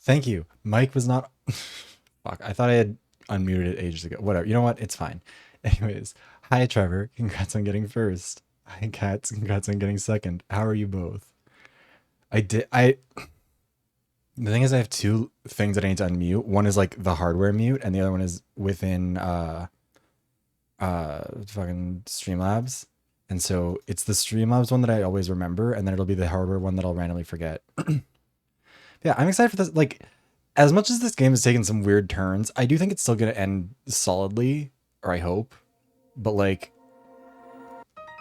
Thank you. Mike was not. Fuck, I thought I had unmuted it ages ago. Whatever. You know what? It's fine. Anyways, hi Trevor. Congrats on getting first. Hi Cats. Congrats on getting second. How are you both? I did. I. The thing is, I have two things that I need to unmute. One is like the hardware mute, and the other one is within fucking Streamlabs. And so it's the Streamlabs one that I always remember, and then it'll be the hardware one that I'll randomly forget. Yeah, I'm excited for this. Like, as much as this game has taken some weird turns, I do think it's still gonna end solidly, or I hope. But like,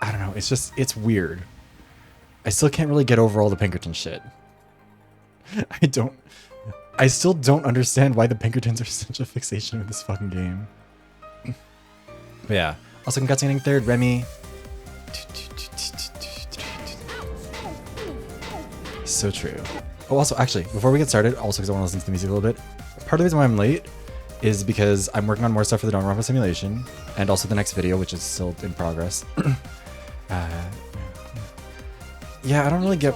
I don't know. It's weird. I still can't really get over all the Pinkerton shit. I don't. I still don't understand why the Pinkertons are such a fixation with this fucking game. But yeah. Also, congrats on getting third, Remy. So true. Oh, also, actually, before we get started, also because I want to listen to the music a little bit, part of the reason why I'm late is because I'm working on more stuff for the Danganronpa simulation, and also the next video, which is still in progress. Yeah, I don't really get...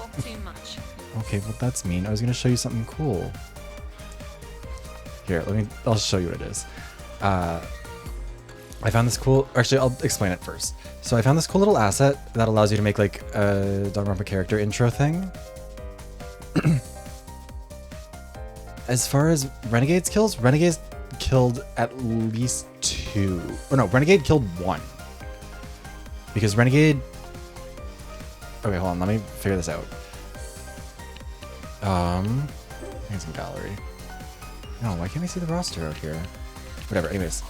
Okay, well that's mean. I was going to show you something cool. Here, I'll show you what it is. I found this cool... Actually, I'll explain it first. So I found this cool little asset that allows you to make like a Danganronpa character intro thing. As far as Renegade's kills, Renegade killed at least 2. Oh no, Renegade killed 1. Because Renegade... Okay, hold on, let me figure this out. I think it's in gallery. No, why can't I see the roster out here? Whatever, anyways.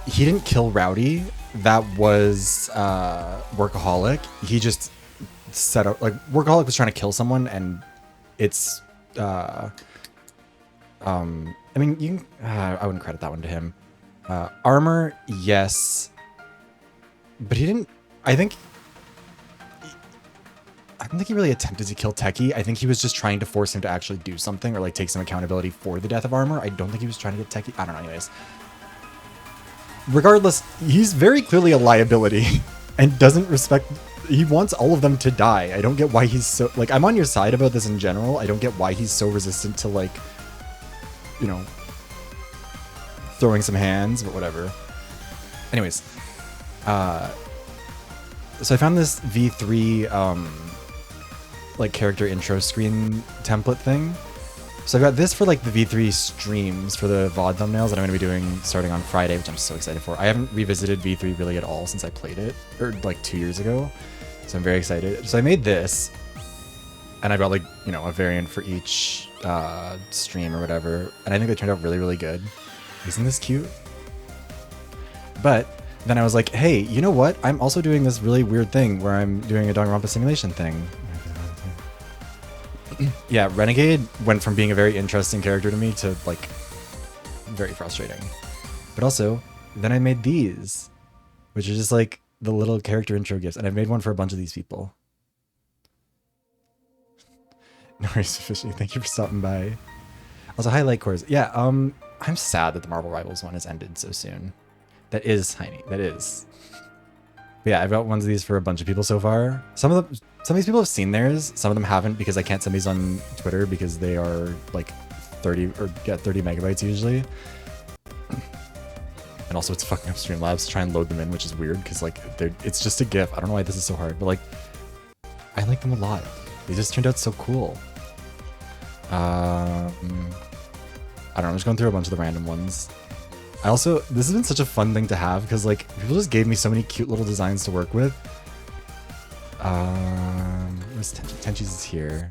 He didn't kill Rowdy. That was Workaholic. He just set up... Like, Workaholic was trying to kill someone, and it's... I mean, you can... I wouldn't credit that one to him. Armor, yes. But he didn't... I don't think he really attempted to kill Techie. I think he was just trying to force him to actually do something or like take some accountability for the death of Armor. I don't think he was trying to get Techie. I don't know, anyways. Regardless, he's very clearly a liability and doesn't respect... He wants all of them to die. I don't get why he's so... Like, I'm on your side about this in general. I don't get why he's so resistant to, like, you know, throwing some hands, but whatever. Anyways. So I found this V3, like, character intro screen template thing. So I've got this for, like, the V3 streams for the VoD thumbnails that I'm going to be doing starting on Friday, which I'm so excited for. I haven't revisited V3 really at all since I played it, or, like, 2 years ago. So I'm very excited. So I made this, and I got, like, you know, a variant for each stream or whatever. And I think they turned out really, really good. Isn't this cute? But then I was like, hey, you know what? I'm also doing this really weird thing where I'm doing a Danganronpa simulation thing. Yeah, Renegade went from being a very interesting character to me to, like, very frustrating. But also, then I made these, which are just, like, the little character intro gifts. And I've made one for a bunch of these people. No worries, Fishy. Thank you for stopping by. Also, hi, Light Cores. Yeah, I'm sad that the Marvel Rivals one has ended so soon. That is tiny. That is. But yeah, I've got ones of these for a bunch of people so far. Some of these people have seen theirs. Some of them haven't because I can't send these on Twitter because they are like 30 or get 30 megabytes usually. And also it's fucking up Streamlabs to try and load them in, which is weird because like it's just a GIF. I don't know why this is so hard, but like I like them a lot. They just turned out so cool. I don't know. I'm just going through a bunch of the random ones. This has been such a fun thing to have because like people just gave me so many cute little designs to work with. Where's Tenchi? Tenchi's is here.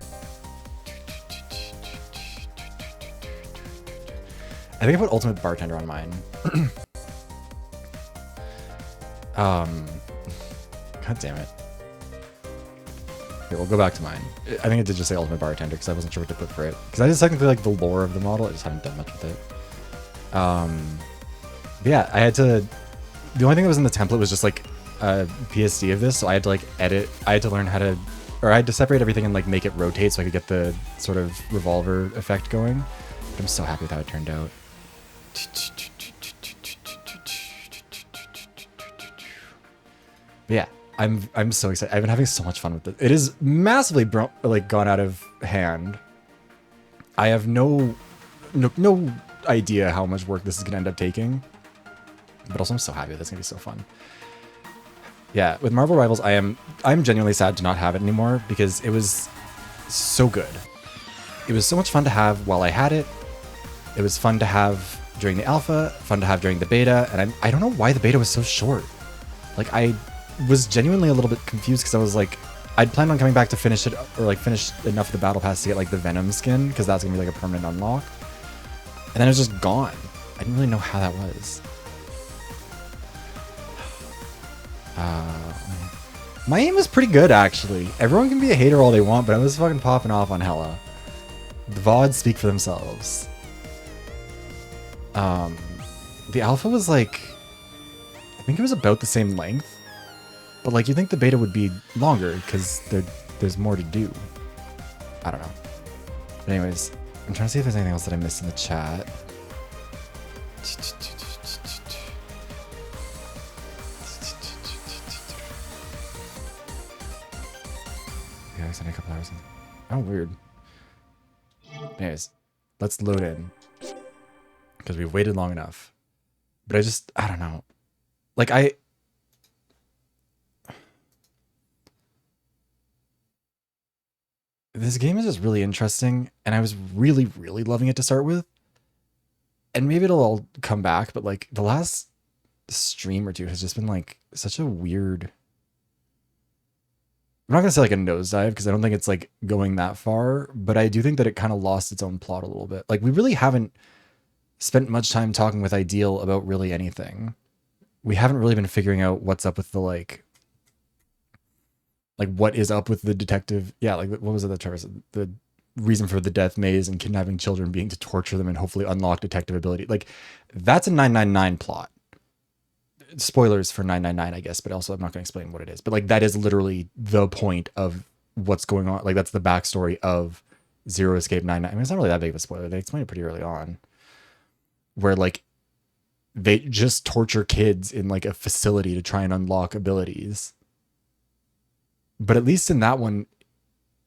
I think I put Ultimate Bartender on mine. God damn it. Okay, we'll go back to mine. I think it did just say Ultimate Bartender because I wasn't sure what to put for it. Because I just technically like the lore of the model. I just haven't done much with it. But yeah, I had to... The only thing that was in the template was just like a PSD of this, so I had to like edit... I had to learn how to... Or I had to separate everything and like make it rotate so I could get the sort of revolver effect going. But I'm so happy with how it turned out. But yeah, I'm so excited. I've been having so much fun with it. It is massively like gone out of hand. I have no idea how much work this is going to end up taking. But also I'm so happy that's going to be so fun. Yeah, with Marvel Rivals, I'm genuinely sad to not have it anymore because it was so good. It was so much fun to have while I had it. It was fun to have during the alpha, fun to have during the beta, and I don't know why the beta was so short. Like, I was genuinely a little bit confused because I was like, I'd planned on coming back to finish it, or like finish enough of the battle pass to get like the Venom skin, because that's gonna be like a permanent unlock. And then it was just gone. I didn't really know how that was. My aim was pretty good, actually. Everyone can be a hater all they want, but I was fucking popping off on Hela. The VoDs speak for themselves. The alpha was like, I think it was about the same length, but like you think the beta would be longer because there's more to do. I don't know. But anyways, I'm trying to see if there's anything else that I missed in the chat. Yeah, I spent a couple hours. Oh, weird. Anyways, let's load in because we've waited long enough. But I don't know. Like this game is just really interesting, and I was really, really loving it to start with. And maybe it'll all come back, but like the last stream or two has just been like such a weird. I'm not gonna say like a nosedive because I don't think it's like going that far, but I do think that it kind of lost its own plot a little bit. Like we really haven't spent much time talking with Ideal about really anything. We haven't really been figuring out what's up with the like what is up with the detective. Yeah, like what was it that Trevor said? The reason for the death maze and kidnapping children being to torture them and hopefully unlock detective ability. Like that's a 999 plot. Spoilers for 999, I guess, but also I'm not going to explain what it is. But like that is literally the point of what's going on. Like that's the backstory of Zero Escape 99. I mean, it's not really that big of a spoiler. They explain it pretty early on, where like they just torture kids in like a facility to try and unlock abilities. But at least in that one,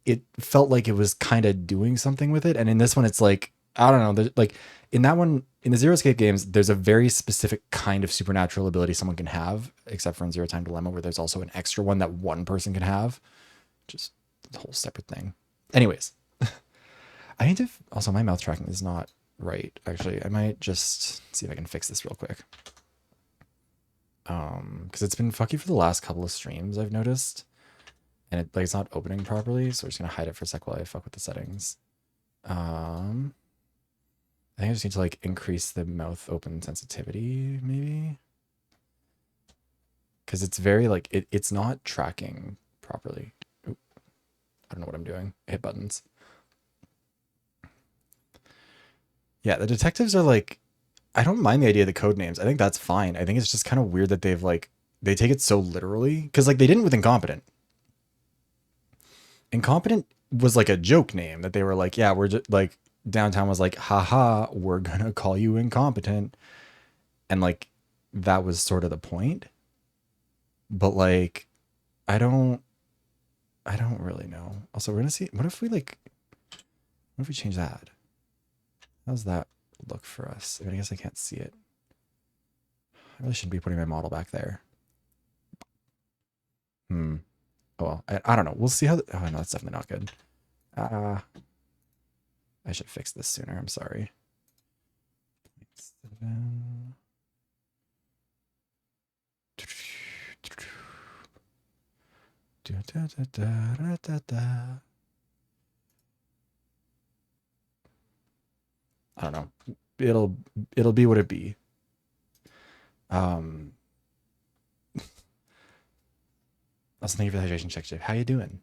it felt like it was kind of doing something with it. And in this one, it's like, I don't know, like in that one, in the Zero Escape games, there's a very specific kind of supernatural ability someone can have, except for in Zero Time Dilemma, where there's also an extra one that one person can have. Just a whole separate thing. Anyways, I need to, also my mouth tracking is not right. Actually, I might just see if I can fix this real quick. Because it's been fucky for the last couple of streams, I've noticed. And it like it's not opening properly, so we're just gonna hide it for a sec while I fuck with the settings. I think I just need to like increase the mouth open sensitivity, maybe. Because it's very like it's not tracking properly. Oop. I don't know what I'm doing. I hit buttons. Yeah, the detectives are like, I don't mind the idea of the code names. I think that's fine. I think it's just kind of weird that they've like they take it so literally, because like they didn't with Incompetent. Incompetent was like a joke name that they were like, yeah, we're just like Downtown was like, haha, we're gonna call you Incompetent, and like that was sort of the point. But like I don't really know. Also, we're gonna see, what if we change that? How's that look for us? I mean, I guess I can't see it. I really shouldn't be putting my model back there. Oh well, I don't know. We'll see how. Oh no, that's definitely not good. I should fix this sooner. I'm sorry. 7. I don't know. It'll be what it be. Also, thank you for the hydration check, Jay. How you doing?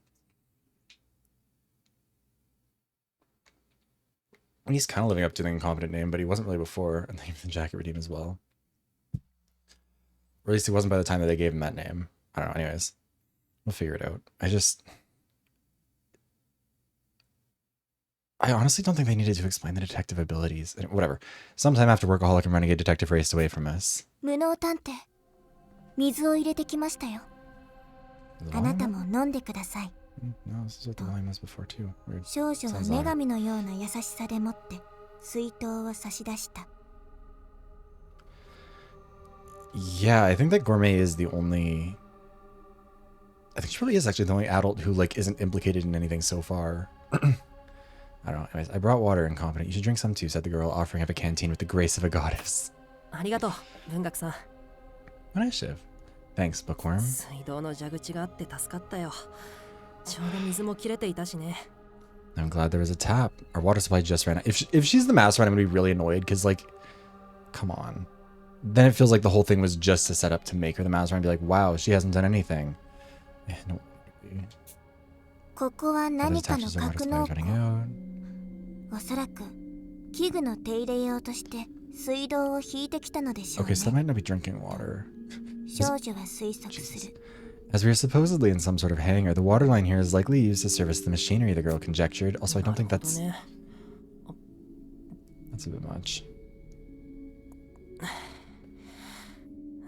He's kind of living up to the Incompetent name, but he wasn't really before. And thank you for the jacket redeem as well. Or at least he wasn't by the time that they gave him that name. I don't know. Anyways, we'll figure it out. I honestly don't think they needed to explain the detective abilities. Whatever. Sometime after Workaholic and Renegade Detective raced away from us. No. No, this is what the line was before too. Weird. 少女は Sounds 女 like. 神のような優しさでもって水筒を差し出した。 Yeah, I think that Gourmet is the only. I think she probably is actually the only adult who like isn't implicated in anything so far. I don't know. Anyways, I brought water, incompetent. You should drink some too, said the girl, offering up a canteen with the grace of a goddess. ありがとう、文学さん。 What nice shift. Thanks, bookworm. 水道の蛇口があって助かったよ。ちょうど水も切れていたしね。 I'm glad there was a tap. Our water supply just ran out. If she's the mastermind, I'm gonna be really annoyed because like, come on. Then it feels like the whole thing was just to set up to make her the mastermind and be like, wow, she hasn't done anything. No. ここは Others 何かの touches our water 格 supply 納 is 庫。 running out. おそらく器具の手入れ用として水道を引いてきたのでしょう Okay, ね。 so that might not be drinking water. 少女は推測する。 As we are supposedly in some sort of hangar, the water line here is likely used to service the machinery, the girl conjectured. Also, I don't think that's... なる That's a bit much.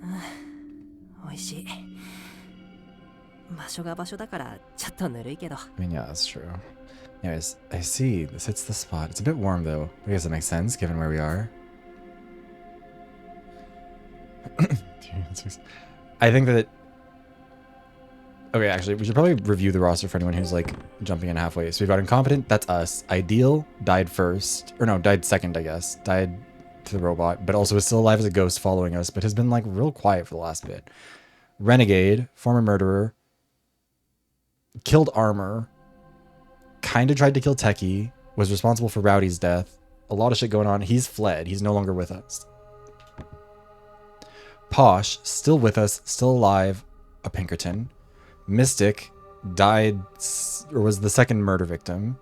ほどね。おいしい。場所が場所だからちょっとぬるいけど。 I mean, yeah, that's true. Anyways, I see. This hits the spot. It's a bit warm, though. I guess that makes sense, given where we are. I think that... Okay, actually, we should probably review the roster for anyone who's, like, jumping in halfway. So we've got Incompetent, that's us. Ideal, died first. Or no, died second, I guess. Died to the robot, but also is still alive as a ghost following us, but has been, like, real quiet for the last bit. Renegade, former murderer. Killed Armor. Kinda tried to kill Techie. Was responsible for Rowdy's death. A lot of shit going on. He's fled. He's no longer with us. Posh, still with us, still alive. A Pinkerton. Mystic died, or was the second murder victim.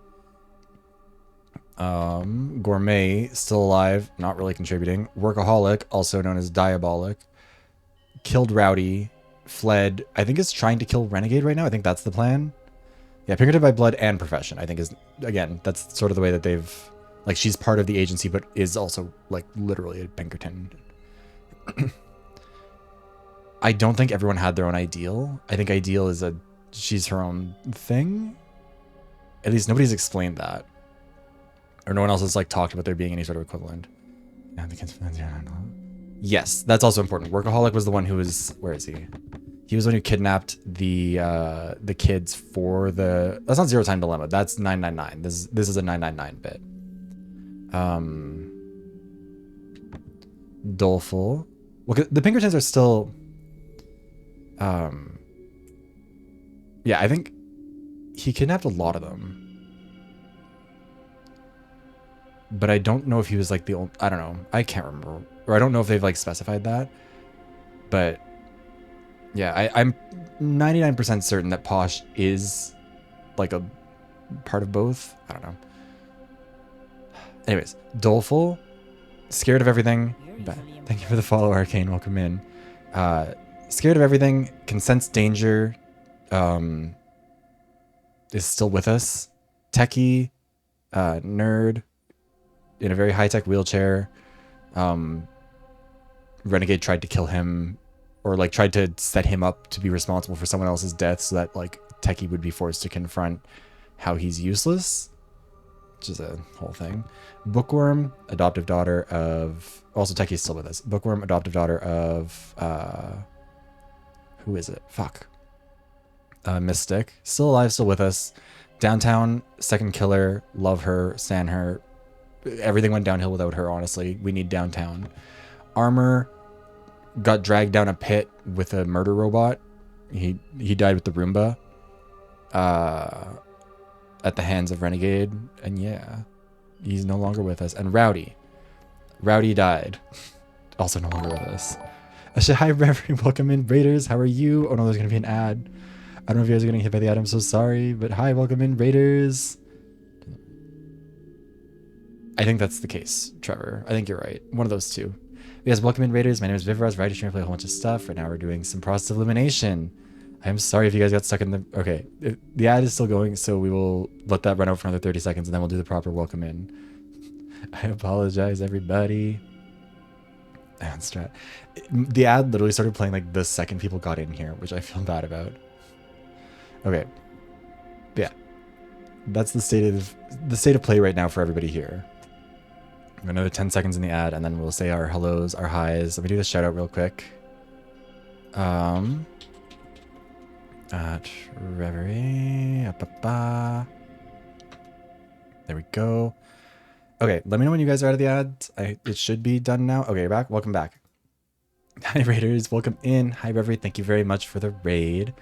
Gourmet, still alive, not really contributing. Workaholic, also known as Diabolic. Killed Rowdy, fled. I think is trying to kill Renegade right now. I think that's the plan. Yeah, Pinkerton by blood and profession, I think is, again, that's sort of the way that they've, like, she's part of the agency, but is also, like, literally a Pinkerton. I don't think everyone had their own ideal. I think ideal is she's her own thing. At least nobody's explained that. Or no one else has like talked about there being any sort of equivalent. Yes, that's also important. Workaholic was the one who was, where is he? He was the one who kidnapped the kids for the, that's not Zero Time Dilemma. That's 999. This is a 999 bit. Doleful. Well, the Pinkertons are still, yeah, I think he kidnapped a lot of them. But I don't know if he was like the only, I don't know. I can't remember. Or I don't know if they've like specified that. But yeah, I'm 99% certain that Posh is like a part of both. I don't know. Anyways, Doleful, scared of everything. Thank you for the follow, Arcane. Welcome in. Scared of everything, can sense danger, is still with us. Techie, nerd, in a very high-tech wheelchair. Renegade tried to kill him, or like tried to set him up to be responsible for someone else's death so that like Techie would be forced to confront how he's useless, which is a whole thing. Bookworm, adoptive daughter of, also Techie's still with us. Bookworm, adoptive daughter of, who is it? Fuck. Mystic, still alive, still with us. Downtown, second killer, love her, stand her. Everything went downhill without her, honestly. We need Downtown. Armor got dragged down a pit with a murder robot. He died with the Roomba. At the hands of Renegade. And yeah, he's no longer with us. And Rowdy. Rowdy died. Also no longer with us. Hi, Reverend. Welcome in, Raiders. How are you? Oh no, there's going to be an ad. I don't know if you guys are getting hit by the ad. I'm so sorry. But hi, welcome in, Raiders. I think that's the case, Trevor. I think you're right. One of those two. Yes, welcome in, Raiders. My name is Vivaraz. Right, stream, play a whole bunch of stuff. Right now we're doing some process of elimination. I'm sorry if you guys got stuck in the... Okay, the ad is still going, so we will let that run out for another 30 seconds, and then we'll do the proper welcome in. I apologize, everybody. Strat. The ad literally started playing like the second people got in here, which I feel bad about. Okay. That's the state of play right now for everybody here. Another 10 seconds in the ad, and then we'll say our hellos, our highs. Let me do the shout out real quick. At Reverie. There we go. Okay, let me know when you guys are out of the ads. It should be done now. Okay, you're back. Welcome back. Hi, Raiders. Welcome in. Hi, Reverie. Thank you very much for the raid.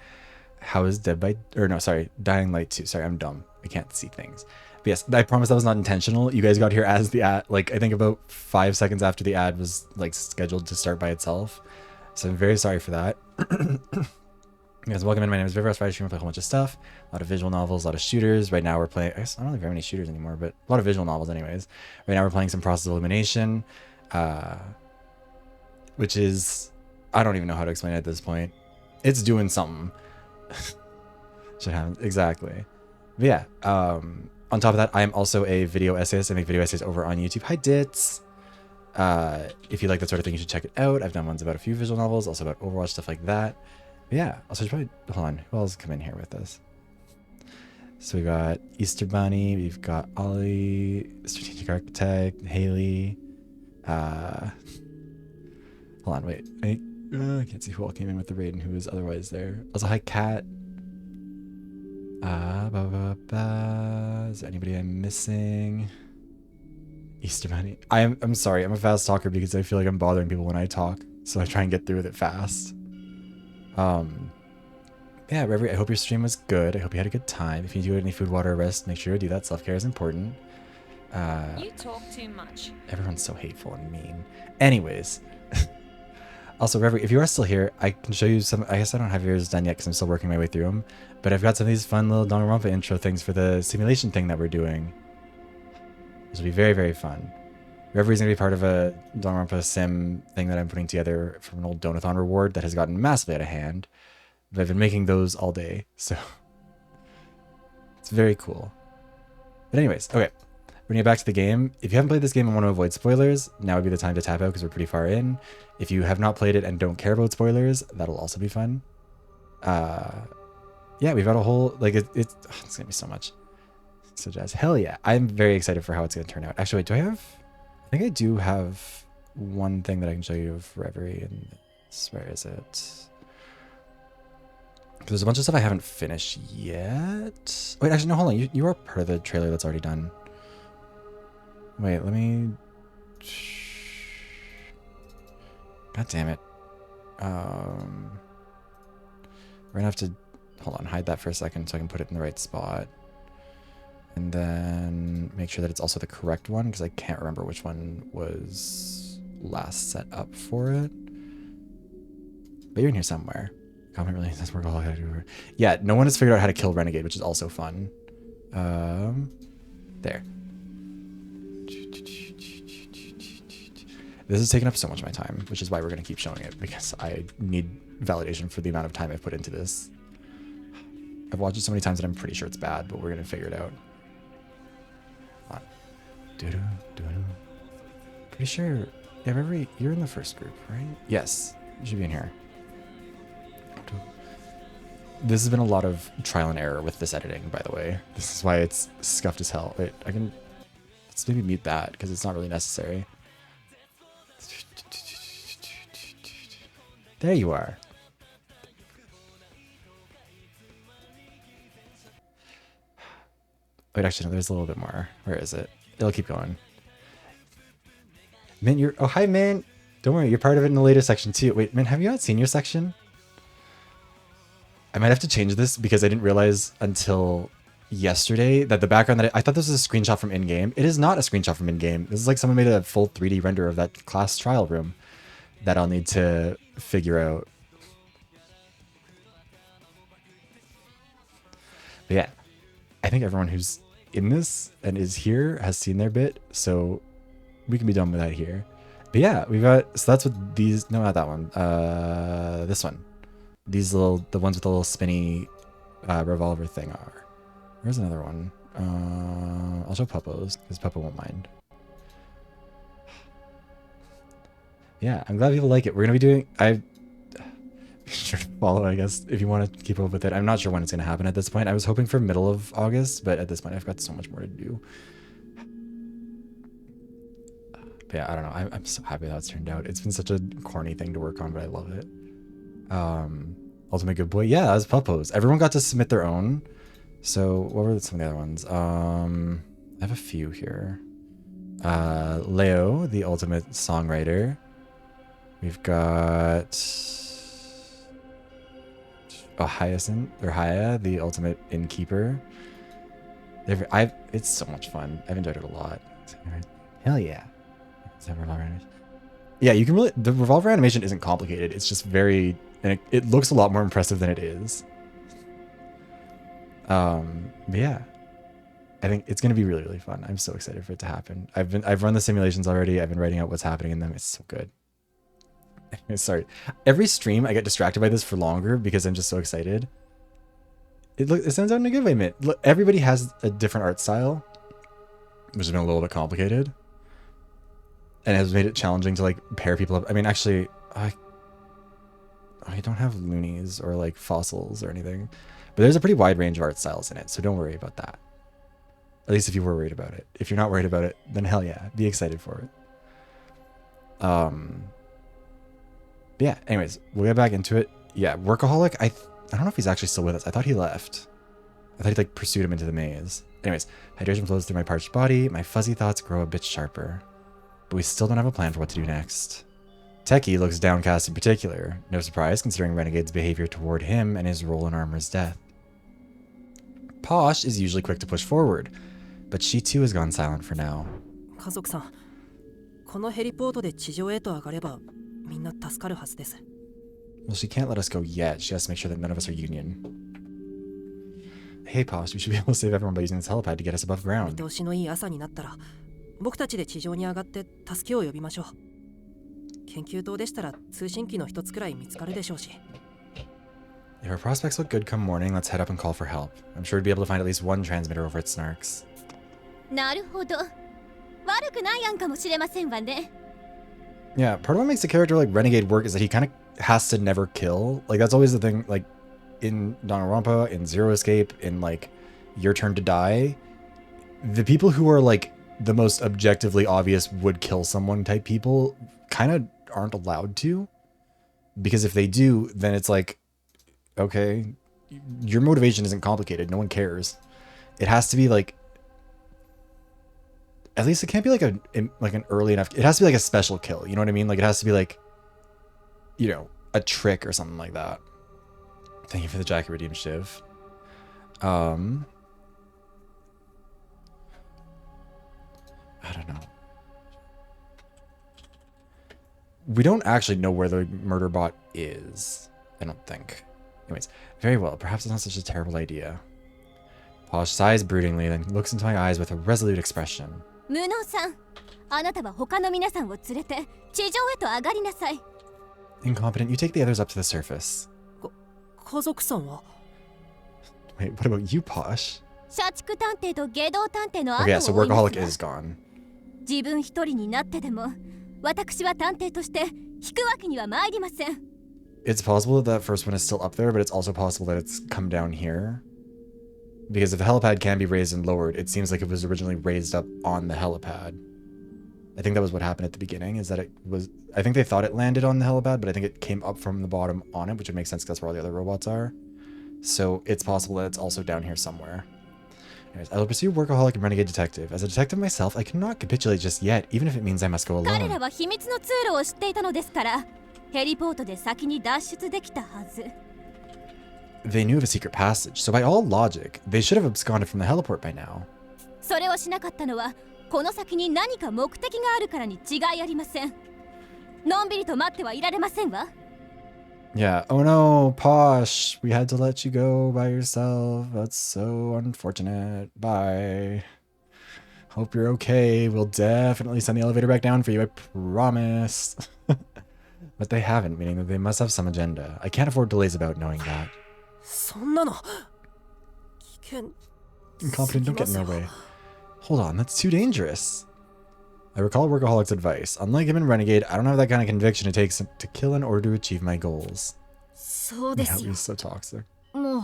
How is Dying Light 2. Sorry, I'm dumb. I can't see things. But yes, I promise that was not intentional. You guys got here as the ad, like, I think about 5 seconds after the ad was, like, scheduled to start by itself. So I'm very sorry for that. You guys, welcome in. My name is Viver. I was streaming a whole bunch of stuff. A lot of visual novels, a lot of shooters. Right now we're playing, I guess I don't really have many shooters anymore, but a lot of visual novels anyways. Right now we're playing some Process of Elimination, which is, I don't even know how to explain it at this point. It's doing something. Should happen. Exactly. But yeah, on top of that, I am also a video essayist. I make video essays over on YouTube. Hi, Dits. If you like that sort of thing, you should check it out. I've done ones about a few visual novels, also about Overwatch, stuff like that. But yeah, also probably, hold on, who else come in here with us? So we got Easter Bunny, we've got Ollie, Strategic Architect, Haley. Hold on, wait. I can't see who all came in with the raid and who was otherwise there. Also, hi, Kat. Is there anybody I'm missing? Easter Bunny. I'm sorry, I'm a fast talker because I feel like I'm bothering people when I talk, so I try and get through with it fast. Yeah, Reverie, I hope your stream was good. I hope you had a good time. If you do any food, water, or rest, make sure to do that. Self-care is important. You talk too much. Everyone's so hateful and mean. Anyways. Also, Reverie, if you are still here, I can show you some. I guess I don't have yours done yet because I'm still working my way through them. But I've got some of these fun little Danganronpa intro things for the simulation thing that we're doing. This will be very, very fun. Reverie's going to be part of a Danganronpa sim thing that I'm putting together from an old Donathon reward that has gotten massively out of hand. But I've been making those all day, so it's very cool. But anyways, okay. We're gonna get back to the game. If you haven't played this game and want to avoid spoilers, now would be the time to tap out because we're pretty far in. If you have not played it and don't care about spoilers, that'll also be fun. Yeah, we've got a whole, like, it's gonna be so much. So jazz. Hell yeah. I'm very excited for how it's gonna turn out. Actually, wait, I think I do have one thing that I can show you of Reverie, and where is it? There's a bunch of stuff I haven't finished yet. Wait, actually, no, hold on. You are part of the trailer that's already done. Wait, let me... God damn it. We're gonna have to... Hold on, hide that for a second so I can put it in the right spot. And then make sure that it's also the correct one, because I can't remember which one was last set up for it. But you're in here somewhere. Comment really says we're all yeah, no one has figured out how to kill Renegade, which is also fun. There. This is taking up so much of my time, which is why we're going to keep showing it, because I need validation for the amount of time I've put into this. I've watched it so many times that I'm pretty sure it's bad, but we're going to figure it out. Hold on. Pretty sure, yeah, you're in the first group, right? Yes, you should be in here. This has been a lot of trial and error with this editing, by the way. This is why it's scuffed as hell. Wait, let's maybe mute that, because it's not really necessary. There you are. Wait, actually, no, there's a little bit more. Where is it? It'll keep going. Mint, oh, hi, Mint. Don't worry, you're part of it in the later section, too. Wait, Mint, have you not seen your section? I might have to change this because I didn't realize until yesterday that the background that I thought this was a screenshot from in-game. It is not a screenshot from in-game. This is like someone made a full 3D render of that class trial room that I'll need to figure out. But yeah, I think everyone who's in this and is here has seen their bit, so we can be done with that here. But yeah, we've got, so that's what these, no, not that one, this one. These little, the ones with the little spinny revolver thing are. Where's another one? I'll show Puppo's, because Puppo won't mind. Yeah, I'm glad people like it. We're going to be doing, Sure to follow, I guess, if you want to keep up with it. I'm not sure when it's going to happen at this point. I was hoping for middle of August, but at this point I've got so much more to do. But yeah, I don't know. I'm so happy how it's turned out. It's been such a corny thing to work on, but I love it. Ultimate Good Boy. Yeah, as Puppos. Everyone got to submit their own. So what were some of the other ones? I have a few here. Leo, the ultimate songwriter. We've got Hyacinth, or Haya, the ultimate innkeeper. It's so much fun. I've enjoyed it a lot. Hell yeah. Yeah, you can really, the revolver animation isn't complicated. It's just very, and it looks a lot more impressive than it is. But yeah, I think it's going to be really, really fun. I'm so excited for it to happen. I've run the simulations already. I've been writing out what's happening in them. It's so good. Sorry. Every stream I get distracted by this for longer because I'm just so excited. It sounds out in a good way, man. Look, everybody has a different art style, which has been a little bit complicated. And it has made it challenging to like pair people up. I mean, actually, I don't have loonies or like fossils or anything, but there's a pretty wide range of art styles in it. So don't worry about that. At least if you were worried about it. If you're not worried about it, then hell yeah, be excited for it. But yeah, anyways, we'll get back into it. Yeah, Workaholic, I don't know if he's actually still with us. I thought he left. I thought he like pursued him into the maze. Anyways, hydration flows through my parched body. My fuzzy thoughts grow a bit sharper. But we still don't have a plan for what to do next. Techie looks downcast in particular. No surprise, considering Renegade's behavior toward him and his role in Armor's death. Posh is usually quick to push forward, but she too has gone silent for now. 家族さん、このヘリポートで地上へと上がればみんな助かるはずです。Well, she can't let us go yet. She has to make sure that none of us are Union. Hey, Posh, we should be able to save everyone by using this helipad to get us above ground. 見通しのいい朝になったら、僕たちで地上に上がって助けを呼びましょう。研究棟でしたら通信機の一つくらい見つかるでしょうし。If our prospects look good come morning, let's head up and call for help. I'm sure we'd be able to find at least one transmitter over at Snarks. なるほど。悪くない案かもしれませんわね。Yeah, part of what makes a character like Renegade work is that he kind of has to never kill. Like, that's always the thing, like, in Danganronpa, in Zero Escape, in, like, Your Turn to Die. The people who are, like, the most objectively obvious would kill someone type people kind of aren't allowed to. Because if they do, then it's like, okay, your motivation isn't complicated. No one cares. It has to be, like, at least it can't be like an early enough. It has to be like a special kill. You know what I mean? Like it has to be like, you know, a trick or something like that. Thank you for the Jackie Redeem Shiv. I don't know. We don't actually know where the murder bot is. I don't think. Anyways, very well. Perhaps it's not such a terrible idea. Posh sighs broodingly, then looks into my eyes with a resolute expression. 無能さん、あなたは他の皆さんを連れて地上へと上がりなさい。Incompetent, you take the others up to the surface. 家族さんは Wait, what about you, Posh? 社畜探偵と下道探偵の後を Okay, so 追います Workaholic わ is gone. 自分一人になってでも私は探偵として引くわけには参りません。It's possible that that first one is still up there, but it's also possible that it's come down here. Because if the helipad can be raised and lowered, it seems like it was originally raised up on the helipad. I think that was what happened at the beginning, is that it was... I think they thought it landed on the helipad, but I think it came up from the bottom on it, which would make sense because that's where all the other robots are. So it's possible that it's also down here somewhere. Anyways, I will pursue Workaholic and Renegade Detective. As a detective myself, I cannot capitulate just yet, even if it means I must go 彼ら alone. は秘密の通路を知っていたのですから、ヘリポートで先に脱出できたはず。They knew of a secret passage, so by all logic, they should have absconded from the heliport by now. それをしなかったのは、この先に何か目的があるからに違いありません。のんびりと待ってはいられませんわ。Yeah, oh no, Posh, we had to let you go by yourself. That's so unfortunate. Bye. Hope you're okay. We'll definitely send the elevator back down for you, I promise. But they haven't, meaning that they must have some agenda. I can't afford delays about knowing that. そんなの危険 Incompetent, don't get in their way. Hold on, that's too dangerous. I recall Workaholic's advice. Unlike him in Renegade, I don't have that kind of conviction it takes to kill in order to achieve my goals. そうで Yeah, すよ he's so toxic. もう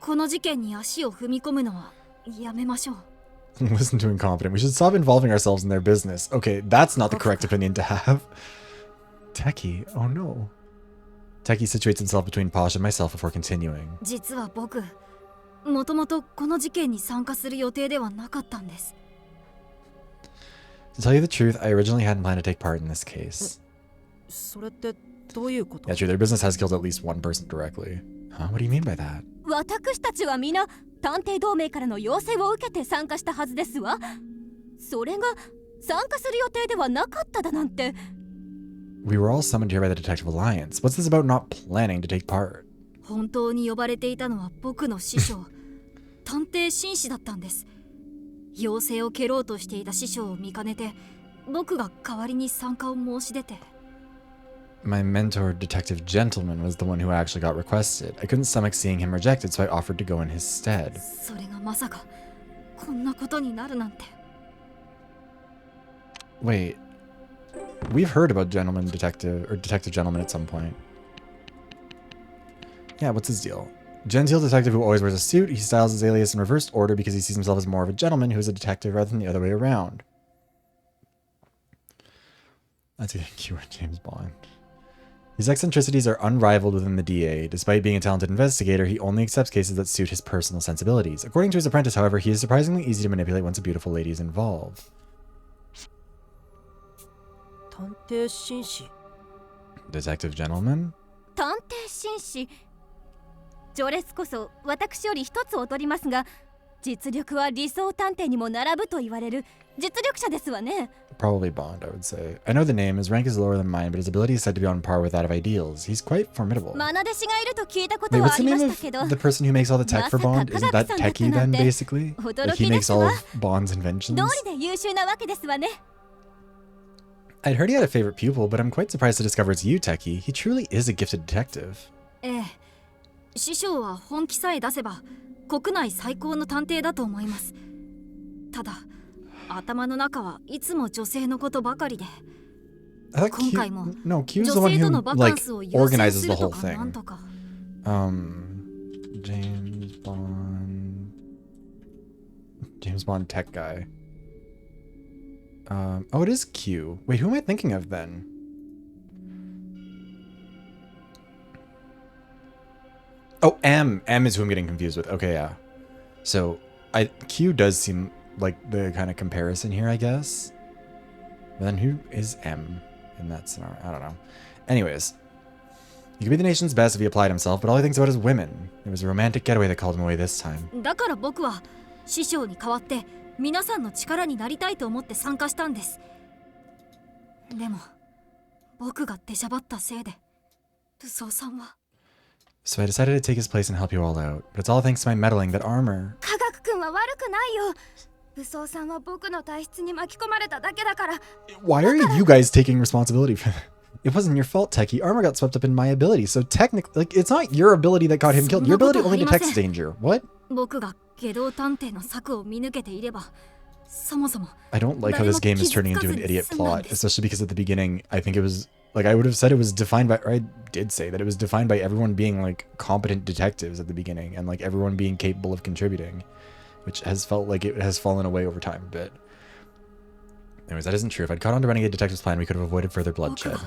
この事件に足を踏み込むのはやめましょう Listen to incompetent. We should stop involving ourselves in their business. Okay, that's not the correct opinion to have. Techie, oh no. Techie situates himself between Posh and myself before continuing. 実は僕もともとこの事件に参加する予定ではなかったんです To tell you the truth, I originally hadn't planned to take part in this case. それってどういうこと Yeah, true, their business has killed at least one person directly. Huh? What do you mean by that? 私たちは皆探偵同盟からの要請を受けて参加したはずですわそれが参加する予定ではなかっただなんて We were all summoned here by the Detective Alliance. What's this about not planning to take part? 本当に呼ばれていたのは僕の師匠探偵紳士だったんです要請を蹴ろうとしていた師匠を見かねて僕が代わりに参加を申し出て My mentor, Detective Gentleman, was the one who actually got requested. I couldn't stomach seeing him rejected, so I offered to go in his stead. それがまさかこんなことになるなんて Wait. We've heard about Gentleman Detective, or Detective Gentleman at some point. Yeah, what's his deal? Genteel detective who always wears a suit. He styles his alias in reversed order because he sees himself as more of a gentleman who is a detective rather than the other way around. That's either Q or James Bond. His eccentricities are unrivaled within the DA. Despite being a talented investigator, he only accepts cases that suit his personal sensibilities. According to his apprentice, however, he is surprisingly easy to manipulate once a beautiful lady is involved. 探偵紳士 Detective Gentleman? 探偵紳士序列こそ私より一つ劣りますが実力は理想探偵にも並ぶと言われる実力者ですわね Probably Bond, I would say. I know the name. His rank is lower than mine, but his ability is said to be on par with that of Ideal's. He's quite formidable. 愛弟子がいると聞いたこと Wait, は what's あ the りま name したけ of ど the person who makes all the tech for Bond? Isn't that Techie then, basically? Like he makes all of Bond's inventions? 道理で優秀なわけですわね I'd heard he had a favorite pupil, but I'm quite surprised to discover it's you, Techie. He truly is a gifted detective. ええ師匠は本気さえ出せば国内最高の探偵だと思いますただ頭の中はいつも女性のことばかりで I thought 今回も No, Q's 女 the one 性と who のバカン like スを優先 organizes す the る whole とか thing. なんとか James Bond. James Bond tech guy. Oh, it is Q. Wait, who am I thinking of then? Oh, M. M is who I'm getting confused with. Okay, yeah. So, Q does seem like the kind of comparison here, I guess. But then who is M in that scenario? I don't know. Anyways. He could be the nation's best if he applied himself, but all he thinks about is women. It was a romantic getaway that called him away this time. だから僕は師匠に代わって皆さんの力になりたいと思って参加したんですでも僕が出しゃばったせいで武装さんは So I decided to take his place and help you all out. But it's all thanks to my meddling that armor... 科学君は悪くないよ武装さんは僕の体質に巻き込まれただけだから Why are you guys taking responsibility for that? It wasn't your fault, Techie. Armor got swept up in my ability, so technically, like, it's not your ability that got him killed. Your ability only detects danger. What? 僕が下道探偵の策を見抜けていればそもそも I don't like how this game is turning into an idiot plot, especially because at the beginning, I think it was, like, I would have said it was defined by, or I did say that it was defined by everyone being, like, competent detectives at the beginning, and, like, everyone being capable of contributing, which has felt like it has fallen away over time a bit. Anyways, that isn't true. If I'd caught on to Renegade Detective's plan, we could have avoided further bloodshed.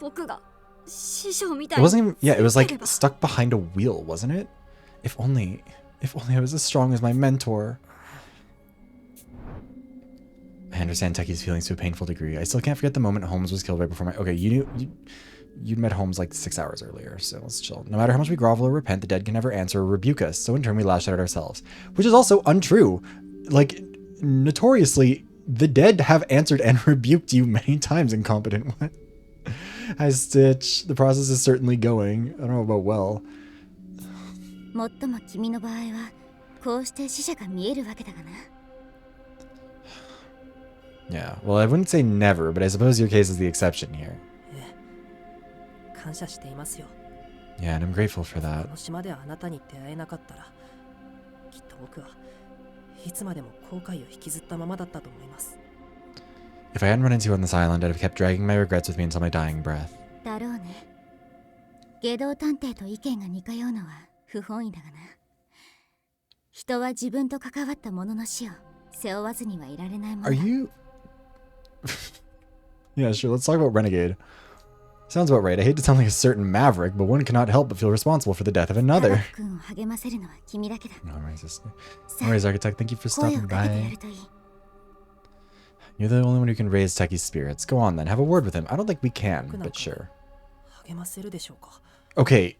僕が師匠みた It い wasn't even, yeah, it was like に強ければ stuck behind a wheel, wasn't it? If only I was as strong as my mentor. I understand Techie's feelings to a painful degree. I still can't forget the moment Holmes was killed right before my... Okay, you'd met Holmes like 6 hours earlier, so let's chill. No matter how much we grovel or repent, the dead can never answer or rebuke us, so in turn we lash out at ourselves. Which is also untrue. Like, notoriously, the dead have answered and rebuked you many times, incompetent one. Hi, Stitch. The process is certainly going. I don't know about well. もっとも君の場合はこうして死者が見えるわけだがな Yeah, well, I wouldn't say never, but I suppose your case is the exception here. 感謝していますよ Yeah, and I'm grateful for こ that. の島であなたに出会えなかったらきっと僕はいつまでも後悔を引きずったままだったと思います If I hadn't run into you on this island, I'd have kept dragging my regrets with me until my dying breath. だろうね外道探偵と意見が似通うのは不本意だがな。人は自分と関わった者の死を背負わずにはいられないもの Are だ。 you? Yeah, sure. Let's talk about Renegade. Sounds about right. I hate to sound like a certain maverick, but one cannot help but feel responsible for the death of 科 another. 学君を励ませるのは君だけだ。 No, my sister. さ No あ worries, Architect. Thank you for 声を stopping かけてや by. るといい。 You're the only one who can raise Techie's spirits. Go on then. Have a word with him. I don't think we can, but sure. 励ませるでしょうか。 Okay.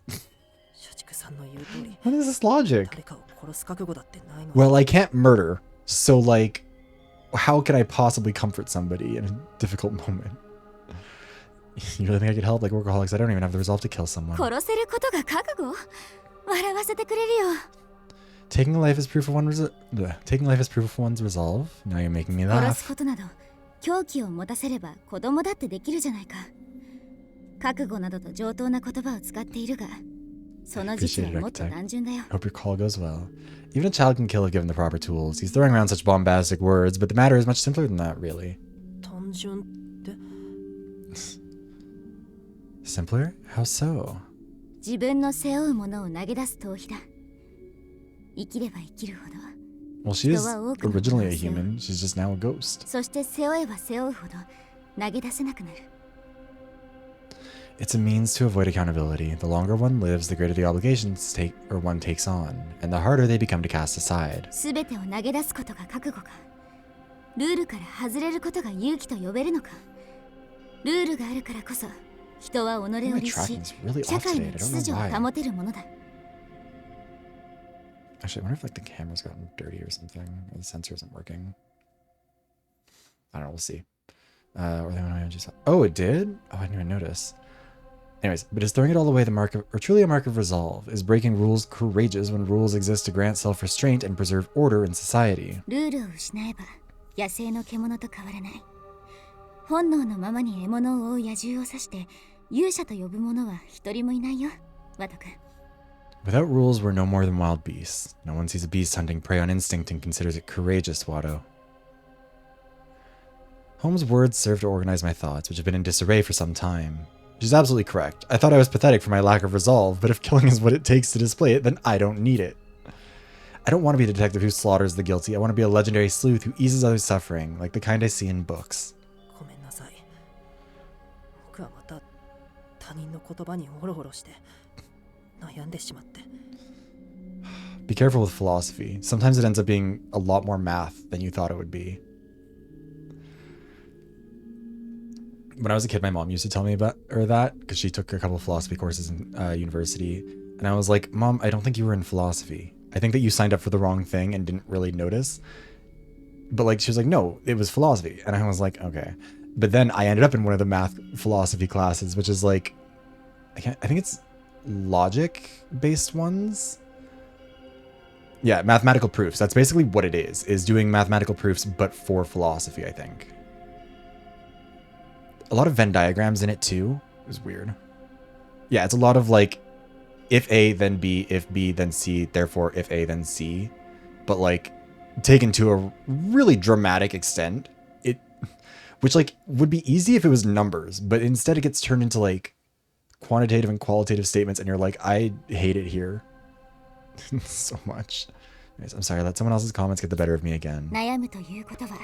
社畜さんの言う通り、 What is this logic? 誰かを殺す覚悟だってないの。 Well, I can't murder. So, like, how can I possibly comfort somebody in a difficult moment? You really think I could help? Like workaholics, I don't even have the resolve to kill someone. 殺せることが覚悟？笑わせてくれるよ。 Taking life as proof of taking life as proof of one's resolve. Now you're making me 殺す laugh. ことなど狂気を持たせれば子供だってできるじゃないか。覚悟などと上等な言葉を使っているが、その実はもっと単純だよ。 Hope your call goes well. Even a child can kill if given the proper tools. He's throwing around such bombastic words, but the matter is much simpler than that, really. 単純って Simpler? How so? 自分の背負うものを投げ出す逃避だ。生きれば生きるほど、 Well, she is 人は多くの originally a ものを背負う。 human. She's just now a ghost. そして背負えば背負うほど投げ出せなくなる。 It's a means to avoid accountability. The longer one lives, the greater the obligations one takes on, and the harder they become to cast aside. すべてを投げ出すことが覚悟か。ルールから外れることが勇気と呼べるのか。ルールがあるからこそ人は己を My 律し、 tracking's really 社 off 会 today. の I 秩 don't 序 know を why. 保てるものだ。 Actually, I wonder if like the camera's gotten dirty or something, or the sensor isn't working. I don't know. We'll see. Or they want to just. Oh, it did. Oh, I didn't even notice. Anyways, but is throwing it all away the mark of, or truly a mark of resolve? Is breaking rules courageous when rules exist to grant self-restraint and preserve order in society? ルールを失えば野生の獣と変わらない。本能のままに獲物を追う野獣を指して勇者と呼ぶ者は一人もいないよ、ワト君。 Without rules, we're no more than wild beasts. No one sees a beast hunting prey on instinct and considers it courageous, Watto. Holmes' words serve to organize my thoughts, which have been in disarray for some time. She's absolutely correct. I thought I was pathetic for my lack of resolve, but if killing is what it takes to display it, then I don't need it. I don't want to be a detective who slaughters the guilty. I want to be a legendary sleuth who eases others' suffering, like the kind I see in books. ごめんなさい。僕はまた他人の言葉にホロホロして悩んでしまって。 Be careful with philosophy. Sometimes it ends up being a lot more math than you thought it would be. When I was a kid, my mom used to tell me about that because she took a couple of philosophy courses in university. And I was like, Mom, I don't think you were in philosophy. I think that you signed up for the wrong thing and didn't really notice. But like, she was like, no, it was philosophy. And I was like, okay. But then I ended up in one of the math philosophy classes, which is like, I think it's logic based ones. Yeah, mathematical proofs. That's basically what it is doing mathematical proofs, but for philosophy, I think. A lot of Venn diagrams in it too. It was weird. Yeah, it's a lot of like, if A, then B, if B, then C, therefore if A, then C. But like, taken to a really dramatic extent. Which like, would be easy if it was numbers, but instead it gets turned into like, quantitative and qualitative statements, and you're like, I hate it here. So much. Anyways, I'm sorry, let someone else's comments get the better of me again. 悩むということは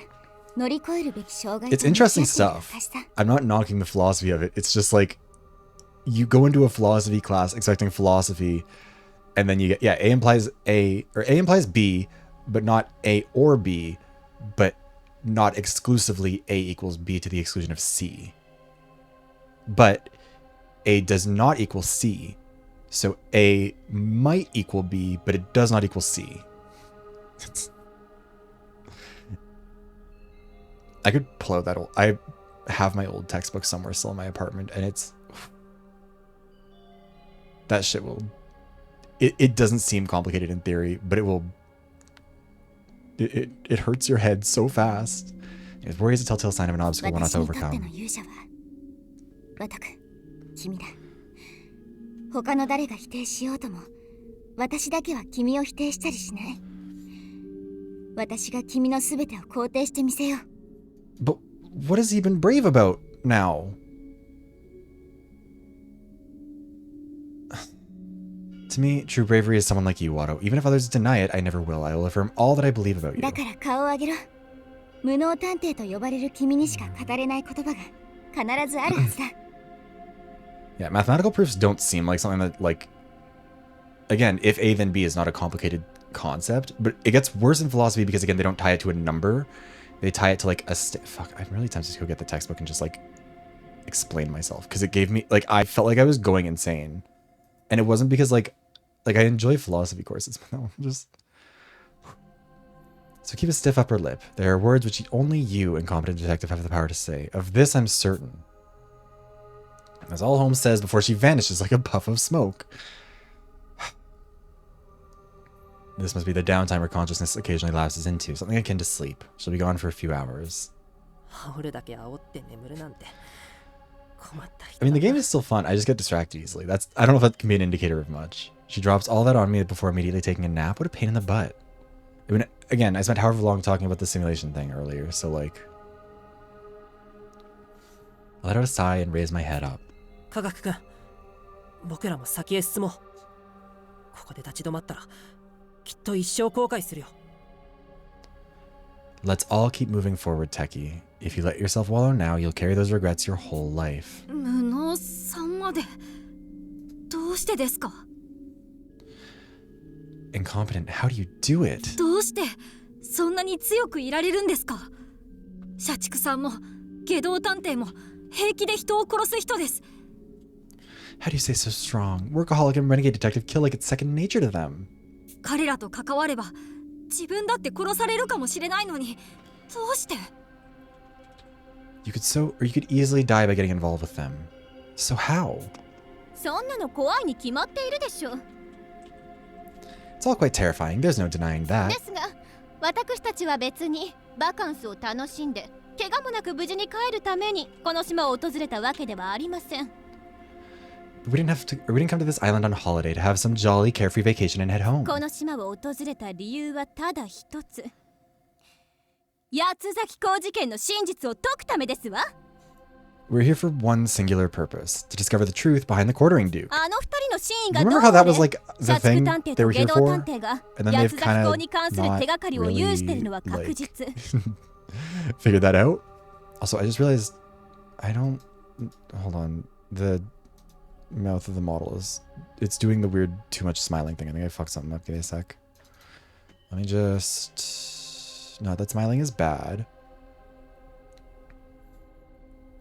乗り越えるべき障害 It's と向き合ってい interesting る stuff. 証さ。 I'm not knocking the philosophy of it. It's just like, you go into a philosophy class expecting philosophy, and then you get, yeah, A implies A, or A implies B, but not A or B, but not exclusively A equals B to the exclusion of C. But A does not equal C, so A might equal B, but it does not equal C. I could pull out that old... I have my old textbook somewhere still in my apartment, and it's... That shit will... It doesn't seem complicated in theory, but it will... It hurts your head so fast. Worry is a telltale sign of an obstacle one not 私 to にとっての overcome. 勇者はワト君、君だ。他の誰が否定しようとも私だけは君を否定したりしない。私が君のすべてを肯定してみせよう。 But what is he been brave about now? To me, true bravery is someone like you, Watto. Even if others deny it, I never will. I will affirm all that I believe about you. だから顔を上げろ。無能探偵と呼ばれる君にしか語れない言葉が必ずあるはずだ。Yeah, mathematical proofs don't seem like something that, like, again, if A then B is not a complicated concept, but it gets worse in philosophy because, again, they don't tie it to a number. They tie it to, like, a fuck, I'm really tempted to go get the textbook and just, like, explain myself. Because it gave me, like, I felt like I was going insane. And it wasn't because, like I enjoy philosophy courses, but no, just... So keep a stiff upper lip. There are words which only you, incompetent detective, have the power to say. Of this I'm certain. That's all Holmes says before she vanishes like a puff of smoke. This must be the downtime her consciousness occasionally lapses into, something akin to sleep. She'll be gone for a few hours. I mean, the game is still fun. I just get distracted easily. I don't know if that can be an indicator of much. She drops all that on me before immediately taking a nap. What a pain in the butt. I mean, again, I spent however long talking about the simulation thing earlier, so like... I let out a sigh and raised my head up. 科学君、僕らも先へ進もう。ここで立ち止まったら、きっと一生後悔するよ。Let's all keep moving forward, Techie. If you let yourself wallow now, you'll carry those regrets your whole life. 無能さんまでどうしてですか？ Incompetent, how do you do it? どうしてそんなに強くいられるんですか？社畜さんも下道探偵も平気で人を殺す人です。 How do you say so strong? Workaholic and renegade detective kill like it's second nature to them. 彼らと関われば自分だって殺されるかもしれないのにどうして？ You could easily die by getting involved with them. So how? そんなの怖いに決まっているでしょ。 It's all quite terrifying. There's no denying that. ですが、私たちは別にバカンスを楽しんで怪我もなく無事に帰るためにこの島を訪れたわけではありません。We didn't come to this island on holiday to have some jolly, carefree vacation and head home. この島を訪れた理由はただ一つ。八つ崎港事件の真実を解くためですわ。We're here for one singular purpose, to discover the truth behind the quartering Duke. あの二人の真意が Remember どう how that was で like the thing they were here for? 探偵が And then 八 they've つ kind 崎港 of に関する手がかりを有しているのは not 確 really, 実。 figured that out. Also, I just realized I don't... Hold on. The mouth of the model it's doing the weird too much smiling thing. I think I fucked something up. Give me a sec. Let me just... No, that smiling is bad.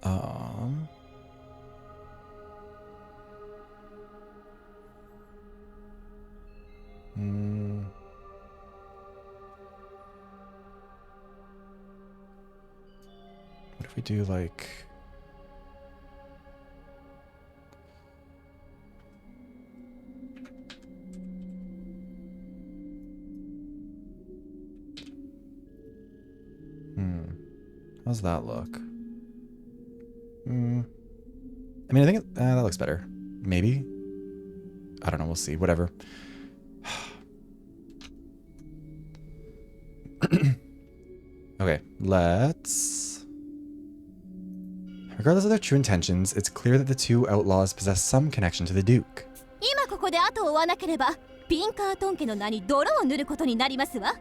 What if we do like... How's that look? I mean, I think that looks better. Maybe? I don't know. We'll see. Whatever. Okay, let's... Regardless of their true intentions, it's clear that the two outlaws possess some connection to the Duke. 今ここで後を追わなければピンカートン家の名に泥を塗ることになりますわ。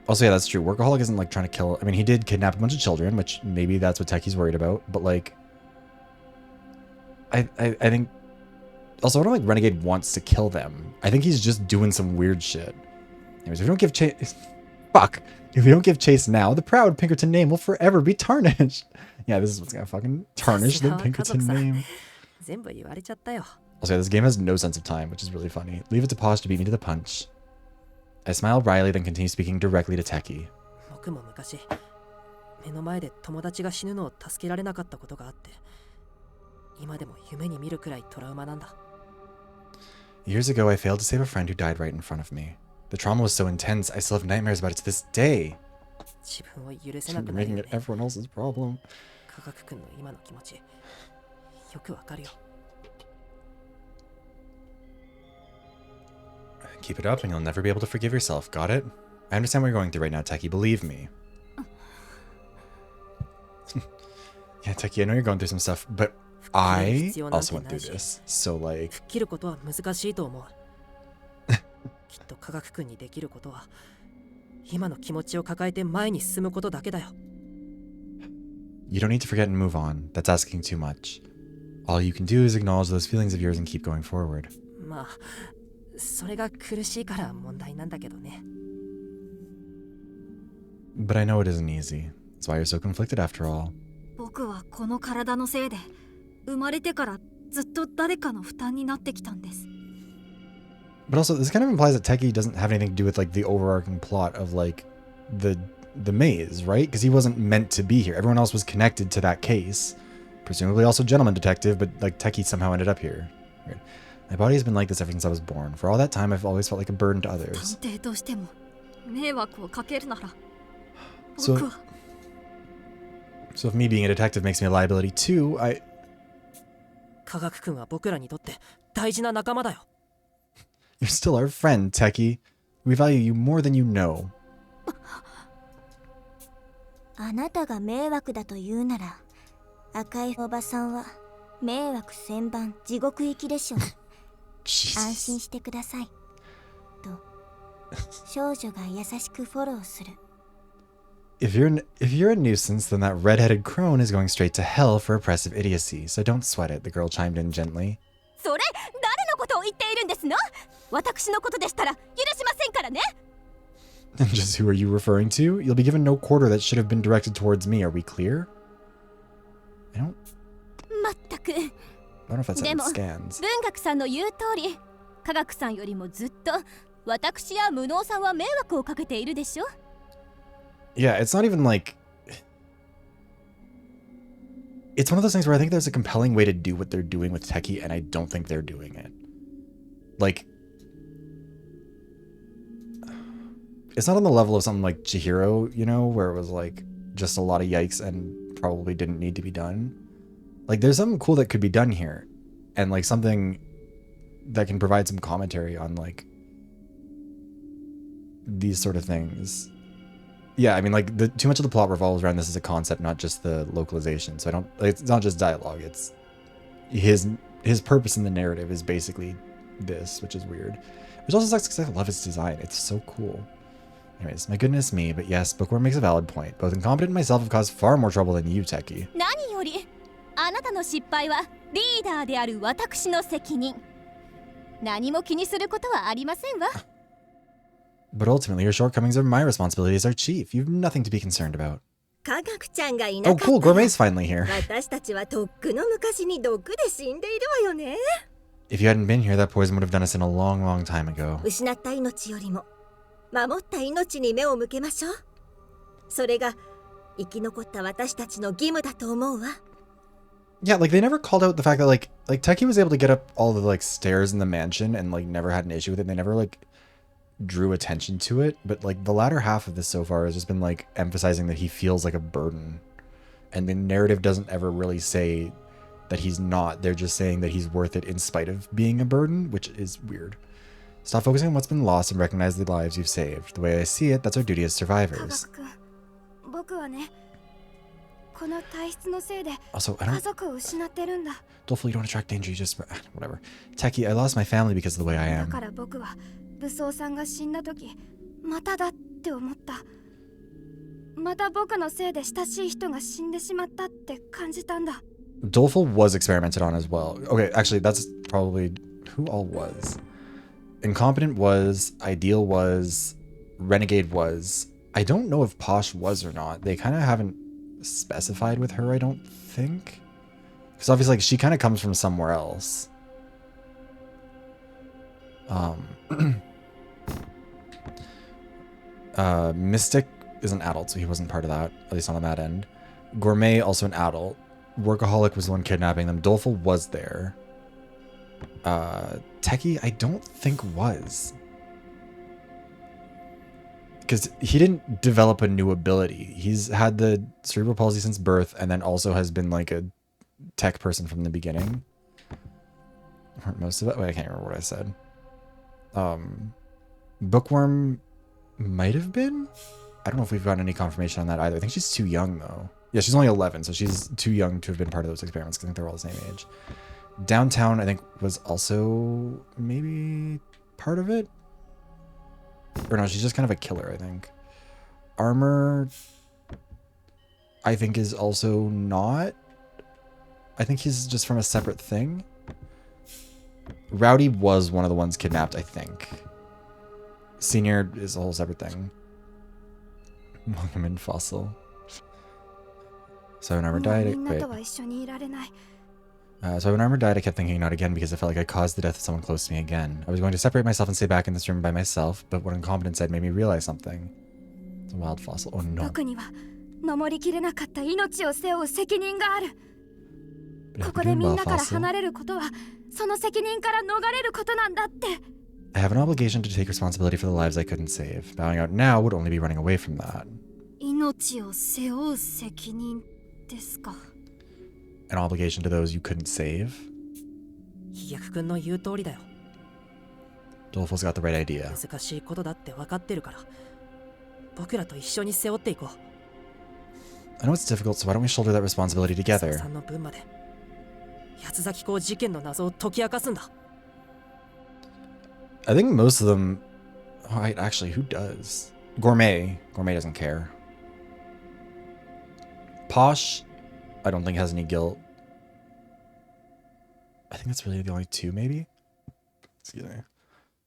Also, yeah, that's true. Workaholic isn't like trying to kill... I mean, he did kidnap a bunch of children, which maybe that's what Techie's worried about, but like... I think... Also, I don't think Renegade wants to kill them. I think he's just doing some weird shit. Anyways, if we don't give chase... Fuck! If we don't give chase now, the proud Pinkerton name will forever be tarnished. Yeah, this is what's gonna fucking tarnish the Pinkerton name. 全部言われちゃったよ。 Also, yeah, this game has no sense of time, which is really funny. Leave it to pause to beat me to the punch. I smile wryly, then continue speaking directly to Techie. 僕も昔、目の前で友達が死ぬのを助けられなかったことがあって、今でも夢に見るくらいトラウマなんだ。Years ago, I failed to save a friend who died right in front of me. The trauma was so intense, I still have nightmares about it to this day. 自分を許せなくなる Making よ it ね。 everyone else's problem. 科学君の今の気持ち、よくわかるよ。Keep it up and you'll never be able to forgive yourself, got it? I understand what you're going through right now, Techie, believe me. Yeah, Techie, I know you're going through some stuff, but I also went through this. So, like... 切ることは難しいと思う。きっと科学君にできることは今の気持ちを抱えて前に進むことだけだよ。 You don't need to forget and move on. That's asking too much. All you can do is acknowledge those feelings of yours and keep going forward. まあそれが苦しいから問題なんだけどね。 But I know it isn't easy. That's why you're so conflicted after all. 僕はこの体のせいで生まれてからずっと誰かの負担になってきたんです。 But also, this kind of implies that Teki doesn't have anything to do with like the overarching plot of like the maze, right? Because he wasn't meant to be here. Everyone else was connected to that case. Presumably also Gentleman Detective, but like Teki somehow ended up here. Weird. My body has been like this ever since I was born. For all that time, I've always felt like a burden to others. 探偵としても迷惑をかけるなら So, 僕は so if me being a detective makes me a liability too, 科学君は僕らにとって大事な仲間だよ。 you're still our friend, Teki. We value you more than you know. あなたが迷惑だと言うなら赤いおばさんは迷惑千番地獄行きでしょう。安心 Jesus. してくださいと少女が優しくフォローする。 If you're a nuisance, then that red-headed crone is going straight to hell for oppressive idiocy. So don't sweat it, the girl chimed in gently. それ誰のことを言っているんですの？私のことでしたら許しませんからね。 And just who are you referring to? You'll be given no quarter that should have been directed towards me. Are we clear? I don't まったく know if that's how it でも scans. 文学さんの言う通り科学さんよりもずっと私や無能さんは迷惑をかけているでしょ。 Yeah, it's not even like... It's one of those things where I think there's a compelling way to do what they're doing with Teki, and I don't think they're doing it. Like... It's not on the level of something like Chihiro, you know, where it was like just a lot of yikes and probably didn't need to be done. Like, there's something cool that could be done here, and like something that can provide some commentary on like these sort of things. Yeah, I mean, like too much of the plot revolves around this as a concept, not just the localization. So I don't. Like, it's not just dialogue. It's his purpose in the narrative is basically this, which is weird. Which also sucks because I love his design. It's so cool. Anyways, my goodness me, but yes, Bookworm makes a valid point. Both Incompetent and myself have caused far more trouble than you, Teki. 何よりあなたの失敗はリーダーである私の責任。何も気にすることはありませんわ。 But ultimately, your shortcomings are my responsibility as our chief. You've nothing to be concerned about. 科学ちゃんがいな Oh, かった cool. ら Gourmet's finally here. 私たちはとっくの昔に毒で死んでいるわよね。 If you hadn't been here, that poison would have done us in a long, long time ago. 失った命よりも守った命に目を向けましょう。それが生き残った私たちの義務だと思うわ。 Yeah, like they never called out the fact that like Teki was able to get up all the like stairs in the mansion and like never had an issue with it. They never like drew attention to it, but like the latter half of this so far has just been like emphasizing that he feels like a burden. And the narrative doesn't ever really say that he's not. They're just saying that he's worth it in spite of being a burden, which is weird. Stop focusing on what's been lost and recognize the lives you've saved. The way I see it, that's our duty as 科 survivors. 学君、僕はね、この体質のせいで Also, I 家 don't... 族を失ってるんだ。 Doleful, you don't attract danger, you just... Whatever. Teki, I lost my family because of the way I だ am. から僕は武装さんが死んだ時、まただって思った。また僕のせいで親しい人が死んでしまったって感じたんだ。 Doleful was experimented on as well. Okay, actually, that's probably... Who all was? Incompetent was, Ideal was, Renegade was. I don't know if Posh was or not. They kind of haven't specified with her, I don't think. Because obviously, like, she kind of comes from somewhere else. Mystic is an adult, so he wasn't part of that, at least not on that end. Gourmet, also an adult. Workaholic was the one kidnapping them. Doleful was there. Teki, I don't think was. Because he didn't develop a new ability. He's had the cerebral palsy since birth, and then also has been like a tech person from the beginning. Or most of it. Wait, I can't remember what I said. Bookworm might have been? I don't know if we've gotten any confirmation on that either. I think she's too young, though. Yeah, she's only 11, so she's too young to have been part of those experiments, because I think they're all the same age. Downtown, I think, was also maybe part of it. Or no, she's just kind of a killer, I think. Armor, I think, is also not. I think he's just from a separate thing. Rowdy was one of the ones kidnapped, I think. Senior is a whole separate thing. Welcome in, Fossil. So when Armor died, so when Armor died, I kept thinking not again because I felt like I caused the death of someone close to me again. I was going to separate myself and stay back in this room by myself, but what Incompetent said made me realize something. It's a wild fossil. Oh no. But I hope you're doing well, Fossil. I have an obligation to take responsibility for the lives I couldn't save. Bowing out now would only be running away from that. An obligation to those you couldn't save? 飛躍君の言う通りだよ。 Dolfo's got the right idea. 難しいことだって分かってるから、僕らと一緒に背負っていこう。 I know it's difficult, so why don't we shoulder that responsibility together? さんの分まで、八つ崎港事件の謎を解き明かすんだ。 I think most of them... Oh, actually, who does? Gourmet. Gourmet doesn't care. Posh, I don't think has any guilt. I think that's really the only two, maybe? Excuse me.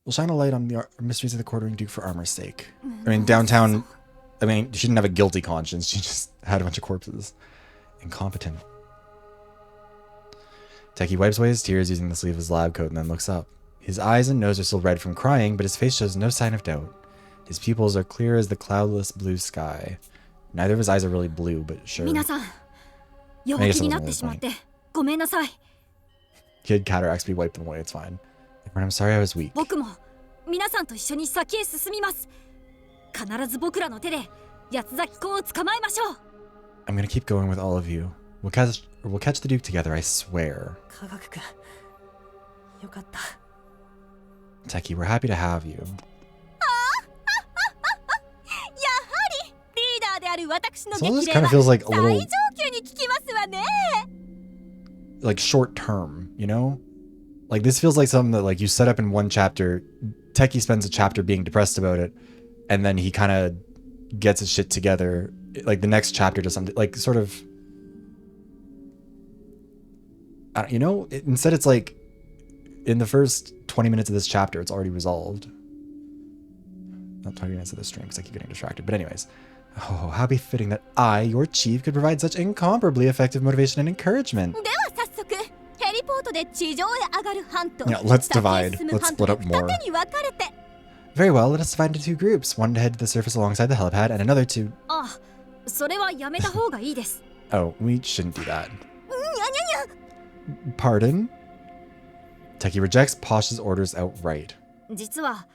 We'll shine a light on the mysteries of the Quartering Duke for armor's sake. I mean, downtown... I mean, she didn't have a guilty conscience. She just had a bunch of corpses. Incompetent. Techie wipes away his tears using the sleeve of his lab coat and then looks up. His eyes and nose are still red from crying, but his face shows no sign of doubt. His pupils are clear as the cloudless blue sky. Neither of his eyes are really blue, but sure. He had cataracts, but he wiped them away, it's fine. I'm sorry I was weak. I'm gonna keep going with all of you. We'll catch the Duke together, I swear. 科学君、よかった。 Techie, we're happy to have you. So this kind of feels like a little... like short term, you know? Like this feels like something that like you set up in one chapter. Techie spends a chapter being depressed about it, and then he kind of gets his shit together. Like the next chapter does something like sort of... you know? Instead it's like in the first 20 minutes of this chapter, it's already resolved. Not 20 minutes of the stream because I keep getting distracted. But anyways, oh, how befitting that I, your chief, could provide such incomparably effective motivation and encouragement. Yeah, let's divide. Let's split up more. Very well, let us divide into two groups. One to head to the surface alongside the helipad, and another to... Oh, we shouldn't do that. Pardon? Techie rejects Posh's orders outright. 実は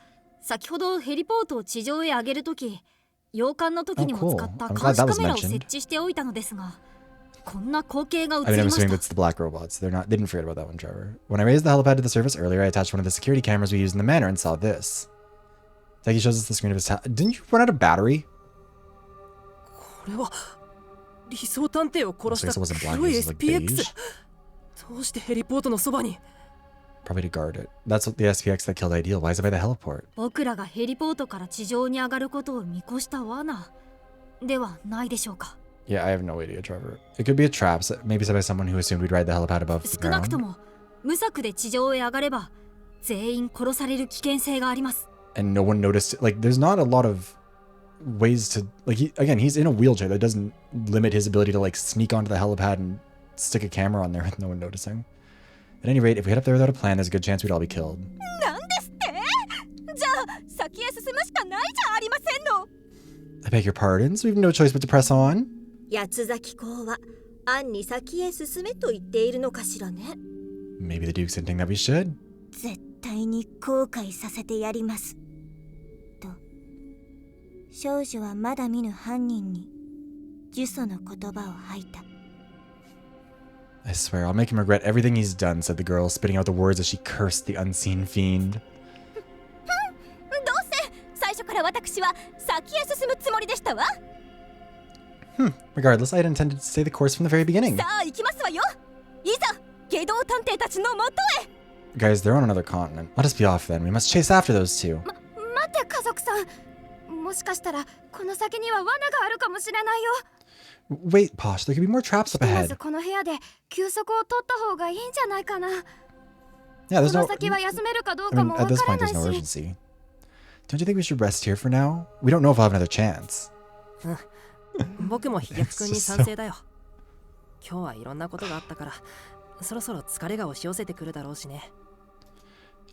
先ほどヘリポートを地上へ上げるとき、洋館の時にも使った監視カメラを設置しておいたのですが、こんな光景が映りました。 I'm assuming that's the black robots. They didn't forget about that one, Trevor. When I raised the helipad to the surface earlier, I attached one of the security cameras we used in the manor and saw this. Techie shows us the screen of his... Didn't you run out of battery? これは理想探偵を殺した黒い SPX。どうしてヘリポートのそばに？ Probably to guard it. That's what the SPX that killed Ideal. Why is it by the heliport? 僕らがヘリポートから地上に上がることを見越した罠ではないでしょうか。 Yeah, I have no idea, Trevor. It could be a trap, maybe set by someone who assumed we'd ride the helipad above the 少なくと ground. も無策で地上へ上がれば全員殺される危険性があります。 And no one noticed it. Like, there's not a lot of ways to... Like, he's in a wheelchair. That doesn't limit his ability to, like, sneak onto the helipad and stick a camera on there with no one noticing. At any rate, if we head up there without a plan, there's a good chance we'd all be killed. I beg your pardons. We have no choice but to press on. 八つ崎公は暗に先へ進めと言っているのかしらね。 Maybe the Duke's hinting that we should. 絶対に後悔させてやります。と、少女はまだ見ぬ犯人に呪詛の言葉を吐いた。 I swear, I'll make him regret everything he's done, said the girl, spitting out the words as she cursed the unseen fiend. どうせ最初から私は先へ進むつもりでしたわ。 Regardless, I had intended to stay the course from the very beginning. さあ行きますわよ。いざ下道探偵たちのもとへ。 Guys, they're on another continent. Let us be off then. We must chase after those two. 待って家族さん。ん、もしかしたらこの先には罠があるかもしれないよ。 Wait, Posh, there could be more traps up ま ahead. ずこの部屋で休息を取った方がいいんじゃないかな。 Yeah, there's この no... 先は休めるかどう I か mean, も at わ this から point, な there's no いし。 urgency. Don't you think we should rest here for now? We don't know if we'll have another chance. 僕も飛躍くんに賛成だよ。今日はいろんなことがあったから、そろそろ疲れが押し寄せてくるだろうしね。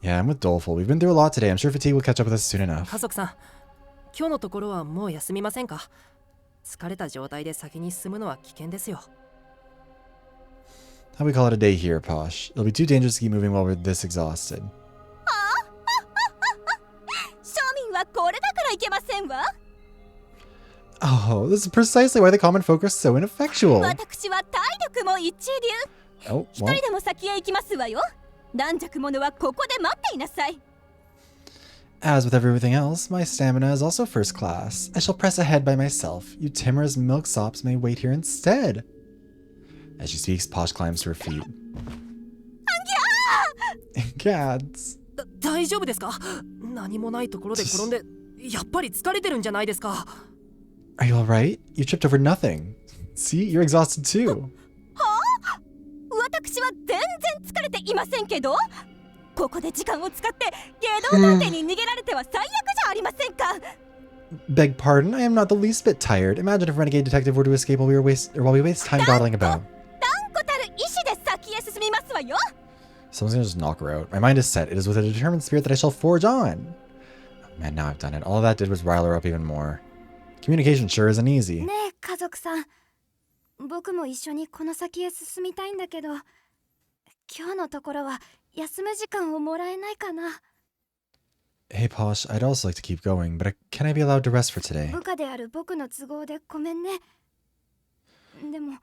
Yeah, I'm with Doleful. We've been through a lot today. I'm sure fatigue will catch up with us soon enough. 家族さん、今日のところはもう休みませんか？疲れた状態で先に進むのは危険ですよ。How we call it a day here, Posh? It'll be too dangerous to keep moving while we're this exhausted. 庶民はこれだからいけませんわ。 Oh, this is precisely why the common folk are so ineffectual. 私は体力も一流。 Oh, 一 well, 人でも先へ行きますわよ。軟弱者はここで待っていなさい。 as with everything else, my stamina is also first class. I shall press ahead by myself. You timorous milksops may wait here instead. As she speaks, Posh climbs to her feet. Cats. 大丈夫ですか？何もないところで転んで、やっぱり疲れてるんじゃないですか。 Are you alright? You tripped over nothing. See, you're exhausted too. 私は全然疲れていませんけど。ここで時間を使って芸能探偵に逃げられては最悪じゃありませんか。 Beg pardon, I am not the least bit tired. Imagine if renegade detective were to escape while we waste time dawdling about. 断固たる意志で先へ進みますわよ。 Someone's gonna just knock her out. My mind is set. It is with a determined spirit that I shall forge on. Oh, man, now I've done it. All that did was rile her up even more. Communication sure isn't easy. ねえ家族さん、僕も一緒にこの先へ進みたいんだけど、今日のところは休む時間をもらえないかな。 Hey, Posh, I'd also like to keep going, but can I be allowed to rest for today? 部下である僕の都合でごめんね。でも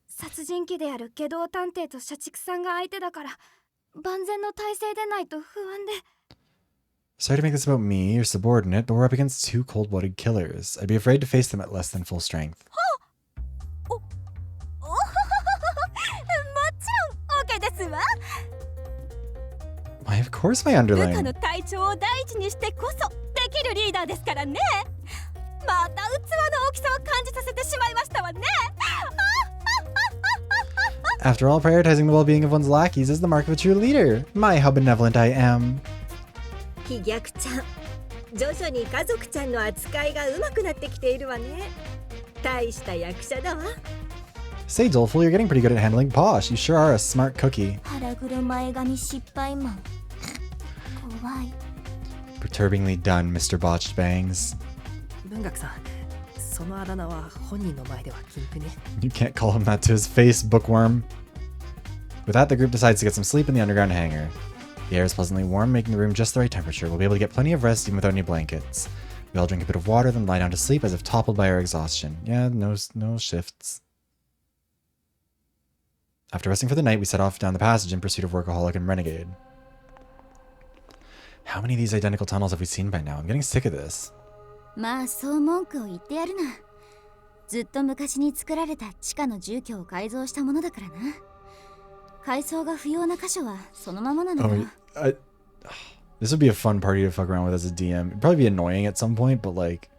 殺人鬼である下道探偵と社畜さんが相手だから万全の体制でないと不安で。 Sorry to make this about me, your subordinate, but we're up against two cold-blooded killers. I'd be afraid to face them at less than full strength. もちろん OK ですわ。 Why, of course, my 部下 underling. の体調を大事にしてこそできるリーダーですからね。また器の大きさを感じさせてしまいましたわね。 After all, prioritizing the well-being of one's lackeys is the mark of a true leader. My, how benevolent I am. 飛躍ちゃん、徐々に家族ちゃんの扱いが上手くなってきているわね。大した役者だわ。 Say, Doleful, you're getting pretty good at handling Posh. You sure are a smart cookie. 腹黒前髪失敗マン怖い。 Perturbingly done, Mr. Botched Bangs. 文学さん、そのあだ名は本人の前では禁句ね。 You can't call him that to his face, bookworm. With that, the group decides to get some sleep in the underground hangar. The air is pleasantly warm, making the room just the right temperature. We'll be able to get plenty of rest even without any blankets. We all drink a bit of water, then lie down to sleep as if toppled by our exhaustion. Yeah, no shifts. After resting for the night, we set off down the passage in pursuit of Workaholic and Renegade. How many of these identical tunnels have we seen by now? I'm getting sick of this. まあそう文句を言ってやるな。ずっと昔に作られた地下の住居を改造したものだからな。改装が不要な箇所はそのままなんだから。This would be a fun party to fuck around with as a DM. It'd probably be annoying at some point, but like,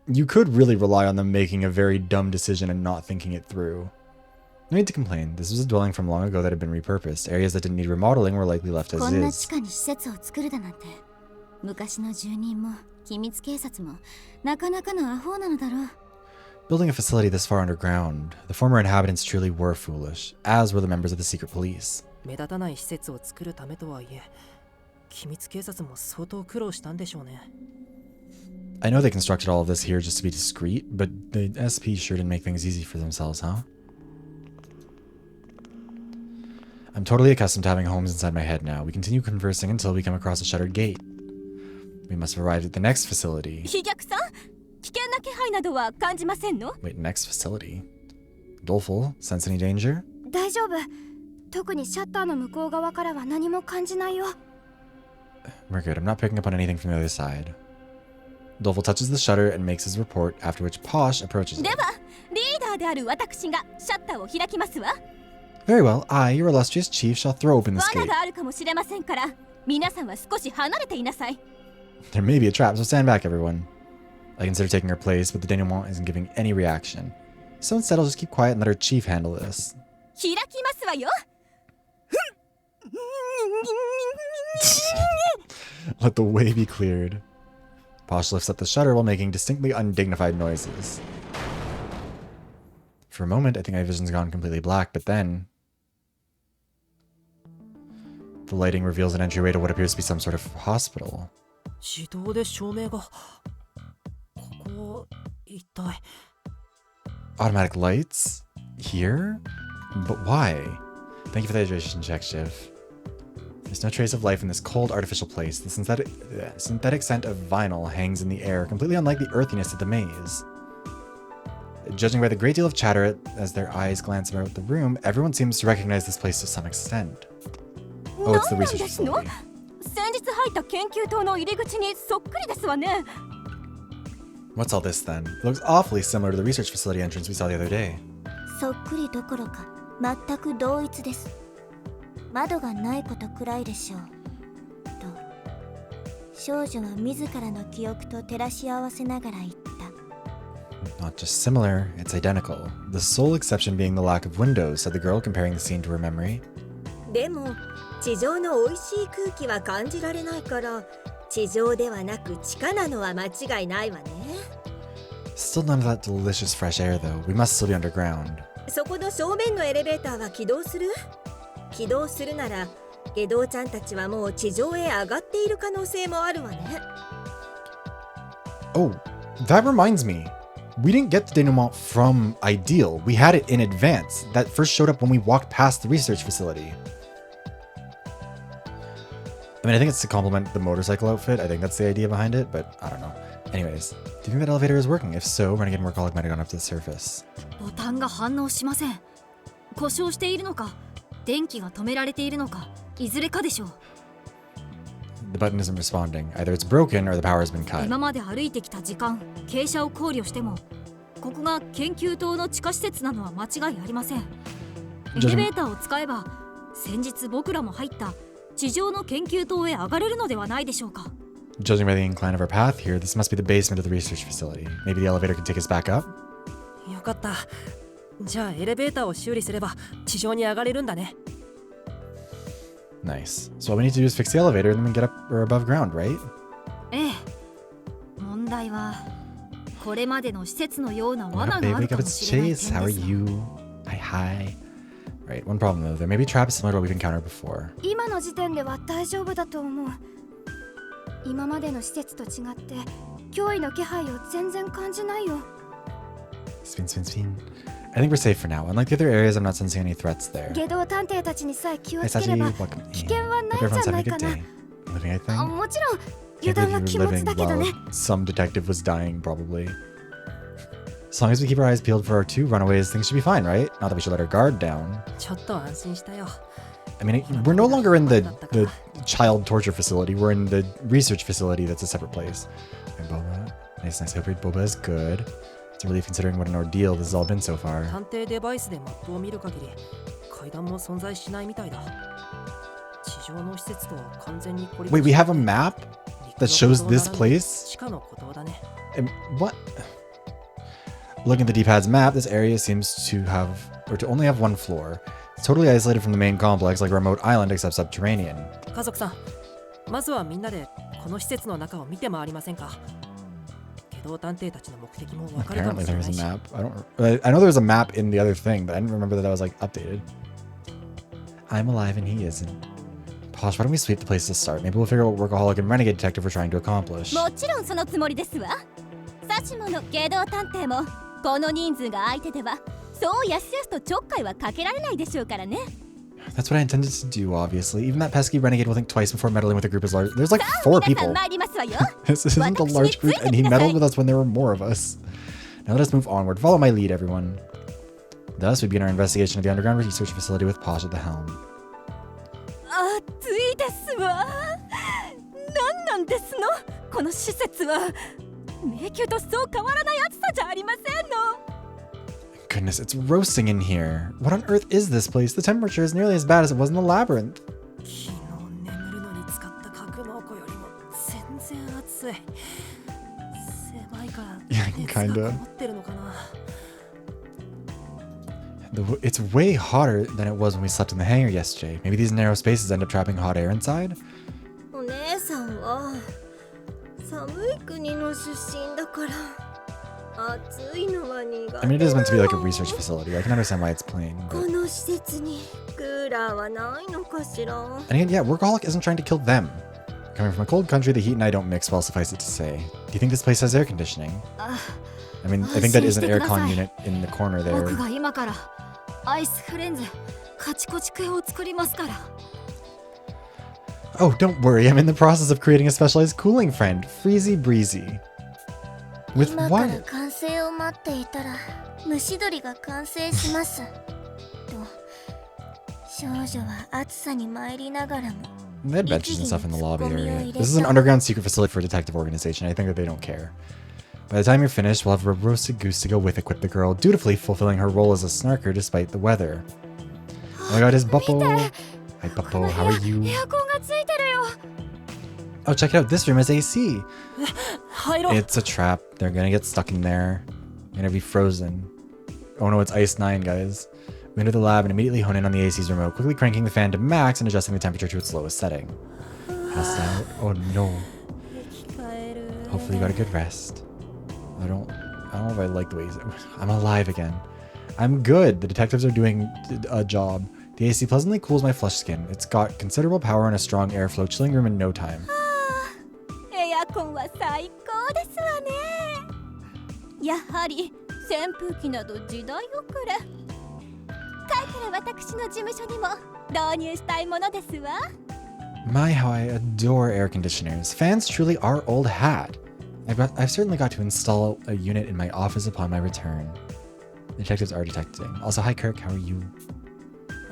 you could really rely on them making a very dumb decision and not thinking it through. No need to complain. This was a dwelling from long ago that had been repurposed. Areas that didn't need remodeling were likely left as こんな is. 地下に施設を作るだなんて。昔の住人も機密警察もなかなかのアホなのだろう。Building a facility this far underground, the former inhabitants truly were foolish, as were the members of the secret police. 目立たない施設を作るためとはいえ、機密警察も相当苦労したんでしょうね。I know they constructed all of this here just to be discreet, but the SP sure didn't make things easy for themselves, huh? I'm totally accustomed to having homes inside my head now. We continue conversing until we come across a shuttered gate. We must have arrived at the next facility. 飛躍さん、危険な気配などは感じませんの？ Wait, next facility? Doleful, sense any danger? 大丈夫。特にシャッターの向こう側からは何も感じないよ。 We're good. I'm not picking up on anything from the other side. Doleful touches the shutter and makes his report, after which Posh approaches で it. は、リーダーである私がシャッターを開きますわ。 Very well. I, your illustrious chief, shall throw open this 罠 gate. があるかもしれませんから、皆さんは少し離れていなさい。There may be a trap, so stand back, everyone. I consider taking her place, but the denouement isn't giving any reaction. So instead, I'll just keep quiet and let our chief handle this. 開きますわよ Let the way be cleared. Posh lifts up the shutter while making distinctly undignified noises. For a moment, I think my vision's gone completely black, but then... the lighting reveals an entryway to what appears to be some sort of hospital. 自動で照明がここ一体 Automatic lights? Here? But why? Thank you for the hydration check, Shiv. There's no trace of life in this cold, artificial place. The synthetic scent of vinyl hangs in the air, completely unlike the earthiness of the maze. Judging by the great deal of chatter as their eyes glance about the room, everyone seems to recognize this place to some extent. Oh, it's the research facility. 先日入った研究棟の入り口にそっくりですわね What's all this then? It looks awfully similar to the research facility entrance we saw the other day. そっくりどころか全く同一です。窓がないことくらいでしょう。と少女は自らの記憶と照らし合わせながら言った。 Not just similar, it's identical. The sole exception being the lack of windows, said the girl, comparing the scene to her memory. でも地上の美味しい空気は感じられないから地上ではなく地下なのは間違いないわね。 Still none of that delicious fresh air, though. We must still be underground. そこの正面のエレベーターは起動する？起動するなら下道ちゃんたちはもう地上へ上がっている可能性もあるわね。 Oh, that reminds me. We didn't get the denouement from Ideal. We had it in advance. That first showed up when we walked past the research facility. I mean, I think it's to complement the motorcycle outfit. I think that's the idea behind it, but I don't know. Anyways, do you think that elevator is working? If so, Renegade and Workaholic might have gone up to the surface. ボタンが反応しません故障しているのか電気が止められているのかいずれかでしょう The button isn't responding. Either it's broken or the power has been cut. 今まで歩いてきた時間傾斜を考慮してもここが研究棟の地下施設なのは間違いありませんエレベーターを使えば先日僕らも入った地上の研究棟へ上がれるのではないでしょうか Judging by the incline of our path here, this must be the basement of the research facility. Maybe the elevator can take us back up? よかった。じゃあエレベーターを修理すれば地上に上がれるんだね。 Nice. So all we need to do is fix the elevator and then we can get up or above ground, right? ええ問題はこれまでの施設のような What 罠 up, があ babe? る Wake か up, も it's しれない Chase. 点 How で are すわ you? Hi. Right, one problem though. There may be traps similar to what we've encountered before. 今の時点では大丈夫だと思う今までの施設と違って脅威の気配を全然感じないよ Spin. I think we're safe for now. Unlike the other areas, I'm not sensing any threats there. 下道探偵たちにさえ気を Hey, つけれ Sachi, ば welcome 危 in. 険はない Hope んじ everyone's ゃな having a いか good な day. Living, I あ think. もちろん Can't 油断は believe 禁 you're 物 living だけど while ね some detective was dying, probably. As long as we keep our eyes peeled for our two runaways, things should be fine, right? Not that we should let our guard down. ちょっと安心したよ。 I mean, we're no longer in the child torture facility. We're in the research facility that's a separate place. And Boba. Nice. I hope Boba is good. It's a relief considering what an ordeal this has all been so far. 探偵デバイスでマップを見る限り階段も存在しないみたいだ。地上の施設と完全に孤立 Wait, we have a map that shows this place? 地下の孤島だね。 What? Looking at the D-pad's map, this area seems to have, or to only have one floor. It's totally isolated from the main complex, like a remote island except subterranean. 家族さん、まずはみんなでこの施設の中を見て回りませんか。下道探偵たちの目的もわかるかも Apparently しれ there な was い a し。 map. I know there was a map in the other thing, but I didn't remember that that was like updated. I'm alive and he isn't. Posh, why don't we sweep the place to start? Maybe we'll figure out what Workaholic and Renegade Detective we're trying to accomplish. もちろんそのつもりですわサシモの下道探偵もこの人数が相手ではそうやすやすとちょっかいはかけられないでしょうからね That's what I intended to do, obviously. Even that pesky renegade will think twice before meddling with a group as large. There's like 4 people. 参りますわよ This isn't a large group, and he meddled with us when there were more of us. Now let us move onward. Follow my lead, everyone. Thus, we begin our investigation of the underground research facility with Posh at the helm. 暑いですわ何なんですのこの施設は迷宮とそう変わらない暑さじゃありませんの Goodness, it's roasting in here. What on earth is this place? The temperature is nearly as bad as it was in the labyrinth. 昨日眠るのに使った格納庫よりも全全暑い。狭いから Yeah, 熱が kinda. こもってるのかな。 It's way hotter than it was when we slept in the hangar yesterday. Maybe these narrow spaces end up trapping hot air inside? お姉さんは寒い国の出身だから暑いのは苦手 I mean, it is meant to be like a research facility. I can understand why it's plain. こ But... の施設にクーラーはないのかしら And again, yeah, Workaholic isn't trying to kill them. Coming from a cold country, the heat and I don't mix well, suffice it to say. Do you think this place has air conditioning? I mean, I think that is an aircon unit in the corner there. 僕が今からアイスフレンズカチコチ系を作りますから。 Oh, don't worry, I'm in the process of creating a specialized cooling friend, Freezy Breezy. With 今から what? 完成を待っていたら蒸し鶏が完成しますと少女は暑さに参りながらも They had benches and stuff in the lobby area. This is an underground secret facility for a detective organization. I think that they don't care. By the time you're finished, we'll have a roasted goose to go with it, quipped the girl, dutifully fulfilling her role as a snarker despite the weather. Oh my god, it's Buppo. Hi Buppo, how are you? エアコンがついてるよ。 Oh, check it out, this room has AC. 入ろう。 It's a trap. They're gonna get stuck in there. They're gonna be frozen. Oh no, it's Ice 9, guys. We enter the lab and immediately hone in on the AC's remote, quickly cranking the fan to max and adjusting the temperature to its lowest setting. Passed out? Oh no. Hopefully you got a good rest. I don't know if I like the way he's... I'm alive again. I'm good. The detectives are doing a job. The AC pleasantly cools my flushed skin. It's got considerable power and a strong airflow, chilling room in no time. エアコンは最高ですわね。やはり扇風機など時代遅れ。かいから私の事務所にも導入したいものですわ。 My, how I adore air conditioners. Fans truly are old hat. I've certainly got to install a unit in my office upon my return. The detectives are detecting. Also, hi Kirk, how are you?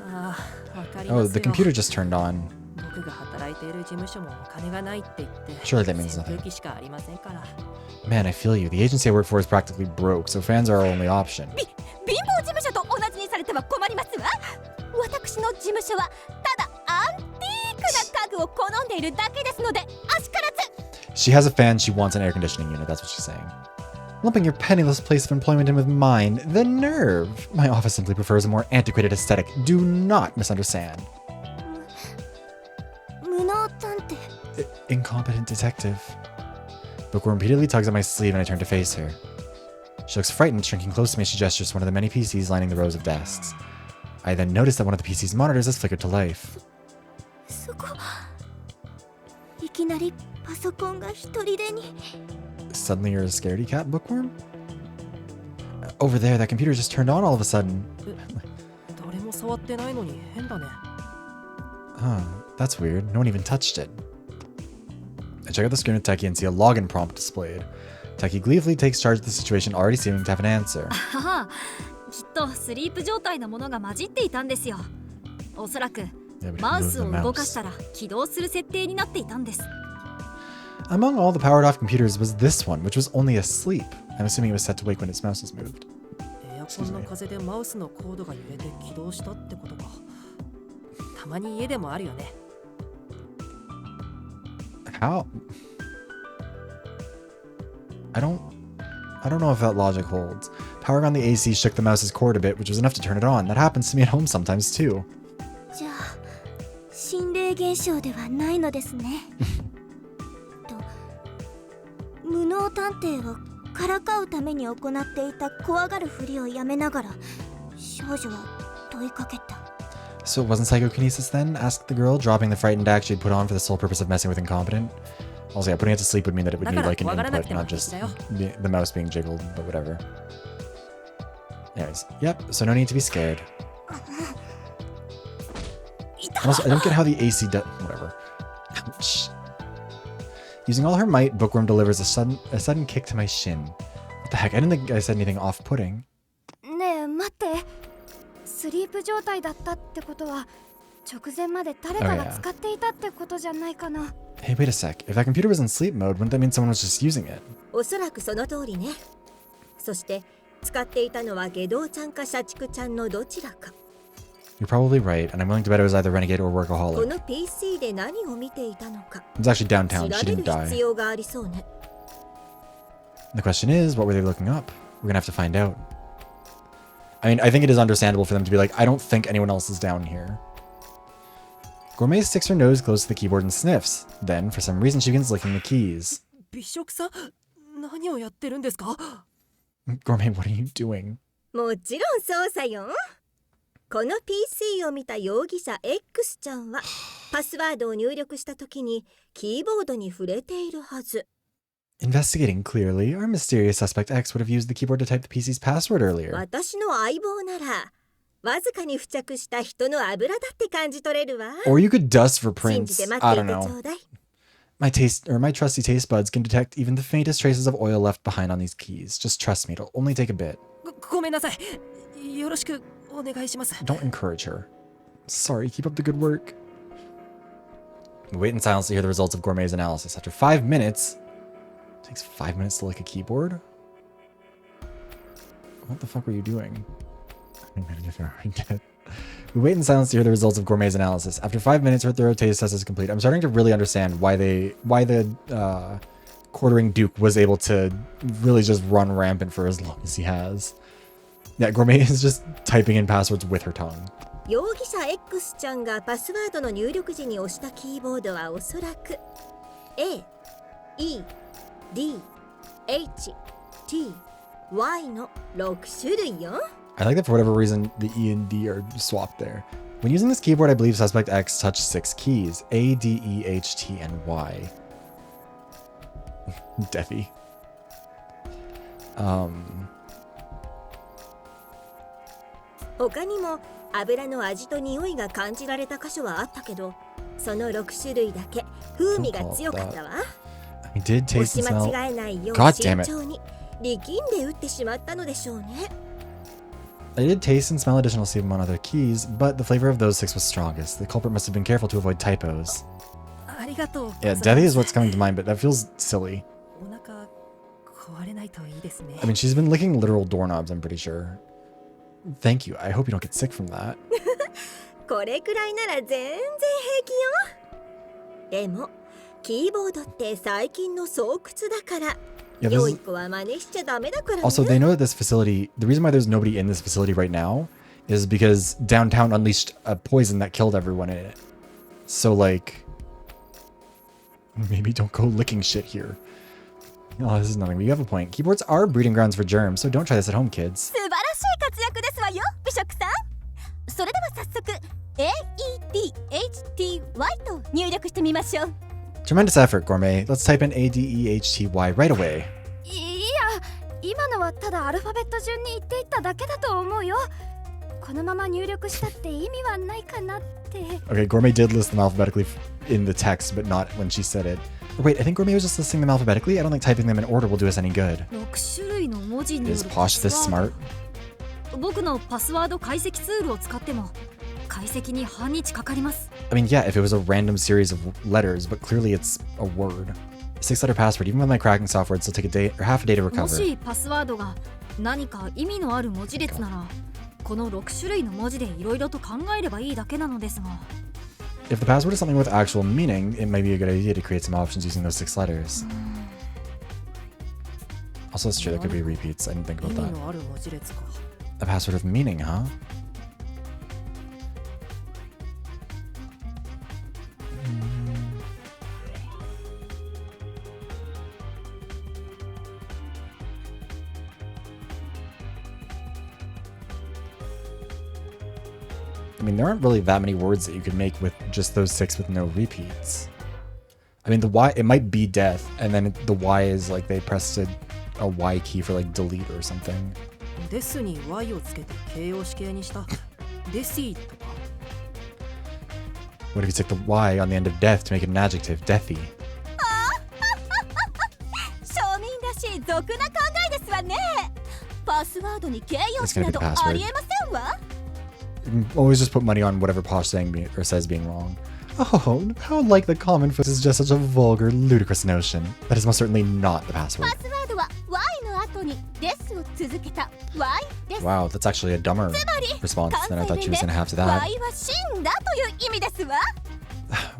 ああ、わかりますよ。 Oh, the computer just turned on. 僕が働いている事務所もお金がないって言って Surely that means 扇 nothing. 風機しかありませんから。 Man, I feel you. The agency I work for is practically broke, so fans are our only option. 貧乏事務所と同じにされては困りますわ。私の事務所はただアンティークな家具を好んでいるだけですので、あしからず。 She has a fan, she wants an air conditioning unit, that's what she's saying. Lumping your penniless place of employment in with mine, the nerve! My office simply prefers a more antiquated aesthetic. Do not misunderstand. 無能探偵 Incompetent detective. Bookworm repeatedly tugs at my sleeve and I turn to face her. She looks frightened, shrinking close to me as she gestures to one of the many PCs lining the rows of desks. I then notice that one of the PC's monitors has flickered to life. そこいきなりパソコンが一人でに Suddenly you're a scaredy cat, Bookworm? Over there, that computer just turned on all of a sudden. 誰も触ってないのに変だね。 Huh, that's weird. No one even touched it. I check out the screen with Techie and see a login prompt displayed. Techie gleefully takes charge of the situation, already seeming to have an answer. はあ、きっとスリープ状態のものが混じっていたんですよ。おそらく Yeah, but マウ move ス the を動かし mouse. たら起動する設定になっていたんです。 Among all the powered off computers was this one, which was only asleep. I'm assuming it was set to wake when its mouse was moved. エアコンの風でマウスのコードが揺れて起動したってことか。たまに家でもあるよね。 How? I don't know if that logic holds. Powering on the AC shook the mouse's cord a bit, which was enough to turn it on. That happens to me at home sometimes too. じゃあ心霊現象ではないのですねと無能探偵をからかうために行っていた怖がるふりをやめながら少女は問いかけた。 So it wasn't psychokinesis then? Asked the girl, dropping the frightened act she'd put on for the sole purpose of messing with incompetent. Also, yeah, putting it to sleep would mean that it would need like an input, not just the mouse being jiggled, but whatever. Anyways, yep, so no need to be scared. And also, I don't get how the AC does... Whatever. Ouch. Using all her might, Bookworm delivers a sudden kick to my shin. What the heck, I didn't think I said anything off-putting. ねえ待って、スリープ状態だったってことは直前まで誰かが使っていたってことじゃないかな。 Hey, wait a sec. If that computer was in sleep mode, wouldn't that mean someone was just using it? おそらくその通りね。そして使っていたのは下道ちゃんか社畜ちゃんのどちらか。You're probably right, and I'm willing to bet it was either renegade or こ workaholic. の PC で何を見ていたのか It's actually downtown. 調 She べ didn't る die. 必要がありそうね The question is, what were they looking up? We're gonna have to find out. I mean, I think it is understandable for them to be like, I don't think anyone else is down here. Gourmet sticks her nose close to the keyboard and sniffs. Then, for some reason, she begins licking the keys. 美食さん何をやってるんですか Gourmet, what are you doing? もちろんそうさよこの PC を見た容疑者 X ちゃんはパスワードを入力した時にキーボードに触れているはず Investigating clearly, our mysterious suspect X would have used the keyboard to type the PC's password earlier. 私の相棒ならわずかに付着した人の油だって感じ取れるわ Or you could dust for 信じ prints. て待 I ってい don't てちょ know. うだい My trusty taste buds can detect even the faintest traces of oil left behind on these keys. Just trust me, it'll only take a bit. ごめんなさいよろしくお願いします Don't encourage her. Sorry, keep up the good work. We wait in silence to hear the results of Gourmet's analysis. After 5 minutes... It takes 5 minutes to lick a keyboard? What the fuck were you doing? We wait in silence to hear the results of Gourmet's analysis. After 5 minutes, her thorough taste test is complete. I'm starting to really understand why the quartering Duke was able to really just run rampant for as long as he has. Yeah, Gourmet is just typing in passwords with her tongue. 容疑者 X ちゃんがパスワードの入力時に押したキーボードはおそらく A、E、D、H、T、Y の6種類よ I like that for whatever reason, the E and D are swapped there. When using this keyboard, I believe suspect X touched 6 keys. A, D, E, H, T, and Y. Deafy. 他にも油の味と匂いが感じられた箇所はあったけどその6種類だけ風味が強かったわ I did 押 taste し and 間 smell. 違えないよう God 慎 damn it. 重に力んで打ってしまったのでしょうね I did taste and smell additional sebum on other keys, but the flavor of those 6 was strongest. The culprit must have been careful to avoid typos. ありがとう Yeah, Devi is what's coming to mind, but that feels silly. お腹壊れないといいですね I mean, she's been licking literal doorknobs, I'm pretty sure. Thank you. I hope you don't get sick from that. これくらいなら全然平気よでもキーボードって最近の巣窟だから Yeah, 良 this い is... 子は真似しちゃダメだからね Also, they know that this facility, the reason why there's nobody in this facility right now is because downtown unleashed a poison that killed everyone in it. So, like, maybe don't go licking shit here. Oh, this is nothing, but you have a point. Keyboards are breeding grounds for germs, so don't try this at home, kids. 素晴らしい活躍ですわよ美食さんそれでは早速 AEDHTY と入力してみましょう Tremendous effort, Gourmet. Let's type in ADEHTY right away. いや今のはただアルファベット順に言っていっただけだと思うよこのまま入力したって意味はないかなって Okay, Gourmet did list them alphabetically in the text, but not when she said it. Or wait, I think Gourmet was just listing them alphabetically. I don't think typing them in order will do us any good. 6種類の文字によ Is る Posh this smart? 僕のパスワード解析ツールを使っても解析に半日かかります I mean, yeah, if it was a random series of letters, but clearly it's a word. 6-letter password, even with my cracking software, it'll take a day or half a day to も recover. しパスワードが何か意味のある文字列ならこの6種類の文字でいろいろと考えればいいだけなのですが If the password is something with actual meaning, it might be a good idea to create some options using those 6 letters. Also, it's true, there could be repeats. I didn't think 意 about 味 that. のある文字列か A password with meaning, huh? I mean, there aren't really that many words that you could make with just those 6 with no repeats. I mean, the Y, it might be death, and then the Y is like they pressed a Y key for like delete or something. ですに Y をつけて形容詞形にしたデシーとか What if you took the Y on the end of death to make it an adjective? Deathy. 庶民らしい俗な考えですわねパスワードに形容詞など It's gonna be the password. ありえませんわ Always just put money on whatever Posh saying or says being wrong. Oh, how like the common is just such a vulgar, ludicrous notion. That is most certainly not the password. パスワードは Y の後後にですを続けた Y です。 Wow, that's actually a dumber response 関 than I 西 thought she 弁 was で gonna have to that. Y は死んだという意味ですわ。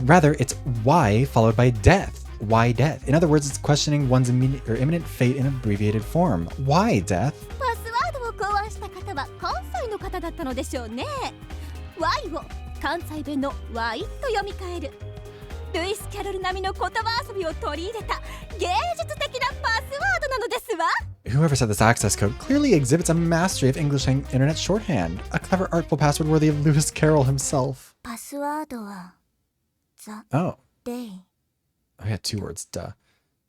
Rather, it's why followed by death. Why death? In other words, it's questioning one's immediate or imminent fate in abbreviated form. Why death? パスワードを考案した方は関西の方だったのでしょうね。 Y を関西弁の Y と読み替えるルイス・キャロル並みの言葉遊びを取り入れた芸術的なパスワードなのですわ。 Whoever said this access code clearly exhibits a mastery of English and internet shorthand, a clever artful password worthy of Lewis Carroll himself. パスワードは The Oh, Day I got 2 words, duh.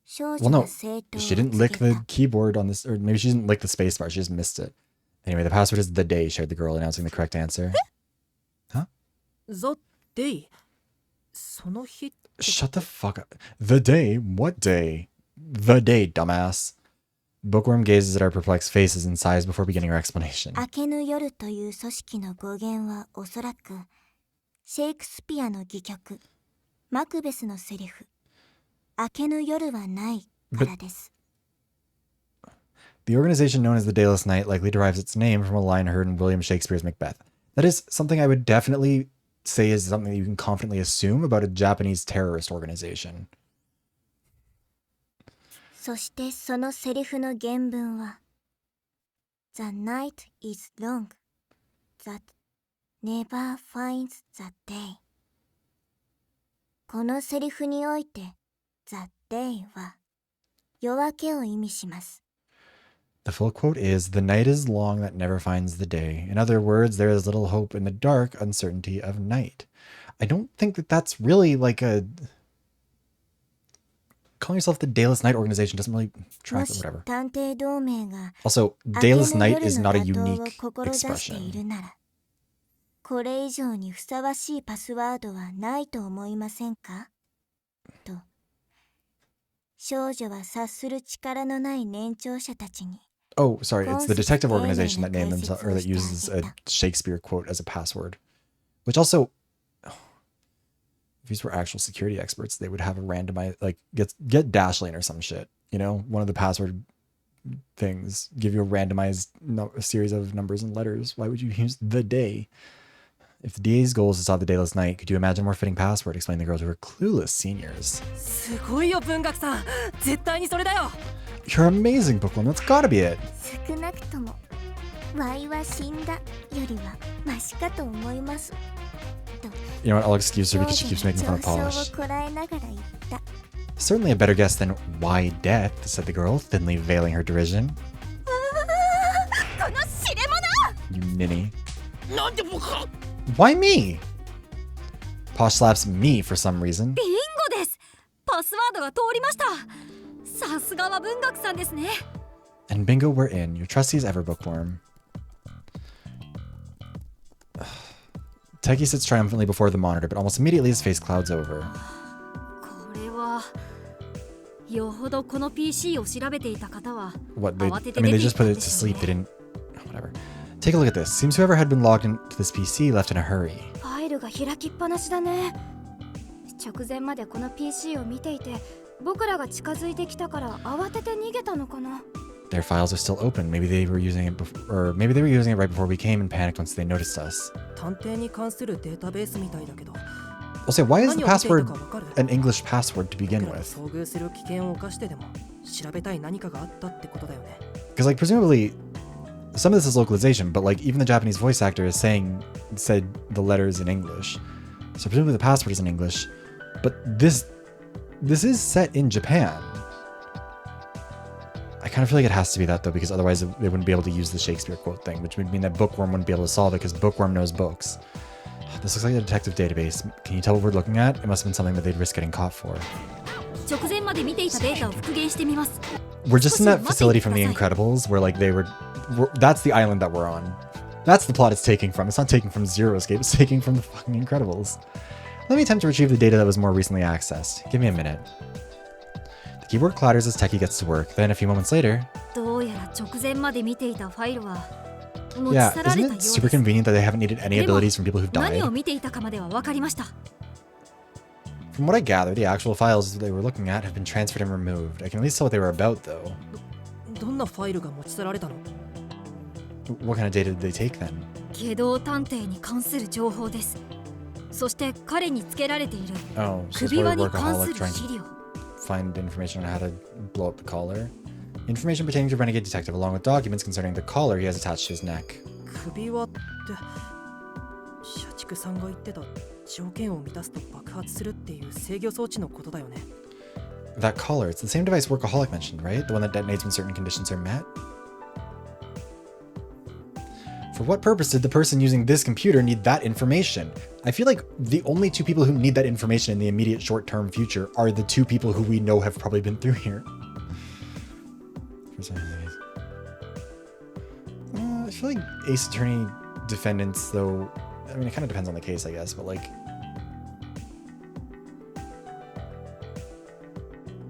少 Well, 女 no, が生徒を she didn't 告 lick げ the た keyboard on this, or maybe she didn't lick the spacebar, she just missed it. Anyway, the password is the day, shared the girl, announcing the correct answer. The Day その日って Shut the fuck up. The day? What day? The day, dumbass. Bookworm gazes at our perplexed faces and sighs before beginning her explanation. 明けぬ夜という組織の語源はおそらくシェイクスピアの戯曲マクベスのセリフ明けぬ夜はないからです。 The organization known as the Dayless Night likely derives its name from a line heard in William Shakespeare's Macbeth. That is something I would definitely say is something that you can confidently assume about a Japanese terrorist organization. そしてそのセリフの原文は The night is long that never finds the day このセリフにおいて The day は夜明けを意味します。 The full quote is, "The night is long that never finds the day. In other words, there is little hope in the dark uncertainty of night." I don't think that that's really like a... Calling yourself the Dayless Night organization doesn't really も track it, し whatever. 探偵同盟が Also, 明け Dayless ぬ Night 夜 is の not a 打倒を unique 志してい expression. るならこれ以上にふさわしいパスワードはないと思いませんかと少女は察する力のない年長者たちに Oh, sorry, it's the detective organization that named themselves, or that uses a Shakespeare quote as a password. Which also, if these were actual security experts, they would have a randomized, like, get Dashlane or some shit. You know, one of the password things, give you a randomized series of numbers and letters. Why would you use the day? If the DA's goal is to solve the Dayless Night, could you imagine a more fitting password? Explain the girls who were clueless seniors. すごいよ文学さん絶対にそれだよ You're amazing, Bookworm. That's gotta be it. 少なくとも Y は死んだよりはマシかと思いますと You know what? I'll excuse her because she 少 keeps 女 making は fun of 上昇を Polish. こらえながら言った Certainly a better guess than why death, said the girl, thinly veiling her derision. この知れ者 You ninny. なんで僕が Why me? Posh slaps me for some reason. ビンゴです。パスワードが通りました。さすがは文学さんですね。 And bingo, we're in. Your trusty as ever, Bookworm. Techie sits triumphantly before the monitor, but almost immediately his face clouds over. これはよほどこの PC を調べていた方は What, they, 慌てて I mean, 出 they てい just った put ん it で to しょう sleep. ね They didn't... Whatever. Take a look at this. Seems whoever had been logged into this PC left in a hurry. ファイルが開きっぱなしだね。直前までこの PC を見ていて僕らが近づいてきたから慌てて逃げたのかな。 Their files are still open. Maybe they were using it before, or maybe they were using it right before we came and panicked once they noticed us. 探偵に関するデータベースみたいだけど I'll say, why is 何 the を見ていた password かわかる an English password to い begin くら with? 遭遇する危険を冒してでも調べたい何かがあったってことだよね Because, like, presumably, some of this is localization, but, like, even the Japanese voice actor is said the letters in English. So presumably the password is in English. But this is set in Japan. I kind of feel like it has to be that, though, because otherwise they wouldn't be able to use the Shakespeare quote thing, which would mean that Bookworm wouldn't be able to solve it, because Bookworm knows books. This looks like a detective database. Can you tell what we're looking at? It must have been something that they'd risk getting caught for. 直前まで見ていたデータを復元してみます。 We're just in that facility from The Incredibles where, like, that's the island that we're on. That's the plot it's taking from. It's not taking from Zero Escape, it's taking from the fucking Incredibles. Let me attempt to retrieve the data that was more recently accessed. Give me a minute. The keyboard clatters as Techie gets to work. Then, a few moments later... どうやら直前まで見ていたファイルは持ち Yeah, 去られた isn't よう it で super す。 convenient that they haven't needed any でも abilities from people who've 何 died? を見ていたかまでは分かりました。 From what I gather, the actual files that they were looking at have been transferred and removed. I can at least tell what they were about, though. どんなファイルが持ち去られたの？ What kind of data did they take then? 下道探偵に関する情報です。そして彼につけられている Oh, so it's 首輪 probably に関す workaholic る trying 資 to 料。 find information on how to blow up the collar. Information pertaining to Renegade Detective, along with documents concerning the collar he has attached to his neck. 首輪って社畜さんが言ってた条件を満たすと爆発するっていう制御装置のことだよね。 That collar, it's the same device Workaholic mentioned, right? The one that detonates when certain conditions are met? For what purpose did the person using this computer need that information? I feel like the only two people who need that information in the immediate short-term future are the two people who we know have probably been through here. I feel like Ace Attorney defendants, though, I mean, it kind of depends on the case, I guess, but like,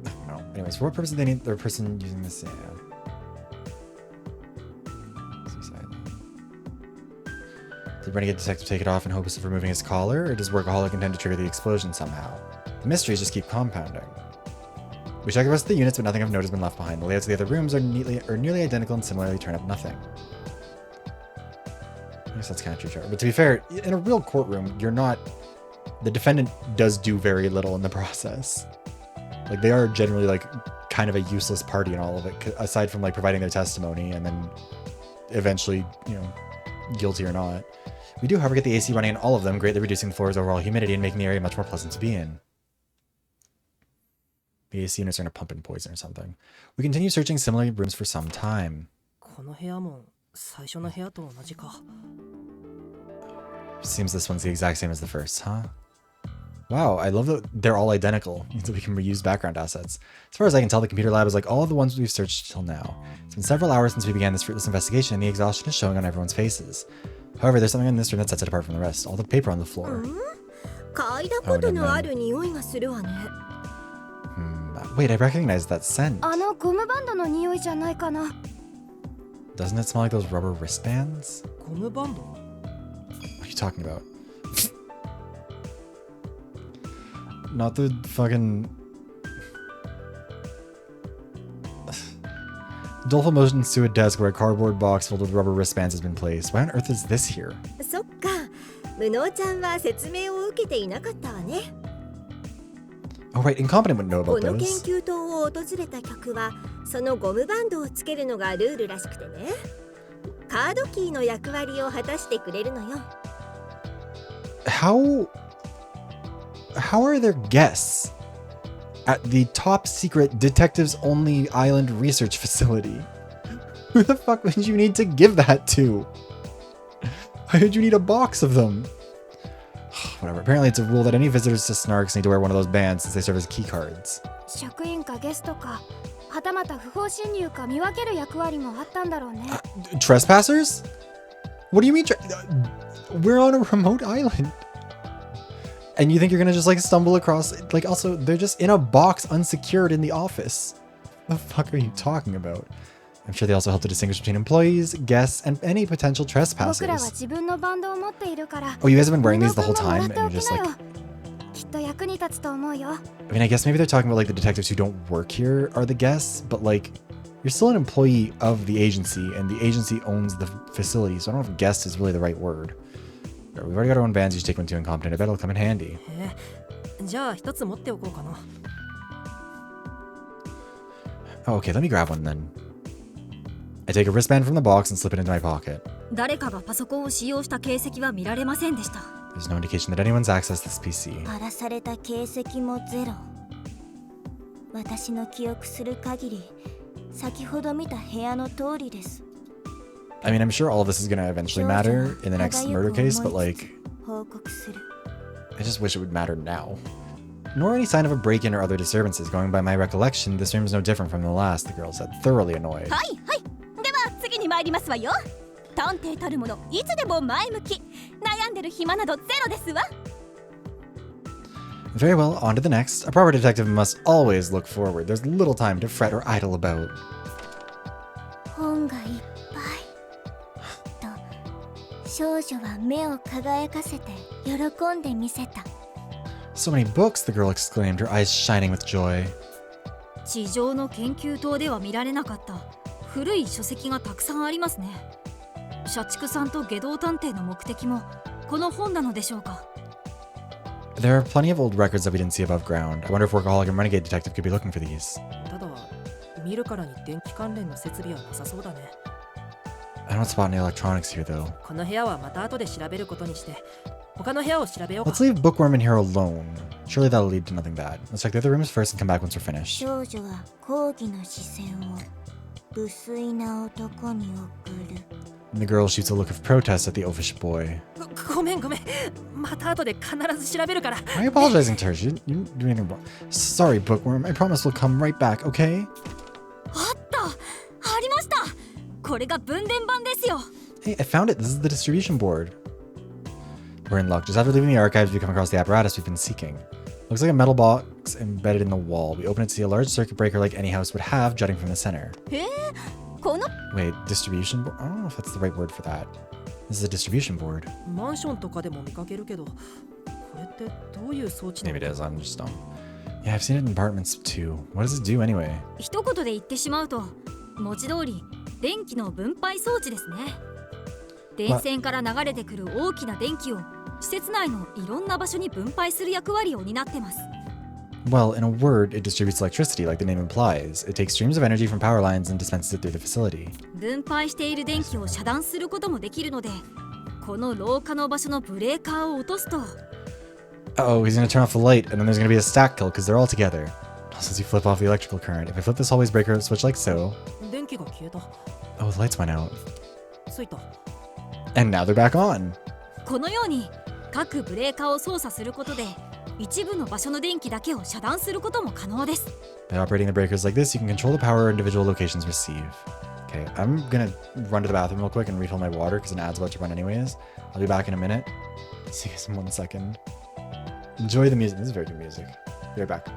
I don't know. Anyways, for what purpose do they need their person using this? Yeah. Did Renegade Detective take it off in hopes of removing his collar, or does Workaholic intend to trigger the explosion somehow? The mysteries just keep compounding. We check the rest of the units, but nothing of note has been left behind. The layouts of the other rooms are nearly identical and similarly turn up nothing. I guess that's kind of true. But to be fair, in a real courtroom, you're not... The defendant does do very little in the process. Like, they are generally, like, kind of a useless party in all of it, aside from, like, providing their testimony and then eventually, you know, guilty or not. We do, however, get the AC running in all of them, greatly reducing the floor's overall humidity and making the area much more pleasant to be in. The AC units are going to pump in poison or something. We continue searching similar rooms for some time. この部屋も最初の部屋と同じか。 Seems this one's the exact same as the first, huh? Wow, I love that they're all identical, so we can reuse background assets. As far as I can tell, the computer lab is like all of the ones we've searched till now. It's been several hours since we began this fruitless investigation, and the exhaustion is showing on everyone's faces. However, there's something in this room that sets it apart from the rest. All the paper on the floor. Wait, I recognize that scent. あのゴムバンドの匂いじゃないかな。 Doesn't it smell like those rubber wristbands? ゴムバンド？ What are you talking about? Not the fucking... Dolphin motions to a desk where a cardboard box filled with rubber wristbands has been placed. Why on earth is this here? そっか、無能ちゃんは説明を受けていなかったわね。 Oh right, Incompetent wouldn't know こ about の研 those. 究棟を訪れた客はそのゴムバンドをつけるのがルールらしくてね。カードキーの役割を果たしてくれるのよ。 How are there guests at the top secret detectives only island research facility? Who the fuck would you need to give that to? Why would you need a box of them? Whatever. Apparently it's a rule that any visitors to Snarks need to wear one of those bands since they serve as key cards. 職員かゲストか、はたまた不法侵入か見分ける役割もあったんだろうね。Trespassers? What do you mean? We're on a remote island. And you think you're gonna just like stumble across, like also they're just in a box unsecured in the office. What the fuck are you talking about? I'm sure they also help to distinguish between employees, guests, and any potential 僕らは trespassers. 自分のバンドを持っているから。 Oh, you guys have been wearing these the whole 無能 time 君 and も you're もら just っておきな like... よ。きっと役に立つと思うよ。 I mean, I guess maybe they're talking about like the detectives who don't work here are the guests, but like you're still an employee of the agency and the agency owns the facility, so I don't know if guest is really the right word. We've already got our own bands, you should take one too incompetent. I bet it'll come in handy. じゃあ一つ持っておこうかな。 Oh, okay, let me grab one then. I take a wristband from the box and slip it into my pocket. 誰かがパソコンを使用した形跡は見られませんでした。 There's no indication that anyone's accessed this PC. 荒らされた形跡もゼロ。私の記憶する限り、先ほど見た部屋の通りです。 I mean, I'm sure all of this is gonna eventually matter in the next murder case, but like, 報告する。 I just wish it would matter now. Nor any sign of a break-in or other disturbances. Going by my recollection, this room is no different from the last, the girl said, thoroughly annoyed. はいはい。では次に参りますわよ。探偵たるものいつでも前向き。悩んでる暇などゼロですわ。 Very well, on to the next. A proper detective must always look forward. There's little time to fret or idle about. 本がいっぱい。と、少女は目を輝かせて喜んでみせた。 So many books, the girl exclaimed, her eyes shining with joy. 地上の研究棟では見られなかった古い書籍がたくさんありますね。社畜さんと下道探偵の目的もこの本なのでしょうか。 There are plenty of old records that we didn't see above ground. I wonder if Workaholic and Renegade Detective could be looking for these. ただ見るからに電気関連の設備はなさそうだね。 I don't spot any electronics here, though. この部屋はまた後で調べることにして他の部屋を調べようか。 Let's leave Bookworm in here alone. Surely that'll lead to nothing bad. Let's check the other rooms first and come back once we're finished. 少女は抗議の視線を無粋な男に送る。 And the girl shoots a look of protest at the oafish boy. ごめんまた後で必ず調べるから。 Why are you apologizing to her? She didn't do anything wrong. Sorry, Bookworm. I promise we'll come right back, okay? ありました。これが分電盤ですよ。 Hey, I found it. This is the distribution board. We're in luck. Just after leaving the archives, we come across the apparatus we've been seeking. Looks like a metal box embedded in the wall. We open it to see a large circuit breaker like any house would have jutting from the center. この Wait, distribution board? I don't know if that's the right word for that. This is a distribution board. マンションとかでも見かけるけど、これってどういう装置な Maybe の it is. I'm just dumb. Yeah, I've seen it in apartments too. What does it do anyway? 一言で言ってしまうと文字通り電気の分配装置ですね。電線から流れてくる大きな電気を施設内のいろんな場所に分配する役割を担ってます。 Well, in a word, it distributes electricity like the name implies. It takes streams of energy from power lines and dispenses it through the facility. 分配している電気を遮断することもできるので、この廊下の場所のブレーカーを落とすと Uh-oh, he's gonna turn off the light, and then there's gonna be a stack kill because they're all together. Also, as you flip off the electrical current, if I flip this hallway's breaker switch like so... 電気が消えた。 Oh, the lights went out. ついた。 And now they're back on! このように各ブレーカーを操作することで一部の場所の電気だけを遮断することも可能です。 By operating the breakers like this, you can control the power individual locations receive. Okay, I'm gonna run to the bathroom real quick and refill my water because an ad's about to run anyways. I'll be back in a minute. See you guys in 1 second. Enjoy the music. This is very good music. Be right back.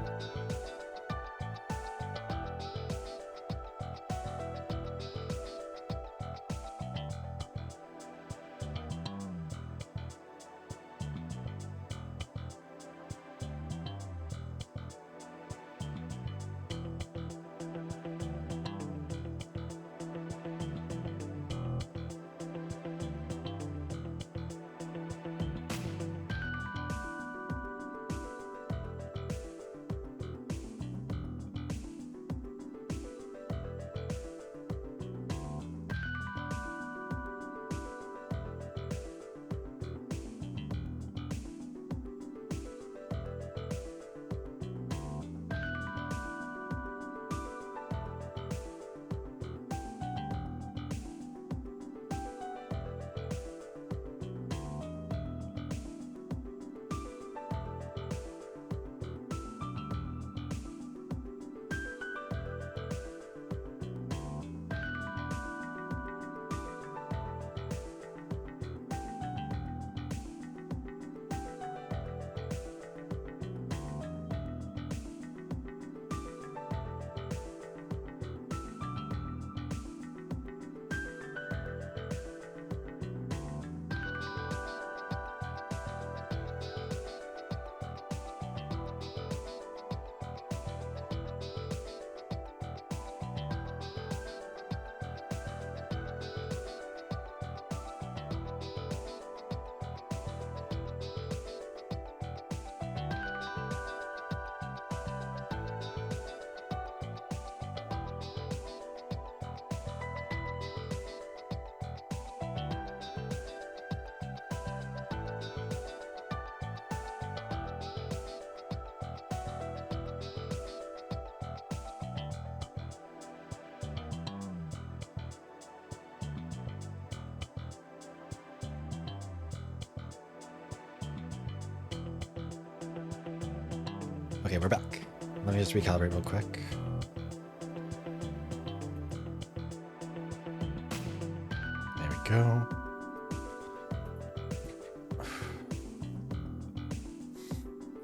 Okay, we're back. Let me just recalibrate real quick. There we go.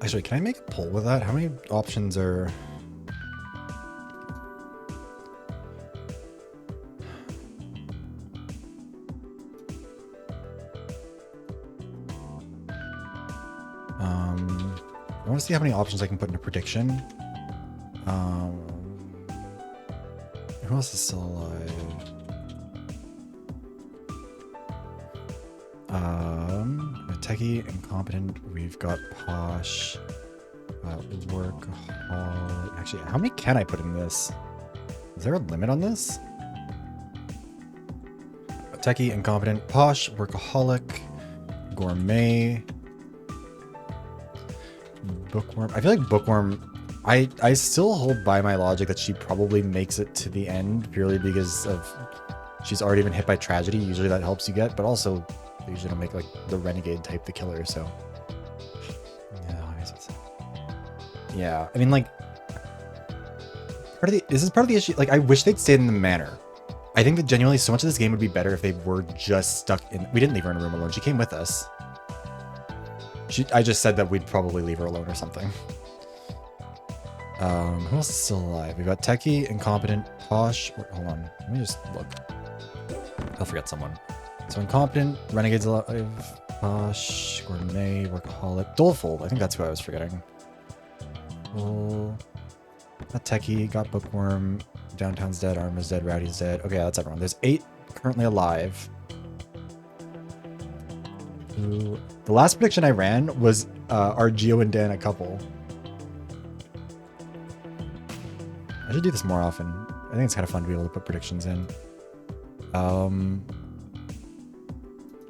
Actually, can I make a poll with that? How many options are... I want to see how many options I can put in a prediction. Who else is still alive? Techie, incompetent. We've got Posh. Workaholic. Actually, how many can I put in this? Is there a limit on this? Techie, incompetent, Posh, workaholic, gourmet, bookworm. I feel like bookworm. I still hold by my logic that she probably makes it to the end purely because of she's already been hit by tragedy. Usually that helps you get, but also they usually don't make like the renegade type the killer. So yeah, I mean like this is part of the issue. Like I wish they'd stayed in the manor. I think that genuinely so much of this game would be better if they were just stuck in. We didn't leave her in a room alone. She came with us. I just said that we'd probably leave her alone or something. Who else is still alive? We've got Techie, incompetent, Posh. Hold on, let me just look. I'll forget someone. So incompetent, renegade's alive, Posh, gourmet, workaholic, doleful. I think that's who I was forgetting. Well, got Techie, got bookworm. Downtown's dead, Arma's dead, Rowdy's dead. Okay, that's everyone. There's 8 currently alive. Ooh. The last prediction I ran was are Gio and Dan a couple? I should do this more often. I think it's kind of fun to be able to put predictions in.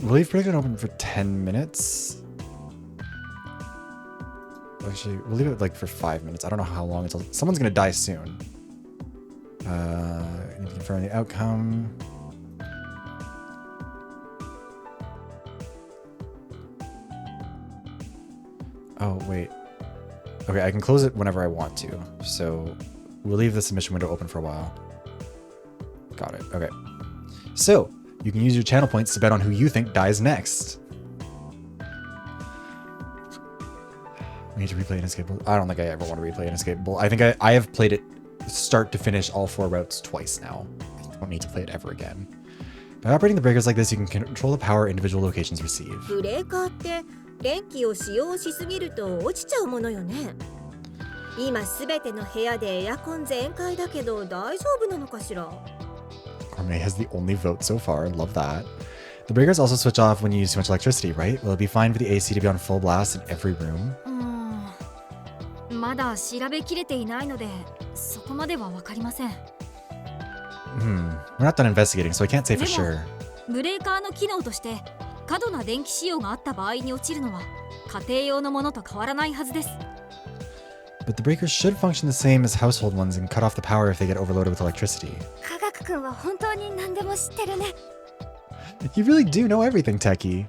We'll leave prediction open for 10 minutes. Actually, we'll leave it like for 5 minutes. I don't know how long until someone's gonna die soon. Need to confirm the outcome. Oh, wait. Okay, I can close it whenever I want to. So we'll leave the submission window open for a while. Got it. Okay. So you can use your channel points to bet on who you think dies next. We need to replay Inescapable. I don't think I ever want to replay Inescapable. I think I have played it start to finish all 4 routes twice now. I don't need to play it ever again. By operating the breakers like this, you can control the power individual locations receive. ブレーカーって電気を使用しすぎると落ちちゃうものよね。今すべての部屋でエアコン全開だけど大丈夫なのかしら。Harmony has the only vote so far. Love that. The breakers also switch off when you use too much electricity, right? Will it be fine for the AC to be on full blast in every room? まだ調べきれていないのでそこまではわかりません。We're not done investigating, so I can't say for sure. ブレーカーの機能として過度な電気使用があった場合に落ちるのは家庭用のものと変わらないはずです。But the breakers should function the same as household ones and cut off the power if they get overloaded with electricity. 科学くんは本当に何でも知ってるね。You really do know everything, Techie.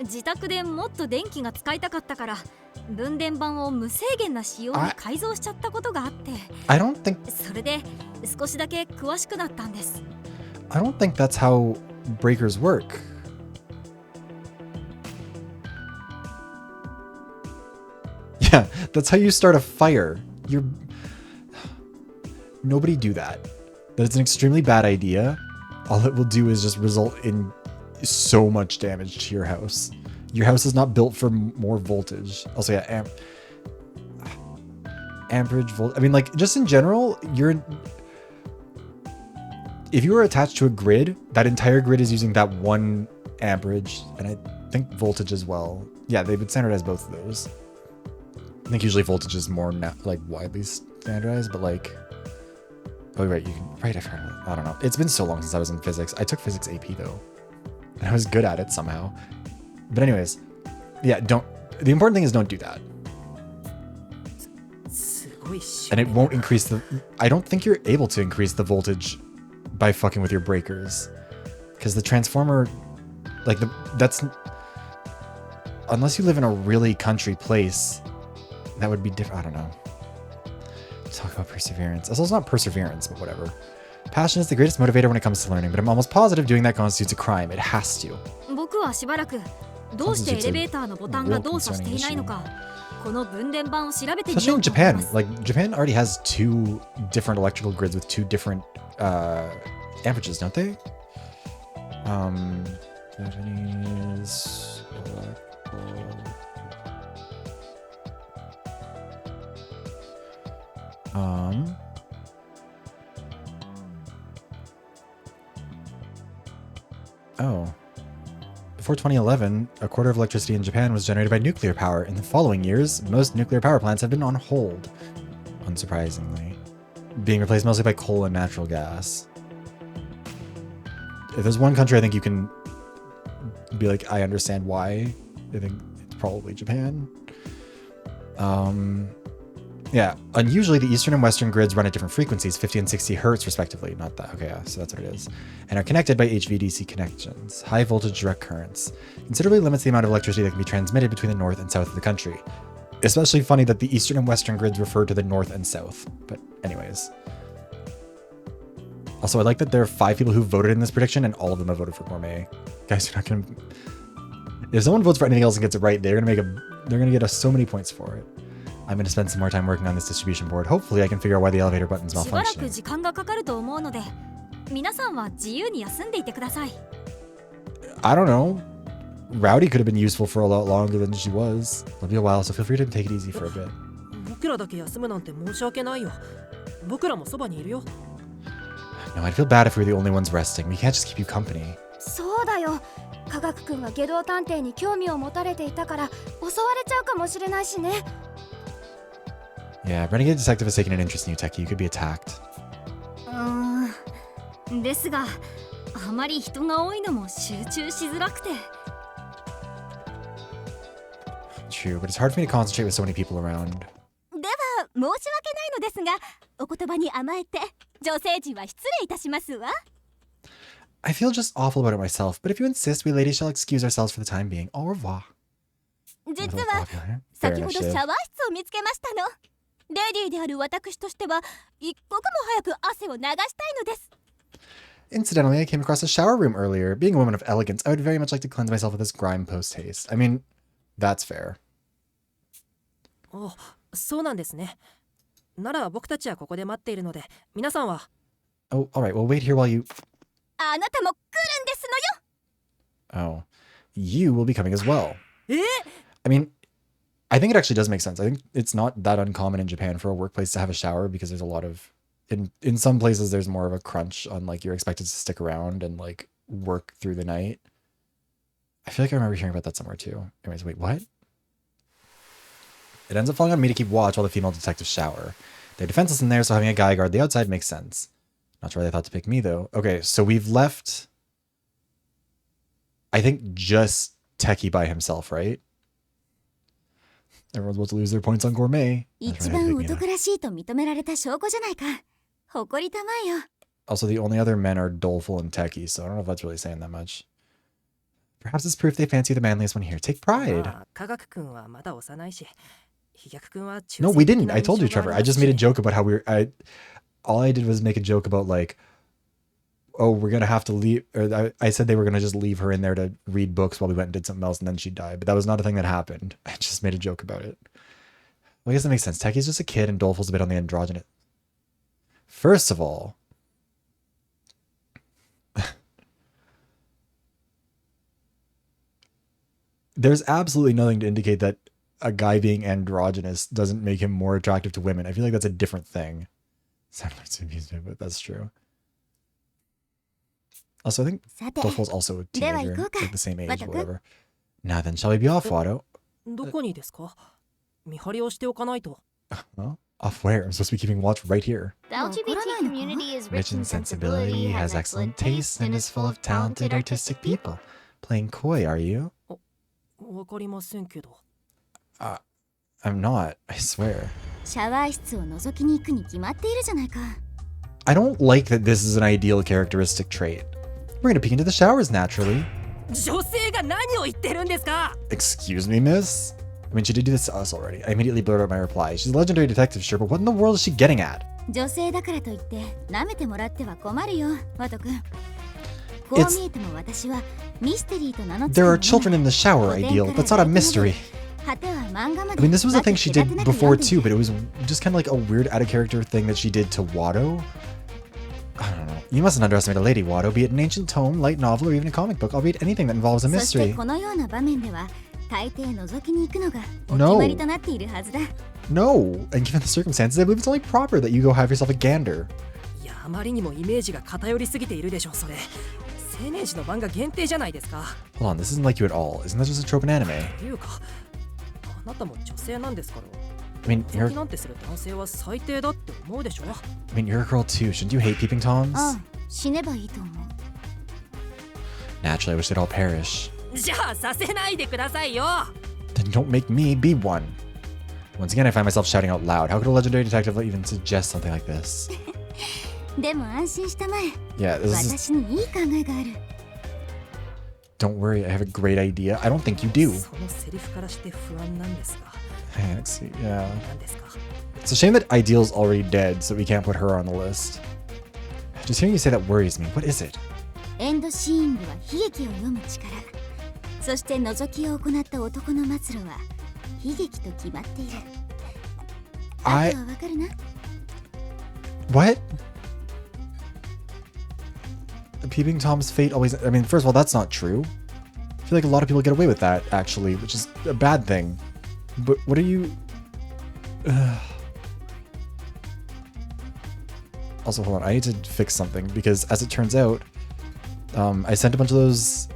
自宅でもっと電気が使いたかったから分電盤を無制限な仕様に改造しちゃったことがあって I don't think それで少しだけ詳しくなったんです。 I don't think that's how breakers work. Yeah, that's how you start a fire. Nobody do that. That is an extremely bad idea. All it will do is just result in so much damage to your house. Your house is not built for more voltage. Also, yeah, amperage volt. I mean, like, just in general, if you were attached to a grid, that entire grid is using that 1 amperage, and I think voltage as well. Yeah, they would standardize both of those. I think usually voltage is more like widely standardized, but like, oh right, you can right. I don't know. It's been so long since I was in physics. I took physics AP though, and I was good at it somehow. But anyways, yeah, don't. The important thing is don't do that. And it won't increase the. I don't think you're able to increase the voltage by fucking with your breakers, because the transformer, like that's unless you live in a really country place, that would be different. I don't know. Talk about perseverance. Also, it's not perseverance, but whatever. Passion is the greatest motivator when it comes to learning, but I'm almost positive doing that constitutes a crime. It has to. 僕はしばらくどうしてエレベーターのボタンが動作していないのかこの分電盤を調べてみよ Especially う in と思いま Japan. す。 Like, Japan already has 2 different electrical grids with 2 different amperages, don't they? Japanese electrical. Oh. Before 2011, a quarter of electricity in Japan was generated by nuclear power. In the following years, most nuclear power plants have been on hold, unsurprisingly, being replaced mostly by coal and natural gas. If there's one country I think you can be like, I understand why, I think it's probably Japan. Yeah, unusually the eastern and western grids run at different frequencies, 50 and 60 hertz respectively. Not that, okay, yeah, so that's what it is. And are connected by HVDC connections, high voltage direct currents. Considerably limits the amount of electricity that can be transmitted between the north and south of the country. Especially funny that the eastern and western grids refer to the north and south. But anyways. Also, I like that there are 5 people who voted in this prediction and all of them have voted for Gourmet. Guys, you're not gonna... If someone votes for anything else and gets it right, they're gonna get us so many points for it. I'm going to spend some more time working on this distribution board. Hopefully I can figure out why the elevator button's しばらく malfunctioning. 時間がかかると思うので、皆さんは自由に休んでいてください。I don't know. Rowdy could have been useful for a lot longer than she was. It'll be a while, so feel free to take it easy for a bit. 僕らだけ休むなんて申し訳ないよ。僕らもそばにいるよ。 No, I'd feel bad if we were the only ones resting. We can't just keep you company. そうだよ。科学くんが下道探偵に興味を持たれていたから襲われちゃうかもしれないしね。Yeah, Renegade Detective has taken an interest in you, Techie. You could be attacked. ですが、あまり人が多いのも集中しづらくて。True, but it's hard for me to concentrate with so many people around. では申し訳ないのですが、お言葉に甘えて女性陣は失礼いたしますわ。I feel just awful about it myself, but if you insist, we ladies shall excuse ourselves for the time being. Au revoir. 実は先ほどシャワー室を見つけましたの。レディーである私としては一刻も早く汗を流したいのです。 Incidentally, I came across a shower room earlier. Being a woman of elegance, I would very much like to cleanse myself of this grime post-haste. I mean, that's fair. お、そうなんですね。なら僕たちはここで待っているので、皆さんは。Oh, alright, we'll wait here while you... あなたも来るんですのよ。 Oh. You will be coming as well. え？ I mean, I think it actually does make sense. I think it's not that uncommon in Japan for a workplace to have a shower because there's a lot of... In some places, there's more of a crunch on, like, you're expected to stick around and, like, work through the night. I feel like I remember hearing about that somewhere, too. Anyways, wait, what? It ends up falling on me to keep watch while the female detectives shower. They're defenseless in there, so having a guy guard the outside makes sense. Not sure why they thought to pick me, though. Okay, so we've left... I think just Techie by himself, right? Everyone's about to lose their points on Gourmet. 一番男らしいと認められた証拠じゃないか。誇りたまえよ。 Also, the only other men are Doleful and Techie, so I don't know if that's really saying that much. Perhaps it's proof they fancy the manliest one here. Take pride. まあ、科学くんはまだ幼いし、飛躍くんは中 No, 性 we 的 didn't. な I 印象 told you, があり Trevor. ま I す just し made a joke about how all I did was make a joke about, like, oh, we're going to have to leave. Or I said they were going to just leave her in there to read books while we went and did something else and then she'd die. But that was not a thing that happened. I just made a joke about it. Well, I guess that makes sense. Techie's just a kid and Doleful's a bit on the androgynous. First of all, there's absolutely nothing to indicate that a guy being androgynous doesn't make him more attractive to women. I feel like that's a different thing. Sounds like but that's true. Also, I think さて、 Doleful's also a では teenager, 行こうか。 like the same age, またく。 whatever. Now then, shall we be off, Watto? どこにですか？見張りをしておかないと。 Huh? Off where? I'm supposed to be keeping watch right here. The LGBT community is Rich in sensibility, has excellent taste, and is full of talented artistic people. Playing coy, are you? わかりませんけど。I'm not, I swear. シャワー室を覗きに行くに決まっているじゃないか。 I don't like that this is an ideal characteristic trait. We're gonna peek into the showers naturally. 女性が何を言ってるんですか？ Excuse me, miss? I mean, she did do this to us already. I immediately blurted out my reply. She's a legendary detective, sure, but what in the world is she getting at? 女性だからといって舐めてもらっては困るよ、ワト君。こう見えても私はミステリーと名の付く There are children in the shower, ideal. That's not a mystery. 果ては漫画ま I で mean, this was a thing she did 分け隔てなく before 読んで too, but it was just kind of like a weird out-of-character thing that she did to Watto. I don't know. You mustn't underestimate a lady, Watto, be it an ancient tome, light novel, or even a comic book. I'll read anything that involves a そして mystery. このような場面では大抵覗きに行くのがお決まりとなっているはずだ。 No, and given the circumstances, I believe it's only proper that you go have yourself a gander. いや、あまりにもイメージが偏りすぎているでしょ、それ。青年誌の漫画限定じゃないですか。 Hold on, this isn't like you at all. Isn't that just a trope in anime? というか、あなたも女性なんですから。 I mean, 覗きなんてする男性は最低だって思うでしょ。 you're a girl too. Shouldn't you hate peeping toms? ああ、死ねばいいと思う。 Naturally, I wish they'd all perish. じゃあさせないでくださいよ。 Then don't make me be one. Once again, I find myself shouting out loud. How could a legendary detective even suggest something like this? でも安心したまえ。 Yeah, this is. 私にいい考えがある。 Don't worry, I have a great idea. I don't think you do. そのセリフからして不安なんですが。 Yeah. 何ですか。 It's a shame that Ideal's already dead, so we can't put her on the list. Just hearing you say that worries me. What is it? エンドシーングは悲劇を読む力。そして覗きを行った男の末路は悲劇と決まっている。あとはわかるな。 What? Peeping Tom's fate always. I mean, first of all, that's not true. I feel like a lot of people get away with that, actually, which is a bad thing. But what are you. Also, hold on, I need to fix something because, as it turns out, I sent a bunch of those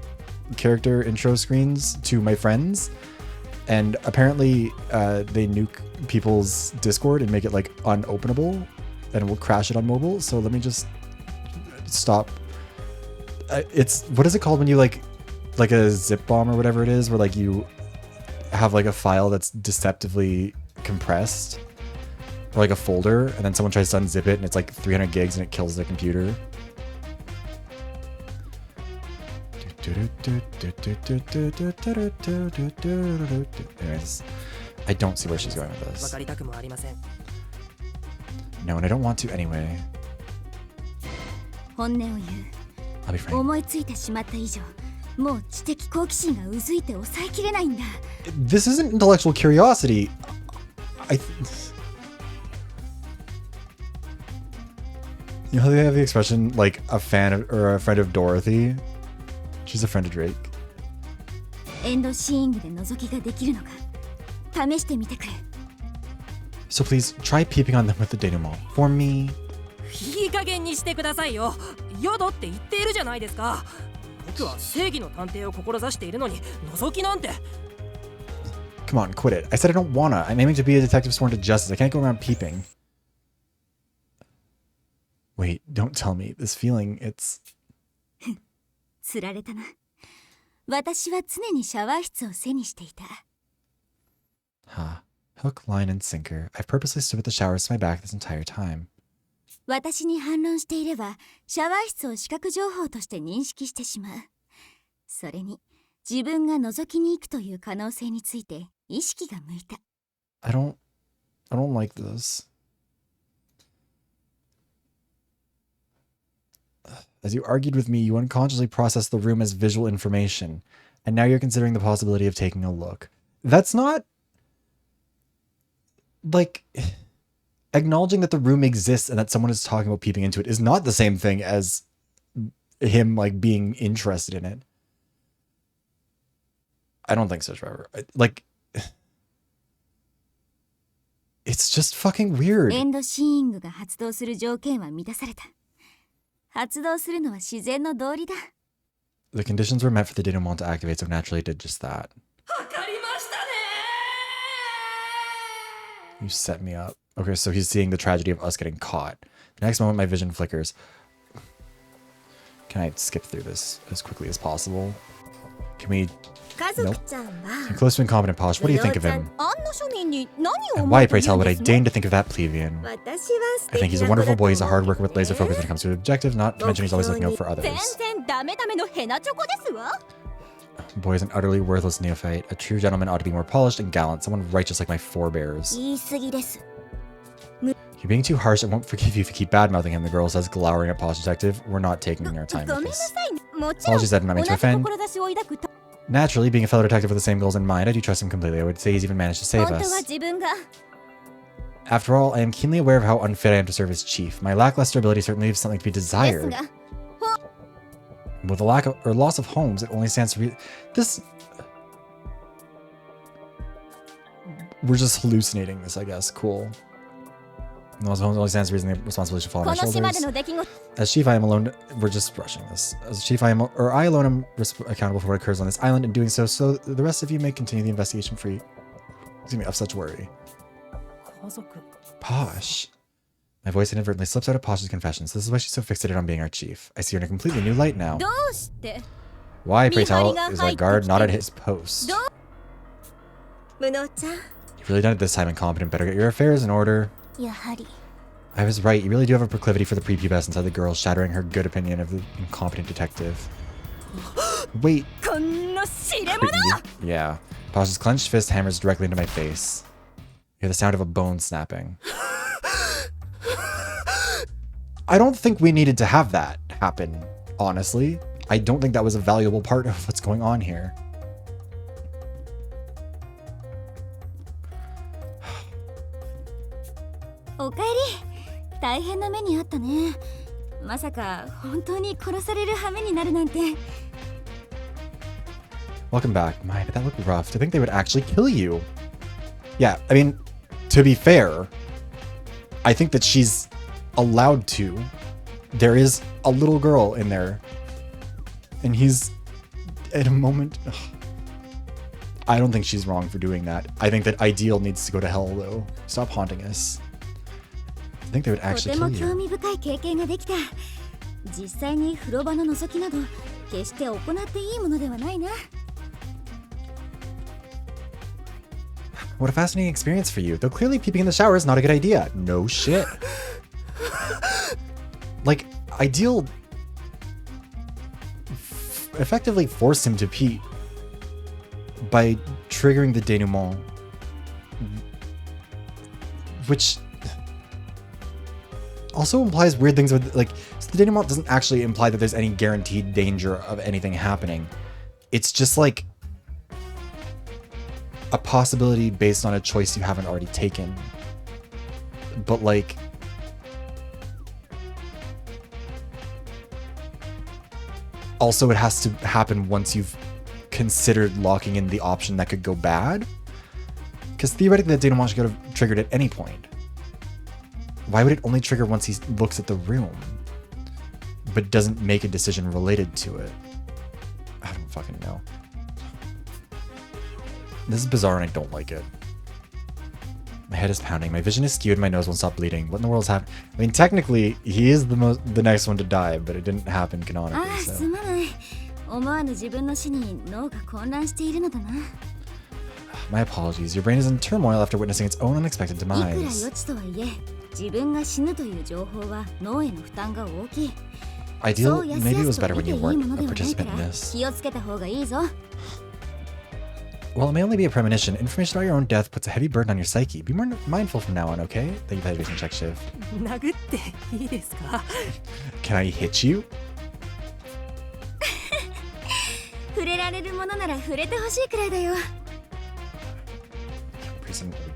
character intro screens to my friends, and apparently they nuke people's Discord and make it like unopenable, and will crash it on mobile. So let me just stop. It's, what is it called when you like a zip bomb or whatever it is, where like you have like a file that's deceptively compressed, or like a folder, and then someone tries to unzip it and it's like 300 gigs and it kills the computer. Anyways, I don't see where she's going with わ this. かりたくもありません。 No, and I don't want to anyway. 本音を言う。 I'll be frank. 思いついてしまった以上、もう知的好奇心がうずいて抑えきれないんだ。 This isn't intellectual curiosity. You know how they have the expression like a fan of, or a friend of Dorothy? She's a friend of Drake. エンドシーングで覗きができるのか試してみてくれ。 So please try peeping on them with the denouement for me. いい加減にしてくださいよ。ヨドって言っているじゃないですか。僕は正義の探偵を志しているのに覗きなんて。 Come on, quit it. I said I don't wanna. I'm aiming to be a detective sworn to justice. I can't go around peeping. Wait, don't tell me. This feeling, it's... つられたな。私は常にシャワー室を背にしていた。 Huh. Hook, line, and sinker. I've purposely stood with the showers to my back this entire time. 私に反論していれば、シャワー室を視覚情報として認識してしまう。それに、自分が覗きに行くという可能性について意識が向いた。I don't like this. As you argued with me, you unconsciously processed the room as visual information, and now you're considering the possibility of taking a look. That's not... like... acknowledging that the room exists and that someone is talking about peeping into it is not the same thing as him, like, being interested in it. I don't think so, Trevor. Like... it's just fucking weird. エンドシーングが発動する条件は満たされた。発動するのは自然の道理だ。 The conditions were met for the denouement to activate, so naturally it did just that. わかりましたね。 You set me up. Okay, so he's seeing the tragedy of us getting caught. The next moment, my vision flickers. Can I skip through this as quickly as possible? Can we... 家族ちゃんは I'm close to incompetent polish. What do you think of him? あんな庶民に何を And 思 why, うと pray い tell, うん would I ですの deign to think of that plebeian? 私は素 I think 敵 he's a な子 wonderful だと boy. He's a 思 hard う worker with laser focus when it comes to objective. Not to mention he's always looking out for 全 others. 然ダメダメのヘナチョコですわ。 Boy is an utterly worthless neophyte. A true gentleman ought to be more polished and gallant. Someone righteous like my forebears. 言い過ぎです。 You're being too harsh. I won't forgive you if you keep bad-mouthing him, the girl says, glowering at Polish Detective. We're not taking our time ご with めんな this. さいね。もちろん Apologies, I did not 同 mean じ to offend. 志を抱くと Naturally, being a fellow detective with the same goals in mind, I do trust him completely. I would say he's even managed to save 本当は us. 自分が After all, I am keenly aware of how unfit I am to serve as chief. My lackluster ability certainly leaves something to be です desired. が With the lack of or loss of homes, it only stands to be this. We're just hallucinating this, I guess. Cool. The most only stands the reason the responsibility should fall on こ my の島 shoulders. での出来事 As chief, I am alone. We're just rushing this. As chief, I alone am accountable for what occurs on this island. In doing so, the rest of you may continue the investigation free. Excuse me, of such worry. 家族 Posh. My voice inadvertently slips out of Posh's confessions. This is why she's so fixated on being our chief. I see her in a completely new light now. どうして Why, pray tell, Mihari ga is our guard not at his post? どう無能ちゃん You've really done it this time, incompetent. Better get your affairs in order. やはり I was right. You really do have a proclivity for the prepubescent, said the girl, shattering her good opinion of the incompetent detective. Wait. この知れ者 Yeah. Posh's clenched fist hammers directly into my face. You hear the sound of a bone snapping. I don't think we needed to have that happen, honestly. I don't think that was a valuable part of what's going on here.おかえり大変な目にあったねまさか本当に殺される羽目になるなんて Welcome back. My, but that looked rough. To think they would actually kill you. Yeah, I mean, to be fair, I think that she's allowed to. There is a little girl in there. And he's at a moment. Ugh. I don't think she's wrong for doing that. I think that Ideal needs to go to hell, though. Stop haunting us. I think they would と actually ても kill 興 you. 味深い経験ができた実際に風呂場の覗きなど決して行っていいものではないな What a fascinating experience for you. Though clearly peeping in the shower is not a good idea. No shit. Like, Ideal effectively forced him to pee by triggering the denouement, which also implies weird things with, like, so the denouement doesn't actually imply that there's any guaranteed danger of anything happening. It's just like a possibility based on a choice you haven't already taken. But like, also it has to happen once you've considered locking in the option that could go bad. Because theoretically that denouement could have triggered at any point. Why would it only trigger once he looks at the room, but doesn't make a decision related to it? I don't fucking know. This is bizarre and I don't like it. My head is pounding, my vision is skewed, my nose won't stop bleeding. What in the world's happening? I mean, technically, he is the next one to die, but it didn't happen あ canonically, あ so. すまない思わぬ自分の死に脳が混乱しているのだな My apologies, your brain is in turmoil after witnessing its own unexpected いくら予 demise. 知とはいえ自分が死ぬという情報は脳への負担が大きい Ideal, そうやす maybe it や was すと better 見 when て you いいも weren't の a ではないか participant in ら this. 気をつけた方がいいぞ While it may only be a premonition, information about your own death puts a heavy burden on your psyche. Be more mindful from now on, okay? Thank you for that recent check, Shiv. 殴っていいですか Can I hit you? 触れられるものなら触れてほしいくらいだよ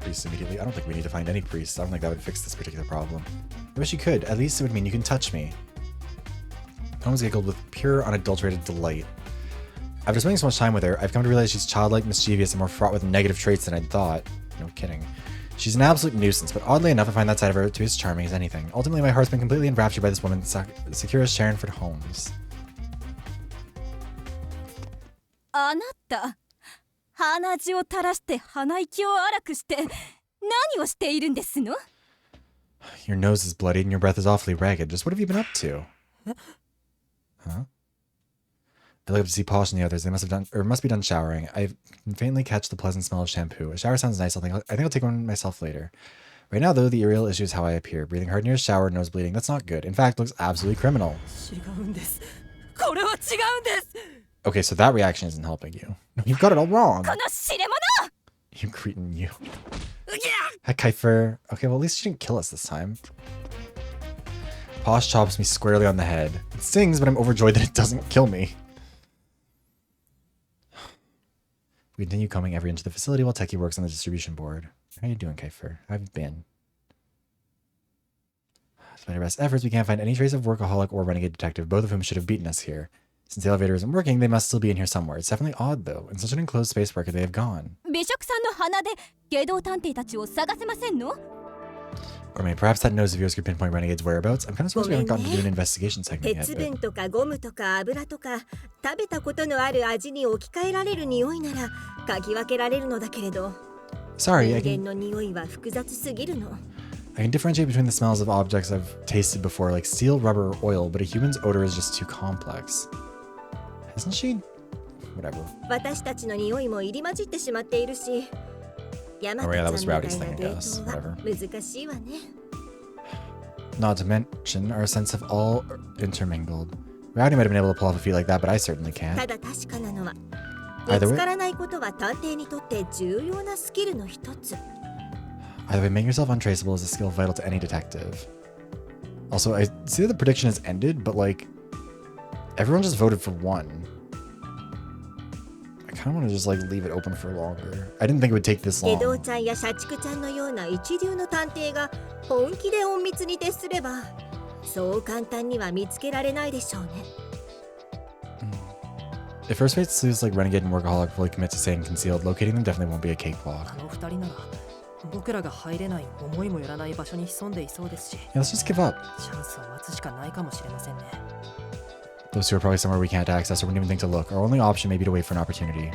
Priests immediately. I don't think we need to find any priests. I don't think that would fix this particular problem. I wish you could. At least it would mean you can touch me. Holmes giggled with pure, unadulterated delight. After spending so much time with her, I've come to realize she's childlike, mischievous, and more fraught with negative traits than I'd thought. No kidding. She's an absolute nuisance, but oddly enough, I find that side of her to be as charming as anything. Ultimately, my heart's been completely enraptured by this woman, Sakura Sharonford Holmes. あなた鼻血を垂らして鼻息を荒くして何をしているんですの Your nose is bloody and your breath is awfully ragged. Just what have you been up to? Huh? I look up to see Posh and the others. They must be done showering. I can faintly catch the pleasant smell of shampoo. A shower sounds nice. I think I'll take one myself later. Right now, though, the real issue is how I appear. Breathing hard near a shower, nose bleeding. That's not good. In fact, it looks absolutely criminal. 違うんですこれは違うんです Okay, so that reaction isn't helping you. No, you've got it all wrong. この知れ者 You cretin, you. Hi, Kiefer. Okay, well, at least she didn't kill us this time. Posh chops me squarely on the head. It stings, but I'm overjoyed that it doesn't kill me. We continue combing every inch of the facility while Techie works on the distribution board. How you doing, Kiefer? How have you been? Despite our best efforts, we can't find any trace of workaholic or renegade detective, both of whom should have beaten us here. Since the elevator isn't working, they must still be in here somewhere. It's definitely odd, though. In such an enclosed space, where could they have gone? 美食さんの鼻で芸道探偵たちを探せませんの Or maybe perhaps that knows the viewers could pinpoint Renegade's whereabouts. I'm kind of surprised we haven't gotten to do an ごめんね。 investigation segment yet. 鉄 But 分とかゴムとか油とか食べたことのある味に置き換えられる匂いなら嗅ぎ分けられるのだけれど sorry, 人間の匂いは複雑すぎるの。 I can differentiate between the smells of objects I've tasted before, like steel, rubber, or oil, but a human's odor is just too complex. Hasn't she? Whatever. 私たちの匂いも入り混じってしまっているし、ヤマト Oh ち yeah, ゃ that ん was みたい Rowdy's な thing, I 冷 guess. 凍は Whatever. 難しいわね。 Not to mention our sense of all intermingled. Rowdy might have been able to pull off a feat like that, but I certainly た can't. だ確かなのは、 Either 見 way, つからないことは探偵にとって重要なスキルの一つ。 either way, making yourself untraceable is a skill vital to any detective. Also, I see that the prediction has ended, but like, everyone just voted for one. I kind of want to just like leave it open for longer. I didn't think it would take this 下道 long. ちゃんや社畜ちゃんのような一流の探偵が本気で隠密に徹すれば、そう簡単には見つけられないでしょうね。 If first fates sleuths like Renegade and Workaholic fully commit to staying concealed, locating them definitely won't be a cakewalk. あの二人なら僕らが入れない思いもよらない場所に潜んでいそうですし、 Yeah, let's just give up. チャンスを待つしかないかもしれませんね。 Those two are probably somewhere we can't access or wouldn't even think to look. Our only option may be to wait for an opportunity.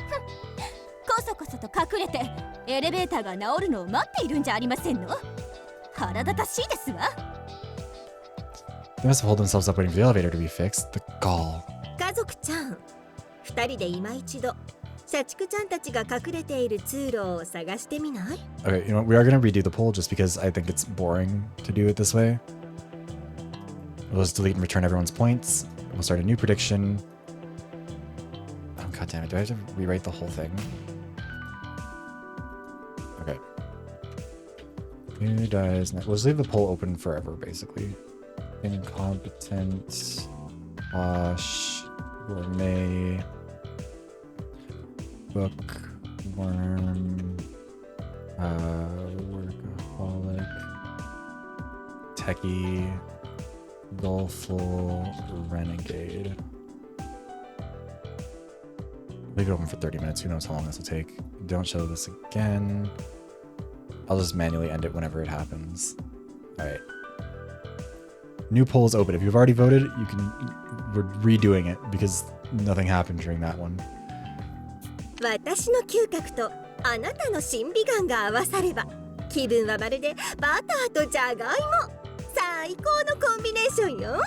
こそこそと隠れてエレベーターが治るのを待っているんじゃありませんの。腹立たしいですわ。 They must have holed themselves up waiting for the elevator to be fixed. The gall. 家族ちゃん、二人で今一度社畜ちゃんたちが隠れている通路を探してみない？ Okay, you know what? We are going to redo the poll just because I think it's boring to do it this way. We'll just delete and return everyone's points. We'll start a new prediction. Oh, god damn it. Do I have to rewrite the whole thing? Okay. Who dies next? We'll just leave the poll open forever, basically. Incompetent. Posh. Gourmet. Bookworm. Workaholic. Techie. Doleful. Renegade. Leave it open for 30 minutes. Who knows how long this will take. Don't show this again. I'll just manually end it whenever it happens. Alright. New poll is open. If you've already voted, you can... We're redoing it because nothing happened during that one. 私の嗅覚とあなたの審美眼が合わされば、気分はまるでバターとじゃがいも。最高のコンビネーションよ。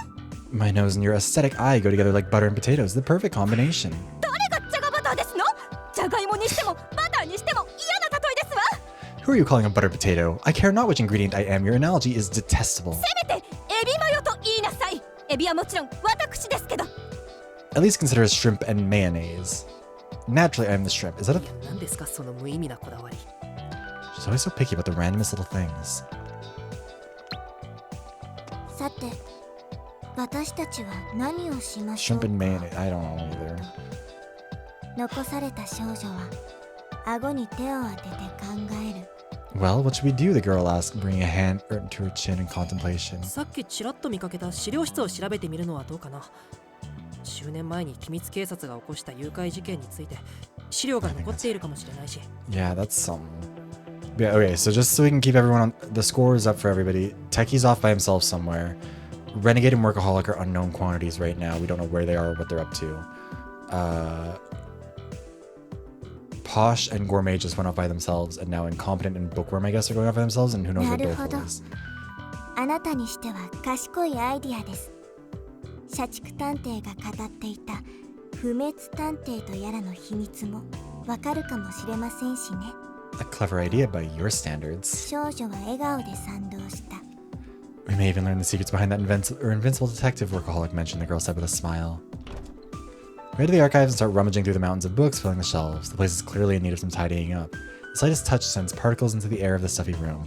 My nose and your aesthetic eye go together like butter and potatoes. The perfect combination. 誰がじゃがバターですの？じゃがいもにしてもバターにしても嫌な例えですわ。 Who are you calling a butter potato? I care not which ingredient I am. Your analogy is detestable. せめてエビマヨと言いなさい。エビはもちろん私ですけど。 At least consider us shrimp and mayonnaise. Naturally, I am the shrimp. Is that a... 何ですかその無意味なこだわり。 She's always so picky about the randomest little things. さて、私たちは何をしましょう Shrimp and mayonnaise. I don't know either. 残された少女は顎に手を当てて考える。 Well, what should we do? The girl asked, bringing a hand to her chin in contemplation. さっきちらっと見かけた資料室を調べてみるのはどうかな。10年前に機密警察が起こした誘拐事件について資料が残っているかもしれないし。 Yeah, that's some. Yeah, okay, so just so we can keep everyone on... The score is up for everybody. Techie's off by himself somewhere. Renegade and Workaholic are unknown quantities right now. We don't know where they are or what they're up to. Posh and Gourmet just went off by themselves, and now Incompetent and Bookworm, I guess, are going off by themselves, and who knows what なるほど。 Doleful is. あなたにしては賢いアイディアです。社畜探偵が語っていた不滅探偵とやらの秘密もわかるかもしれませんしね。 A clever idea by your standards. 少女は笑顔で賛同した。 We may even learn the secrets behind that invincible detective Workaholic mentioned, the girl said with a smile. We head to the archives and start rummaging through the mountains of books filling the shelves. The place is clearly in need of some tidying up. The slightest touch sends particles into the air of the stuffy room.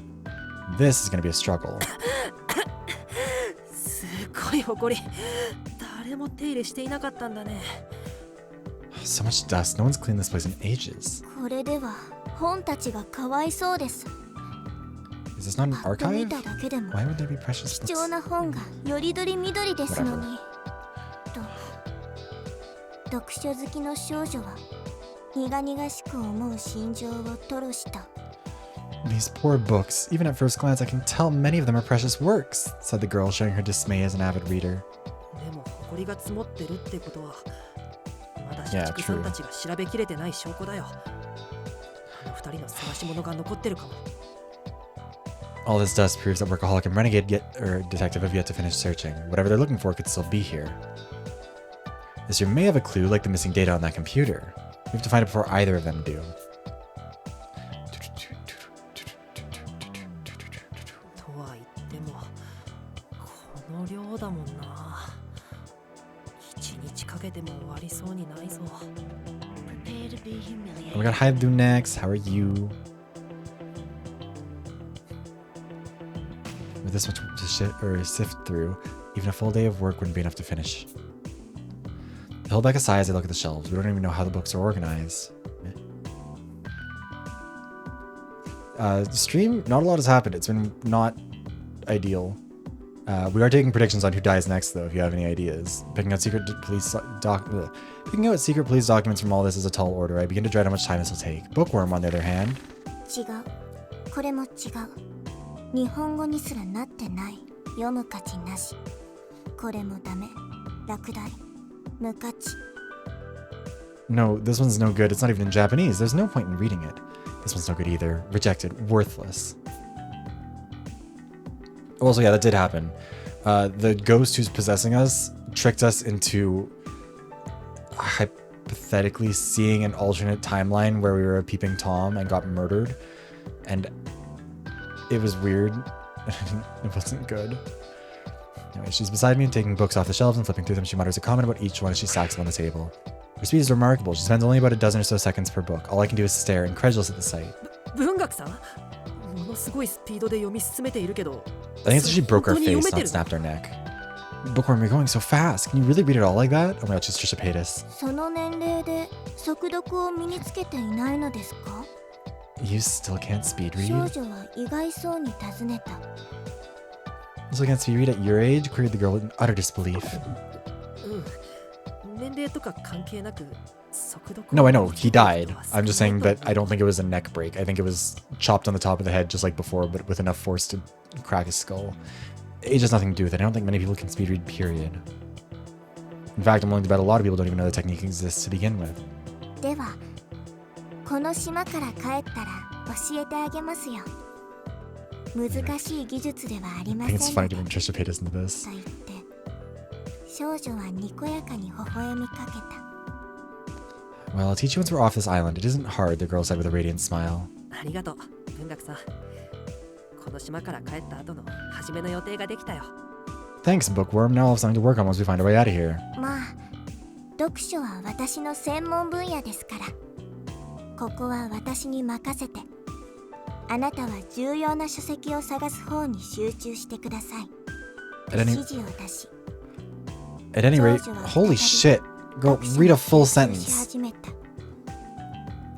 This is going to be a struggle. すごい埃。誰も手入れしていなかったんだね。 So much dust. No one's cleaned this place in ages. これでは本たちがかわいそうです。 Is this not an パッと見 archive? ただけでも Why would there be precious 貴重 books? な本がよりどりみどりですのに。と読書好きの少女は苦々しく思う心情を吐露した。These poor books. Even at first glance, I can tell many of them are precious works, said the girl, showing her dismay as an avid reader. でも埃が積もってるってことはまだ Yeah, 社畜さん true. たちが調べきれてない証拠だよ。あの二人の探し物が残ってるかも。 All this dust proves that Workaholic and Renegade Detective have yet to finish searching. Whatever they're looking for could still be here. This room may have a clue like the missing data on that computer. We have to find it before either of them do. とは言ってもこの量だもんな。一日かけても終わりそうにないぞ。 We got Haidu next. How are you? With this much to sift through, even a full day of work wouldn't be enough to finish. I hold back a sigh as I look at the shelves. We don't even know how the books are organized. Stream, not a lot has happened. It's been not ideal. We are taking predictions on who dies next, though, if you have any ideas. Picking out secret police documents from all this is a tall order. I begin to dread how much time this will take. Bookworm, on the other hand. 違う。これも違う。日本語にすらなってない。読む価値なし。これもダメ。落第。無価値。 No, this one's no good. It's not even in Japanese. There's no point in reading it. This one's no good either. Rejected. Worthless. Also, yeah, that did happen. The ghost who's possessing us tricked us into hypothetically seeing an alternate timeline where we were a peeping Tom and got murdered. And it was weird. It wasn't good. Anyway, she's beside me taking books off the shelves and flipping through them. She mutters a comment about each one as she stacks them on the table. Her speed is remarkable. She spends only about a dozen or so seconds per book. All I can do is stare, incredulous at the sight. 文学さんものすごいスピードで読み進めているけど I think it's because she broke our 本当に face, 読めて not る snapped our neck. Bookworm, you're going so fast. Can you really read it all like that? Oh my god, she's Trisha Paytas. その年齢で速読を身につけていないのですか？ You still can't speed 少 read? 女は意外そうに尋ねた。 You still can't speed read at your age? Queried the girl in utter disbelief. うん年齢とか関係なく速読 No, I know, he died. I'm just saying that I don't think it was a neck break. I think it was chopped on the top of the head just like before, but with enough force to crack his skull. Age has nothing to do with it. I don't think many people can speed read, period. In fact, I'm willing to bet a lot of people don't even know the technique exists to begin with. では、この島から帰ったら教えてあげますよ。難しい技術ではありま I せ think it's ん funny ので to bring Trisha Paytas into this. と言って少女はにこやかに微笑みかけた。 Well, I'll teach you once we're off this island. It isn't hard, the girl said with a radiant smile. ありがとう文学さんこの島から帰った後の初めの予定ができたよ Thanks, Bookworm. Now I'll have something to work on once we find our way out of here. まあ読書は私の専門分野ですからここは私に任せてあなたは重要な書籍を探す方に集中してください At any, 指示を出し at any rate, holy shit. Girl, read a full し sentence. 始めた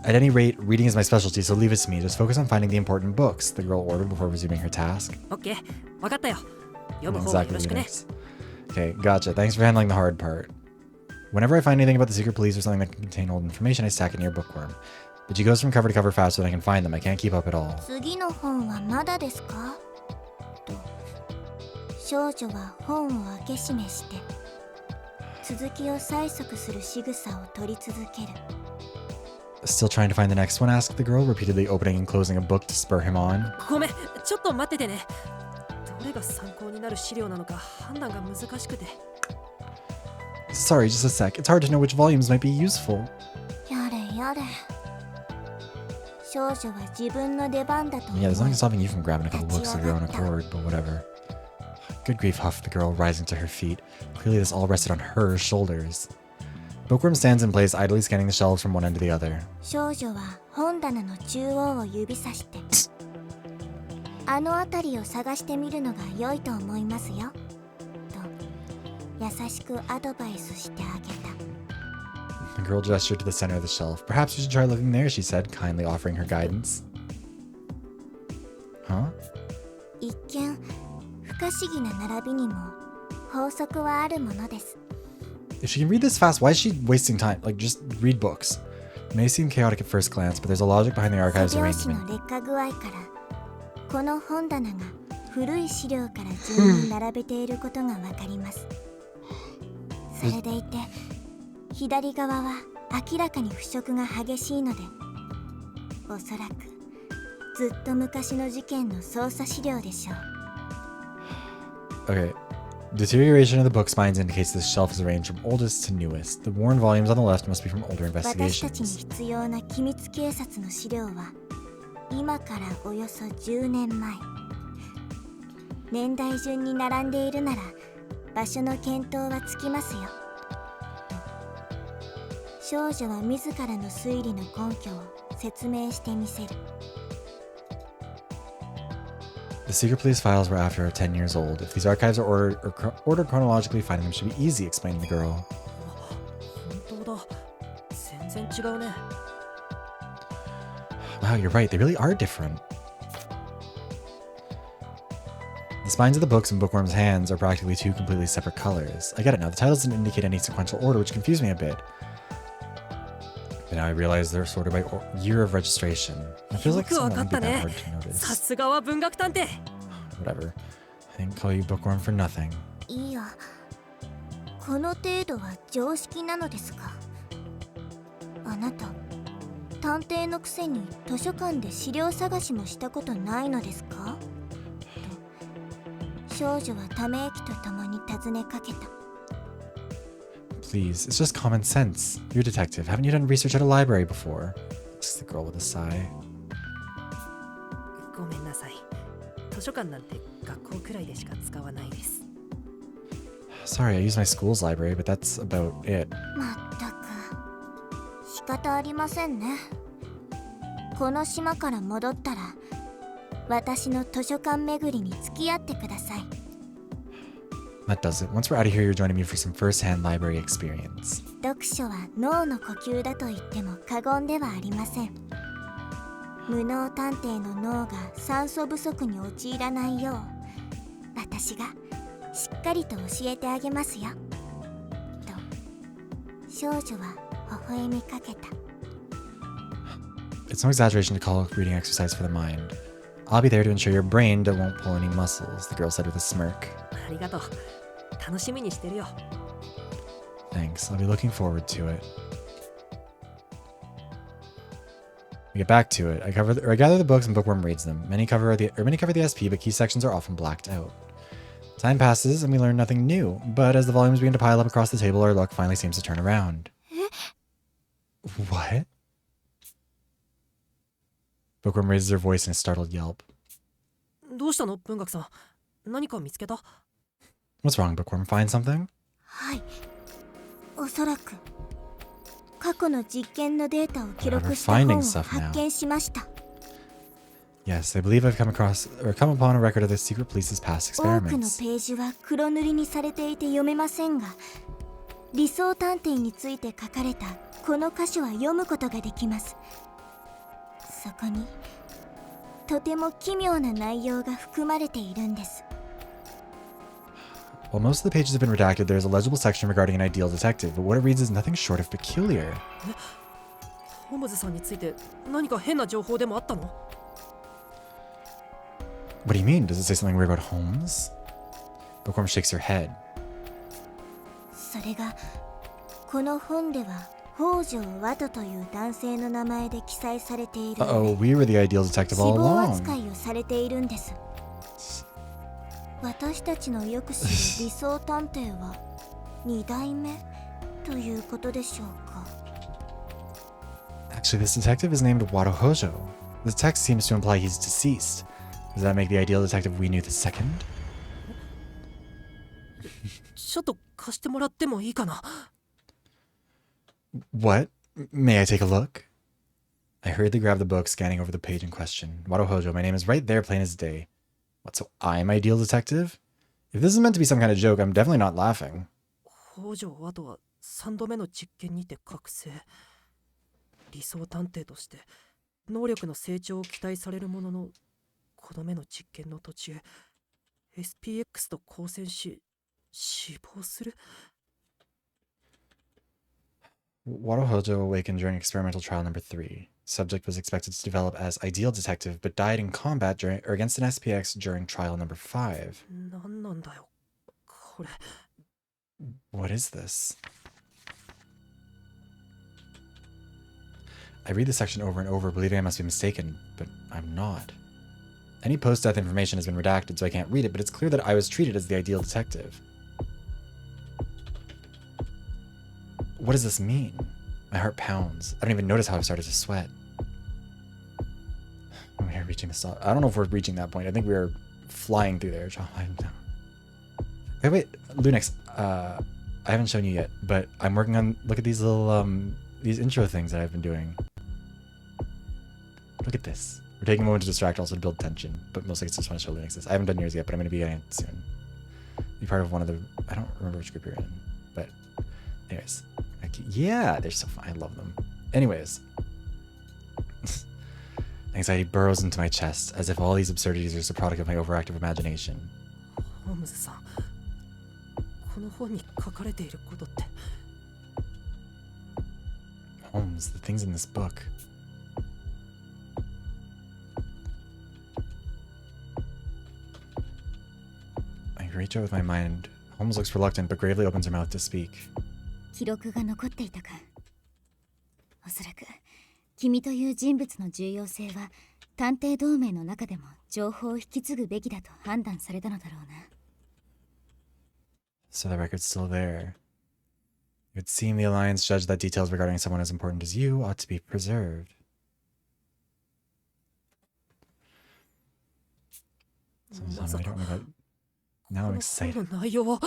At any rate, reading is my specialty, so leave it to me. Just focus on finding the important books, the girl ordered before resuming her task. オッケー分かったよ読む方はよ Exactly ろし what く it ね is. Okay, gotcha. Thanks for handling the hard part. Whenever I find anything about the secret police or something that can contain old information, I stack it near Bookworm. But she goes from cover to cover faster than I can find them. I can't keep up at all. 次の本はまだですかと少女は本を開け閉めして続きを催促する仕草を取り続ける Still trying to find the next one? Asked the girl, repeatedly opening and closing a book to spur him on. ごめんちょっと待っててねどれが参考になる資料なのか判断が難しくて Sorry, just a sec. It's hard to know which volumes might be useful. やれやれ少女は自分の出番だと思 Yeah, い there's nothing stopping you from grabbing a couple books of your own accord, but whatever. Good grief, huffed the girl, rising to her feet. Clearly this all rested on her shoulders. Bookworm stands in place, idly scanning the shelves from one end to the other. 少女は本棚の中央を指さしてあの辺りを探してみるのが良いと思いますよと優しくアドバイスしてあげた The girl gestured to the center of the shelf. Perhaps you should try looking there, she said, kindly offering her guidance. Huh? 一見不可思議な並びにも法則はあるものです If she can read this fast, why is she wasting time? Like, just read books. May seem chaotic at first glance, but there's a logic behind the archive's 背表紙の arrangement. 劣化具合からこの本棚が古い資料から順に並べていることがわかります。それでいて左側は明らかに腐食が激しいので、おそらくずっと昔の事件の捜査資料でしょう。 Okay. Deterioration of the book spines indicates this shelf is arranged from oldest to newest. The worn volumes on the left must be from older 私たちに investigations. 必要な機密警察の資料は今からおよそ10年前。年代順に並んでいるなら場所の見当はつきますよ。少女は自らの推理の根拠を説明してみせる。 The secret police files were after 10 years old. If these archives are ordered chronologically, finding them should be easy, explained the girl. 本当だ。全然違うね。Wow, you're right. They really are different. The spines of the books in Bookworm's hands are practically two completely separate colors. I get it now. The titles didn't indicate any sequential order, which confused me a bit. But now I realize they're sorted by year of registration. It feels like someone would be that hard to さ notice. すがは文学探偵。 Whatever. I didn't call you Bookworm for nothing. いや、この程度は常識なのですか。あなた探偵のくせに図書館で資料探しもしたことないのですかと少女はため息とともに尋ねかけた。 Please, it's just common sense. You're a detective. Haven't you done research at a library before? Asks the girl with a sigh. ごめんなさい。図書館なんて学校くらいでしか使わないです。 Sorry, I use my school's library, but that's about it. まったく仕方ありませんね。この島から戻ったら私の図書館巡りに付き合ってください。 That does it. Once we're out of here, you're joining me for some first-hand library experience. 読書は脳の呼吸だと言っても過言ではありません。無能探偵の脳が酸素不足に陥らないよう私がしっかりと教えてあげますよと少女は微笑みかけた。 It's no exaggeration to call reading exercise for the mind. I'll be there to ensure your brain won't pull any muscles, the girl said with a smirk. ありがとう。楽しみにしてるよ。 Thanks. I'll be looking forward to it. We get back to it. I gather the books and Bookworm reads them. Many cover the SP, but key sections are often blacked out. Time passes and we learn nothing new, but as the volumes begin to pile up across the table, our luck finally seems to turn around. What? Bookworm raises her voice in a startled yelp. どうしたの文学さん。何か見つけた？ What's wrong, Bookworm? Find something? はい、おそらく過去の実験のデータを記録した本を発見しました。 Yes, I believe I've come upon a record of the secret police's past 多くの experiments. ページは黒塗りにされていて読めませんが理想探偵について書かれたこの箇所は読むことができます。そこにとても奇妙な内容が含まれているんです。 While most of the pages have been redacted, there is a legible section regarding an ideal detective, but what it reads is nothing short of peculiar. ホームズさんについて何か変な情報でもあったの？ What do you mean? Does it say something weird about Holmes? Bookworm shakes her head. それがこの本では北条ワトという男性の名前で記載されている Uh-oh, we were the ideal detective 死 all 亡 along. 扱いをされているんです。私たちのよく知る理想探偵は2代目ということでしょうか。 Actually, this detective is named Wado Hojo. The text seems to imply he's deceased. Does that make the ideal detective we knew the second? ちょっと貸してもらってもいいかな？ What? May I take a look? I hurriedly grabbed the book, scanning over the page in question. Wado Hojo, my name is right there, plain as day. What, so I'm ideal detective? If this is meant to be some kind of joke, I'm definitely not laughing. 北条ワトは3度目の実験にて覚醒。理想探偵として能力の成長を期待されるものの、この目の実験の途中 SPX と交戦し死亡する。Wado Hojo awakened during experimental trial number 3. Subject was expected to develop as ideal detective, but died in combat during or against an SPX during trial number 5. なんなんだよこれ。 What is this? I read the section over and over, believing I must be mistaken, but I'm not. Any post-death information has been redacted, so I can't read it, but it's clear that I was treated as the ideal detective. What does this mean? My heart pounds. I don't even notice how I've started to sweat. We are reaching the stop. I don't know if we're reaching that point. I think we are flying through there. Wait, Lunix. I haven't shown you yet, but I'm working on. Look at these little these intro things that I've been doing. Look at this. We're taking a moment to distract, also to build tension, but mostly it's just want to show Lunix this. I haven't done yours yet, but I'm going to be getting it soon. Be part of one of the. I don't remember which group you're in, but anyways. Yeah, they're so fun. I love them. Anyways. Anxiety burrows into my chest, as if all these absurdities are just a product of my overactive imagination. ホームズさん、この本に書かれていることって。 Holmes, the things in this book. I reach out with my mind. Holmes looks reluctant, but gravely opens her mouth to speak. 記録が残っていたか。おそらく君という人物の重要性は探偵同盟の中でも情報を引き継ぐべきだと判断されたのだろうな。 So the record's still there. It would seem the Alliance judged that details regarding someone as important as you ought to be preserved. So I don't know about... Now I'm excited. この本の内容は。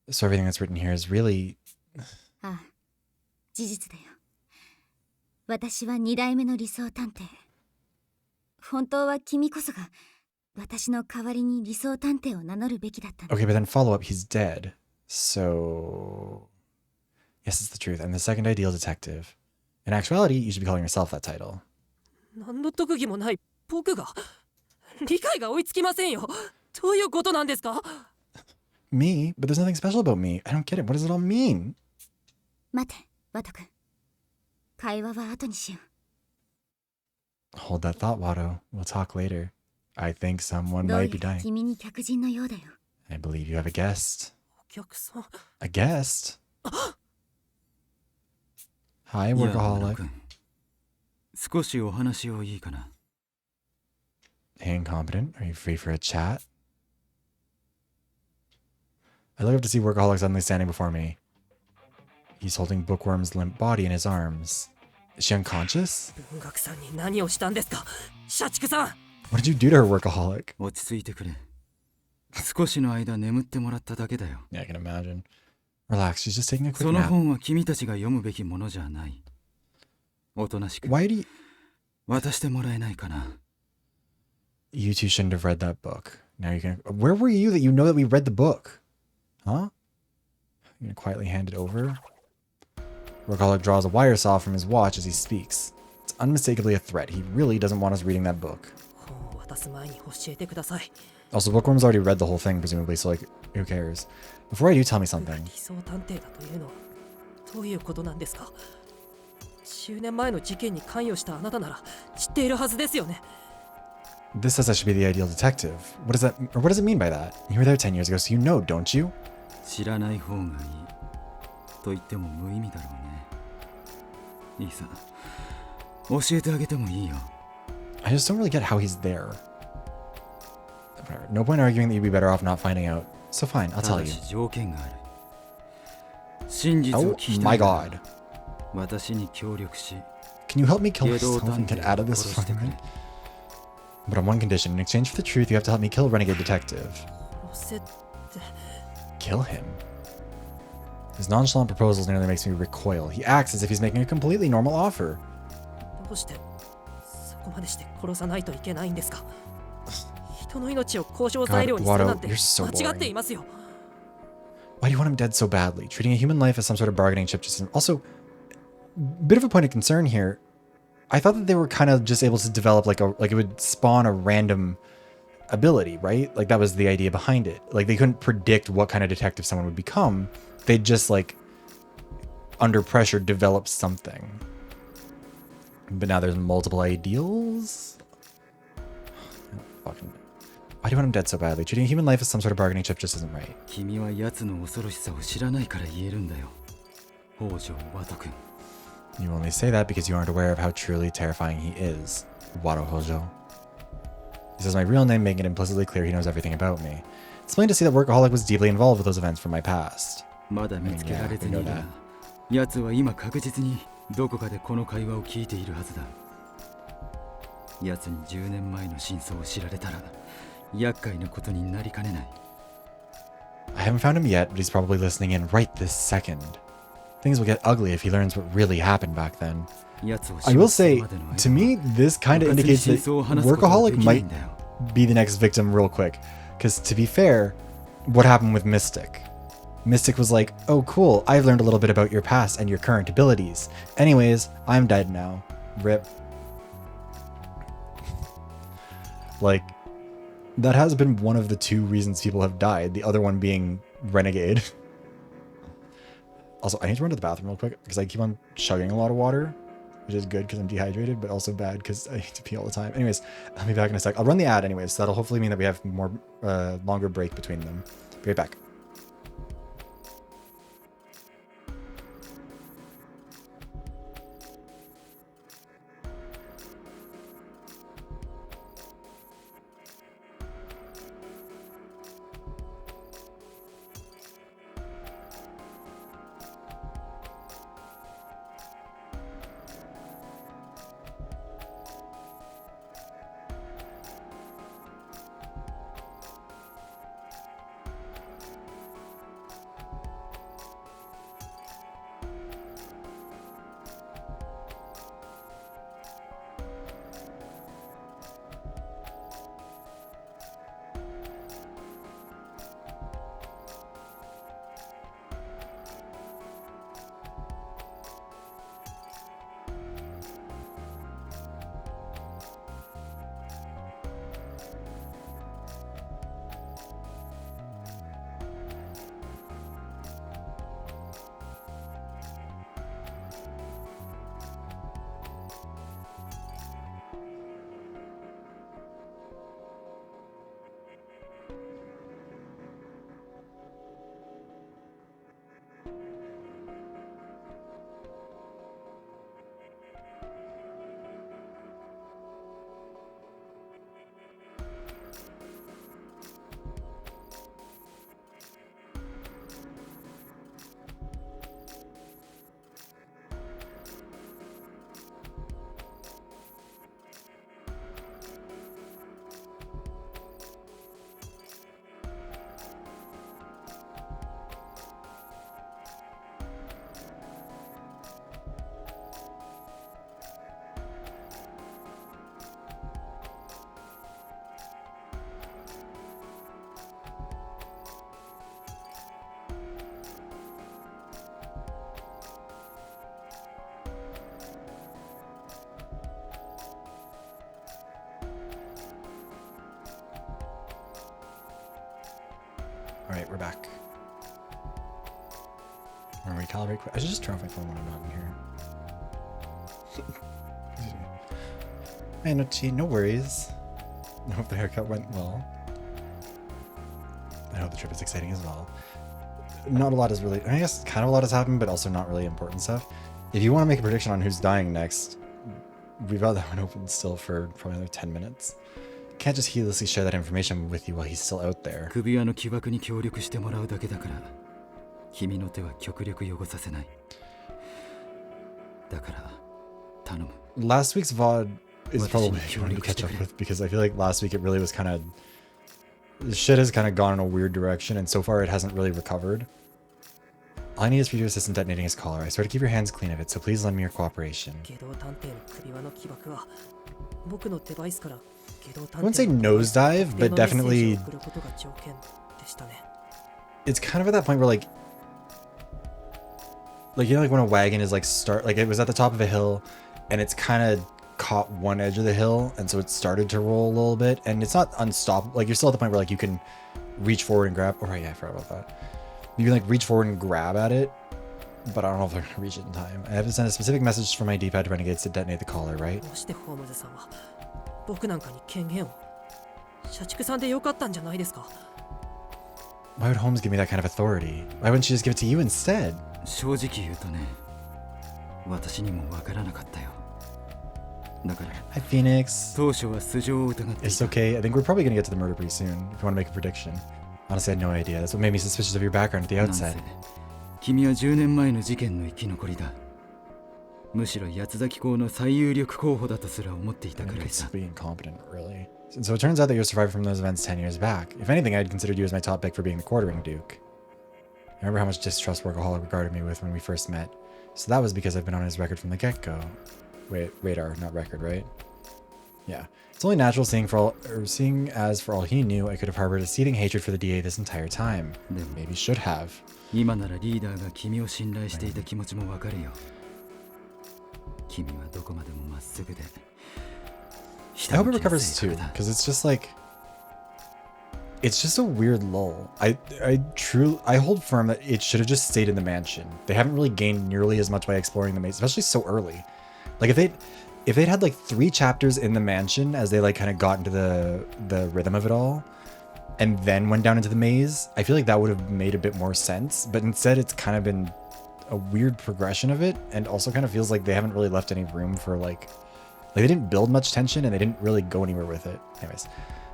So everything that's written here is really... ああ、事実だよ。私は2代目の理想探偵。本当は君こそが私の代わりに理想探偵を名乗るべきだったんだ。 Okay, but then follow up, he's dead. So... Yes, it's the truth. I'm the second ideal detective. In actuality, you should be calling yourself that title. 何の特技もない僕が理解が追いつきませんよ。どういうことなんですか？ Me? But there's nothing special about me. I don't get it. What does it all mean? 待て、ワト君。会話は後にしよう。 Hold that thought, Watto. We'll talk later. I think someone どう might や be ら dying. 君に客人のようだよ。 I believe you have a guest. お客さん。 A guest? Hi, いや、村 workaholic. 君。少しお話をいいかな。 Hey, incompetent. Are you free for a chat? I look up to see Workaholic suddenly standing before me. He's holding Bookworm's limp body in his arms. Is she unconscious? 文学さんに何をしたんですか？社畜さん。 What did you do to her, Workaholic? 落ち着いてくれ。少しの間眠ってもらっただけだよ。 Yeah, I can imagine. Relax, she's just taking a quick その nap. 本は君たちが読むべきものじゃない。おとなしく Why do you... 渡してもらえないかな。 You two shouldn't have read that book. Now you can... Where were you that you know that we read the book? Huh? You're gonna quietly hand it over? Workaholic draws a wire saw from his watch as he speaks. It's unmistakably a threat. He really doesn't want us reading that book. 本を渡す前に教えてください。 Also, Bookworm's already read the whole thing, presumably, so, like, who cares? Before I do, tell me something. 理想探偵だというのはどういうことなんですか？10年前の事件に関与したあなたなら知っているはずですよね。 This says I should be the ideal detective. What does that, or what does it mean by that? You were there 10 years ago, so you know, don't you? 知らない方がいい。と言っても無意味だろうね。いいさ。教えてあげてもいいよ。 I just don't really get how he's there. Whatever. No point arguing that you'd be better off not finding out. So fine, I'll た tell だ you. し条件がある。真実を Oh 聞きた my いなら god. 私に協力し、 Can you help me kill 下道 myself 探 and 偵 get を out of this 殺して fucking くれ thing?。But on one condition, in exchange for the truth, you have to help me kill Renegade Detective. 殺せって Kill him? His nonchalant proposals nearly makes me recoil. He acts as if he's making a completely normal offer. どうしてそこまでして殺さないといけないんですか？人の命を交渉材料にするなんて God, Watto, you're so 間違っていますよ。 Why do you want him dead so badly? Treating a human life as some sort of bargaining chip just... Also, bit of a point of concern here. I thought that they were kind of just able to develop like it would spawn a random ability, right? Like that was the idea behind it. Like they couldn't predict what kind of detective someone would become. They'd just like under pressure developed something. But now there's multiple ideals? Fucking... Why do you want him dead so badly? Treating human life as some sort of bargaining chip just isn't right. 君は奴の恐ろしさを知らないから言えるんだよ。北条ワト君。You only say that because you aren't aware of how truly terrifying he is. Wado Hojo. He says my real name, making it implicitly clear he knows everything about me. It's plain to see that Workaholic was deeply involved with those events from my past. まだ見つけられずにいるが、奴は今確実にどこかでこの会話を聞いているはずだ。奴に10年前の真相を知られたら厄介なことになりかねない。I haven't found him yet, but he's probably listening in right this second. Things will get ugly if he learns what really happened back then. I will say, to me, this kind of indicates that Workaholic might be the next victim real quick. Because to be fair, what happened with Mystic? Mystic was like, oh cool, I've learned a little bit about your past and your current abilities. Anyways, I'm dead now. RIP. Like, that has been one of the two reasons people have died, the other one being Renegade. Also, I need to run to the bathroom real quick because I keep on chugging a lot of water, which is good because I'm dehydrated, but also bad because I need to pee all the time. Anyways, I'll be back in a sec. I'll run the ad anyways, so that'll hopefully mean that we have more longer break between them. Be right back. Alright, we're back. I'm gonna recalibrate quick. I should just turn off my phone when I'm not in here. Excuse me. Hey, Nochi, no worries. I hope the haircut went well. I hope the trip is exciting as well. Not a lot is really, I guess kind of a lot has happened, but also not really important stuff. If you want to make a prediction on who's dying next, we've got that one open still for probably another 10 minutes. Can't just heedlessly share that information with you while he's still out there. 首輪の起爆に協力してもらうだけだから、君の手は極力汚させない。だから、頼む。Last week's VoD is probably what you wanted to catch up with because I feel like last week it really was kind of... Shit has kind of gone in a weird direction and so far it hasn't really recovered. All I need is for you to assist in detonating his collar. I swear to keep your hands clean of it, so please lend me your cooperation. I wouldn't say nosedive, but definitely... It's kind of at that point where like you know, like when a wagon is like like it was at the top of a hill and it's kind of caught one edge of the hill and so it started to roll a little bit and it's not unstoppable. Like you're still at the point where like you can reach forward and grab. Oh right, yeah, I forgot about that. You can like reach forward and grab at it, but I don't know if they're gonna reach it in time. I have to send a specific message from my D-pad to Renegades to detonate the collar, right? どうしてホームズさんは僕なんかに権限を？社畜さんでよかったんじゃないですか？ Why would Holmes give me that kind of authority? Why wouldn't she just give it to you instead? 正直言うとね、私にもわからなかったよ。だから Hi, Phoenix. 当初は素性を疑ってい It's た。 okay. I think we're probably gonna get to the murder pretty soon, if you want to make a prediction. Honestly, I had no idea. That's what made me suspicious of your background at the なんせ outset. 君は10年前の事件の生き残りだ。むしろ八つ崎校の最有力候補だとすら思っていた I く mean, らいさ。 be incompetent, really. So it turns out that you're a survivor from those events 10 years back. If anything, I'd considered you as my top pick for being the quartering duke. I remember how much distrust Workaholic regarded me with when we first met. So that was because I've been on his record from the get-go. Wait, radar, not record, right? Yeah. It's only natural seeing as for all he knew, I could have harbored a seething hatred for the DA this entire time. Maybe should have. 今ならリーダーが君を信頼していた気持ちもわかるよ。君はどこまでもまっすぐで。 I hope it recovers too, because it's just like, it's just a weird lull. I hold firm that it should have just stayed in the mansion. They haven't really gained nearly as much by exploring the maze, especially so early. Like if they'd had like 3 chapters in the mansion as they like kind of got into the rhythm of it all, and then went down into the maze, I feel like that would have made a bit more sense. But instead, it's kind of been a weird progression of it, and also kind of feels like they haven't really left any room for like they didn't build much tension and they didn't really go anywhere with it. Anyways,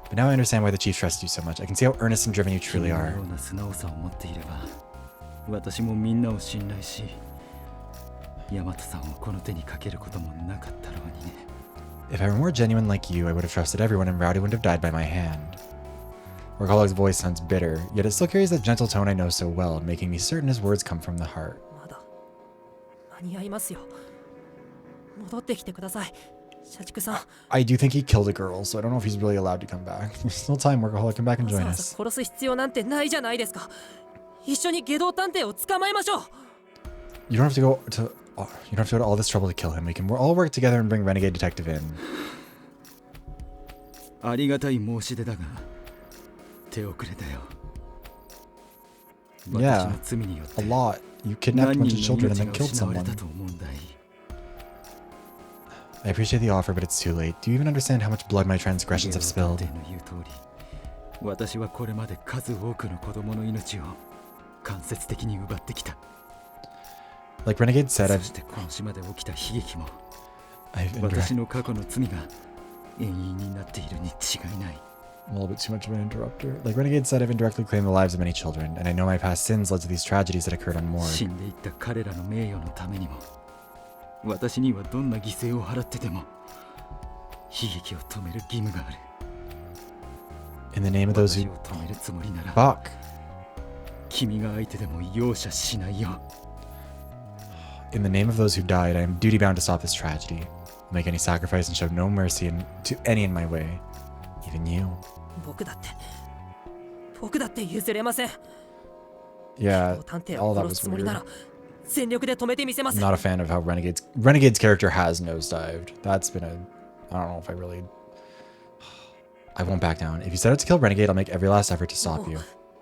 but now I understand why the chief trusts you so much. I can see how earnest and driven you truly are. ような素直さを持っていれば、私もみんなを信頼し、大和さんをこの手にかけることもなかったろうにね。If I were more genuine like you, I would have trusted everyone and Rowdy wouldn't have died by my hand. Workaholic's voice sounds bitter, yet it still carries that gentle tone I know so well, making me certain his words come from the heart. まだ間に合いますよ。戻ってきてください、社畜さん。 I do think he killed a girl, so I don't know if he's really allowed to come back. There's still time, Workaholic, come back and わ join ざわざ us. 殺す必要なんてないじゃないですか。一緒に下道探偵を捕まえましょう。 You don't have to go to all this trouble to kill him. We can all work together and bring Renegade Detective in. ありがたい申し出だが、手遅れだよ。 Yeah, 私の罪によって a lot. You kidnapped a 何 bunch of 人の children and 命 then が killed 失われ someone. たと思うんだい。 I appreciate the offer, but it's too late. Do you even understand how much blood my transgressions have ゲロ spilled? 探偵の言う通り、私はこれまで数多くの子供の命を間接的に奪ってきた。 Like Renegade said, そしてこの島で起きた悲劇も I've 私の過去の罪が永遠になっているに違いない。 a little bit too much of an interrupter. Like Renegade said, I've indirectly claimed the lives of many children, and I know my past sins led to these tragedies that occurred on 死 Morgue. んでいった彼らの名誉のためにも、私にはどんな犠牲を払ってでも悲劇を止める義務がある。 In the name of those 私 who を止めるつもりなら、 fuck. 君が相手でも容赦しないよ。 In the name of those who died, I am duty bound to stop this tragedy. I'll make any sacrifice and show no mercy to any in my way, even you. 僕だって譲れません。 Yeah, 探偵 all を that 殺 was すつもりな weird. ら全力で止めてみせます。 I'm not a fan of how Renegade's character has nosedived. That's been I don't know if I really. I won't back down. If you set out to kill Renegade, I'll make every last effort to stop you.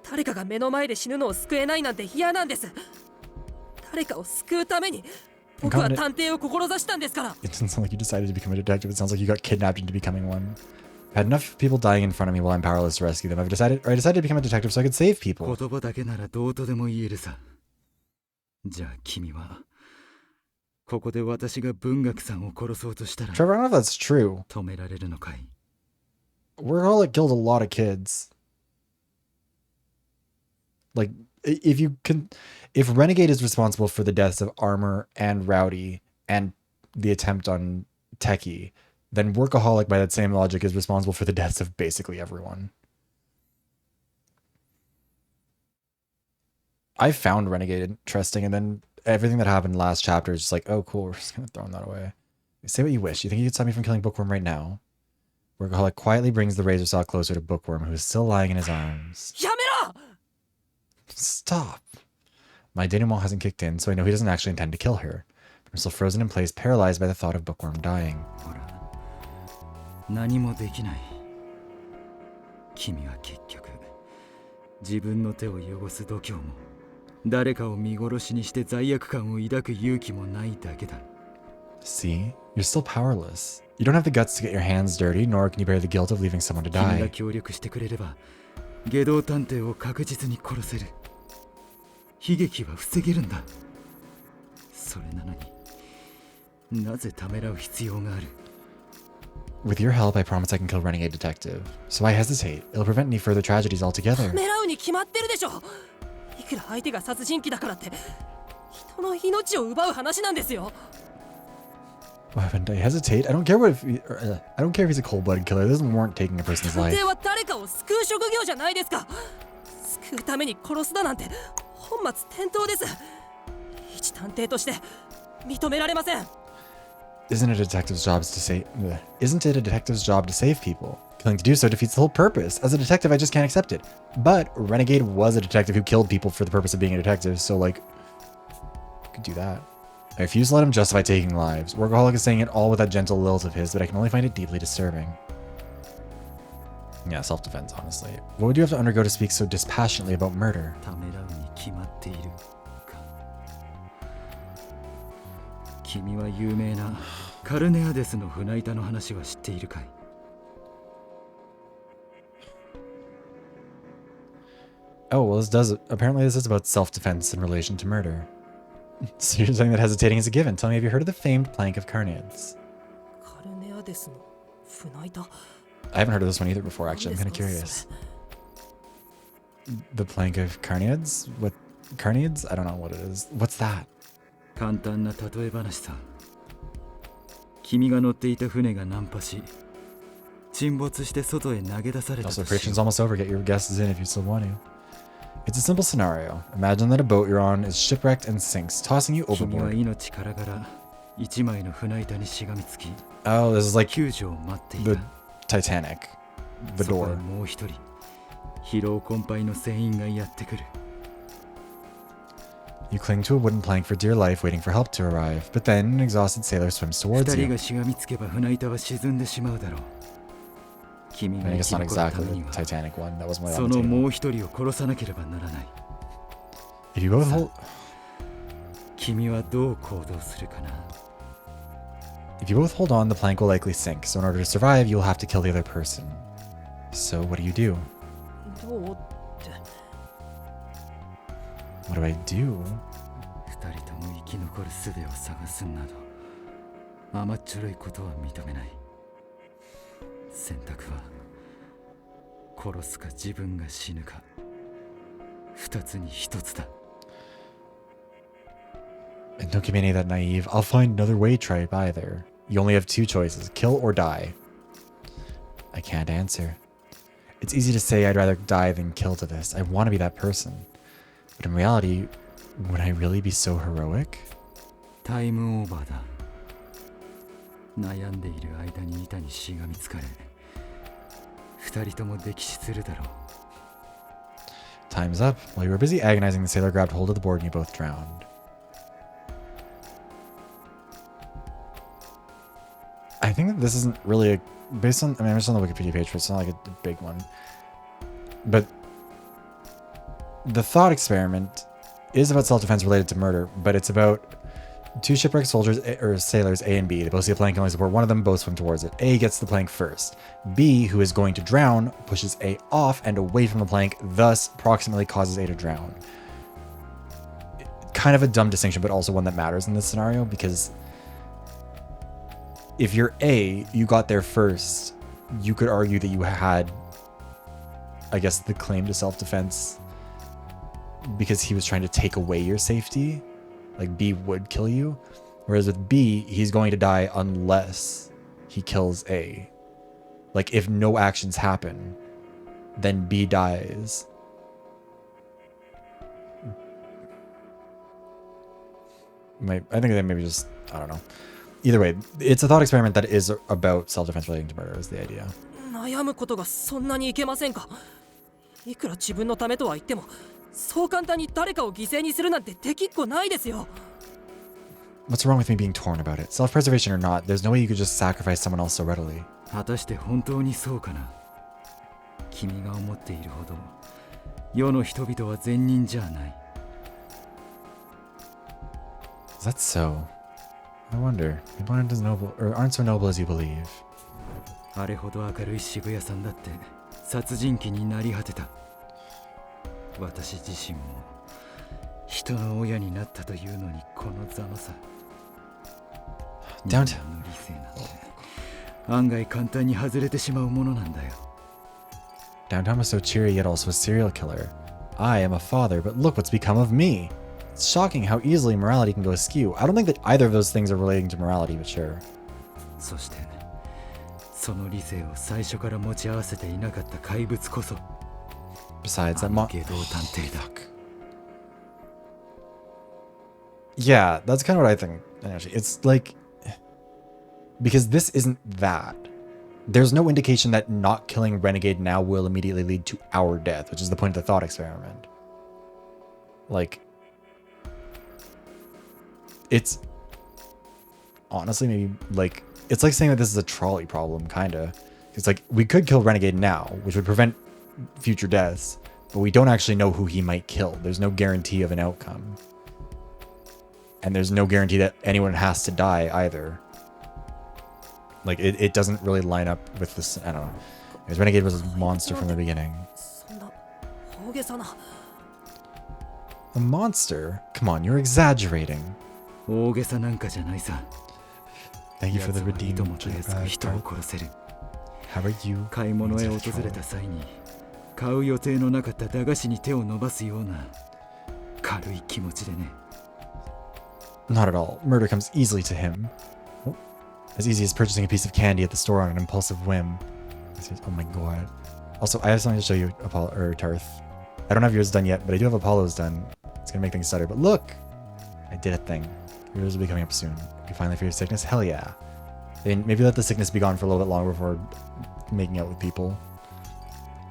誰かが目の前で死ぬのを救えないなんて嫌なんです。誰かを救うために僕は探偵を志したんですから。 It doesn't sound like you decided to become a detective. It sounds like you got kidnapped into becoming one. I've had enough people dying in front of me while I'm powerless to rescue them. I decided to become a detective so I could save people. 言葉だけならどうとでも言えるさ。じゃあ君はここで私が文学さんを殺そうとしたら Trevor, I don't know if that's true. 止められるのかい。 Workaholic killed a lot of kids. Like, if Renegade is responsible for the deaths of Armor and Rowdy and the attempt on Techie, then Workaholic, by that same logic, is responsible for the deaths of basically everyone. I found Renegade interesting, and then everything that happened last chapter is just like, oh, cool, we're just gonna throw that away. Say what you wish. You think you could stop me from killing Bookworm right now? Workaholic quietly brings the razor saw closer to Bookworm, who is still lying in his arms. やめろ! Stop. My denouement hasn't kicked in, so I know he doesn't actually intend to kill her. But I'm still frozen in place, paralyzed by the thought of Bookworm dying. ほら、何もできない。君は結局、自分の手を汚す度胸も、誰かを見殺しにして罪悪感を抱く勇気もないだけだ。 See? You're still powerless. You don't have the guts to get your hands dirty, nor can you bear the guilt of leaving someone to 君が die. 協力してくれれば下道探偵を確実に殺せる。悲劇は防げるんだ。それなのになぜためらう必要がある。 With your help, I promise I can kill Renegade Detective. So why hesitate? It'll prevent any further tragedies altogether. 狙うに決まってるでしょ。いくら相手が殺人鬼だからって人の命を奪う話なんですよ。 Why wouldn't I hesitate? I don't care I don't care if he's a cold-blooded killer. This doesn't warrant taking a person's 探 life. 偵は誰かを救う職業じゃないですか。救うために殺すだなんて本末転倒です。一探偵として認められません。 Isn't it a detective's job to save people? Killing to do so defeats the whole purpose. As a detective, I just can't accept it. But Renegade was a detective who killed people for the purpose of being a detective, so like, you could do that. I refuse to let him justify taking lives. Workaholic is saying it all with that gentle lilt of his, but I can only find it deeply disturbing. Yeah, self-defense, honestly. What would you have to undergo to speak so dispassionately about murder? ためらうに決まっているか。君は有名なカルネアデスの船板の話は知っているかい。 Oh, well, apparently this is about self-defense in relation to murder. So you're saying that hesitating is a given. Tell me, have you heard of the famed plank of Carnids? カルネアデスの船板。 I haven't heard of this one either before, actually. I'm kind of curious. The plank of Carnids? What? Carnids? I don't know what it is. What's that? 簡単な例え話さ。君が乗っていた船が難破し、沈没して外へ投げ出されたとし Also, よう。 prediction's almost over. Get your guesses in if you still want to. It's a simple scenario. Imagine that a boat you're on is shipwrecked and sinks, tossing you 君は overboard. 命からがら一枚の船板にしがみつき、 Oh, this is like 救助を待ってい the た。 Titanic. The そこへ door. もう一人、疲労困憊の船員がやってくる。 You cling to a wooden plank for dear life, waiting for help to arrive. But then, an exhausted sailor swims 二 towards 人 you. がしがみつけば船板は沈んでしまうだろう。君 I が mean, I 生 guess き not 残るた exactly め the には、 Titanic one. That wasn't what そ on の the table. もう一人を殺さなければならない。 If you both hold, 君はどう行動するかな。 if you both hold on, the plank will likely sink. So in order to survive, you'll have to kill the other person. So what do you do? どうって。 What do I do? 二人とも生き残る術を探すなど甘っちょろいことは認めない。選択は殺すか自分が死ぬか、二つに一つだ。 And don't give me any of that naive, I'll find another way tripe either. You only have two choices, kill or die. I can't answer. It's easy to say I'd rather die than kill to this. I want to be that person. But in reality, would I really be so heroic? タイムオーバーだ。悩んでいる間に板にしがみつかれ、二人とも溺死するだろう。 Time's up. While you were busy agonizing, the sailor grabbed hold of the board and you both drowned. I think that this isn't really based on, I mean, I'm just on the Wikipedia page, but it's not like a big one. But the thought experiment is about self-defense related to murder, but it's about two shipwrecked soldiers, or sailors, A and B. They both see a plank and only support one of them, both swim towards it. A gets the plank first. B, who is going to drown, pushes A off and away from the plank, thus proximately causes A to drown. Kind of a dumb distinction, but also one that matters in this scenario, because if you're A, you got there first, you could argue that you had, I guess, the claim to self-defense because he was trying to take away your safety. Like, B would kill you. Whereas with B, he's going to die unless he kills A. Like, if no actions happen, then B dies. I think that maybe just, I don't know. Either way, it's a thought experiment that is about self-defense relating to murder is the idea. 悩むことがそんなにいけませんか。いくら自分のためとは言っても、そう簡単に誰かを犠牲にするなんてできっこないですよ。 What's wrong with me being torn about it? Self-preservation or not, there's no way you could just sacrifice someone else so readily. 果たして本当にそうかな。君が思っているほど世の人々は善人じゃない。Is that so? I wonder. People aren't as noble, or aren't so noble as you believe. あれほど明るい渋谷さんだって殺人鬼になり果てた。私自身も人の親になったというのにこのざまさ。人間の理性なんて案外簡単に外れてしまうものなんだよ。Downtown was so cheery yet also a serial killer. I am a father, but look what's become of me. It's shocking how easily morality can go askew. I don't think that either of those things are relating to morality, but sure. そしてその理性を最初から持ち合わせていなかった怪物こそ Besides, that 下道探偵だ。Yeah, that's kind of what I think. Actually, it's like, because this isn't that. There's no indication that not killing Renegade now will immediately lead to our death, which is the point of the thought experiment. Like, it's honestly maybe like, it's like saying that this is a trolley problem, kind of. It's like, we could kill Renegade now, which would prevent future deaths, but we don't actually know who he might kill. There's no guarantee of an outcome. And there's no guarantee that anyone has to die either. Like, it doesn't really line up with this, I don't know. Because Renegade was a monster from the beginning. そんな大げさな。 A monster? Come on, you're exaggerating. 大げさなんかじゃないさ。 Thank you for the 奴はいと redeem. もたやすく人を殺せる。 How are you? 買い物へ訪れた際に買う予定のなかった駄菓子に手を伸ばすような軽い気持ちでね。 Not at all. Murder comes easily to him. Oh, as easy as purchasing a piece of candy at the store on an impulsive whim. Oh my god. Also, I have something to show you, Apollo or Tarth. I don't have yours done yet, but I do have Apollo's done. It's gonna make things stutter. But look! I did a thing. Yours will be coming up soon. You finally fear sickness? Hell yeah. And maybe let the sickness be gone for a little bit longer before making out with people.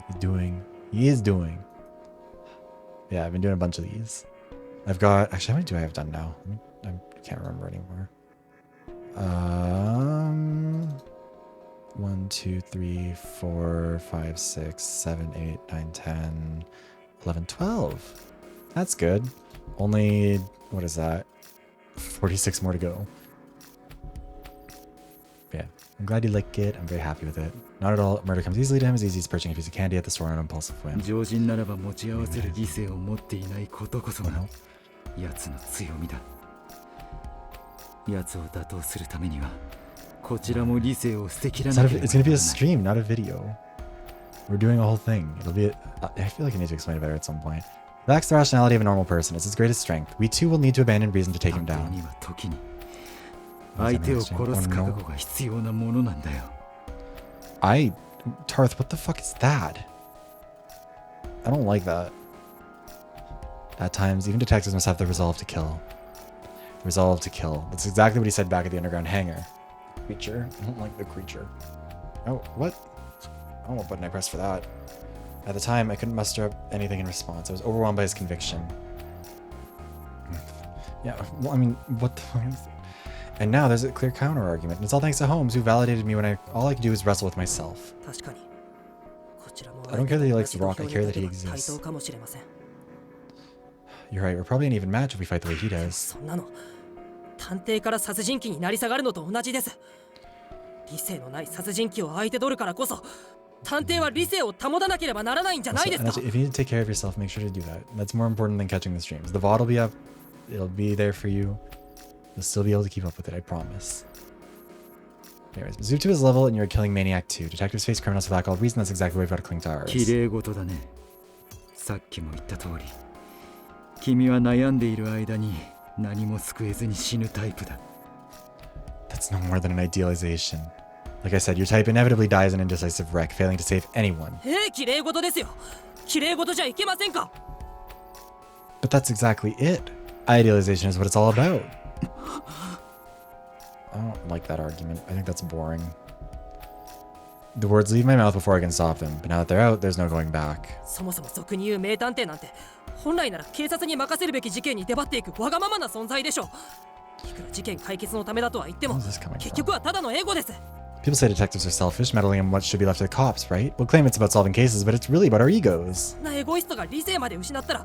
He's doing. He is doing. Yeah, I've been doing a bunch of these. I've got... Actually, how many do I have done now? I can't remember anymore. 1, 2, 3, 4, 5, 6, 7, 8, 9, 10, 11, 12. That's good. Only... What is that? 46 more to go. Yeah. I'm glad you like it. I'm very happy with it. Not at all. Murder comes easily to him as easy as purchasing a piece of candy at the store on an impulsive whim. 常人ならば持ち合わせる理性を持っていないことこそが奴の強みだ。奴を打倒するためにはこちらも理性を捨てきら It's なければ gonna be a ならない。 stream, not a video. We're doing a whole thing. It'll be I feel like I need to explain it better at some point. Lacks the rationality of a normal person. It's his greatest strength. We too will need to abandon reason to take him 探偵 down. には時に相手を殺す覚悟が必要なものなんだよ。Tarth, what the fuck is that? I don't like that. At times, even detectives must have the resolve to kill. The resolve to kill. That's exactly what he said back at the underground hangar. Creature? I don't like the creature. Oh, what? I don't know what button I pressed for that. At the time, I couldn't muster up anything in response. I was overwhelmed by his conviction. Yeah, well, I mean, what the fuck is that? And now there's a clear counter argument. And it's all thanks to Holmes, who validated me when all I could do is wrestle with myself. 確かに。こちらも I don't care that he likes the 相 Rock, 手 I と care that he 対 exists. 等かもしれません。 You're right, we're probably an even match if we fight the way he does. そんなの探偵から殺人鬼になり下がるのと同じです。理性のない殺人鬼を相手取るからこそ探偵は理性を保たなければならないんじゃないです And か。 actually, if you need to take care of yourself, make sure to do that. That's more important than catching the streams. The VoD will be up. It'll be there for you. You'll still be able to keep up with it, I promise. Anyways, zoom to his level and you're a killing maniac too. Detectives face criminals for lack of all reason. That's exactly why we've got to cling to ours. 綺麗事だね。さっきも言った通り、君は悩んでいる間に何も救えずに死ぬタイプだ。 That's no more than an idealization. Like I said, your type inevitably dies an indecisive wreck, failing to save anyone. 綺麗事ですよ。綺麗事じゃいけませんか。 But that's exactly it. Idealization is what it's all about. I don't like that argument. I think that's boring. The words leave my mouth before I can stop them, but now that they're out, there's no going back. そもそも俗に言う名探偵なんて本来なら警察に任せるべき事件に出張っていくわがままな存在でしょう。いくら事件解決のためだとは言っても Where's this coming 結 from? 局はただのエゴです。 People say detectives are selfish, meddling in what should be left to the cops, right? We'll claim it's about solving cases, but it's really about our egos. そんなエゴイストが理性まで失ったら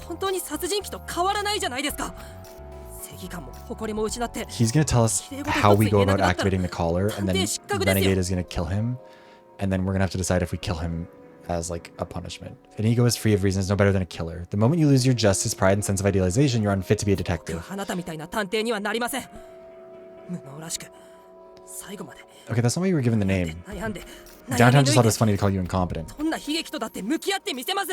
本当に殺人鬼と変わらないじゃないですか。正義感も誇りも失って He's gonna tell us how we go about activating the collar, and then Renegade is gonna kill him, and then we're gonna have to decide if we kill him as like a punishment. An ego is free of reason is no better than a killer. The moment you lose your justice, pride, and sense of idealization, you're unfit to be a detective. あなたみたいな探偵にはなりません。無能らしく最後まで Okay, that's not why you were given the name. 悩んで Downtown just thought it was funny to call you incompetent. どんな悲劇とだって向き合ってみせます。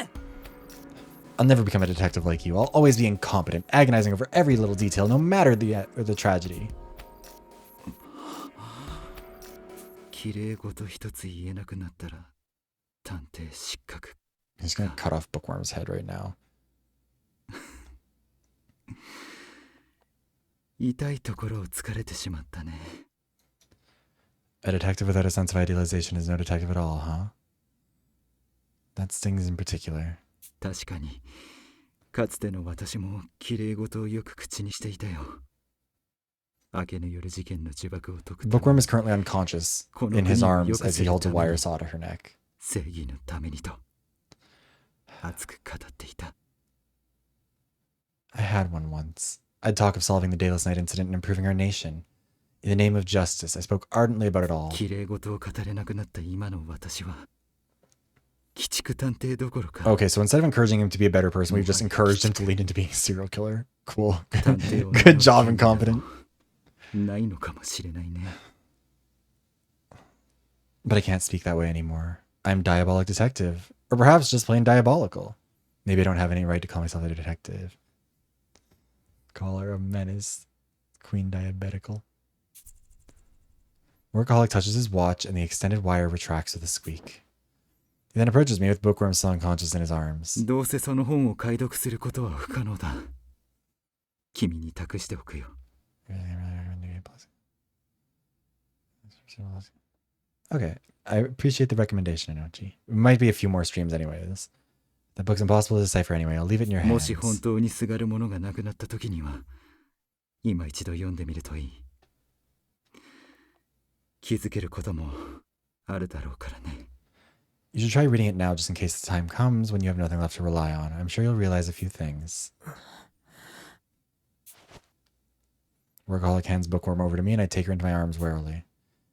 I'll never become a detective like you. I'll always be incompetent, agonizing over every little detail, no matter the tragedy. 綺麗事一つ言えなくなったら探偵失格。 He's gonna cut off Bookworm's head right now. 痛いところを突かれてしまったね。 A detective without a sense of idealization is no detective at all, huh? That stings in particular. 確かにかつての私も綺麗事をよく口にしていたよ。明けぬ夜事件の呪縛を解くため Bookworm is currently unconscious in his arms as he holds a wire saw to her neck. 正義のためにと熱く語っていた。 I had one once. I'd talk of solving the Dayless Night incident and improving our nation. In the name of justice, I spoke ardently about it all. 綺麗事を語れなくなった今の私は鬼畜探偵どころか Okay, so instead of encouraging him to be a better person, we've just encouraged him to lead into being a serial killer. Cool. 探偵を Good job, incompetent. ないのかもしれないね。 But I can't speak that way anymore. I'm diabolic detective. Or perhaps just plain diabolical. Maybe I don't have any right to call myself a detective. Call her a menace. Queen diabetical. Workaholic touches his watch and the extended wire retracts with a squeak. He then approaches me with Bookworm still unconscious in his arms. どうせその本を解読することは不可能だ。君に託しておくよ。 Okay, I appreciate the recommendation, Inochi. It might be a few more streams anyways. That book's impossible to decipher anyway. I'll leave it in your も hands. し本当にすがるものがなくなった時には、今一度読んでみるといい。気づけることもあるだろうからね。 You should try reading it now just in case the time comes when you have nothing left to rely on. I'm sure you'll realize a few things. Workaholic hands Bookworm over to me and I take her into my arms warily.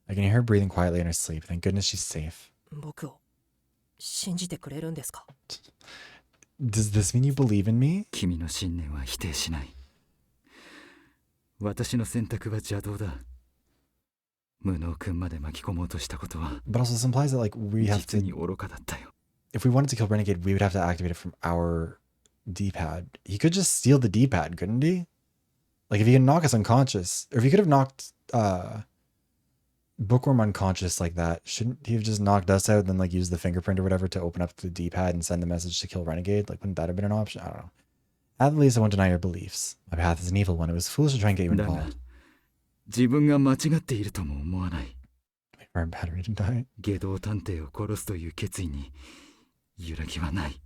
I can hear her breathing quietly in her sleep. Thank goodness she's safe. 僕を信じてくれるんですか？ Does this mean you believe in me? 君の信念は否定しない。私の選択は邪道だ。無能君まで巻き込もうとしたことは But also this implies that like we have 実 to, に愚かだったよ。 if we wanted to kill Renegade, we would have to activate it from our D-pad. He could just steal the D-pad, couldn't he? Like if he could knock us unconscious, or if he could have knocked Bookworm unconscious like that, shouldn't he have just knocked us out and then like used the fingerprint or whatever to open up the D-pad and send the message to kill Renegade? Like wouldn't that have been an option? I don't know. At least I won't deny your beliefs. My path is an evil one. It was foolish to try and get you だが involved. 自分が間違っているとも思わない。 Our battery didn't die. 下道探偵を殺すという決意に揺らぎはない。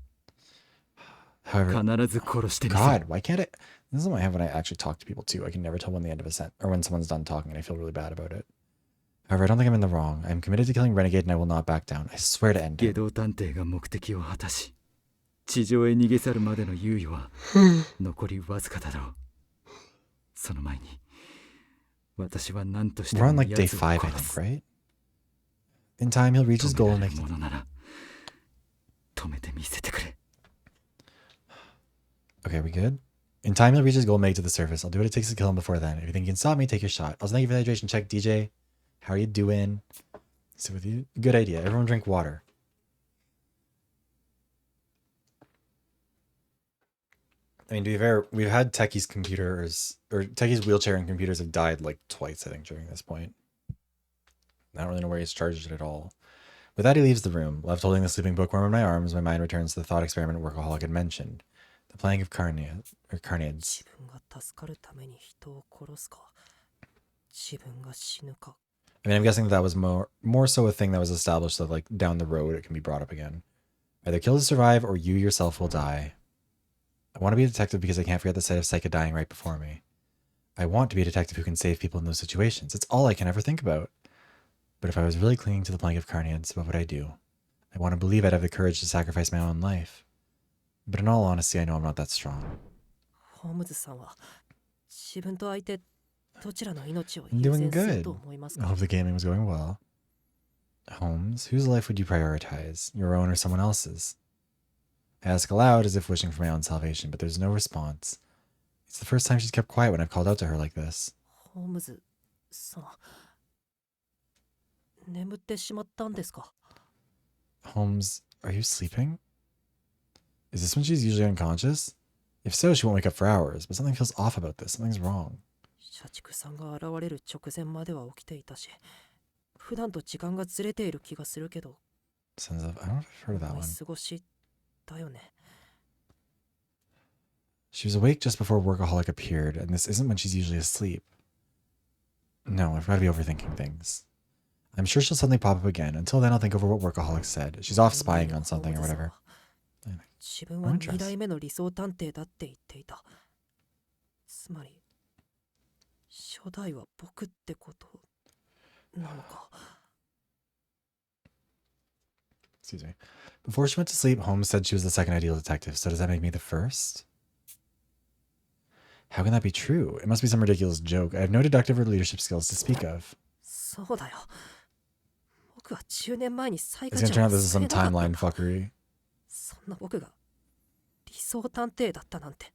However, 必ず殺してみせる。 God, why can't I? This is what I have when I actually talk to people too. I can never tell when the end of a sentence or when someone's done talking and I feel really bad about it. However, I don't think I'm in the wrong. I'm committed to killing Renegade and I will not back down. I swear to end 下 him. 道探偵が目的を果たし、地上へ逃げ去るまでの猶予は残りわずかだろう。その前に、私は何として We're on も like day 奴を 5, I 殺 think, す。 right? In time, he'll reach his 止 goal め and ら make れるものなら、止めてみせてくれ。 Okay, we good? In time, he'll reach his goal and make it to the surface. I'll do what it takes to kill him before then. If you think you can stop me, take your shot. Also, thank you for the hydration check, DJ. How are you doing? Sit with you. Good idea. Everyone drink water. I mean, to be fair, we've had Techie's computers, or Techie's wheelchair and computers have died like twice, I think, during this point. I don't really know where he's charged it at all. With that, he leaves the room. Left holding the sleeping bookworm in my arms, my mind returns to the thought experiment Workaholic had mentioned. The playing of carnids. 自分が助かるために人を殺すか、自分が死ぬか。 I mean, I'm guessing that was more so a thing that was established that, like, down the road it can be brought up again. Either kill to survive, or you yourself will die. I want to be a detective because I can't forget the sight of Psyche dying right before me. I want to be a detective who can save people in those situations. It's all I can ever think about. But if I was really clinging to the plank of carnids, what would I do? I want to believe I'd have the courage to sacrifice my own life. But in all honesty, I know I'm not that strong. ホームズさんは自分と相手どちらの命を I'm 優 doing 先する good. と思います I か？ hope the gaming was going well. Holmes, whose life would you prioritize, your own or someone else's? I ask aloud as if wishing for my own salvation, but there's no response. It's the first time she's kept quiet when I've called out to her like this. ホームズさん、眠ってしまったんですか？ Holmes, are you sleeping? Is this when she's usually unconscious? If so, she won't wake up for hours, but something feels off about this. Something's wrong. 社畜さんが現れる直前までは起きていたし、普段と時間がずれている気がするけど、 Sons of, I don't know if I've heard of that 思い one. 過ごしだよね。 She was awake just before Workaholic appeared, and this isn't when she's usually asleep. No, I've got to be overthinking things. I'm sure she'll suddenly pop up again. Until then, I'll think over what Workaholic said. She's off spying on something or whatever. 自分は2代目の理想探偵だって言っていた。つまり、初代は僕ってことなのか。 Excuse me. Before she went to sleep, Holmes said she was the second ideal detective, so does that make me the first? How can that be true? It must be some ridiculous joke. I have no deductive or leadership skills to speak of. そうだよ。僕は10年前に最 It's 下 gonna 長 turn を out this is 捨 some てなかった timeline fuckery. そんな僕が理想探偵だったなんて。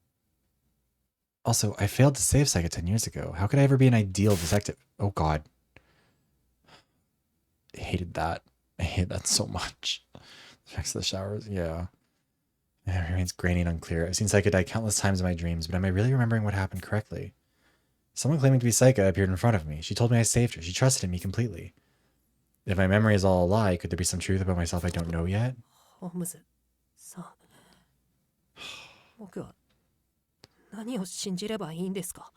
Also, I failed to save Psycho 10 years ago. How could I ever be an ideal detective? Oh god. I hated that. I hate that so much. Effects of the showers, yeah. It remains grainy and unclear. I've seen Psycho die countless times in my dreams, but am I really remembering what happened correctly? Someone claiming to be Psycho appeared in front of me. She told me I saved her. She trusted in me completely. If my memory is all a lie, could there be some truth about myself I don't know yet? ホームズさん、僕は何を信じればいいんですか？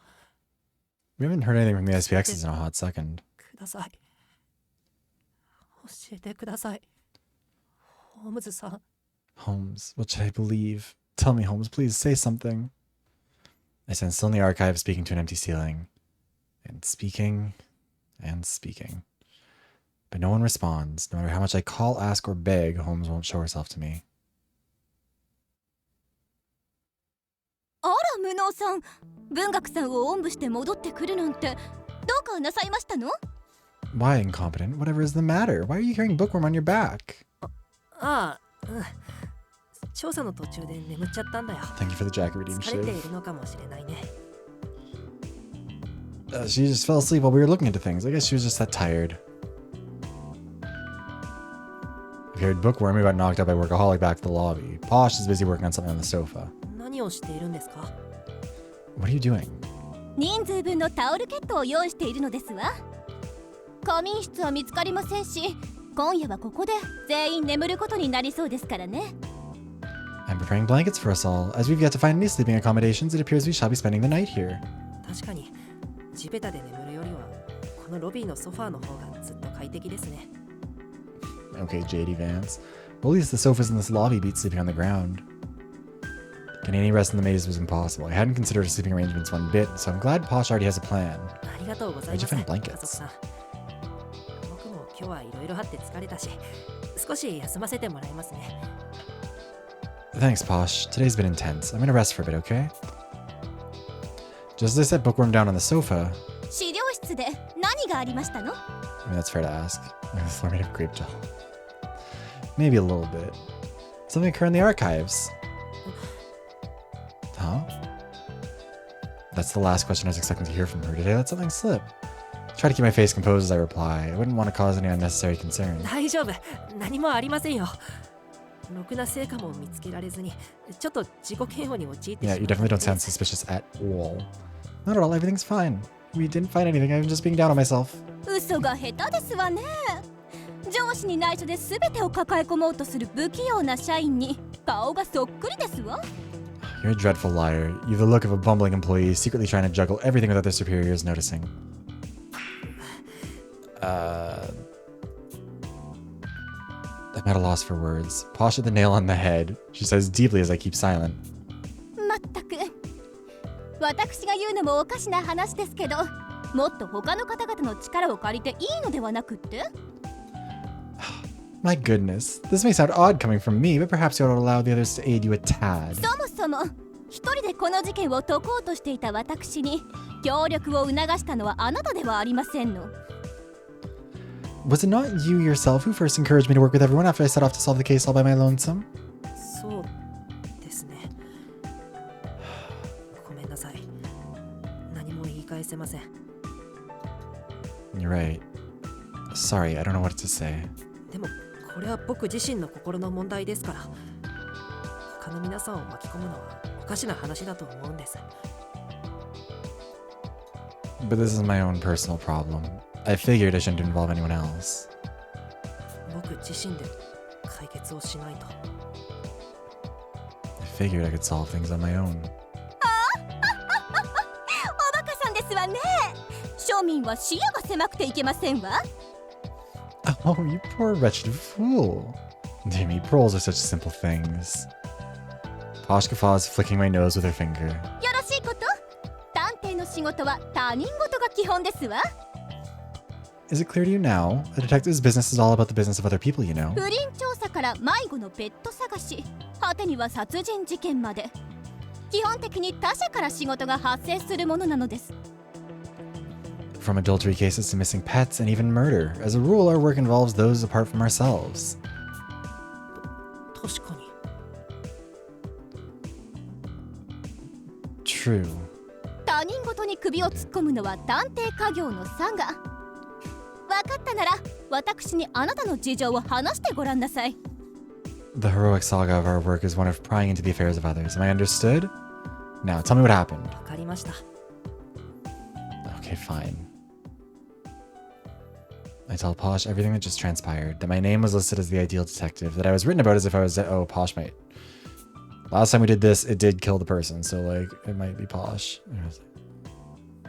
We haven't heard anything from the SPXs in a hot second. ください。教えてください。ホームズさん。 Holmes, what should I believe? Tell me, Holmes, please say something. I stand still in the archive, speaking to an empty ceiling. And speaking, and speaking. But no one responds. No matter how much I call, ask, or beg, Holmes won't show herself to me. あら無能さん、文学さんをおんぶして戻ってくるなんてどうかなさいましたの？ Why, incompetent? Whatever is the matter? Why are you carrying bookworm on your back? ああ、うん。調査の途中で眠っちゃったんだよ。 Thank you for the jacket redeem 疲れてい shiv. るのかもしれないね。 She just fell asleep while we were looking into things. I guess she was just that tired. We carried bookworm, we got knocked out by Workaholic back to the lobby. Posh is busy working on something on the sofa. 何をしているんですか？ What are you doing? 人数分のタオルケットを用意しているのですわ。仮眠室は見つかりませんし、今夜はここで全員眠ることになりそうですからね。 I'm preparing blankets for us all. As we've yet to find any sleeping accommodations, it appears we shall be spending the night here. 確かに地べたで眠るよりはこのロビーのソファーの方がずっと快適ですね。 Okay, JD Vance. Well, at least the sofas in this lobby beat sleeping on the ground. Getting any rest in the maze was impossible. I hadn't considered her sleeping arrangements one bit, so I'm glad Posh already has a plan. ありがとうござい Where'd ま you す。 find 家族 blankets? さん。僕も今日はいろいろあって疲れたし、少し休ませてもらいますね。 Thanks, Posh. Today's been intense. I'm gonna rest for a bit, okay? Just as I set Bookworm down on the sofa, 資料室で何がありましたの？ I mean, that's fair to ask. The floor made of grape gel. Maybe a little bit. Something occurred in the archives. Huh? That's the last question I was expecting to hear from her. Did I let something slip? Try to keep my face composed as I reply. I wouldn't want to cause any unnecessary concern. 大丈夫。何もありませんよ。ろくな成果も見つけられずに、ちょっと自己嫌悪に陥ってしま Yeah, った you definitely don't sound suspicious at all. Not at all, everything's fine. We didn't find anything, I'm just being down on myself. 嘘が下手ですわね。上司に内緒で全てを抱え込もうとする不器用な社員に顔がそっくりですわ。 You're a dreadful liar. You have the look of a bumbling employee secretly trying to juggle everything without their superiors noticing. I'm at a loss for words. Posh hit the nail on the head. She says deeply as I keep silent. まったく私が言うのもおかしな話ですけど、もっと他の方々の力を借りていいのではなくって？ My goodness. This may sound odd coming from me, but perhaps you ought to allow the others to aid you a tad. そもそも一人でこの事件を解こうとしていた私に協力を促したのはあなたではありませんの。 Was it not you yourself who first encouraged me to work with everyone after I set off to solve the case all by my lonesome? そうですね。ごめんなさい。何も言い返せません。 You're right. Sorry, I don't know what to say. でもこれは僕自身の心の問題ですから、他の皆さんを巻き込むのはおかしな話だと思うんです。 But this is my own personal problem. I figured I shouldn't involve anyone else. 僕自身で解決をしないと。 I figured I could solve things on my own. おバカさんですわね。庶民は視野が狭くていけませんわ。 Oh, you poor wretched fool. Dear me, pearls are such simple things. Posh guffaws, flicking my nose with her finger. よろしいこと？探偵の仕事は他人事が基本ですわ。 Is it clear to you now? A detective's business is all about the business of other people, you know. 不倫調査から迷子のペット探し、果てには殺人事件まで、基本的に他者から仕事が発生するものなのです。 From adultery cases to missing pets and even murder. As a rule, our work involves those apart from ourselves. 確かに。 True. 他人事に首を突っ込むのは探偵家業の差が。分かったなら私にあなたの事情を話してごらんなさい。 The heroic saga of our work is one of prying into the affairs of others. Am I understood? Now, tell me what happened. わかりました。 Okay, fine. I tell Posh everything that just transpired. That my name was listed as the ideal detective. That I was written about as if I was... Oh, Posh might... Last time we did this, it did kill the person. So, like, it might be Posh.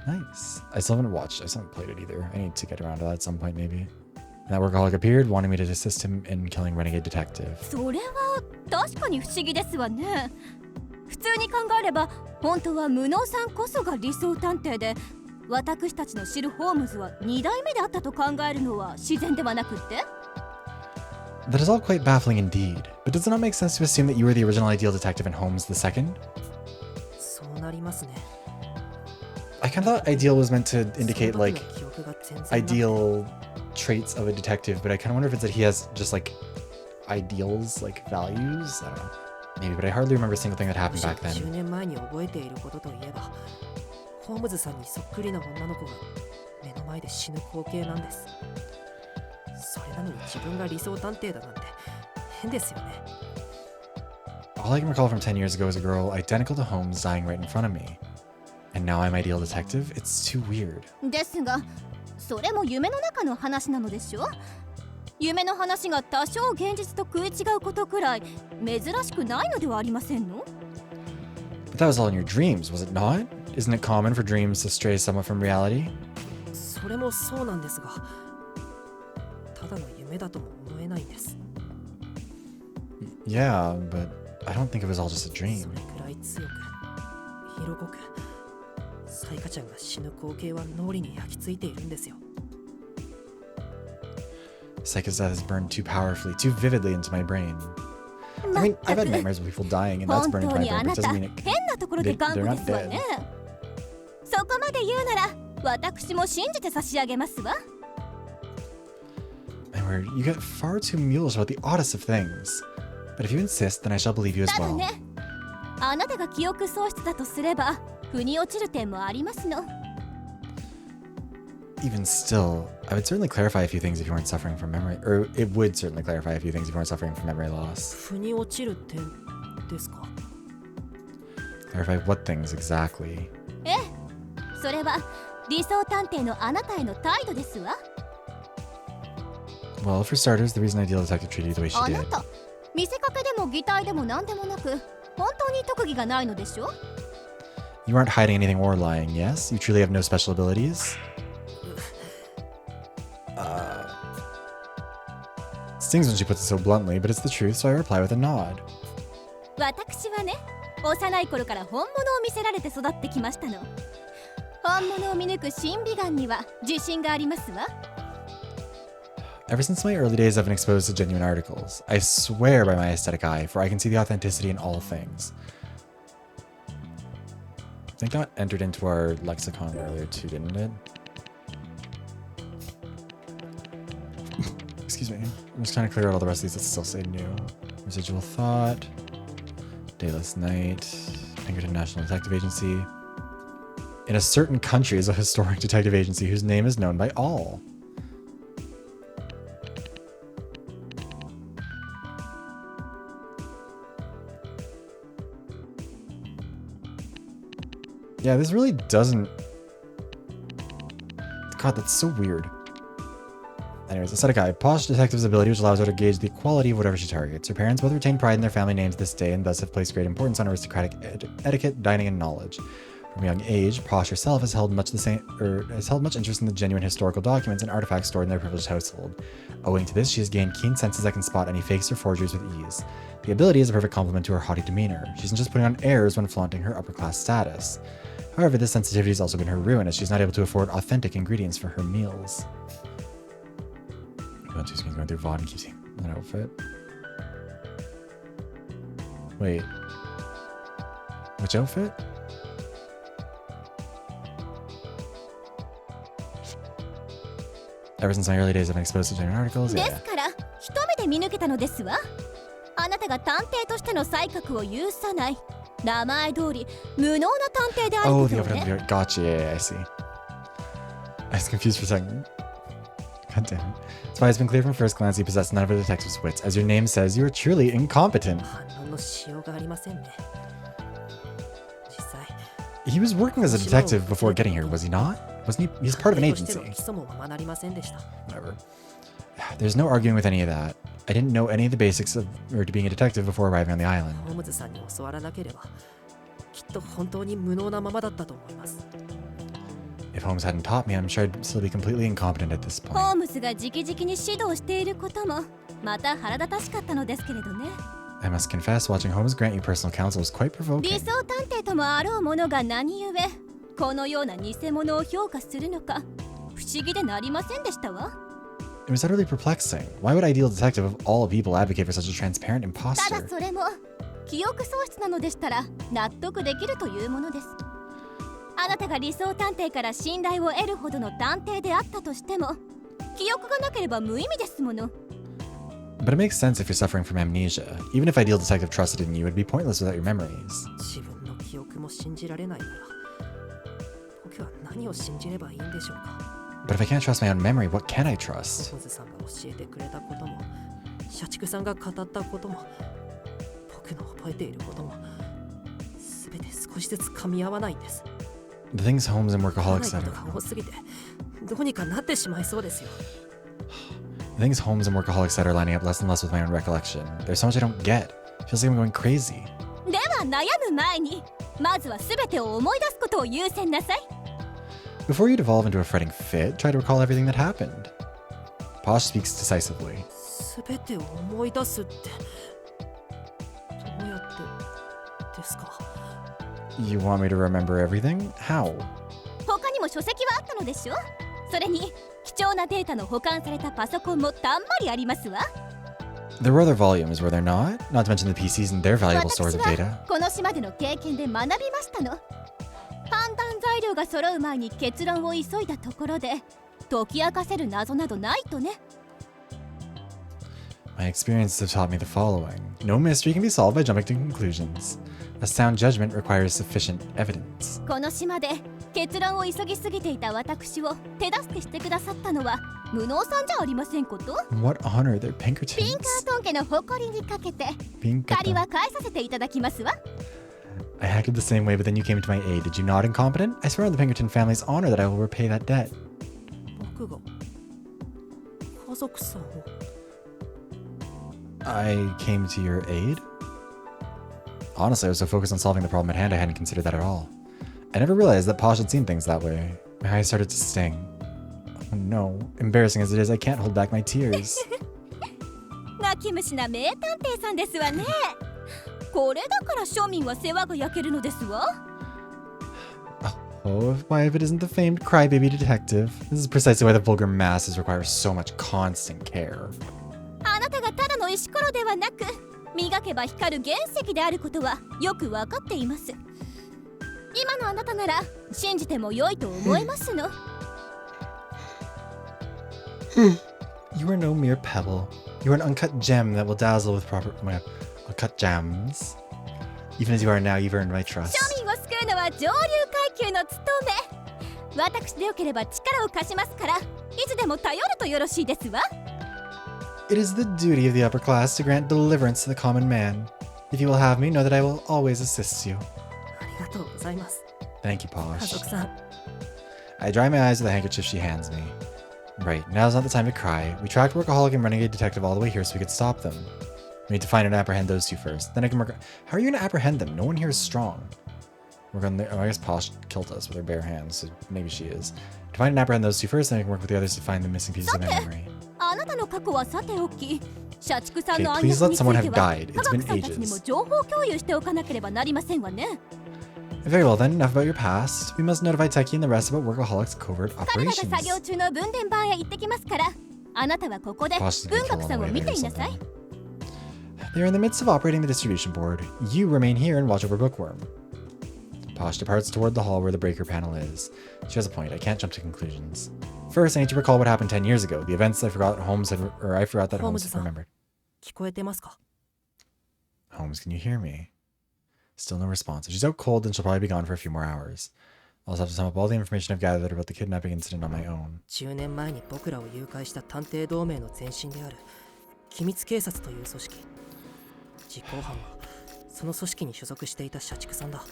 Nice. I still haven't watched. I still haven't played it either. I need to get around to that at some point, maybe. And that workaholic appeared, wanting me to assist him in killing Renegade Detective. それは確かに不思議ですわね。普通に考えれば本当は無能さんこそが理想探偵で、私たちの知るホームズは2代目であったと考えるのは自然ではなくって？ That is all quite baffling indeed. But does it not make sense to assume that you were the original ideal detective and Holmes the second? そうなりますね。 I kind of thought ideal was meant to indicate, その時 like, の記憶が全然なくて ideal traits of a detective, but I kind of wonder if it's that he has just, like, ideals, like, values? I don't know. Maybe, but I hardly remember a single thing that happened back 10 then. 年前に覚えていることといえば、ホームズさんにそっくりな女の子が目の前で死ぬ光景なんです。それなのに自分が理想探偵だなんて変ですよね。 All I can recall from 10 years ago is a girl identical to Holmes dying right in front of me. And now I'm ideal detective? It's too weird. ですが、それも夢の中の話なのでしょ？夢の話が多少現実と食い違うことくらい珍しくないのではありませんの？ But that was all in your dreams, was it not? Isn't it common for dreams to stray somewhat from reality? それもそうなんですが、ただの夢だとも思えないんです。 Yeah, but I don't think it was all just a そ dream. れくらい強く、色濃く、サイカちゃんが死ぬ光景は脳裏に焼き付いているんですよ。 Psycho's death has burned too powerfully, too vividly into my brain. I mean, I've had nightmares of people dying, and that's 本 burned 当 into my に brain, あ but な it た doesn't mean it... 変なところで頑固ですわね。そこまで言うなら私も信じて差し上げますわ。 My word, you get far too mulish about the oddest of things. But if you insist, then I shall believe you as ただ well. ね、あなたが記憶喪失だとすれば腑に落ちる点もありますの。 Even still, I would certainly clarify a few things if you weren't suffering from memory... Or it would certainly clarify a few things if you weren't suffering from memory loss. 腑に落ちる点ですか？ Clarify what things exactly? ええ、それは理想探偵のあなたへの態度ですわ。 Well, for starters, the reason Ideal Detective treated you the way she あな did... た、見せかけでも擬態でも何でもなく、本当に特技がないのでしょ？ You aren't hiding anything or lying, yes? You truly have no special abilities? Stings when she puts it so bluntly, but it's the truth, so I reply with a nod. 私はね、幼い頃から本物を見せられて育ってきましたの。本物を見抜く審美眼には自信がありますわ。 Ever since my early days, I've been exposed to genuine articles. I swear by my aesthetic eye, for I can see the authenticity in all things. think that entered into our lexicon earlier too, didn't it? Excuse me. I'm just trying to clear out all the rest of these that still say new. Residual thought. Dayless night. Pinkerton National Detective Agency. In a certain country is a historic detective agency whose name is known by all. Yeah, this really doesn't... God, that's so weird. Anyways, Asetai, posh detective's ability which allows her to gauge the quality of whatever she targets. Her parents both retain pride in their family names this day and thus have placed great importance on aristocratic etiquette, dining, and knowledge. From a young age, Posh herself has held much interest in the genuine historical documents and artifacts stored in their privileged household. Owing to this, she has gained keen senses that can spot any fakes or forgeries with ease. The ability is a perfect complement to her haughty demeanor. She isn't just putting on airs when flaunting her upper-class status. However, this sensitivity has also been her ruin, as she's not able to afford authentic ingredients for her meals. Two screens going through VoD and keep seeing that outfit. Wait. Which outfit? Ever since my early days, I've been exposed to genuine articles. で Yeah. すから一目で見抜けたのですわ。あなたが探偵としての才覚を有さない、名前通り無能な探偵である Oh, こ the とを outfit. ね。 Gotcha. Yeah, I see. I was confused for a second. God damn it. That's why it's been clear from first glance you possess none of a detective's wits. As your name says, you are truly incompetent. 反論のしようがありませんね。実際、 He was working as a detective before getting here, was he not? Wasn't he? He's part of an 探偵として agency. の基礎もままなりませんでした。 Whatever. There's no arguing with any of that. I didn't know any of the basics of being a detective before arriving on the island. ホームズさんに教わらなければ、きっと本当に無能なままだったと思います。 If Holmes hadn't taught me, I'm sure I'd still be completely incompetent at this ホー point. ムズが直々に指導していることもまた腹立たしかったのですけれどね。 I must confess, watching Holmes grant you personal counsel was quite 理 provoking. 想探偵ともあろうものが何故このような偽物を評価するのか不思議でなりませんでしたわ。 It was utterly perplexing. Why would ideal detective of all people advocate for such a transparent ただ imposter? それも記憶喪失なのでしたら納得できるというものです。あなたが理想探偵から信頼を得るほどの探偵であったとしても記憶がなければ無意味ですもの。 But it makes sense if you're suffering from amnesia. Even if ideal detective trusted in you, it would be pointless without your memories. 自分の記憶も信じられないなら、僕は何を信じればいいんでしょうか。 But if I can't trust my own memory, what can I ホ trust? ームズさんが教えてくれたことも、社畜さんが語ったことも、僕の覚えていることも、すべて少しずつ噛み合わないんです。 The things Holmes and ない workaholics こ that と are... が多すぎて、どうにかなってしまいそうですよ。 The things Holmes and workaholics said are lining up less and less with my own recollection. There's so much I don't get. Feels like I'm going crazy. では悩む前にまずは全てを思い出すことを優先なさい。 Before you devolve into a fretting fit, try to recall everything that happened. Posh speaks decisively. すべてを思い出すって、どうやってですか。 You want me to remember everything? How? 他にも書籍はあったのでしょ。それに貴重なデータの保管されたパソコンもたんまりありますわ。 There were other volumes, were there not? Not to mention the PCs and their valuable stores 私 of は data. この島での経験で学びましたの。判断材料が揃う前に結論を急いだところで解き明かせる謎などないとね。 My experiences have taught me the following. No mystery can be solved by jumping to conclusions. A sound judgment requires sufficient evidence. この島で結論を急ぎすぎていた私を手助けしてくださったのは無能さんじゃありませんこと。 What honor, they're ピンカ Pinkertons. ートン家の誇りにかけて Pinkerton. 借りは返させていただきますわ。 I acted the same way, but then you came to my aid. Did you not, incompetent? I swear on the Pinkerton family's honor that I will repay that debt. 僕が家族さんを。 I came to your aid? Honestly, I was so focused on solving the problem at hand, I hadn't considered that at all. I never realized that Posh had seen things that way. My eyes started to sting. Oh no. Embarrassing as it is, I can't hold back my tears. 泣き虫な名探偵さんですわね。これだから庶民は世話が焼けるのですわ。 Oh, why if it isn't the famed crybaby detective? This is precisely why the vulgar masses require so much constant care. あなたがただの石ころではなく磨けば光る原石であることはよく分かっています。今のあなたなら信じても良いと思いますの。You are no mere pebble. You are an uncut gem that will dazzle with proper. Oh my god. Uncut gems. Even as you are now, you've earned my trust. 庶民を救うのは上流階級の務め。私でよければ力を貸しますから、いつでも頼るとよろしいですわ。It is the duty of the upper class to grant deliverance to the common man. If you will have me, know that I will always assist you. ありがとうございます。 Thank you, 家 Posh. 族さん、 I dry my eyes with the handkerchief she hands me. Right, now's not the time to cry. We tracked Workaholic and Renegade Detective all the way here so we could stop them. We need to find and apprehend those two first. Then I can work. How are you going to apprehend them? No one here is strong. Work on the. Oh, I guess Posh killed us with her bare hands, so maybe she is. To find and apprehend those two first, then I can work with the others to find the missing pieces of my memory. あなたの過去はさておき、社畜さん Okay, の暗 please 躍 let につ someone い have ては died. 科 It's 学 been さんたちにも ages. 情報共有しておかなければなりませんわね。Very well then, enough about your past. We must notify Techie and the rest about Workaholic's covert 彼らが作 operations. 業中の分電盤へ行ってきますから、あなたはここで Posh is 文 gonna kill 学 on さ the んを way 見 there て or いなさい。 something. They are in the midst of operating the distribution board. You remain here and watch over Bookworm. Posh departs toward the hall where the breaker panel is. She has a point. I can't jump to conclusions. First, I need to recall what happened 10 years ago. The events I forgot Holmes had, or I forgot that Holmes had remembered. 聞こえてますか？ Holmes, can you hear me? Still no response. If she's out cold, then she'll probably be gone for a few more hours. I'll just have to sum up all the information I've gathered about the kidnapping incident on my own. 10年前に僕らを誘拐した探偵同盟の前身である機密警察という組織。実行犯はその組織に所属していた社畜さんだ。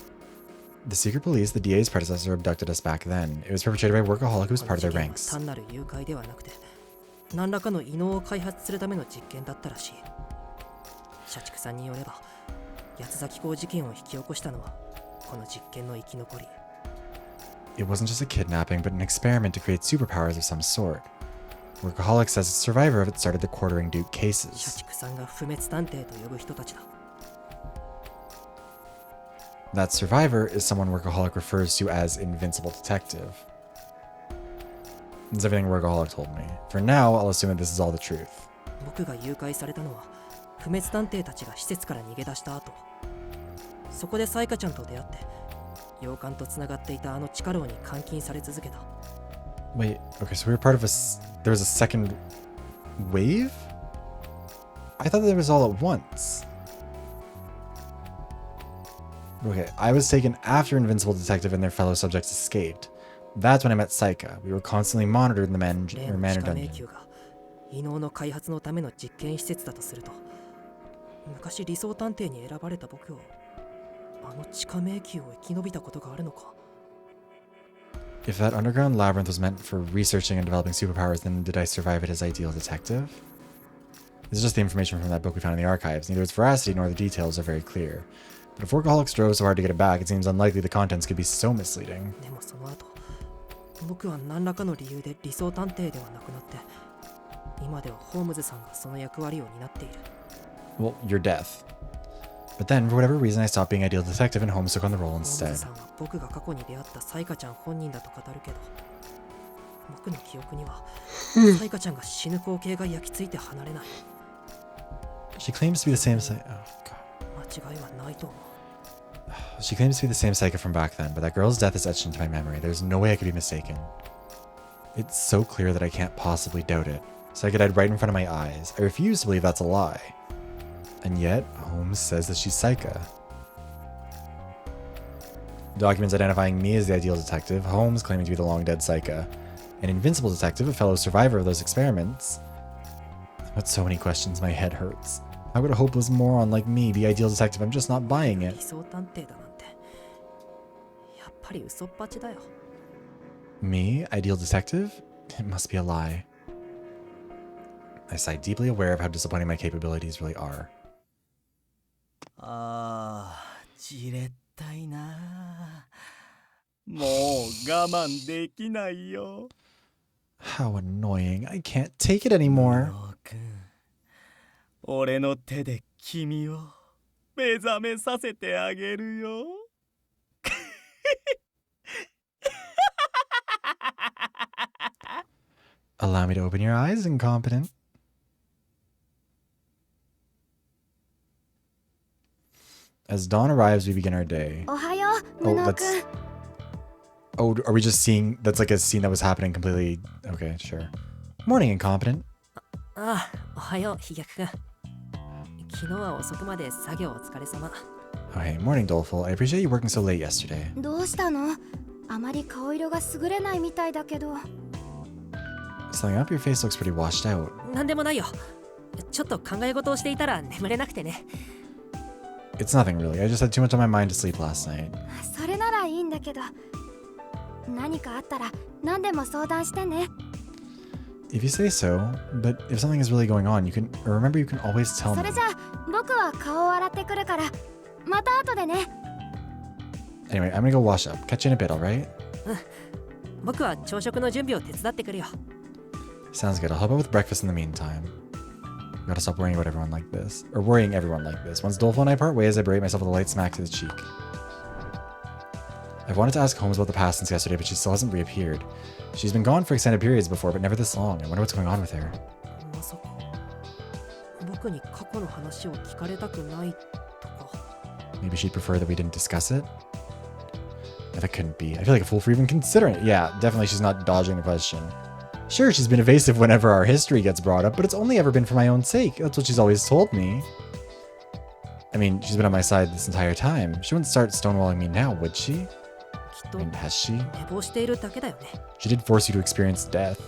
The secret police, the DA's predecessor, abducted us back then. It was perpetrated by a workaholic who was part of their この事件は ranks. 単なる誘拐ではなくて、何らかの異能を開発するための実験だったらしい。社畜さんによれば、八つ崎港事件を引き起こしたのはこの実験の生き残り。It wasn't just a kidnapping, but an experiment to create superpowers of some sort. Workaholic says a survivor of it started the quartering Duke 社 cases. 畜さんが不滅探偵と呼ぶ人たちだ。That survivor is someone Workaholic refers to as Invincible Detective. That's everything Workaholic told me. For now, I'll assume that this is all the truth. 僕が誘拐されたのは不滅探偵たちが施設から逃げ出した後、そこでサイカちゃんと出会って洋館とつながっていたあの地下牢に監禁され続けた。 Wait, okay, so we were part of there was a second wave? I thought that it was all at once. Okay, I was taken after Invincible Detective and their fellow subjects escaped. That's when I met Saika. We were constantly monitored in the Manor 例の地下迷 Dungeon. 宮が異能の開発のための実験施設だとすると、昔理想探偵に選ばれた僕をあの地下迷宮を生き延びたことがあるのか。 If that underground labyrinth was meant for researching and developing superpowers, then did I survive it as ideal detective? This is just the information from that book we found in the archives. Neither its veracity nor the details are very clear. But if Workaholic strove so hard to get it back, it seems unlikely the contents could be so misleading. でもその後、僕は何らかの理由で理想探偵ではなくなって、今ではホームズさんがその役割を担っている。 Well, your death. But then, for whatever reason, I stopped being ideal detective and Holmes took on the role ホームズ instead. さんは僕が過去に出会ったサイカちゃん本人だと語るけど、僕の記憶にはサイカちゃんが死ぬ光景が焼き付いて離れない。 She claims to be the same Saika. Oh, God. 間違いはないと思う。 She claims to be the same Saika from back then, but that girl's death is etched into my memory. There's no way I could be mistaken. It's so clear that I can't possibly doubt it. Saika died right in front of my eyes. I refuse to believe that's a lie. And yet, Holmes says that she's Saika. Documents identifying me as the ideal detective, Holmes claiming to be the long-dead Saika, an invincible detective, a fellow survivor of those experiments. With so many questions, my head hurts. How could a hopeless moron like me be ideal detective? I'm just not buying 理 it. 想探偵だなんて、やっぱり嘘っぱちだよ。 Me, ideal detective? It must be a lie. I sigh, deeply aware of how disappointing my capabilities really are. ああ、じれったいな。もう我慢できないよ。 How annoying. I can't take it anymore. ロー君、俺の手で君を目覚めさせてあげるよ。Allow me to open your eyes, incompetent. As dawn arrives, we begin our day. おはよう。Oh, 無能 that's. 君。 Oh, are we just seeing? That's like a scene that was happening completely. Okay, sure. Morning, incompetent. ああ、おはよう、飛躍君。昨日は遅くまで作業お疲れ様。Oh, hey, morning, Doleful. I appreciate you working so late yesterday. どうしたの？あまり顔色が優れないみたいだけど。 Slowing up, your face looks pretty washed out. なんでもないよ。ちょっと考え事をしていたら眠れなくてね。It's nothing really. I just had too much on my mind to sleep last night. それならいいんだけど。何かあったら何でも相談してね。 If you say so, but if something is really going on, you can. Or remember, you can always tell そ me. れじゃあ僕は顔を洗ってくるからまた後でね。 Anyway, I'm gonna go wash up. Catch you in a bit, alright? 僕は朝食の準備を手伝ってくるよ。 Sounds good. I'll help out with breakfast in the meantime. Gotta stop worrying about everyone like this. Or worrying everyone like this. Once Doleful and I part ways, I berate myself with a light smack to the cheek. I've wanted to ask Holmes about the past since yesterday, but she still hasn't reappeared. She's been gone for extended periods before, but never this long. I wonder what's going on with her. まさか僕に過去の話を聞かれたくないとか。 Maybe she'd prefer that we didn't discuss it? No, that couldn't be. I feel like a fool for even considering it. Yeah, definitely she's not dodging the question. Sure, she's been evasive whenever our history gets brought up, but it's only ever been for my own sake. That's what she's always told me. I mean, she's been on my side this entire time. She wouldn't start stonewalling me now, would she? きっと I mean, has she? 寝坊しているだけだよね。 She did force you to experience death.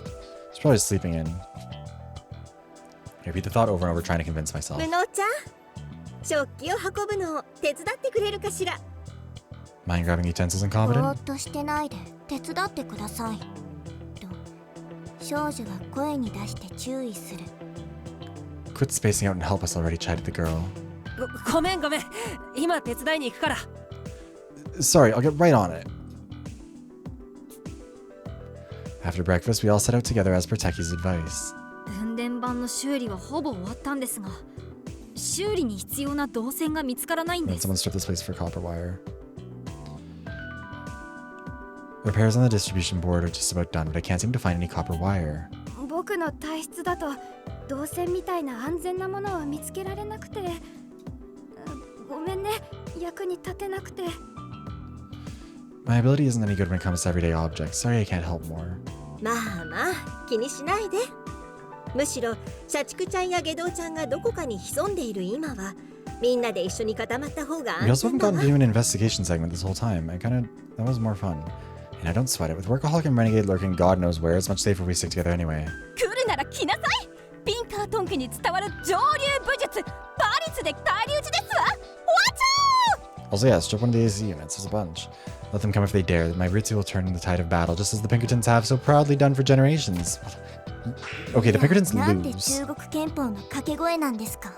She's probably just sleeping in. I repeat the thought over and over, trying to convince myself. 無能ちゃん、食器を運ぶのを手伝ってくれるかしら。 Mind grabbing utensils ぼー incompetent? っとしてないで手伝ってくださいと少女は声に出して注意する。 Quit spacing out and help us already, chided the girl. ごめんごめん。今手伝いに行くから。 Sorry, I'll get right on it. After breakfast, we all set out together as per Techie's advice. 分電盤の修理はほぼ終わったんですが、修理に必要な導線が見つからないん Then です。 someone stripped this place for copper wire. Repairs on the distribution board are just about done, but I can't seem to find any copper wire. 僕の体質だと導線みたいな安全なものは見つけられなくて、ごめんね、役に立てなくて。 My ability isn't any good when it comes to everyday objects. Sorry I can't help more. まあまあ気にしないで。むしろ社畜ちゃんや下道ちゃんがどこかに潜んでいる今はみんなで一緒に固まった方が We 安 also 全 haven't だわ gotten to do an investigation segment this whole time. That was more fun. And I don't sweat it. With Workaholic and Renegade lurking God knows where, it's much safer if we stick together anyway. 来るなら来なさい。ピンカートン家に伝わる上流武術パリツで対流時ですわ。わち Also, yeah, strip one of the AC units. There's a bunch. Let them come if they dare. My Ritsu will turn the tide of battle, just as the Pinkertons have so proudly done for generations. Okay, the Pinkertons なんで lose. 中国憲法の掛け声なんですか。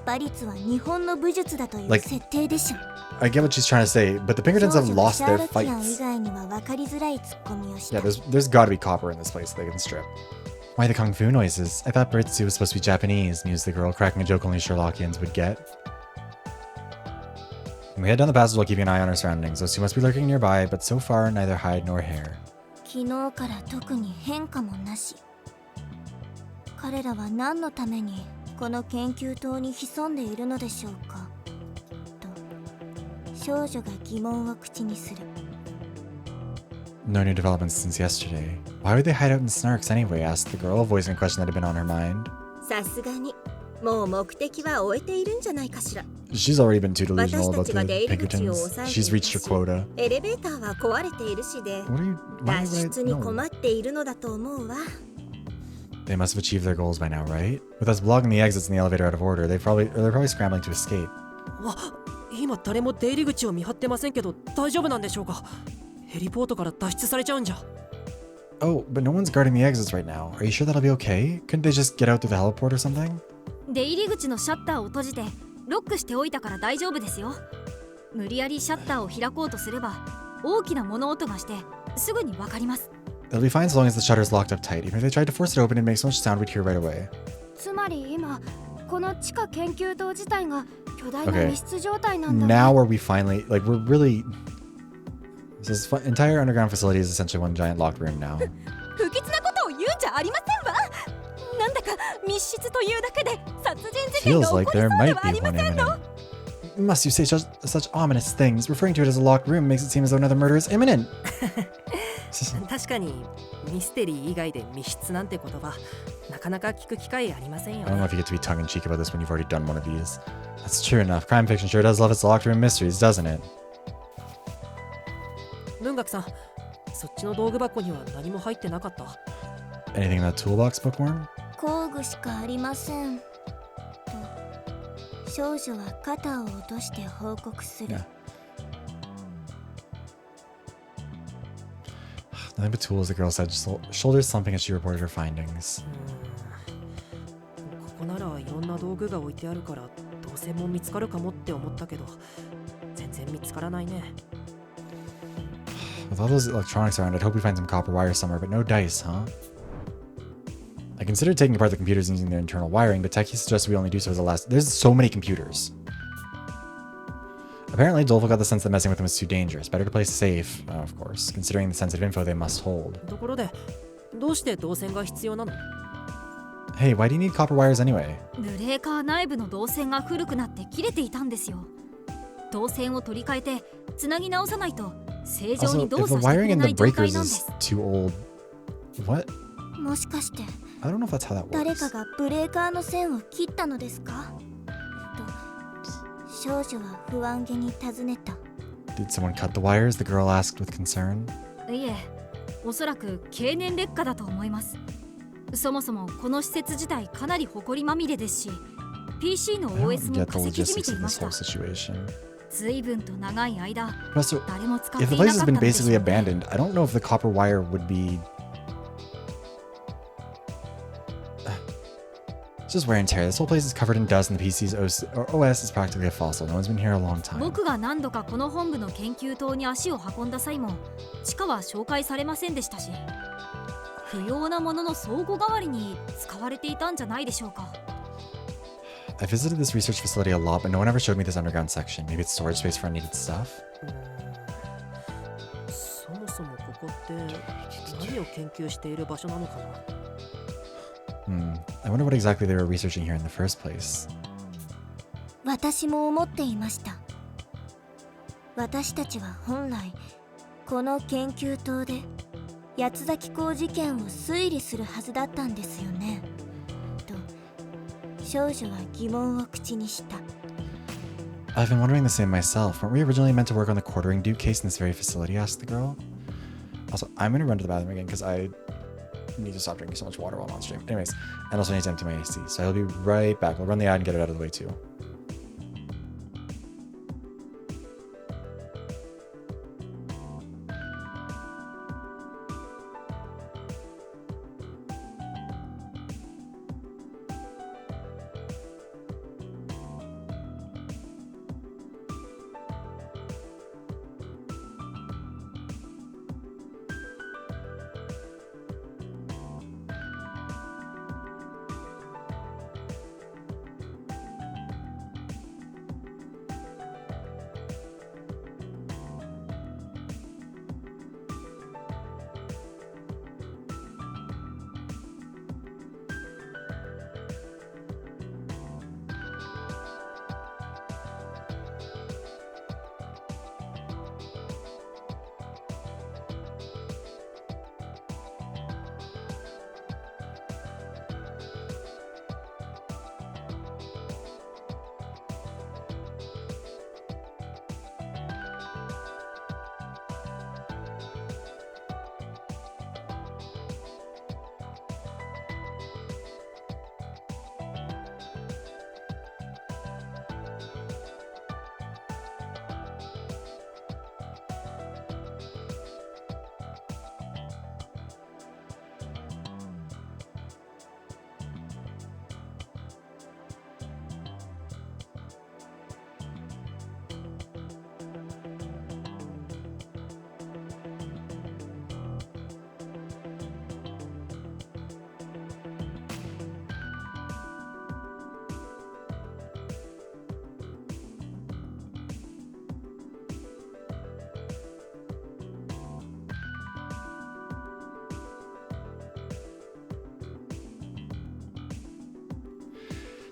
馬律は日本の武術だという Like- 設定でしょ。 I get what she's trying to say, but the 少 Pinkertons 女 have は lost シャ their ーロキアン以 fights. 外には分かりづらいツッコミをし Yeah, た。 there's got to be copper in this place that they can strip. Why the kung fu noises? I thought Ritsu was supposed to be Japanese, mused the girl, cracking a joke only Sherlockians would get. We head down the passage while keeping an eye on our surroundings. Those two must be lurking nearby, but so far neither hide nor hair. 昨日から特に変化もなし。彼らは何のためにこの研究棟に潜んでいるのでしょうかと少女が疑問を口にする。 No new developments since yesterday. Why would they hide out in Snarks anyway? Asked the girl, voicing a question that had been on her mind. さすがにもう目的は終えているんじゃないかしら。 She's already been too delusional 私 about たちが the 出入り口を抑 Pinkertons. えてい She's た reached her し quota. エレベーターは壊れているしで What are you? Why 脱 would 出 I に know? 困っているのだと思うわ。 They must have achieved their goals by now, right? With us blocking the exits in the elevator out of order, they're probably scrambling to escape. わ、今誰も出入り口を見張ってませんけど大丈夫なんでしょうか。ヘリポートから脱出されちゃうんじゃ。 Oh, but no one's guarding the exits right now. Are you sure that'll be okay? Couldn't they just get out through the heliport or something? 出入り口のシャッターを閉じてロックしておいたから大丈夫ですよ。無理やりシャッターを開こうとすれば大きな物音がしてすぐにわかります。 It'll be fine as long as the shutter's locked up tight. Even if they tried to force it open, it makes so much sound we'd hear right away. つまり今この地下研究棟自体が巨大な Okay. 密室状態なんだね。 Now are we finally we're really this entire underground facility is essentially one giant locked room now. 不吉なことを言うんじゃありませんわ。なんだか密室というだけで殺人事件が Feels 起こり like そう there で might はあ be りま one せんの。 imminent. must you say such ominous things? Referring to it as a locked room makes it seem as though another murder is imminent. 確かにミステリー以外で密室なんて言葉なかなか聞く機会ありませんよ I don't know ね if you get to be tongue-in-cheek about this when you've already done one of these. That's true enough. Crime fiction sure does love its locked room mysteries, doesn't it? 文学さんそっちの道具箱には何も入ってなかった Anything in that toolbox, Bookworm? 工具しかありませんと少女は肩を落として報告する Yeah. Nothing but tools, the girl said, shoulders slumping as she reported her findings. ここならいろんな道具が置いてあるから動線も見つかるかもって思ったけど全然見つからないね With all those electronics around, I'd hope we find some copper wire somewhere, but no dice, huh? I considered taking apart the computers and using their internal wiring, but Techie suggested we only do so as a last. There's so many computers. Apparently, Dolphin got the sense that messing with them was too dangerous. Better to play safe, of course, considering the sensitive info they must hold. ところでどうして動線が必要なの Hey, why do you need copper wires anyway? ブレーカー内部の導線が古くなって切れていたんですよ。導線を取り替えてつなぎ直さないと正常 Also, に動 if the 作してく wiring れ in な the い状態 breakers なんで is す。 too old... What? もしかして I don't know if that's how that 誰 works. かがブレーカーの線を切ったのですかと少女は不安げに尋ねた Did someone cut the wires? The girl asked with concern. いえ、おそらく経年劣化だと思います。そもそもこの施設自体かなり埃まみれですし、PC の I don't OS も get 化 the 石じみ logistics てい of ま this した。 whole situation. 随分と長い間、 But also, 誰も使って if い the な place か has った been のでしょう basically ね。 abandoned, I don't know if the copper wire would be... It's just wear and tear. This whole place is covered in dust and the PC's OS is practically a fossil. No one's been here a long time. 僕が何度かこの本部の研究棟に足を運んだ際も地下は紹介されませんでしたし、不要なものの倉庫代わりに使われていたんじゃないでしょうか。 I visited this research facility a lot, but no one ever showed me this underground section. Maybe it's storage space for unneeded stuff? そもそもここって何を研究している場所なのかな I wonder what exactly they were researching here in the first place. 私も思っていました。私たちは本来この研究棟で八崎港事件を推理するはずだったんですよねと少女は疑問を口にした。 I've been wondering the same myself. Weren't we originally meant to work on the quartering Duke case in this very facility? Asked the girl. Also, I'm gonna run to the bathroom again because I need to stop drinking so much water while I'm on stream. Anyways, and also need to empty my AC. So I'll be right back. We'll run the ad and get it out of the way too.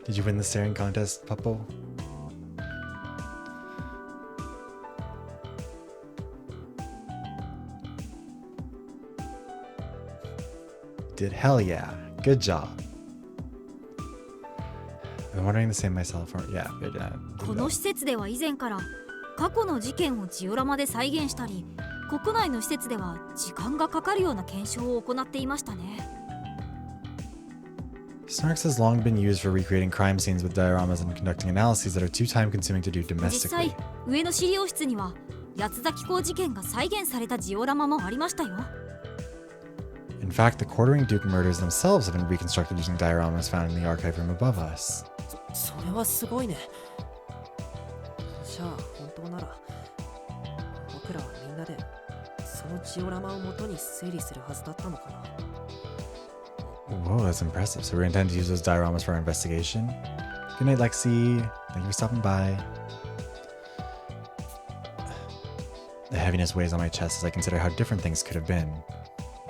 Did you win the staring contest, Puppo? did. Hell yeah. Good job. I'm wondering the same myself. Yeah, good. この施設では以前から過去の事件をジオラマで再現したり、国内の施設では時間がかかるような検証を行っていましたね。Snarks has long been used for recreating crime scenes with dioramas and conducting analyses that are too time consuming to do 実 domestically. 際上の資料室には八つ崎港事件が再現されたジオラマもありましたよ。In fact, the Quartering Duke murders themselves have been reconstructed using dioramas found in the archive room above us. それはすごいね。じゃあ本当なら僕らはみんなでそのジオラマを元に整理するはずだったのかな。 Whoa, that's impressive. So we intend to use those dioramas for our investigation. Good night, Lexi. Thank you for stopping by. The heaviness weighs on my chest as I consider how different things could have been.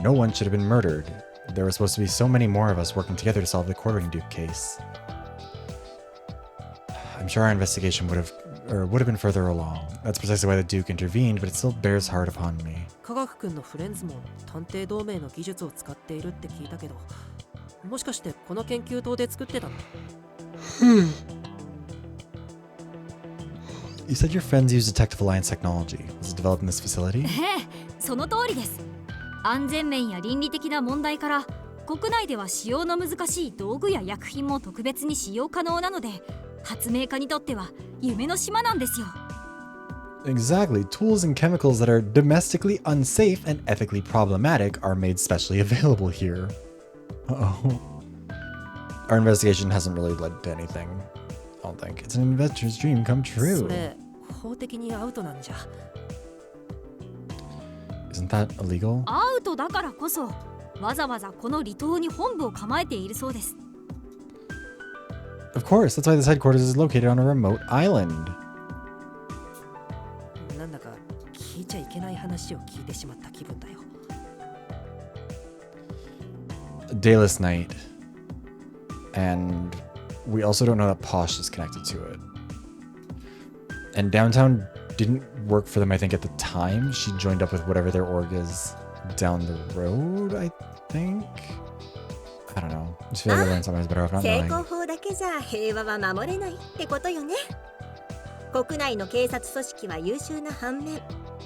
No one should have been murdered. There were supposed to be so many more of us working together to solve the Quartering Duke case. I'm sure our investigation would have been further along. That's precisely why the Duke intervened, but it still bears hard upon me. 科学君のフレンズも探偵同盟の技術を使っているって聞いたけど、もしかしてこの研究棟で作ってたの？ You said your friends use Detective Alliance technology. Was it developed in this facility? ええ、その通りです。安全面や倫理的な問題から国内では使用の難しい道具や薬品も特別に使用可能なので、発明家にとっては夢の島なんですよ。Exactly. Tools and chemicals that are domestically unsafe and ethically problematic are made specially available here. Uh-oh. Our investigation hasn't really led to anything. I don't think. It's an investor's dream come そ true. れ法的にアウトなんじゃ。 Isn't that illegal? アウトだからこそわざわざこの離島に本部を構えているそうです。 Of course. That's why this headquarters is located on a remote island. なんだか聞いちゃいけない話を聞いてしまった気分だよ。 A dayless night. And we also don't know that Posh is connected to it. And downtown didn't work for them, I think, at the time. She joined up with whatever their org is down the road, I think. I don't know. I just feel like I learned something better off not 成 knowing. 功法だけじゃ平和は守れないってことよね。国内の警察組織は優秀な反面、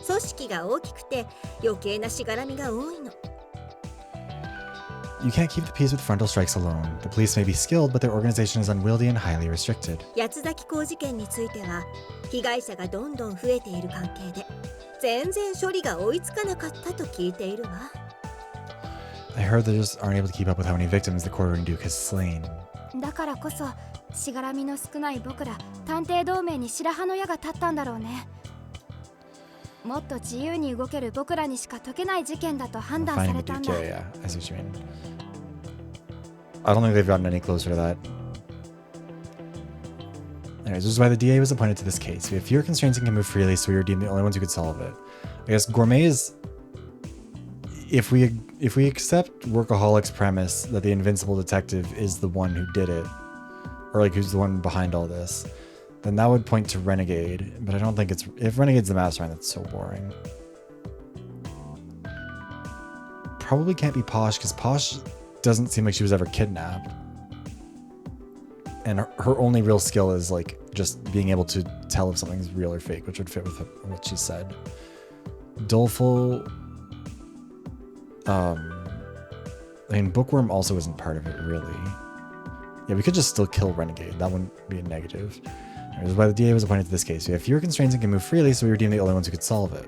組織が大きくて余計なしがらみが多いの。You can't keep the peace with frontal strikes alone. The police may be skilled, but their organization is unwieldy and highly restricted. 八つ崎港事件については被害者がどんどん増えている関係で全然処理が追いつかなかったと聞いているわ。 I heard they just aren't able to keep up with how many victims the Quartering Duke has slain. だからこそしがらみの少ない僕ら探偵同盟に白羽の矢が立ったんだろうね。もっと自由に動ける僕らにしか解けない事件だと判断さ Finding れ the たん Duke, だ。 yeah, I see what you mean. I don't think they've gotten any closer to that. Anyways, this is why the DA was appointed to this case. We have fewer constraints and can move freely, so we were deemed the only ones who could solve it. I guess Gourmet is... If we accept Workaholic's premise that the invincible detective is the one who did it, or like who's the one behind all this, then that would point to Renegade, but I don't think it's... If Renegade's the mastermind, that's so boring. Probably can't be Posh, because Posh doesn't seem like she was ever kidnapped. And her only real skill is like just being able to tell if something's real or fake, which would fit with what she said. Doleful... I mean, Bookworm also isn't part of it, really. Yeah, we could just still kill Renegade. That wouldn't be a negative. This is why the DA was appointed to this case. We have fewer constraints and can move freely, so we were deemed the only ones who could solve it.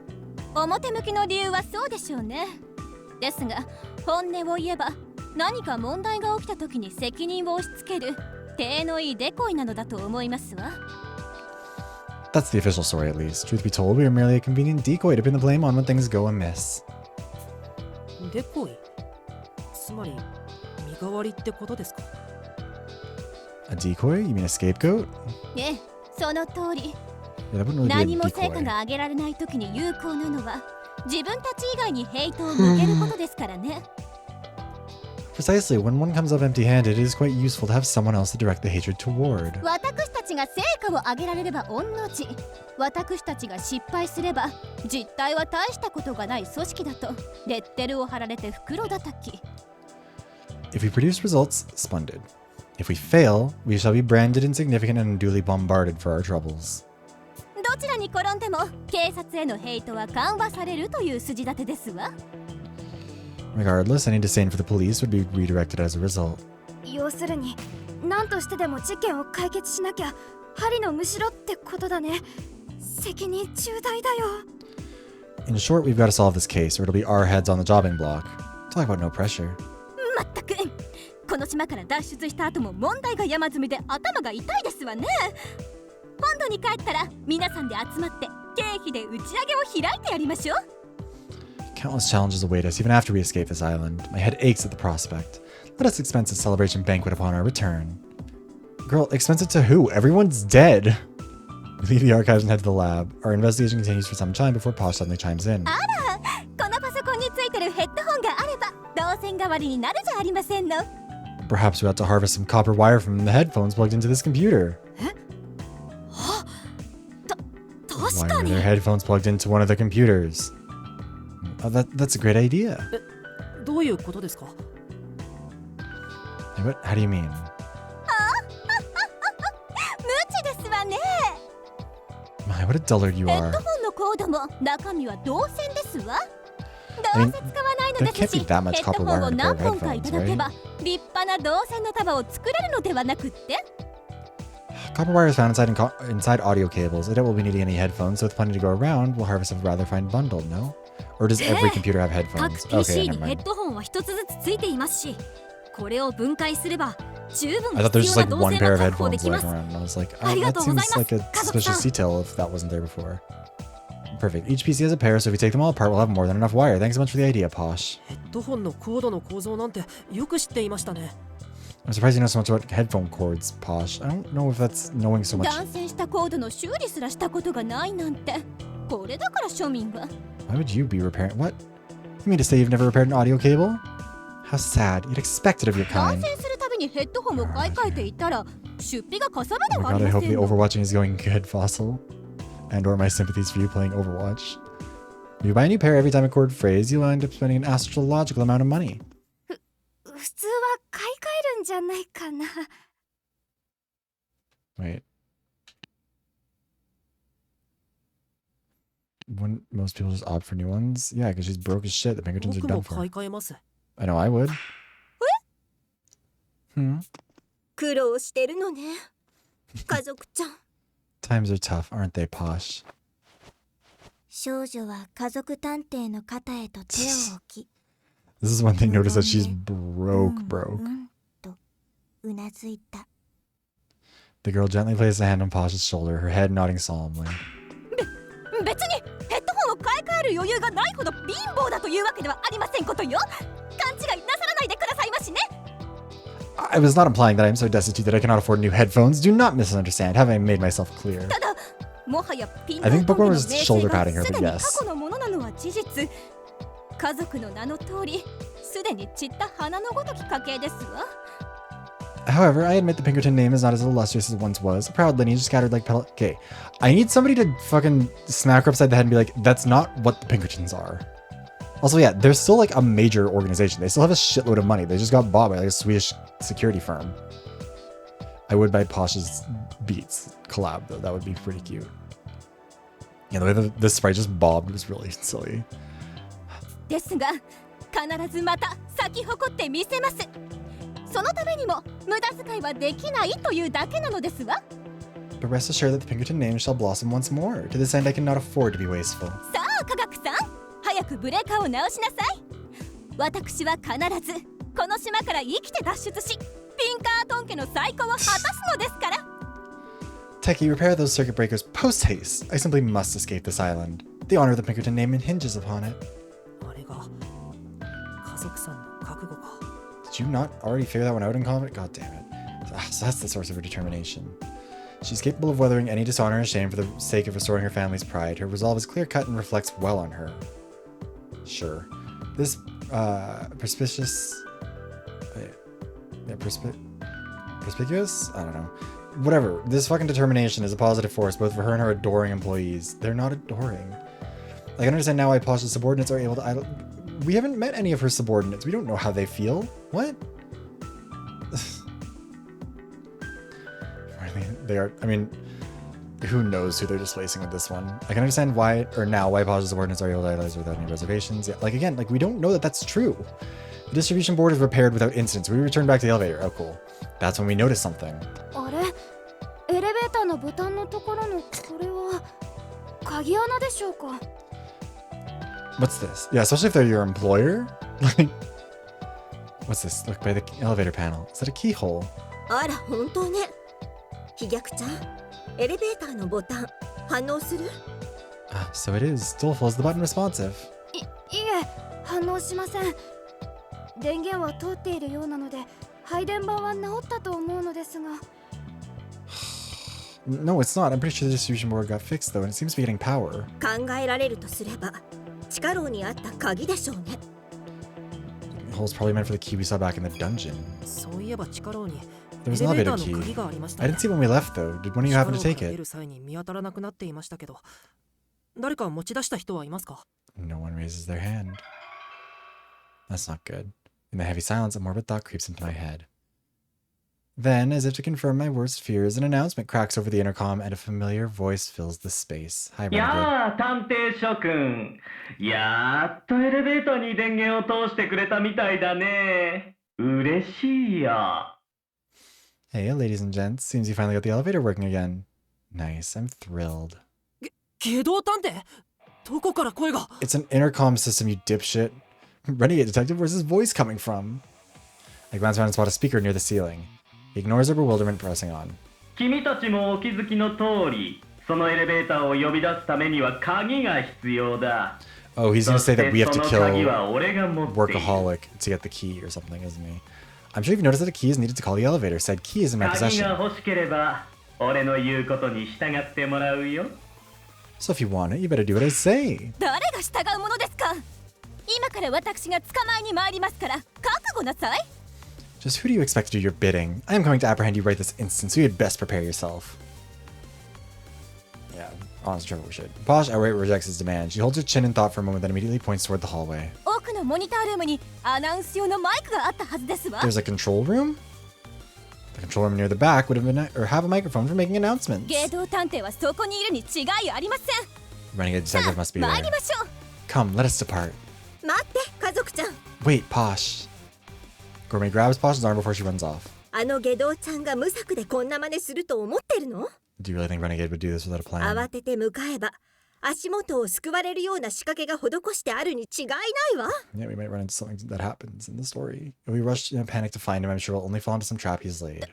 表向きの理由はそうでしょうね。ですが本音を言えば何か問題が起きた時に責任を押し付ける体のいいデコイなのだと思いますわ。 That's the official story, at least. Truth be told, we are merely a convenient decoy to pin the blame on when things go amiss. デコイ？つまり身代わりってことですか？ A decoy? You mean a scapegoat? ええ、その通り。 Yeah, that wouldn't really 何 be a も成果 decoy. が上げられない時に有効なのは自分たち以外にヘイトを向けることですからね。 Precisely, when one comes up empty-handed, it is quite useful to have someone else to direct the hatred toward. 私たちが成果を上げられれば御の字。私たちが失敗すれば実態は大したことがない組織だとレッテルを貼られて袋叩き。If we produce results, splendid. If we fail, we shall be branded insignificant and unduly bombarded for our troubles. どちらに転んでも警察へのヘイトは緩和されるという筋立てですわ。 Regardless, any disdain for the police would be redirected as a result. 要するに何としてでも事件を解決しなきゃ針のむしろってことだね。責任重大だよ。 In short, we've got to solve this case, or it'll be our heads on the jobbing block. Talk about no pressure. まったくこの島から脱出した後も問題が山積みで頭が痛いですわね。本土に帰ったら皆さんで集まって経費で打ち上げを開いてやりましょう。 Countless challenges await us even after we escape this island. My head aches at the prospect. Let us expense a celebration banquet upon our return. Girl, expense it to who? Everyone's dead. We leave the archives and head to the lab. Our investigation continues for some time before Posh suddenly chimes in. あら、このパソコンについてるヘッドホンがあれば導線代わりになるじゃありませんの。 Perhaps we ought to harvest some copper wire from the headphones plugged into this computer. 確 Why か are に their headphones plugged into one of the computers? Oh, that's a great idea. どういうことですか？ How do you mean? 無知ですわね。 My, what a dullard you ヘッ are. ドホンのコードも中身は導線ですわ。 I ど mean, うせ使わないの there です can't し、 be that much ヘッド copper ホン wire を in a pair 何 of 本かいた headphones, だけ right? ば立派な導線の束を作れるのではなくって？ Copper wire is found inside audio cables. I doubt we'll be needing any headphones, so with plenty to go around, we'll harvest a rather fine bundle, no? Or does every computer have 各 headphones? Okay, PC never にヘッ mind. ドホンは一つずつついていますし、これを分解すれば十分 I thought there was 必 just 要 like な one 導線 pair が of 確保で headphones きま lying す。 around, and I was like, ありが that とうござい seems ます。 like a 家族さん。 suspicious detail if that wasn't there before. Perfect. Each PC has a pair, so if we take them all apart, we'll have more than enough wire. Thanks so much for the idea, Posh. ヘッドホンのコードの構造なんてよく知っていましたね。 I'm surprised you know so much about headphone cords, Posh. I don't know if that's knowing so much. 断線したコードの修理すらしたことがないなんて。これだから庶民は。 Why would you be repairing? What? You mean to say you've never repaired an audio cable? How sad. You'd expect it of your 断 kind. 線するたびにヘッドホンを買い替えていたら出費がかさむで Oh は my あ god, り I ま hope せ the んの。 Overwatching is going good, Fossil. And or my sympathies for you playing Overwatch. If you buy a new pair every time a cord frays, you'll end up spending an astrological amount of money. 普通は買い替えるんじゃないかな。 Wait. Wouldn't most people just opt for new ones? Yeah, because she's broke as shit. The Pinkertons are 僕 done も for. 買い替えます。 I know I would. Hmm. 苦労してるのね。家族ちゃん。 Times are tough, aren't they, Posh? 少女は家族探偵の肩へと手を置き This is one thing. Notice that she's broke. とうなずいた。 The girl gently placed a hand on Posh's shoulder, her head nodding solemnly. 別にヘッドホンを買い替える余裕がないほど貧乏だというわけではありませんことよ。勘違いなさらないでくださいましね。 I was not implying that I am so destitute that I cannot afford new headphones. Do not misunderstand. Have I made myself clear? ただもはやピン I think タート Bookworm ン was の名 shoulder 声が patting her, す but でに yes. 過去のものなのは事実。家族の名の通りすでに散った花のごとき家系ですわ。 However, I admit the Pinkerton name is not as illustrious as it once was. A proud lineage scattered like petal. Okay, I need somebody to fucking smack her upside the head and be like, that's not what the Pinkertons are. Also, yeah, they're still like a major organization. They still have a shitload of money. They just got bought by like a Swedish security firm. I would buy Posh's Beats collab though. That would be pretty cute. Yeah, the way the sprite just bobbed was really silly. ですが必ずまた咲き誇ってみせます。そのためにも無駄遣いはできないというだけなのですわ。 But rest assured that the Pinkerton name shall blossom once more. To this end, I cannot afford to be wasteful. さあ科学さん、早くブレーカーを直しなさい。私は必ずこの島から生きて脱出し、ピンカートン家の再興を果たすのですから。 Techie, repair those circuit breakers post haste. I simply must escape this island. The honor of the Pinkerton name hinges upon it. あれが家族さんの覚悟か。 Did you not already figure that one out in combat? God damn it. So that's the source of her determination. She's capable of weathering any dishonor and shame for the sake of restoring her family's pride. Her resolve is clear-cut and reflects well on her. Sure. This, perspicuous... Yeah, perspicuous? I don't know. Whatever. This fucking determination is a positive force both for her and her adoring employees. They're not adoring. I can understand now why Posh's subordinates are able to idle... We haven't met any of her subordinates. We don't know how they feel. What? they are. I mean, who knows who they're displacing with this one? I can understand why, or now why Paj's subordinates are able to idolize without any reservations. Yeah, like again, like we don't know that that's true. The distribution board is repaired without incidents. We return back to the elevator. Oh, cool. That's when we notice something. あれエレベーターのボタンのところのこれは鍵穴でしょうか What's this? Yeah, especially if they're your employer. Like, what's this? Look by the elevator panel. Is that a keyhole? あら本当ね。飛脚ちゃん、エレベーターのボタン反応する？ Ah, so it is. Doleful is the button responsive. いえ反応しません電源は通っているようなので配電盤は直ったと思うのですが No, it's not. I'm pretty sure the distribution board got fixed though, and it seems to be getting power. 考えられるとすれば、地下牢にあった鍵でしょうね。The hole's probably meant for the key we saw back in the dungeon. そういえば地下牢に There エ was レ an ベータ elevator ーの key. 鍵がありました I ね didn't see it when we left though. Did one of you 地下 happen 牢 to から take 出 it? る際に見当たらなくなっていましたけど誰か持ち出した人はいますか No one raises their hand. That's not good. In the heavy silence, a morbid thought creeps into my head. Then, as if to confirm my worst fears, an announcement cracks over the intercom and a familiar voice fills the space. Hi, Renegade. やあ、探偵諸君。やっとエレベーターに電源を通してくれたみたいだね。嬉しいよ。Hey, ladies and gents. Seems you finally got the elevator working again. Nice. I'm thrilled. 下道探偵どこから声が It's an intercom system, you dipshit. Renegade detective, where's his voice coming from? I glance around and spot a speaker near the ceiling. He ignores her bewilderment, pressing on. 君たちもお気づきの通り、そのエレベーターを呼び出すためには鍵が必要だ。 Oh, he's gonna say that we have to そ kill の鍵は俺が持っている。 Workaholic to get the key or something, isn't he? I'm sure you've noticed that a key is needed to call the elevator. Said key is in my 鍵 possession. が欲しければ、俺の言うことに従ってもらうよ。 So if you want it, you better do what I say. 誰が従うものですか？今から私が捕まえに参りますから覚悟なさい。 Just who do you expect to do your bidding? I am coming to apprehend you right this instant, so you had best prepare yourself. Yeah, honest trouble we should. Posh outright rejects his demand. She holds her chin in thought for a moment, then immediately points toward the hallway. 奥のモニタールームにアナウンス用のマイクがあったはずですわ。 There's a control room? The control room near the back would have been or have a microphone for making announcements. 芸道探偵はそこにいるに違いありません。 Renegade detective must be 参 there. りましょう。 Come, let us depart. 待って家族ちゃん。 Wait, Posh. Gourmet grabs Posh's arm before she runs off. あの下道ちゃんが無策でこんな真似すると思ってるの？ Do you really think Renegade would do this without a plan? 慌てて向かえば足元を救われるような仕掛けが施してあるに違いないわ。 Yeah, we might run into something that happens in the story. If we rush in a panic to find him, I'm sure we'll only fall into some trap he's laid.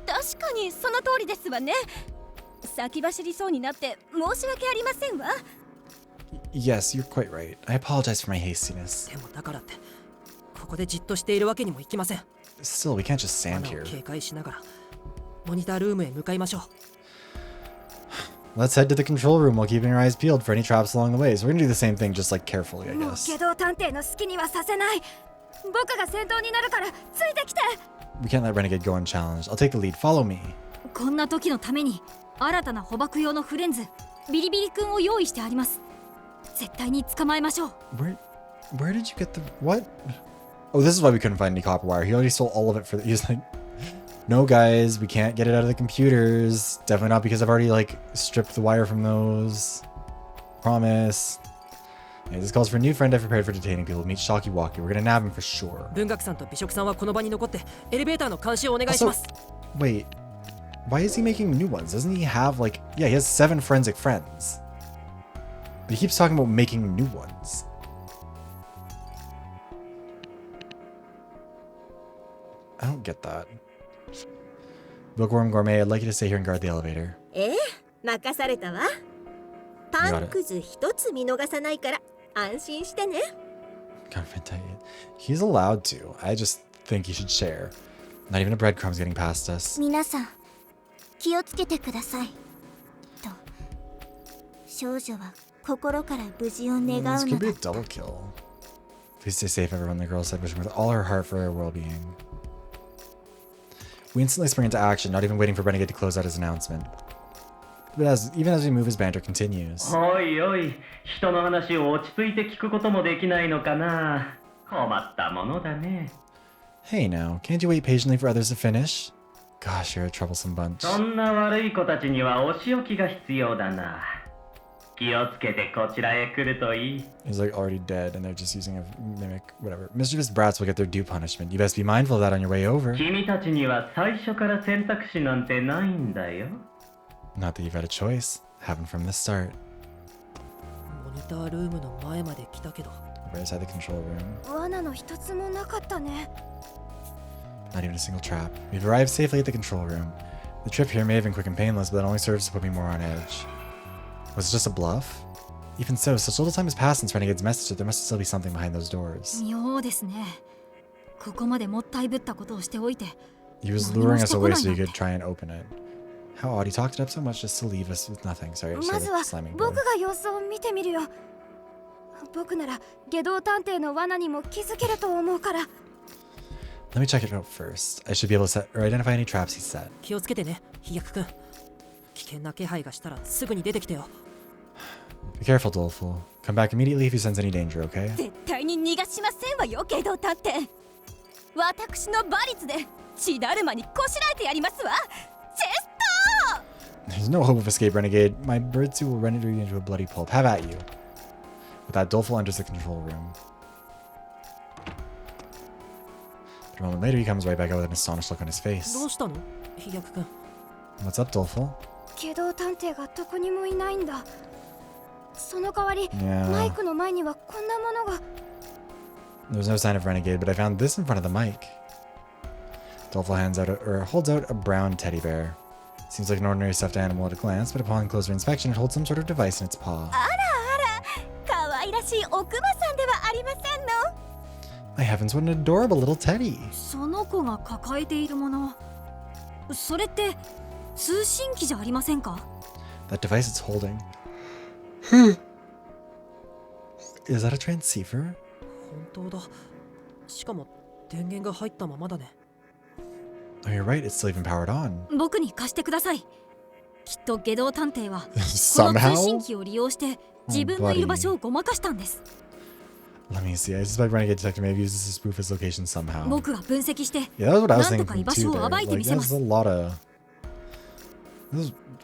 確かにその通りですわね。先走りそうになって申し訳ありませんわ。 Yes, you're quite right. I apologize for my hastiness. でもだからってここでじっとしているわけにもいきません Still, we can't just stand 穴を here. 警戒しながらモニタールームへ向かいましょう Let's head to the control room while keeping our eyes peeled for any traps along the way. So we're gonna do the same thing, just like carefully, I もう guess. 下道探偵の好きにはさせない僕が先頭になるからついてきて We can't let Renegade go unchallenged. I'll take the lead. Follow me. こんな時のために新たな捕獲用のフレンズビリビリ君を用意してあります。絶対に捕まえましょう。 Where did you get the what? Oh, this is why we couldn't find any copper wire. He already stole all of it for. He's like, no, guys, we can't get it out of the computers. Definitely not because I've already like stripped the wire from those. Promise. Yeah, this calls for a new friend I've prepared for detaining people. Meet Shocky Walkie. We're gonna nab him for sure. 文学さんと美食さんはこの場に残ってエレベーターの監視をお願いします Wait, why is he making new ones? Doesn't he have like, yeah, he has 7 forensic friends. But he keeps talking about making new ones. I don't get that. Bookworm Gourmet, I'd like you to stay here and guard the elevator. 任されたわ。パンくず一つ見逃さないから安心してね。 Government tight. He's allowed to. I just think he should share. Not even a breadcrumb's getting past us. 皆さん気をつけてくださいと少女は心から無事を願う This の could be だ a double kill. Please stay safe, everyone, the girl said, wishing with all her heart for her well-being. We instantly spring into action, not even waiting for Renegade to close out his announcement. But even as we move, his banter continues. おいおい、人の話を落ち着いて聞くこともできないのかな。困ったものだね。 Hey now, can't you wait patiently for others to finish? Gosh, you're a troublesome bunch. そんな悪い子たちにはお仕置きが必要だな。気をつけてこちらへ来るといい。 He's like already dead, and they're just using a mimic, whatever. Mischievous brats will get their due punishment. You best be mindful of that on your way over. 君たちには最初から選択肢なんてないんだよ。 Not that you've had a choice. Haven't from the start. モニタールームの前まで来たけど Right inside the control room. 罠の一つもなかったね。 Not even a single trap. We've arrived safely at the control room. The trip here may have been quick and painless, but that only serves to put me more on edge. Was it just a bluff? Even so, such little time has passed since Renegade's message that there must still be something behind those doors. 妙ですね。ここまでもったいぶったことをしておいて。 He was luring us away so he could try and open it. How odd, he talked it up so much just to leave us with nothing. Sorry, I ま said ず the は slamming 僕 door. が様子を見てみるよ。僕なら下道探偵の罠にも気づけると思うから。 Let me check it out first. I should be able to set or identify any traps he set. 気をつけてね飛躍くん危険な気配がしたらすぐに出てきてよ Be careful, Doleful. Come back immediately if he sense any danger, okay? 絶対に逃がしませんわよ下道探偵。私の馬力で血だるまにこしらえてやりますわ。チェスト There's no hope of escape, Renegade. My birdsuit will render you into a bloody pulp. Have at you. With that, Doleful enters the control room. But a moment later, he comes right back out with an astonished look on his face. どうしたの飛躍くん What's up, Doleful? 下道探偵がどこにもいないんだ。その代わり、 Yeah. マイクの前にはこんなものが。 There's no sign of Renegade, but I found this in front of the mic. Doleful holds out a brown teddy bear. Seems like an ordinary stuffed animal at a glance, but upon closer inspection, it holds some sort of device in its paw. 可愛らしいおくまさんではありませんの。 My heavens, what an adorable little teddy! その子が抱えているもの。それって通信機じゃありませんか？ That device it's holding. Is that a transceiver? 本当だしかも電源が入ったままだね Oh, you're right, it's still even powered on. 僕に貸してください。きっと下道探偵はこの通 Somehow? 信機を利用して自分のいる場所をごまかしたんです。 Let me see. I suspect Renegade Detective may have used this to spoof his location somehow. 僕が分析して Yeah, that's what I was なんとか thinking 居場 too 所を there. 暴いて Like, みせま there's す。 a lot of...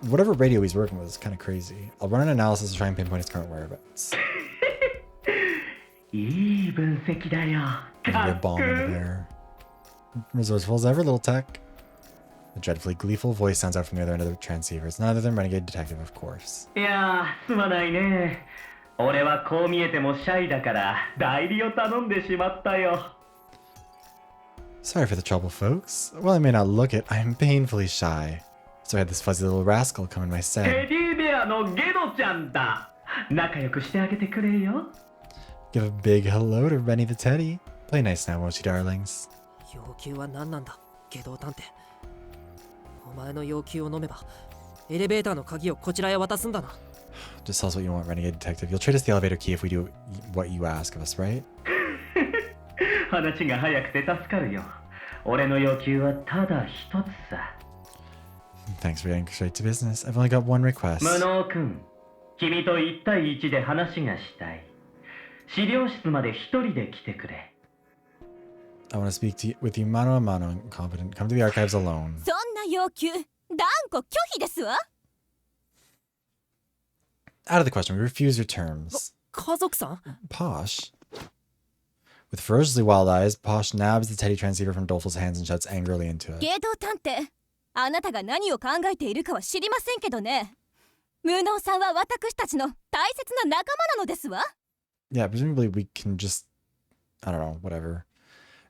Whatever radio he's working with is kind of crazy. I'll run an analysis to try and pinpoint its current whereabouts. いい分析だよ。 Maybe か a っ bomb こ in there. Resourceful as ever, little tech. A dreadfully gleeful voice sounds out from the other end of the transceiver. It's none other than Renegade Detective, of course. いやー、すまないね。俺はこう見えてもシャイだから代理を頼んでしまったよ。 Sorry for the trouble, folks. While I may not look it, I am painfully shy. So I had this fuzzy little rascal come in my テ stead. ディベアのゲドちゃんだ。仲良くしてあげてくれよ。 Give a big hello to Rennie the Teddy. Play nice now, won't you, darlings? 要求は何なんだ下道探偵お前の要求を飲めばエレベーターの鍵をこちらへ渡すんだな Just tell us what you want, Renegade Detective. You'll trade us the elevator key if we do what you ask of us, right? 話が早くて助かるよ。俺の要求はただ一つさ。 Thanks for getting straight to business. I've only got one request. 無能君、君と1対1で話がしたい。資料室まで一人で来てくれ。 I want to speak with you mano a mano and confident. Come to the archives alone. そんな要求断固拒否ですわ。 Out of the question. We refuse your terms. 家族さん Posh. With ferociously wild eyes, Posh nabs the teddy transceiver from Doleful's hands and shouts angrily into it. ゲ道探偵あなたが何を考えているかは知りませんけどね。無能さんは私たちの大切な仲間なのですわ。 Yeah, presumably we can just... I don't know, whatever.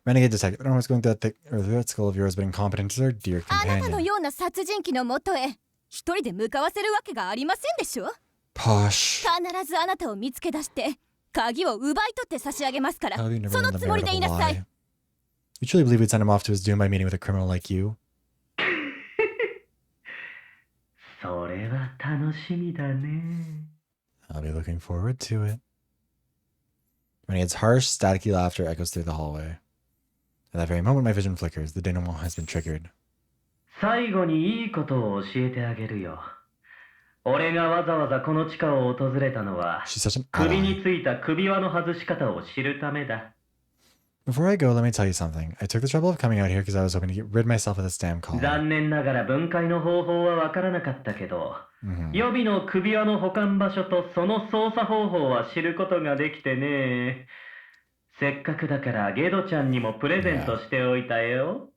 Renegade Detective, I don't know what's going through that skull of yours, but incompetent is our dear あなたの companion. ような殺人鬼のもとへ一人で向かわせるわけがありませんでしょ。 Posh. 必ずあなたを見つけ出して鍵を奪い取って差し上げますから How have you never そ known の the つも merit り of で a いなさい。 lie? You truly believe we'd send him off to his doom by meeting with a criminal like you? それは楽しみだね。 I'll be looking forward to it. Renegade's harsh, staticky laughter echoes through the hallway. At that very moment, my vision flickers. The denouement has been triggered. 最後にいいことを教えてあげるよ。俺がわざわざこの地下を訪れたのは She's such an 首 ally. についた首輪の外し方を知るためだ。Before I go, let me tell you something. I took the trouble of coming out here because I was hoping to get rid myself of this damn collar. 残念ながら分解の方法はわからなかったけど、予備の首輪の保管場所とその操作方法は知ることができてね。せっかくだからゲドちゃんにもプレゼントしておいたよ。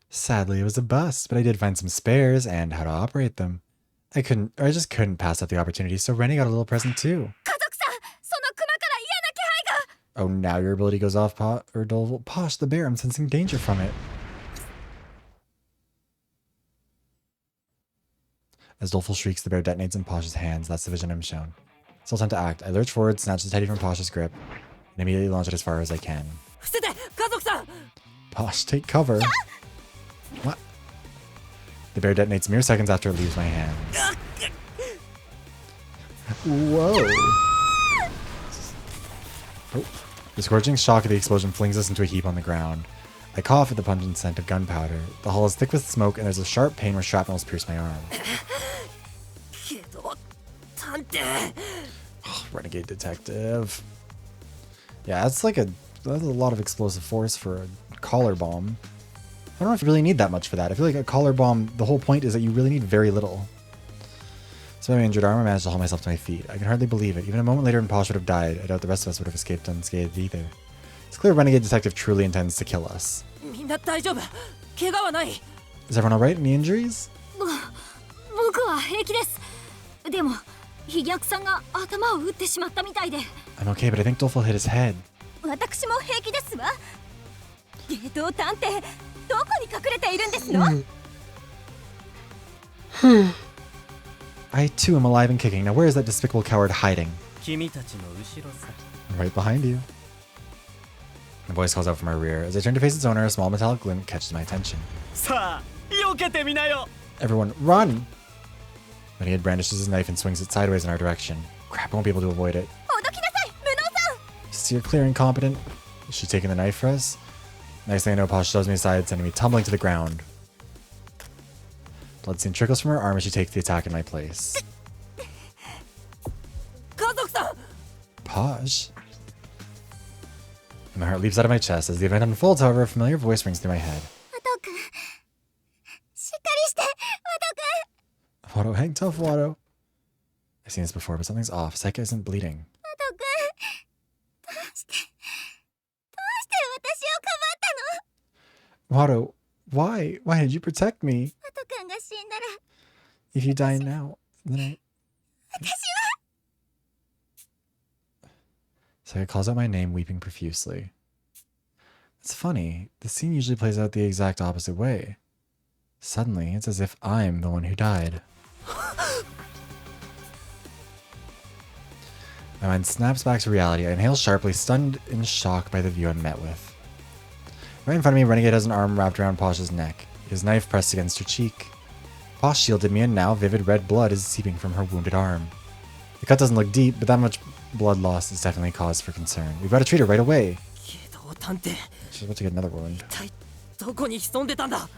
Sadly, it was a bust, but I did find some spares and how to operate them. I just couldn't pass up the opportunity, so Rennie got a little present too. 家族さん、そのクマから嫌な気配が。 Oh, now your ability goes off, Posh the bear. I'm sensing danger from it. As Doleful shrieks, the bear detonates in Posh's hands. That's the vision I'm shown. Still time to act. I lurch forward, snatch the teddy from Posh's grip, and immediately launch it as far as I can. 伏せて、家族さん。 Posh, take cover. What? The bear detonates mere seconds after it leaves my hands. Whoa. Oh. The scorching shock of the explosion flings us into a heap on the ground. I cough at the pungent scent of gunpowder. The hull is thick with smoke, and there's a sharp pain where shrapnel has pierced my arm. けど、探偵。 Renegade detective. Yeah, that's a lot of explosive force for a collar bomb. I don't know if you really need that much for that. I feel like a collar bomb, the whole point is that you really need very little. Despite my injured arm, I managed to haul myself to my feet. I can hardly believe it. Even a moment later and Posh would have died. I doubt the rest of us would have escaped unscathed either. It's clear Renegade Detective truly intends to kill us. みんな大丈夫。怪我はない。 Is everyone alright? Any injuries? 僕は平気です。でも飛脚さんが頭を打ってしまったみたいで。 I'm okay, but I think Doleful hit his head. 私も平気ですわ。ゲド探偵、どこに隠れているんですの？ I too am alive and kicking. Now where is that despicable coward hiding? 君たちの後ろさ。 Right behind you. A voice calls out from our rear. As I turn to face its owner, a small metallic glint catches my attention. さあ、避けてみなよ。 Everyone, run! Renegade brandishes his knife and swings it sideways in our direction. Crap, I won't be able to avoid it. ほどきなさい、無能さん。 Steer clear, incompetent. Is she taking the knife for us? Next thing I know, Posh shoves me aside, sending me tumbling to the ground. Bloodstains trickles from her arm as she takes the attack in my place. 家族さん。 Posh? My heart leaps out of my chest. As the event unfolds, however, a familiar voice rings through my head. ワト君、しっかりして、ワト君。 Watto, hang tough, Watto. I've seen this before, but something's off. Psyche isn't bleeding. ワト君、どうして私をかばったの？ Watto, why? Why did you protect me? ワト君が死んだら、 If you die now, then I... 私は。 Psyche calls out my name, weeping profusely. It's funny. The scene usually plays out the exact opposite way. Suddenly, it's as if I'm the one who died. My mind snaps back to reality. I inhale sharply, stunned in shock by the view I'm met with. Right in front of me, Renegade has an arm wrapped around Posh's neck, his knife pressed against her cheek. Posh shielded me, and now vivid red blood is seeping from her wounded arm. The cut doesn't look deep, but that much blood loss is definitely cause for concern. We've got to treat her right away. ゲド探偵。 She's about to get another wound. 一体どこに潜んでたんだ。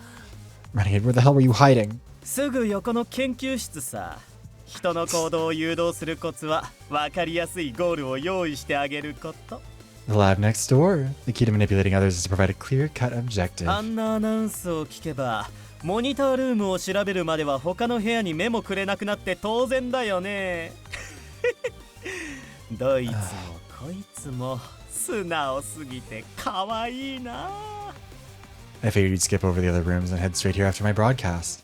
Renegade, where the hell were you hiding? すぐ横の研究室さ。人の行動を誘導するコツは分かりやすいゴールを用意してあげること。 The lab next door. The key to manipulating others is to provide a clear-cut objective. あんなアナウンスを聞けば、モニタールームを調べるまでは他の部屋に目もくれなくなって当然だよね。どいつもこいつも素直すぎて可愛いな。 I figured you'd skip over the other rooms and head straight here after my broadcast.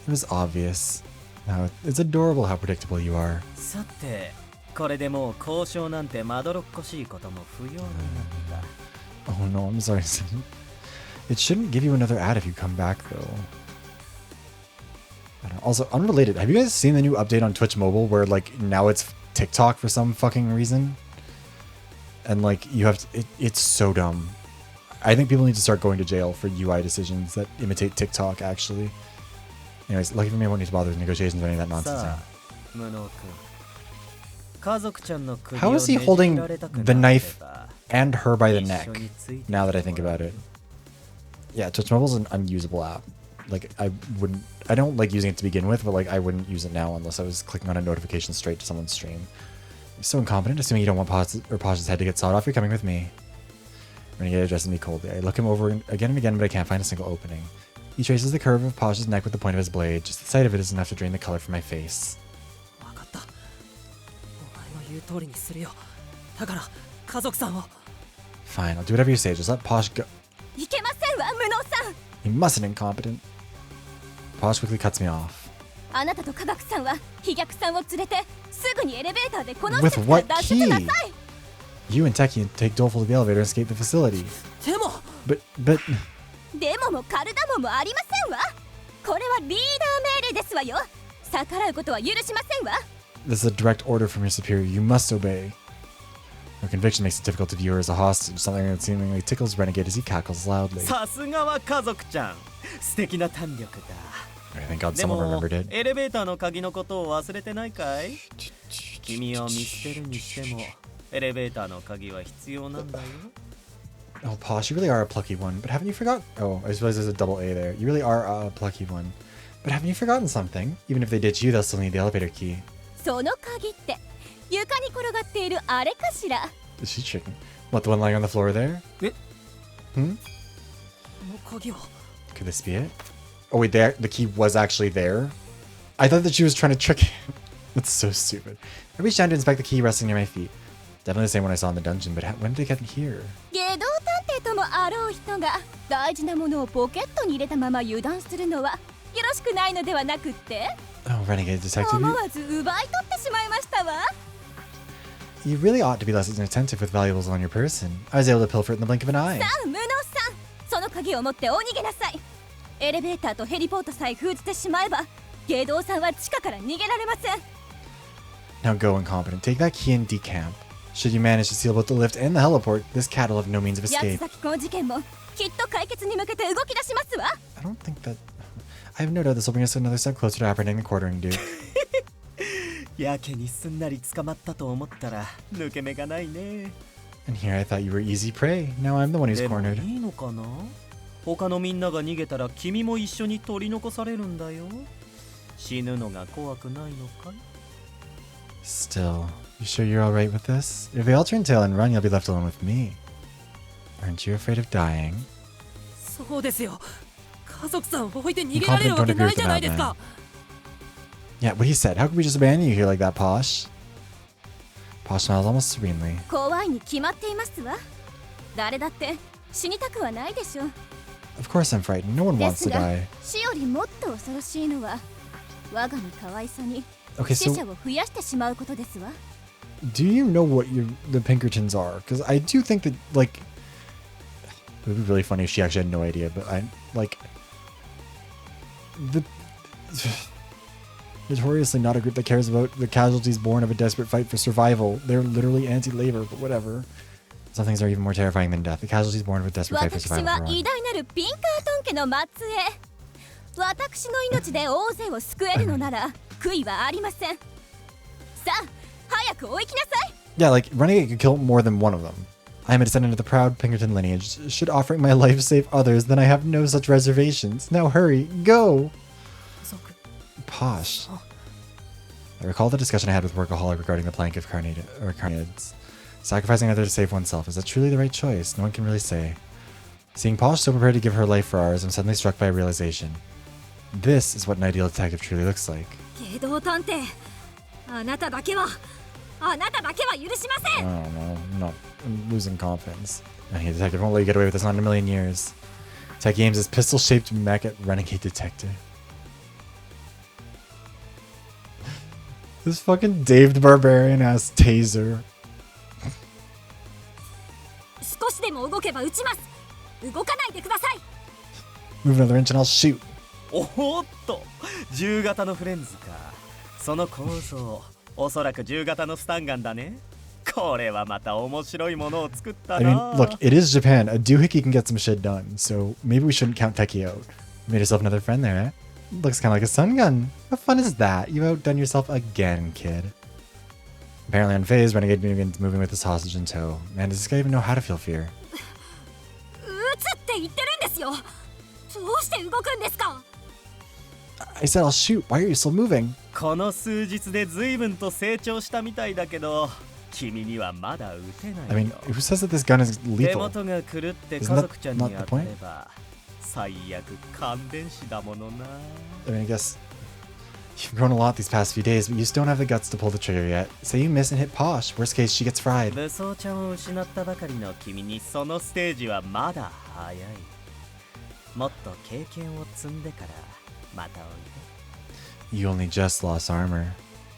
It was obvious. Now, it's adorable how predictable you are. さて、これでもう交渉なんてまどろっこしいことも不要になった。Oh no, I'm sorry. It shouldn't give you another ad if you come back, though. I don't know. Also, unrelated, have you guys seen the new update on Twitch Mobile where, like, now it's TikTok for some fucking reason? And, like, you have to, it's so dumb. I think people need to start going to jail for UI decisions that imitate TikTok, actually. Anyways, lucky for me, I won't need to bother with negotiations or any of that nonsense. How is he holding the knife and her by the neck, now that I think about it? Yeah, Twitch Mobile's an unusable app. Like, I don't like using it to begin with, but like I wouldn't use it now unless I was clicking on a notification straight to someone's stream. You're so incompetent, assuming you don't want Posh's head to get sawed off, you're coming with me. Renegade addresses me coldly. I look him over again and again, but I can't find a single opening. He traces the curve of Posh's neck with the point of his blade. Just the sight of it is enough to drain the color from my face. 分かった。お前の言う通りにするよ。だから家族さんを。Fine, I'll do whatever you say. Just let Posh go. いけませんわ、無能さん。 He mustn't incompetent. Posh quickly cuts me off. あなたと科学さんは飛脚さんを連れてすぐにエレベーターでこの施 With 設から what 脱出なさ key? い。 You and Techie take Doleful to the elevator and escape the facility. でも But でももカルダモもありませんわ。これはリーダー命令ですわよ。逆らうことは許しませんわ。 this is a direct order from your superior. You must obey. Your conviction makes it difficult to view her as a hostage, something that seemingly tickles Renegade as he cackles loudly. さすがは家族ちゃん。素敵な胆力だ。 I thank God で someone も remembered it. エレベーターの鍵のことを忘れてないかい？君を見捨てるにしてもエレベーターの鍵は必要なんだよ。 Oh, Posh, you really are a plucky one. But haven't you forgotten? Oh, I suppose there's a double A there. You really are a plucky one. But haven't you forgotten something? Even if they ditch you, they'll still need the elevator key. その鍵って床に転がっているあれかしら。 Is she chicken? What, the one lying on the floor there? え Hmm? この鍵を Could this be it? Oh wait, there. The key was actually there. I thought that she was trying to trick him. That's so stupid. I reached down to inspect the key resting near my feet. Definitely the same one I saw in the dungeon, but when did it get here? 下道探偵ともあろう人が大事なものをポケットに入れたまま油断するのはよろしくないのではなくって Oh, Renegade Detective. 思わず奪い取ってしまいましたわ。 You really ought to be less inattentive with valuables on your person. I was able to pilfer it in the blink of an eye. さあ無能さん、その鍵を持ってお逃げなさい。エレベーターとヘリポートさえ封じてしまえば下道さんは地下から逃げられません。 Now go, incompetent. Take that key and decamp. Should you manage to seal both the lift and the heliport, this cat will have no means of 八 escape. つ崎港事件もきっと解決に向けて動き出しますわ。 I don't think that... I have no doubt this will bring us another step closer to apprehending the quartering dude. やけにすんなり捕まったと思ったら抜け目がないね。 And here I thought you were easy prey. Now I'm the one who's でも cornered. いいのかな？他のみんなが逃げたら君も一緒に取り残されるんだよ。死ぬのが怖くないのかい？ Still, you sure you're alright with this? If they all turn tail and run, you'll be left alone with me. Aren't you afraid of dying? そうですよ。家族さんを置いて逃げられるわけないじゃないですか。 Yeah, what he said. How could we just abandon you here like that, Posh? Posh smiles almost serenely. 怖いに決まっていますわ。誰だって死にたくはないでしょう。 Of course I'm frightened. No one で wants す to が die. 死よりもっと恐ろしいのは我が身可愛さに Okay, 死 so 者を増やしてしまうことですわ。 do you know what the Pinkertons are? Because I do think that, like, it would be really funny if she actually had no idea, but I, like, the... Notoriously not a group that cares about the casualties born of a desperate fight for survival. They're literally anti-labor, but whatever. Some things are even more terrifying than death. The casualties born of a desperate fight for 私 survival. は for 偉 one. 大なるピンカートン家の末裔。私の命で大勢を救えるのなら悔いはありません。さあ、早く追いきなさい。 Yeah, like, Renegade could kill more than one of them. I am a descendant of the proud Pinkerton lineage. Should offering my life save others, then I have no such reservations. Now hurry, go! 家族 Posh. I recall the discussion I had with Workaholic regarding the plank of carnids. Sacrificing others to save oneself. Is that truly the right choice? No one can really say. Seeing Posh so prepared to give her life for ours, I'm suddenly struck by a realization. This is what an ideal detective truly looks like. 下道探偵、あなただけは許しませ I ん。 don't know. I'm losing confidence. Any detective won't let you get away with this, not in a million years. Tech aims his pistol-shaped mech at Renegade Detective. This fucking Dave the Barbarian-ass taser. 少しでも動けば撃ちます。動かないでください。 Move another inch and I'll shoot. おっと、銃型のフレンズか。その構造、おそらく銃型のスタンガンだね。これはまた面白いものを作った I な。 mean, look, it is Japan. A doohickey can get some shit done, so maybe we shouldn't count Techie out. You made yourself another friend there, eh? Looks kind of like a stun gun. How fun is that? You outdone yourself again, kid. Apparently unfazed, Renegade begins moving with his hostage in tow. Man, does this guy even know how to feel fear? 撃つって言ってるんですよ。どうして動くんですか。 I said I'll shoot. Why are you still moving? この数日で随分と成長したみたいだけど、君にはまだ撃てないよ。 I mean, who says that this gun is 手 lethal? 元が狂って家 Isn't that 族ちゃんに not the 当た point? れば最悪感電死だものな。 I mean, I guess you've grown a lot these past few days, but you just don't have the guts to pull the trigger yet. Say you miss and hit Posh. Worst case, she gets fried. 武装ちゃんを失ったばかりの君にそのステージはまだ早い。もっと経験を積んでからまたおいで。 You only just lost armor.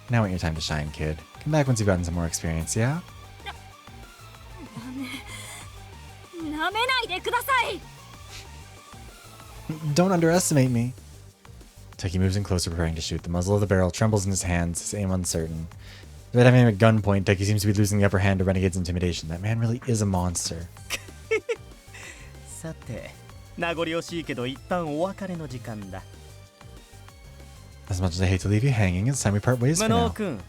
Now ain't your time to shine, kid. Come back once you've gotten some more experience, yeah? なめないでください。 Don't underestimate me. Teki moves in closer, preparing to shoot. The muzzle of the barrel trembles in his hands, his aim uncertain. Despite having him at gunpoint, Teki seems to be losing the upper hand to Renegade's intimidation. That man really is a monster. さて、名残惜しいけど一旦お別れの時間だ。 As much as I hate to leave you hanging, it's time we part ways 無 for 能 now. 君、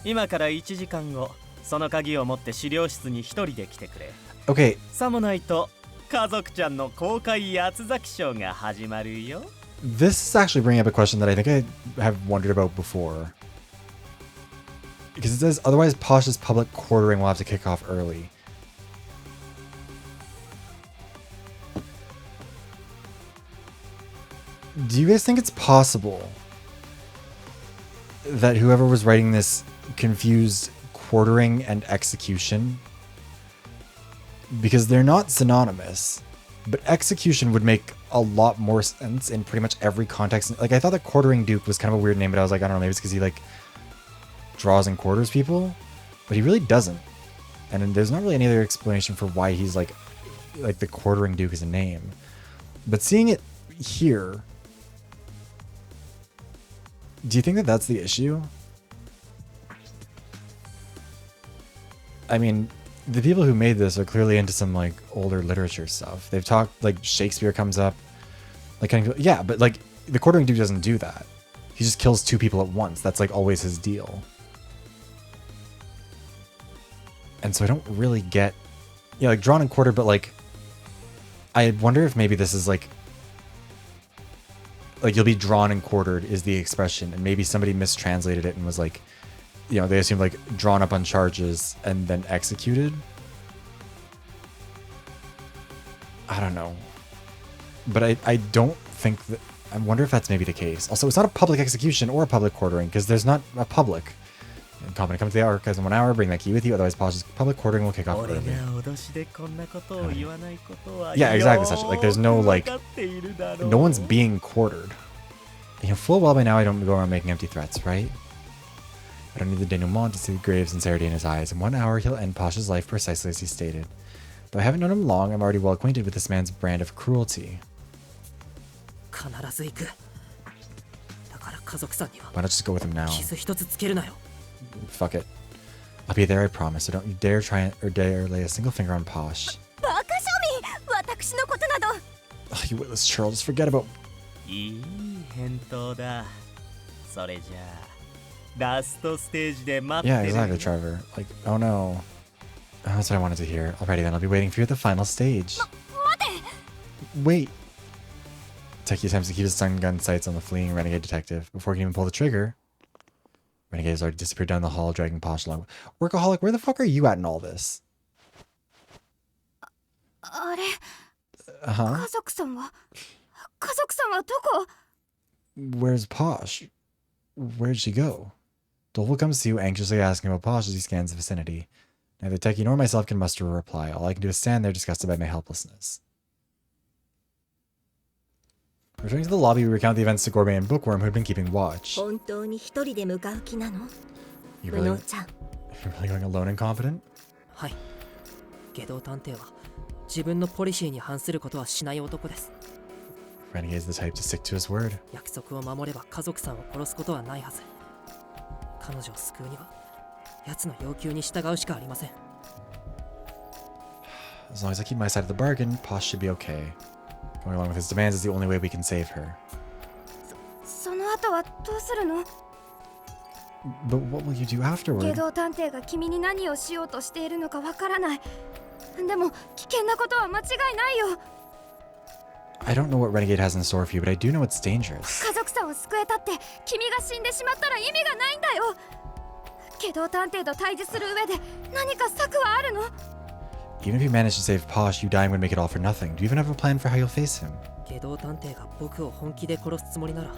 今から1時間後、その鍵を持って資料室に一人で来てくれ。 Okay, さもないと家族ちゃんの公開八つ咲きショーが始まるよ。 this is actually bringing up a question that I think I have wondered about before. Because it says, otherwise Posh's public quartering will have to kick off early. Do you guys think it's possible that whoever was writing this confused quartering and execution? Because they're not synonymous, but execution would make a lot more sense in pretty much every context. Like, I thought that quartering Duke was kind of a weird name, but I was like, I don't know, maybe it's because he like draws and quarters people, but he really doesn't. And then there's not really any other explanation for why he's like the quartering Duke is a name. But seeing it here, do you think that that's the issue? I mean, the people who made this are clearly into some like older literature stuff. They've talked, like, Shakespeare comes up, like, kind of, yeah, but like the quartering Duke doesn't do that. He just kills two people at once. That's like always his deal. And so I don't really get, yeah, like drawn and quartered, but like, I wonder if maybe this is like you'll be drawn and quartered is the expression, and maybe somebody mistranslated it and was like, you know, they assumed like drawn up on charges and then executed. I don't know. But I don't think that, I wonder if that's maybe the case. Also, it's not a public execution or a public quartering, because there's not a public. Incompetent, come to the archives in 1 hour, bring that key with you, otherwise Posh's public quartering will kick off early. Yeah, exactly, such like there's no like, no one's being quartered. You know full well by now I don't go around making empty threats, right? I don't need the denouement to see the grave sincerity in his eyes. In 1 hour he'll end Posh's life precisely as he stated. Though I haven't known him long, I'm already well acquainted with this man's brand of cruelty. Why not just go with him now? Fuck it. I'll be there, I promise. So don't you dare try or dare lay a single finger on Posh. Oh, you witless churl, just forget about. Yeah, exactly, Trevor. Like, oh no. Oh, that's what I wanted to hear. Alrighty then, I'll be waiting for you at the final stage. Wait. Teki attempts to keep his stun gun sights on the fleeing renegade detective. Before he can even pull the trigger, Renegade has already disappeared down the hall, dragging Posh along. Workaholic, where the fuck are you at in all this? Uh-huh. Where's Posh? Where'd she go? Dole comes to you, anxiously asking about Posh as he scans the vicinity. Neither Teki nor myself can muster a reply. All I can do is stand there, disgusted by my helplessness. Returning to the lobby, we recount the events to Gourmet and Bookworm, who had been keeping watch. You really going alone, incompetent? はい。下道探偵は自分のポリシーに反することはしない男です。 Renegade's the type to stick to his word. 約束を守れば家族さんを殺すことはないはず。彼女を救うには奴の要求に従うしかありません。 As long as I keep my side of the bargain, Posh should be okay. Going along with his demands is the only way we can save her. その後はどうするの？ But what will you do afterward? 下道探偵が君に何をしようとしているのかわからない。でも危険なことは間違いないよ。 I don't know what Renegade has in store for you, but I do know it's dangerous. 家族さんを救えたって君が死んでしまったら意味がないんだよ。機動探偵と対峙する上で何か策はあるの？ Even if you manage to save Posh, you dying would make it all for nothing. Do you even have a plan for how you'll face him? 機動探偵が僕を本気で殺すつもりなら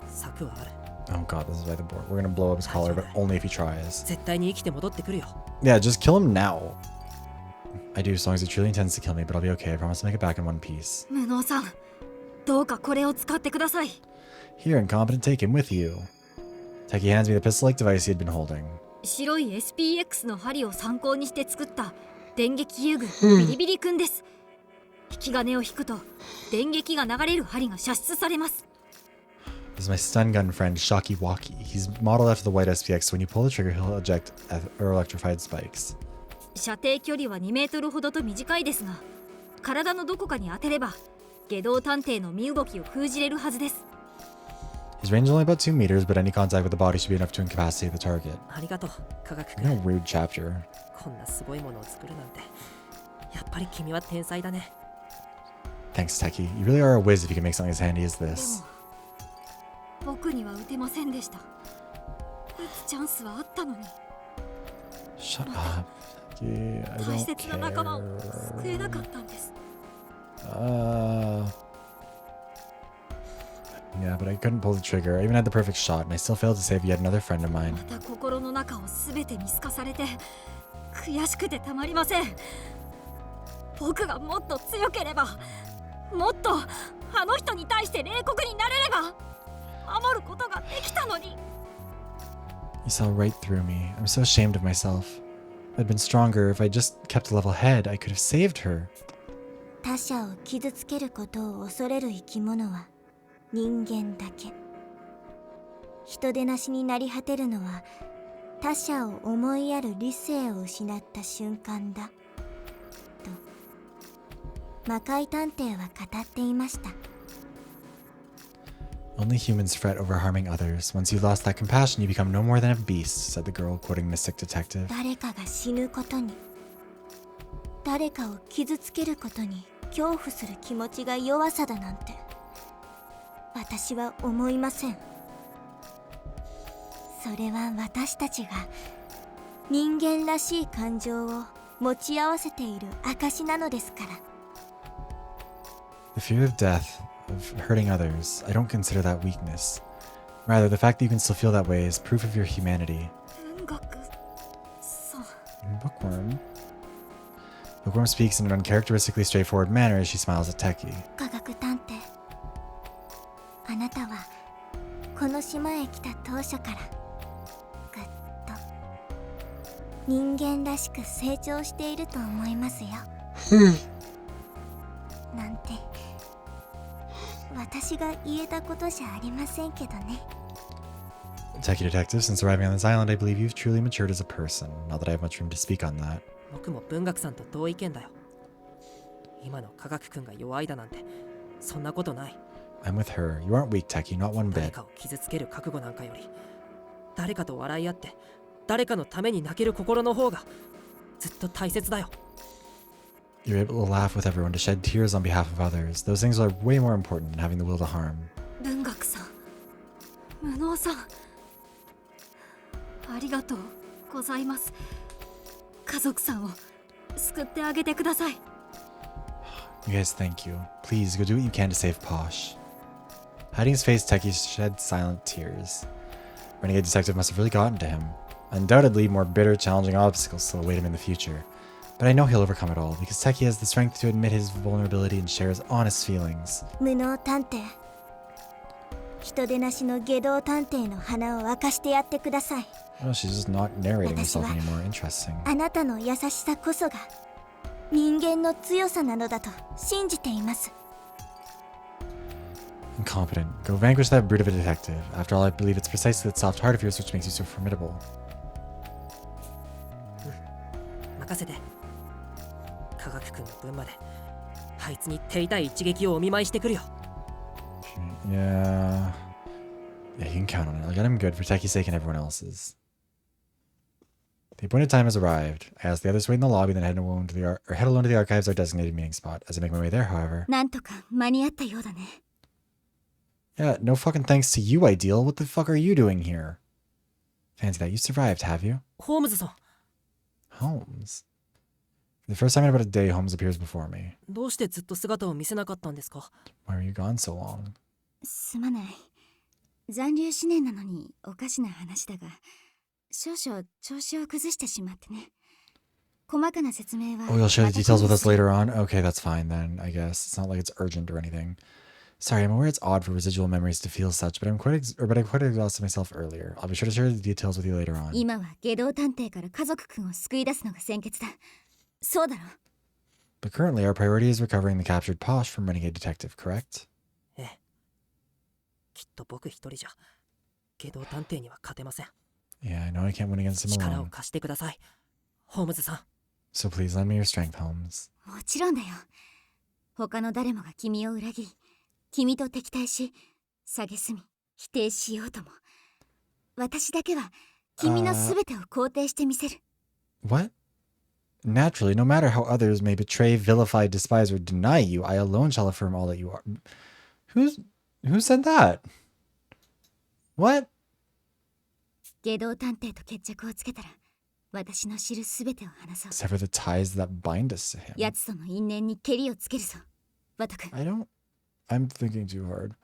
策はある。 Oh god, this is by the board. We're gonna blow up his collar, but only if he tries. 絶対に生きて戻ってくるよ。 Yeah, just kill him now. I do, as long as he truly intends to kill me, but I'll be okay. I promise to make it back in one piece. 無能さん、どうかこれを使ってください。 Here, incompetent, take him with you. Techie hands me the pistol-like device he had been holding. 白い SPX の針を参考にして作った電撃遊具ビリビリくんです。引き金を引くと電撃が流れる針が射出されます。 This is my stun gun friend, Shocky Walkie. He's modeled after the white SPX, so when you pull the trigger, he'll eject or electrified spikes. 射程距離は2メートルほどと短いですが、体のどこかに当てれば下道探偵の身動きを封じれるはずです。 His range is only about 2 meters, but any contact with the body should be enough to incapacitate the target. ありがとう、科学 What a 君。 weird chapter. こんなすごいものを作るなんて。やっぱり君は天才だね。 Thanks, Techie. You really are a whiz if you can make something as handy as で this. も僕には撃てませんでした。撃つチャンスはあったのに。 Shut up. Techie, I 大 don't 切な仲間を care. 救えなかったんです。 Yeah, but I couldn't pull the trigger. I even had the perfect shot, and I still failed to save yet another friend of mine. また心の中を全て見透かされて悔しくてたまりません。僕がもっと強ければ、もっとあの人に対して冷酷になれれば守ることができたのに。 You saw right through me. I'm so ashamed of myself. If I'd been stronger, if I just kept a level head, I could have saved her. 他者を傷つけることを恐れる生き物は人間だけ。人でなしになり果てるのは他者を思いやる理性を失った瞬間だと魔界探偵は語っていました。 Only humans fret over harming others. Once you've lost that compassion, you become no more than a beast, said the girl, quoting Mystic Detective. 誰かが死ぬことに、誰かを傷つけることに恐怖する気持ちが弱さだなんて私は思いません。それは私たちが人間らしい感情を持ち合わせている証なのですから。 The fear of death, of hurting others, I don't consider that weakness. Rather, the fact that you can still feel that way is proof of your humanity. 文学さん、 Bookworm. Bookworm speaks in an uncharacteristically straightforward manner as she smiles at Techie. 科学探偵、あなたはこの島へ来た当初からぐっと人間らしく成長していると思いますよ。なんて私が言えたことじゃありませんけどね。 Techie Detective, since arriving on this island, I believe you've truly matured as a person. Not that I have much room to speak on that. 僕も文学さんと同意見だよ。今の科学君が弱いだなんてそんなことない。 I'm with her. You aren't weak, Techie, not one 誰 bit. かを傷つける覚悟なんかより誰かと笑い合って誰かのために泣ける心の方がずっと大切だよ。 You're able to laugh with everyone, to shed tears on behalf of others. Those things are way more important than having the will to harm. 文学さん、無能さん、ありがとうございます。家族さんを救ってあげてください。 You guys, thank you. Please, go do what you can to save Posh. Hiding his face, Techie shed silent tears. Renegade Detective must have really gotten to him. Undoubtedly, more bitter, challenging obstacles still await him in the future. But I know he'll overcome it all, because Techie has the strength to admit his vulnerability and share his honest feelings. 無能探偵、人でなしの下道探偵の花を明かしてやってください。 Oh, she's just not narrating herself anymore. Interesting. あなたの優しさこそが人間の強さなのだと信じています。 Incompetent. Go vanquish that brute of a detective. After all, I believe it's precisely that soft heart of yours which makes you so formidable. 任せて。科学君の分まであいつに手痛い一撃をお見舞いしてくるよ。 Yeah. Yeah, you can count on it. I'll get him good for Techie's sake and everyone else's. The appointed time has arrived. I ask the others to wait in the lobby, then head alone to the archives, our designated meeting spot. As I make my way there, however. なんとか間に合ったようだね。 Yeah, no fucking thanks to you, Ideal. What the fuck are you doing here? Fancy that. You survived, have you? ホームズさん、 Holmes. For the first time in about a day, Holmes appears before me. どうしてずっと姿を見せなかったんですか？ Why were you gone so long? すまない。残留思念なのにおかしな話だが、少々調子を崩してしまってね。細かな説明は。 Oh, you'll share the 私に details with us later on? Okay, that's fine then, I guess. It's not like it's urgent or anything. Sorry, I'm aware it's odd for residual memories to feel such, but I quite exhausted myself earlier. I'll be sure to share the details with you later on. 今は下道探偵から家族くんを救い出すのが先決だ。そうだろ？ But currently, our priority is recovering the captured Posh from Renegade Detective, correct? ええ。きっと僕一人じゃ、下道探偵には勝てません。 Yeah, I know I can't win against him 力を alone. 貸してください、ホームズさん。 So please lend me your strength, Holmes. もちろんだよ。他の誰もが君を裏切り、君と敵対し、蔑み、否定しようとも。私だけは君のすべてを肯定してみせる。What? Naturally, no matter how others may betray, vilify, despise, or deny you, I alone shall affirm all that you are. Who said that? What? 下道探偵と決着をつけたら、私の知るすべてを話そう。 Sever the ties that bind us to him. 奴との因縁にケリをつけるぞ、ワト君。 I'm thinking too hard.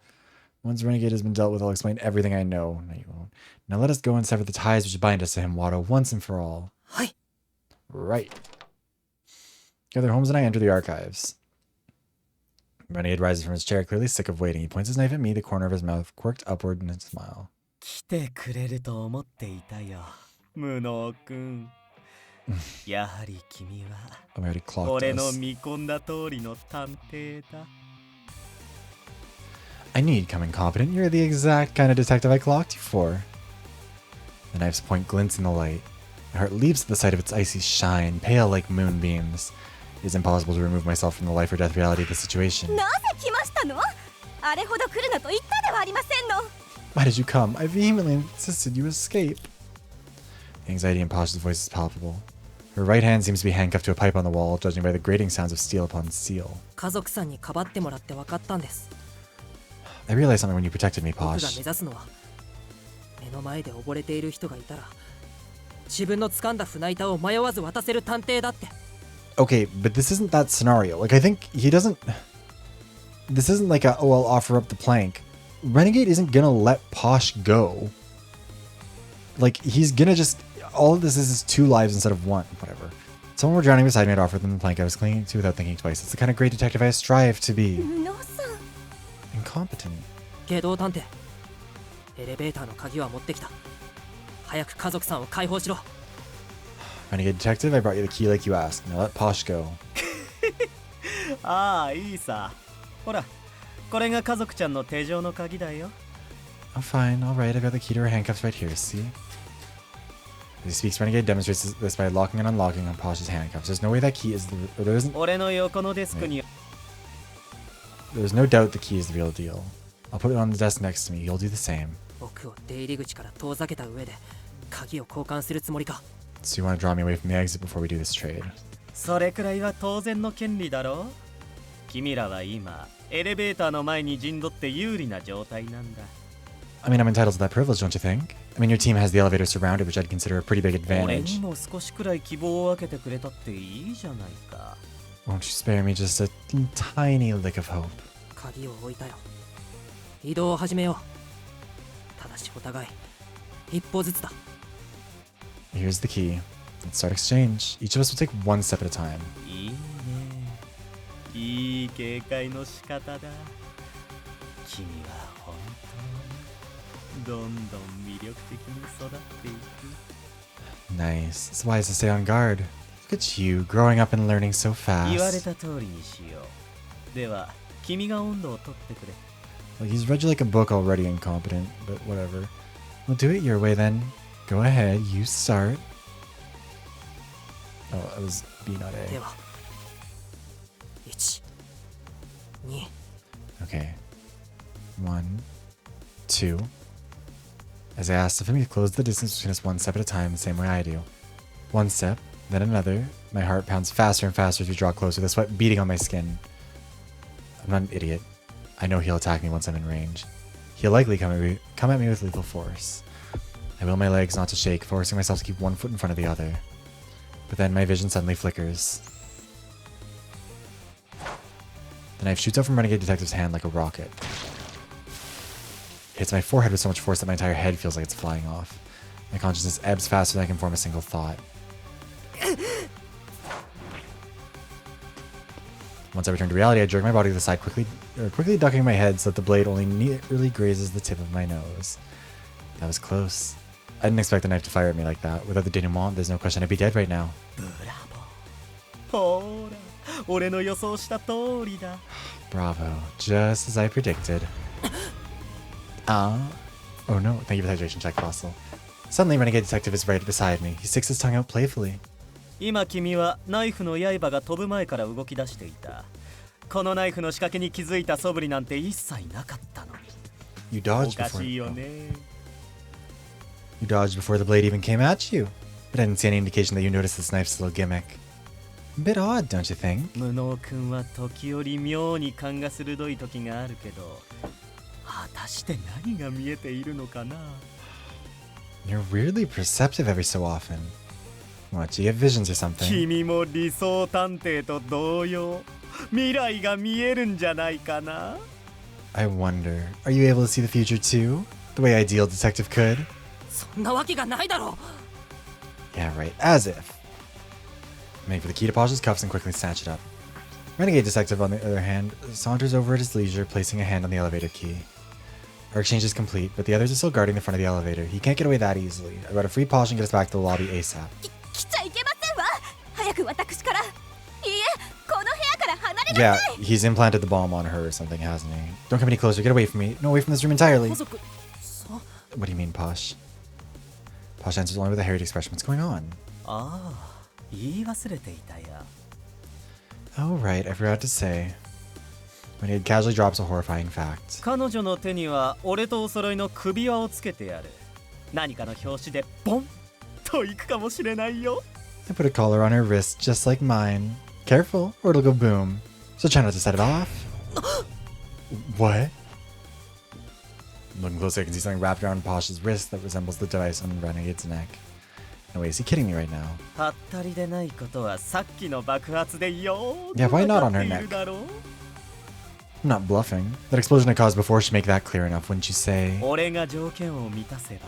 Once Renegade has been dealt with, I'll explain everything I know. No, you won't. Now let us go and sever the ties which bind us to him, Watto, once and for all. はい。 Right. Together, Holmes and I enter the archives. Renegade rises from his chair, clearly sick of waiting. He points his knife at me, the corner of his mouth quirked upward in a smile. 来てくれると思っていたよ、無能くん。やはり君は Oh, I already clocked 俺の us. 見込んだ通りの探偵だ。 I knew you'd come incompetent. You're the exact kind of detective I clocked you for. The knife's point glints in the light. My heart leaps at the sight of its icy shine, pale like moonbeams. It is impossible to remove myself from the life or death reality of the situation. なぜ来ましたの？あれほど来るなと言ったではありませんの。 Why did you come? I vehemently insisted you escape. The anxiety in Pasha's voice is palpable. Her right hand seems to be handcuffed to a pipe on the wall, judging by the grating sounds of steel upon steel. 家族さんにかばってもらって分かったんです。 I realized something when you protected me, 僕が目 Posh. 指すのは、目の前で溺れている人がいたら、自分の掴んだ船板を迷わず渡せる探偵だって。 Okay, but this isn't that scenario. Like, I think he doesn't... This isn't like a, oh, I'll offer up the plank. Renegade isn't gonna let Posh go. Like, he's gonna just... All of this is two lives instead of one. Whatever. Someone were drowning beside me, I'd offer them the plank I was clinging to without thinking twice. It's the kind of great detective I strive to be. 無能さん。 Incompetent. 下道探偵、エレベーターの鍵は持ってきた。早く家族さんを解放しろ。 Renegade detective, I brought you the key like you asked. Now let Posh go. ああ、いいさ。ほら、これが家族ちゃんの手錠の鍵だよ。 Oh, fine. All right. I've got the key to her handcuffs right here. See? As he speaks, Renegade demonstrates this by locking and unlocking on Posh's handcuffs. There's no way that key is the... Or there isn't... 俺の横のデスクに There's no doubt the key is the real deal. I'll put it on the desk next to me. You'll do the same. 僕を出入り口から遠ざけた上で、鍵を交換するつもりか。 So you want to draw me away from the exit before we do this trade? それくらいは当然の権利だろ。君らは今、エレベーターの前に陣取って有利な状態なんだ。I mean, I'm entitled to that privilege, don't you think? I mean, your team has the elevator surrounded, which I'd consider a pretty big 俺に advantage. も少しくらい希望を分けてくれたっていいじゃないか。 Won't you spare me just a tiny lick of hope? 鍵を置いたよ。移動を始めよう。ただしお互い、一歩ずつだ。 Here's the key. Let's start exchange. Each of us will take one step at a time. いいね。いい警戒の仕方だ。君は本当にどんどん魅力的に育っていく。 Nice. It's wise to stay on guard. Look at you, growing up and learning so 言われ fast. た通りにしよう。では、君が温度を取ってくれ。 Like, he's read you like a book already, incompetent, but whatever. We'll do it your way then. Go ahead, you start. Oh, it was B, not で A. は、1、2、 Okay. 1, 2. As I asked of him, he closed the distance between us one step at a time, the same way I do. One step, then another. My heart pounds faster and faster as we draw closer, the sweat beating on my skin. I'm not an idiot. I know he'll attack me once I'm in range. He'll likely come at me with lethal force. I will my legs not to shake, forcing myself to keep one foot in front of the other. But then my vision suddenly flickers. The knife shoots out from Renegade Detective's hand like a rocket. It hits my forehead with so much force that my entire head feels like it's flying off. My consciousness ebbs faster than I can form a single thought. Once I return to reality, I jerk my body to the side, quickly ducking my head so that the blade only nearly grazes the tip of my nose. That was close. I didn't expect the knife to fire at me like that. Without the denouement, there's no question I'd be dead right now. Bravo. Just as I predicted. Oh no, thank you for the hydration check, Fossil. Suddenly, Renegade Detective is right beside me. He sticks his tongue out playfully. 今君はナイフの刃が飛ぶ前から動き出していた。このナイフの仕掛けに気づいた素振りなんて一切なかったのに。 You dodged おか before. しいよね。You dodged before the blade even came at you. But I didn't see any indication that you noticed this knife's little gimmick. A bit odd, don't you think? 無能君は時折妙に勘が鋭い時があるけど、果たして何が見えているのかな。 You're weirdly perceptive every so often. What, do you have visions or something? 君も理想探偵と同様、未来が見えるんじゃないかな。 I wonder, are you able to see the future too? The way Ideal Detective could? そんなわけがないだろう。 Yeah, right, as if. I make for the key to Pasha's cuffs and quickly snatch it up. Renegade Detective, on the other hand, saunters over at his leisure, placing a hand on the elevator key. Our exchange is complete, but the others are still guarding the front of the elevator. He can't get away that easily. I've got to free Pasha and get us back to the lobby ASAP. 来ちゃいけませんわ。早く私から。いいえ、この部屋から離れな Yeah, さい。 he's implanted the bomb on her or something, hasn't he? Don't come any closer, get away from me. No, away from this room entirely. 家族、そう。 What do you mean, Posh? Posh answers only with a harried expression. What's going on? ああ、言い忘れていたや。 Oh, right, I forgot to say. Renegade casually drops a horrifying fact. 彼女の手には俺とお揃いの首輪をつけてやる。何かの拍子でボンと行くかもしれないよ。 I put a collar on her wrist just like mine. Careful, or it'll go boom. So try not to set it off. What? Looking closely, I can see something wrapped around Posh's wrist that resembles the device on Renegade's neck. No way, is he kidding me right now? はったりでないことはさっきの爆発でよー Yeah, く why わ not か on っ her てい neck? るだろう。 I'm not bluffing. That explosion I caused before should make that clear enough, wouldn't you say? 俺が条件を満たせば、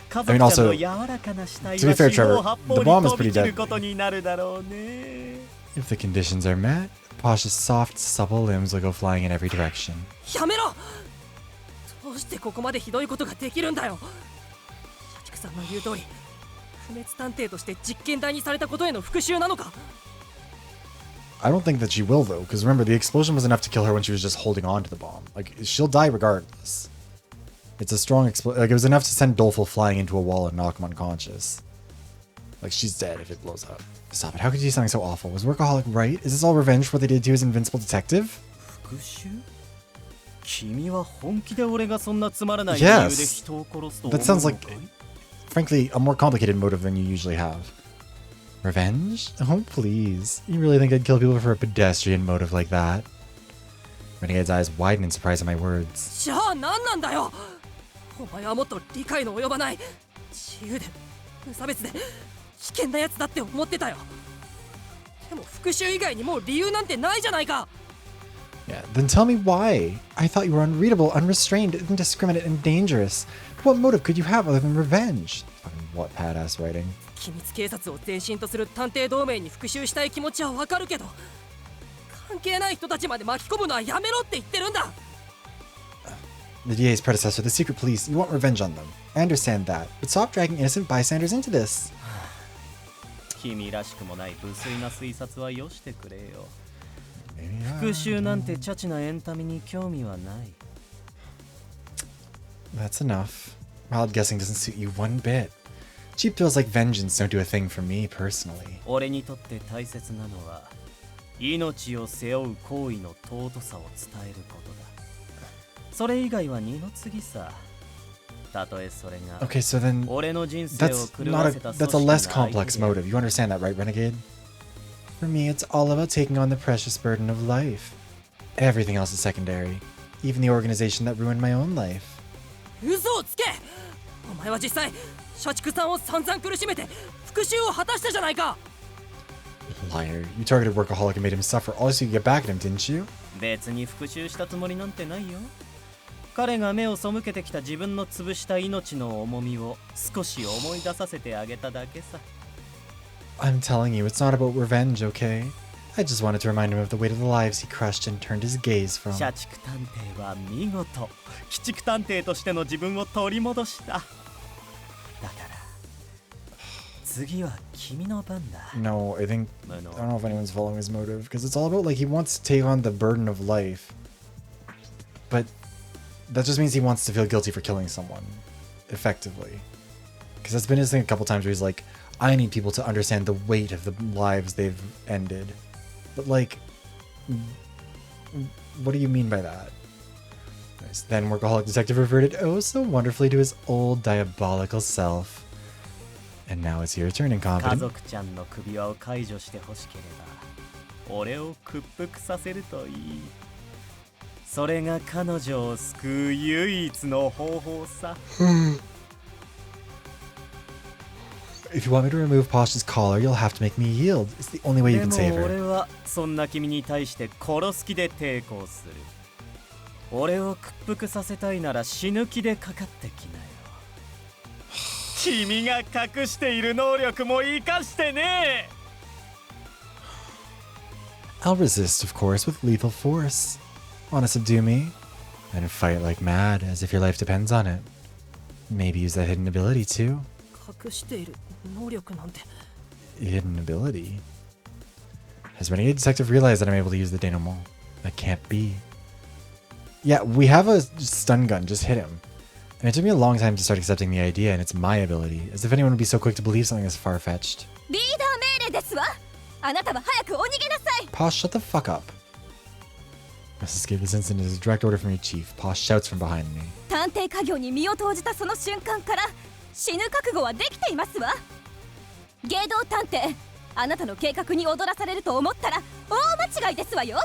家 I mean, 族ちゃん also, の柔らかな死体 to be は fair, 四方 Trevor, 八 the 方に bomb is 飛び pretty 散る deadly. ことになるだろうね。 If the conditions are met, Posh's soft, supple limbs will go flying in every direction. やめろ。どうしてここまでひどいことができるんだよ。社畜さんの言う通り、不滅探偵として実験台にされたことへの復讐なのか。 I don't think that she will, though, because remember, the explosion was enough to kill her when she was just holding on to the bomb. Like, she'll die regardless. It's a strong explosion. Like, it was enough to send Dolful flying into a wall and knock him unconscious. Like, she's dead if it blows up. Stop it. How could you do something so awful? Was Workaholic right? Is this all revenge for what they did to his invincible detective? 復讐？君は本気で俺がそんなつまらない理由で人を殺すと思う That の sounds か like, frankly, a more complicated motive than you usually have. Revenge? Oh, please. You really think I'd kill people for a pedestrian motive like that? Renegade's eyes widen in surprise at my words. じゃあ何なんだよ。お前はもっと理解の及ばない自由で無差別で危険なやつだって思ってたよ。でも復讐以外にもう理由なんてないじゃないか。 Yeah, then tell me why. I thought you were unreadable, unrestrained, indiscriminate, and dangerous. What motive could you have other than revenge? Fucking what badass writing. 機密警察を前身とする探偵同盟に復讐したい気持ちはわかるけど、関係ない人たちまで巻き込むのはやめろって言ってるんだ。 The DA's predecessor, the secret police, you want revenge on them. I understand that, but stop dragging innocent bystanders into this. 君らしくもない無粋な推察はよしてくれよ。 Maybe I- 復讐なんてチャチなエンタメに興味はない。 That's enough. Wild guessing doesn't suit you one bit. Cheap thrills like vengeance don't do a thing for me personally. 俺にとって大切なのは命を背負う行為の尊さを伝えることだ。それ以外は二の次さ。たとえそれが Okay, so then 俺の人生を that's 狂 not わ a せた that's 組 a 織 less の相手 complex である motive. You understand that, right, Renegade? For me, it's all about taking on the precious burden of life. Everything else is secondary. Even the organization that ruined my own life. 嘘をつけ。お前は実際社畜さんを散々苦しめて復讐を果たしたじゃないか。 Liar. You targeted Workaholic and made him suffer all so you could get back at him, didn't you? 別に復讐したつもりなんてないよ。彼が目を背けてきた自分の潰した命の重みを少し思い出させてあげただけさ。I'm telling you, it's not about revenge, okay? I just wanted to remind him of the weight of the lives he crushed and turned his gaze from. 社畜探偵は見事、鬼畜探偵としての自分を取り戻した。だから次は君の番だ。 No, I don't know if anyone's following his motive, because it's all about, like, he wants to take on the burden of life. But that just means he wants to feel guilty for killing someone, effectively. Because that's been his thing a couple times where he's like, I need people to understand the weight of the lives they've ended. But, like, what do you mean by that? Nice. Then Workaholic Detective reverted oh so wonderfully to his old diabolical self. And now it's your turn, 家 incompetent. 族ちゃんの首輪を解除してほしければ俺を屈服させるといい。それが彼女を救う唯一の方法さ。If you want me to remove Posh's collar, you'll have to make me yield. It's the only way you で can も save 俺 her. はそんな君に対して殺す気で抵抗する。俺を屈服させたいなら死ぬ気でかかってきなよ。君が隠している能力も生かしてね。 I'll resist, of course, with lethal force. Wanna subdue me? And fight like mad, as if your life depends on it. Maybe use that hidden ability too. 隠している能力なんて。 Hidden ability? Has Renegade Detective realized that I'm able to use the denouement? That can't be. Yeah, we have a stun gun, just hit him. And it took me a long time to start accepting the idea, and it's my ability, as if anyone would be so quick to believe something as far-fetched. リーダー命令ですわ。あなたは早くお逃げなさい。 Posh, shut the fuck up. Must escape this instant is a direct order from your chief. Posh shouts from behind me. 探偵家業に身を投じたその瞬間から死ぬ覚悟はできていますわ。芸道探偵、あなたの計画に踊らされると思ったら大間違いですわよ。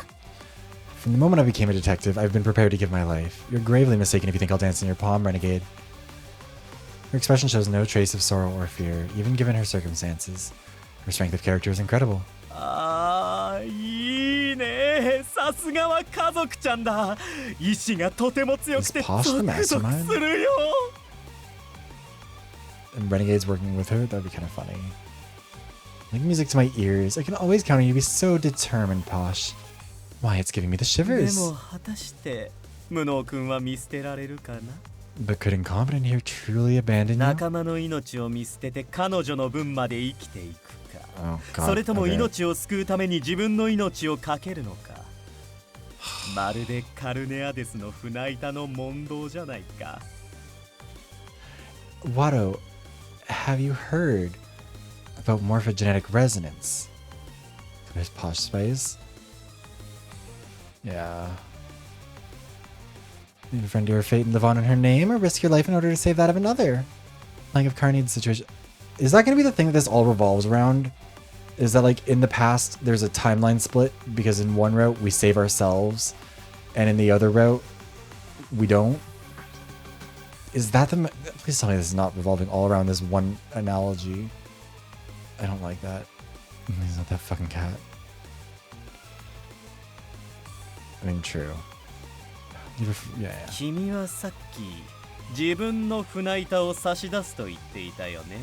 From the moment I became a detective, I've been prepared to give my life. You're gravely mistaken if you think I'll dance in your palm, Renegade. Her expression shows no trace of sorrow or fear, even given her circumstances. Her strength of character is incredible. ああ、いいね。さすがは家族ちゃんだ。意志がとても強くて Is Posh the ゾクゾク mastermind? するよ。 And Renegade's working with her? That'd be kind of funny. Like music to my ears. I can always count on you to be so determined, Posh. Why, it's giving me the で shivers. も果たして無能君は見捨てられるかな。 But could Incompetent here truly abandon you? 仲間の命を見捨てて彼女の分まで生きていくか、 Oh, God. それとも Okay. 命を救うために自分の命を懸けるのか。まるでカルネアデスの船板の問答じゃないか。 Watto, have you heard about morphogenetic resonance? There's Posh Space. Yeah. Befriend your fate and live on in her name, or risk your life in order to save that of another. Like if Carnede's situation... Is that going to be the thing that this all revolves around? Is that like in the past there's a timeline split because in one route we save ourselves and in the other route we don't? Is that the... Please tell me this is not revolving all around this one analogy. I don't like that. He's not that fucking cat. I mean, true. Yeah. 君はさっき自分の船板を差し出すと言っていたよね。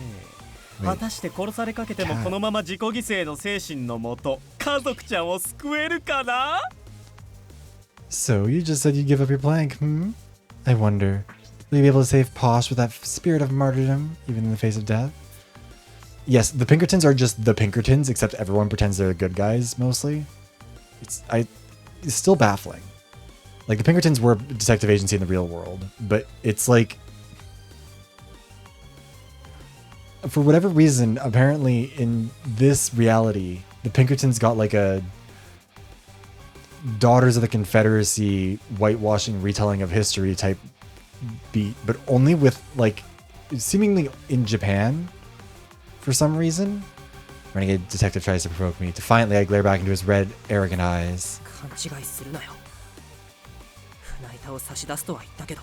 果たして殺されかけてもこのまま自己犠牲の精神のもと家族ちゃんを救えるかな？ So, you just said you'd give up your plank, hmm? I wonder, will you be able to save Posh with that spirit of martyrdom, even in the face of death? Yes, the Pinkertons are just the Pinkertons, except everyone pretends they're the good guys, mostly. It's still baffling. Like, the Pinkertons were a detective agency in the real world, but it's like... For whatever reason, apparently in this reality, the Pinkertons got like a Daughters of the Confederacy whitewashing retelling of history type beat, but only with like seemingly in Japan for some reason. Renegade detective tries to provoke me. Defiantly, I glare back into his red, arrogant eyes. 勘違いするなよ。船板を差し出すとは言ったけど、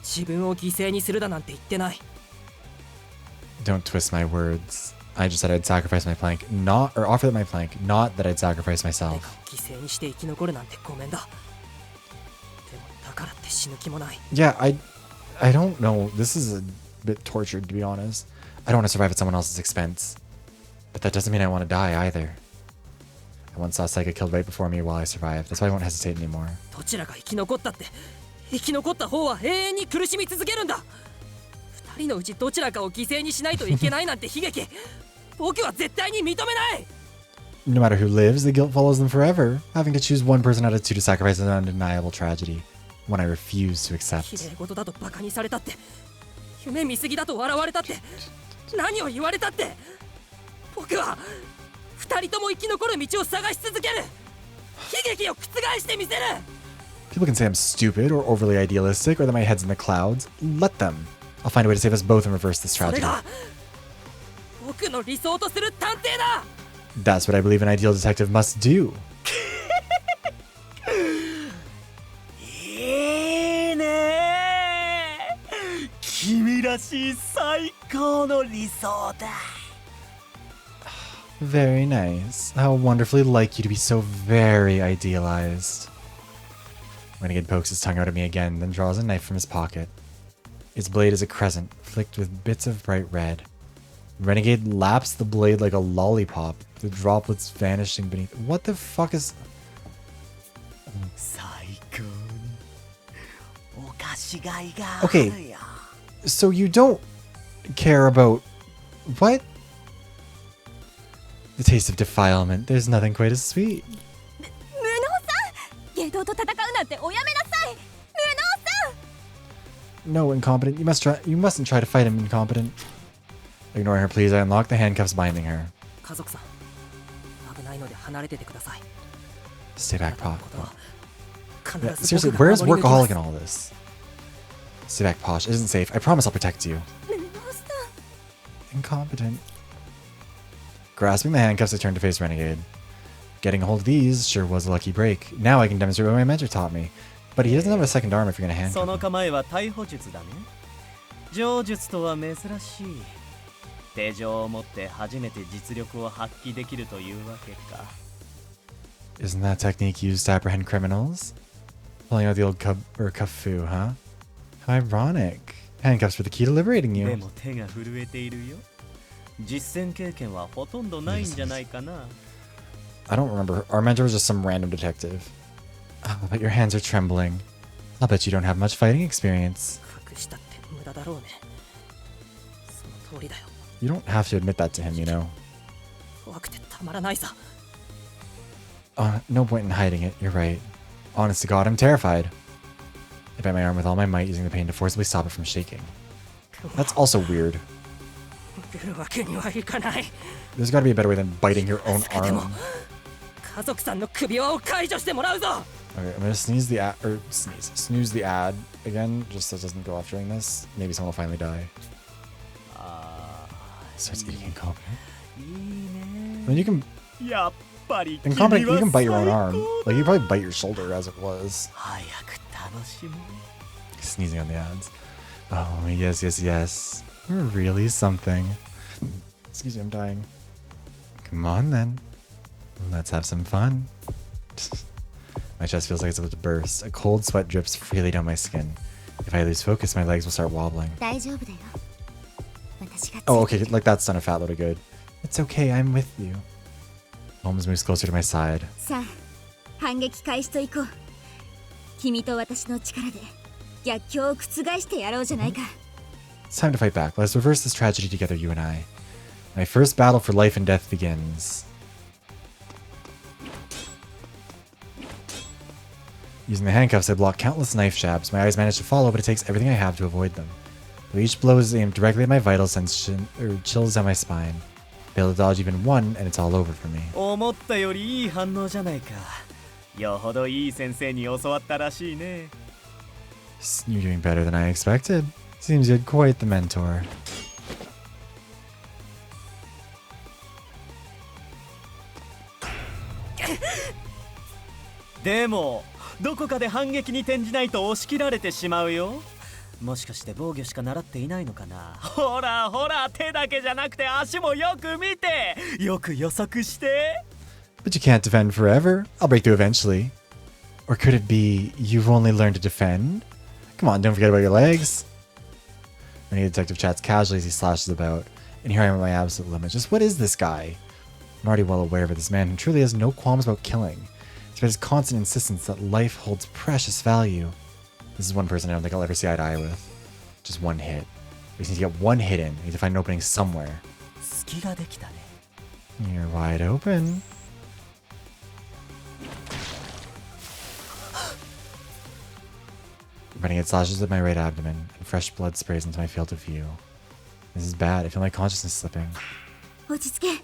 自分を犠牲にするだなんて言ってない。Don't twist my words. I just said I'd sacrifice my plank, not or offer them my plank, not that I'd sacrifice 誰 myself. かを犠牲にして生き残るなんてごめんだ。でもだからって死ぬ気もない。 Yeah, I don't know. This is a bit tortured, to be honest. I don't want to survive at someone else's expense. But that doesn't mean I want to die either. I once saw Psyche killed right before me while I survived. That's why I won't hesitate anymore. どちらが生き残ったって生き残った方は永遠に苦しみ続けるんだ。二人のうちどちらかを犠牲にしないといけないなんて悲劇僕は絶対に認めない。 No matter who lives, the guilt follows them forever. Having to choose one person out of two to sacrifice an undeniable tragedy. One I refuse to 綺 accept. 麗事だとバカにされたって夢見すぎだと笑われたって何を言われたって僕は二人とも生き残る道を探し続ける。悲劇を覆してみせる。 People can say I'm stupid or overly idealistic or that my head's in the clouds. Let them. I'll find a way to save us both and reverse this それ tragedy. が僕の理想とする探偵だ。 That's what I believe an ideal detective must do. いいね。君らしい最高の理想だ。 Very nice. How wonderfully like you to be so very idealized. Renegade pokes his tongue out at me again, then draws a knife from his pocket. Its blade is a crescent, flicked with bits of bright red. Renegade laps the blade like a lollipop, the droplets vanishing beneath. What the fuck is... 最高にお菓子がいが Okay. あるよ。 So you don't care about... What? The taste of defilement. There's nothing quite as sweet. 無能さん下道と戦うなんておやめなさい。無能さん No, incompetent. You mustn't try to fight him, incompetent. Ignoring her pleas, I unlock the handcuffs binding her. 家族さん危ないので離れててください。 Stay back, あな Pop. たのことは Yeah, 必ず seriously, 僕が where's 守り抜きます workaholic in all this? Stay back, Posh. It isn't safe. I promise I'll protect you. 無能さん Incompetent. Grasping the handcuffs, I turn to face Renegade. Getting a hold of these sure was a lucky break. Now I can demonstrate what my mentor taught me. But he doesn't have a second arm if you're gonna そ handcuff の him. 構えは逮捕術だね。上術とは珍しい。手錠を持って初めて実力を発揮できるというわけか。 Isn't that technique used to apprehend criminals? Pulling out the old kafoo, huh? How ironic. Handcuffs were the key to liberating で you. も手が震えているよ。実践経験はほとんどないんじゃないかな。 I don't remember. Our mentor was just some random detective. Oh, but your hands are trembling. I'll bet you don't have much fighting experience. 隠したって無駄だろうね。その通りだよ。 You don't have to admit that to him, you know. 怖くてたまらないさ。 No point in hiding it. You're right. Honest to God, I'm terrified. I bite my arm with all my might, using the pain to forcibly stop it from shaking. That's also weird. 出るわけにはいかない。 There's got to be a better way than biting your own でも arm. 家族さんの首輪を解除してもらうぞ。 Okay, I'm gonna sneeze the ad, or snooze the ad again, just so it doesn't go off during this. Maybe someone will finally die. あ Starts eating incompetent. ー、いい I mean, you can ね。やっぱり incompetent. You can bite your own 君 arm. は最高 Like you probably bite your shoulder as it was. 早く楽しもう。 Sneezing on the ads. Oh yes, yes, yes. You're really something. Excuse me, I'm dying. Come on then. Let's have some fun. My chest feels like it's about to burst. A cold sweat drips freely down my skin. If I lose focus, my legs will start wobbling. 大丈夫だよ。私がついて Oh, okay, like that's done a fat load of good. It's okay, I'm with you. Holmes moves closer to my side. さあ、反撃開始と行こう。君と私の力で逆境を覆してやろうじゃないか。 It's time to fight back. Let's reverse this tragedy together, you and I. My first battle for life and death begins. Using the handcuffs, I block countless knife jabs. My eyes manage to follow, but it takes everything I have to avoid them. Though each blow is aimed directly at my vitals, sends chills down my spine. Fail to dodge even one, and it's all over for me. 思ったよりいい反応じゃないか。よほどいい先生に教わったらしいね。You're doing better than I expected. Seems you had quite the mentor. でもどこかで反撃に転じないと押し切られてしまうよ。もしかして防御しか習っていないのかな。ほらほら、手だけじゃなくて足もよく見て、よく予測して。 But you can't defend forever. I'll break through eventually. Or could it be you've only learned to defend? Come on, don't forget about your legs. Renegade Detective chats casually as he slashes about. And here I am at my absolute limit. Just what is this guy? I'm already well aware of this man who truly has no qualms about killing, despite his constant insistence that life holds precious value. This is one person I don't think I'll ever see eye to eye with. Just one hit. We just need to get one hit in. We need to find an opening somewhere. 隙ができたね。 You're wide open. Renegade slashes at my right abdomen, and fresh blood sprays into my field of view. This is bad. I feel my consciousness slipping. 落ち着け。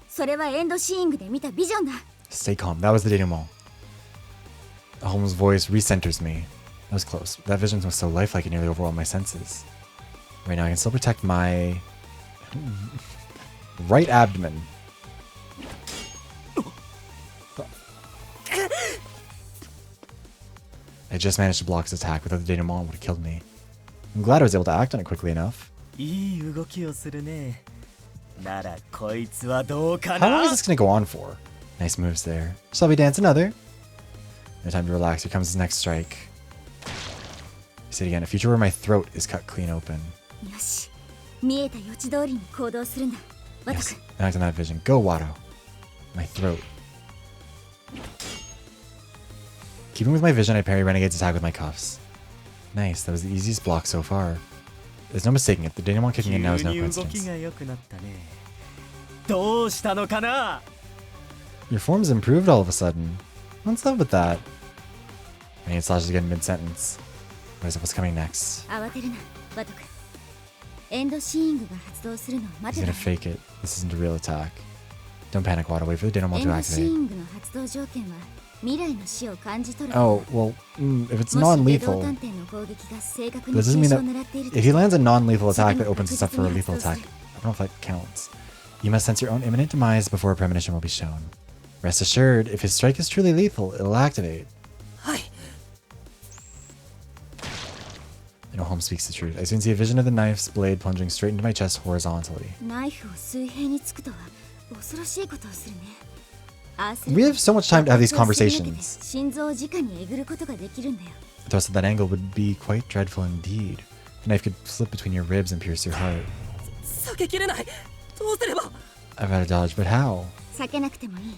それはエンドシーイングで見たビジョンだ。 Stay calm. That was the denouement. Holmes' voice recenters me. That was close. That vision was so lifelike it nearly overwhelmed my senses. Right now I can still protect my right abdomen. I just managed to block his attack. Without the denouement, it would have killed me. I'm glad I was able to act on it quickly enough. いい動きをするね。ならこいつはどうか How long な。 is this gonna go on for? Nice moves there. Shall we dance another? No time to relax. Here comes his next strike. I say it again. A future where my throat is cut clean open. よし。見えた予知通りに行動するんだ。ワト Yes, 君。 act on that vision. Go, Watto. My throat. Keeping with my vision, I parry Renegade's attack with my cuffs. Nice. That was the easiest block so far. There's no mistaking it. The denouement kicking in now is no 急に動き coincidence. が良くなったね。どうしたのかな。 Your form's improved all of a sudden. What's up with that? Renegade slashes again mid-sentence. What is it? What's coming next? 慌てるな、ワト君。エンドシーイングが発動するのを He's 待てだ gonna。fake it. This isn't a real attack. Don't panic, Watto. Wait for the denouement エ to ンドシーイ activate. ングの発動条件は未来の死を感じ取る。 Oh, well, if it's もし外道 non-lethal, 探偵の攻撃が正確 that に doesn't 急 mean 所を that 狙っていると if he lands a non-lethal attack that 次の opens us up for a 確実 lethal に発動 attack, する。 I don't know if that counts. You must sense your own imminent demise before a premonition will be shown. Rest assured, if his strike is truly lethal, it'll activate. はい。 You know, Holmes speaks the truth. I soon see a vision of the knife's blade plunging straight into my chest horizontally. ナイフを水平につくとは恐ろしいことをするね。ああすれば We have so much time to have these 爆発をすり抜けて conversations. 心臓を直にえぐることができるんだよ。 The thrust of that angle would be quite dreadful indeed. The knife could slip between your ribs and pierce your heart. 避けきれない。どうすれば。 I've got to dodge, but how? 避けなくてもいい。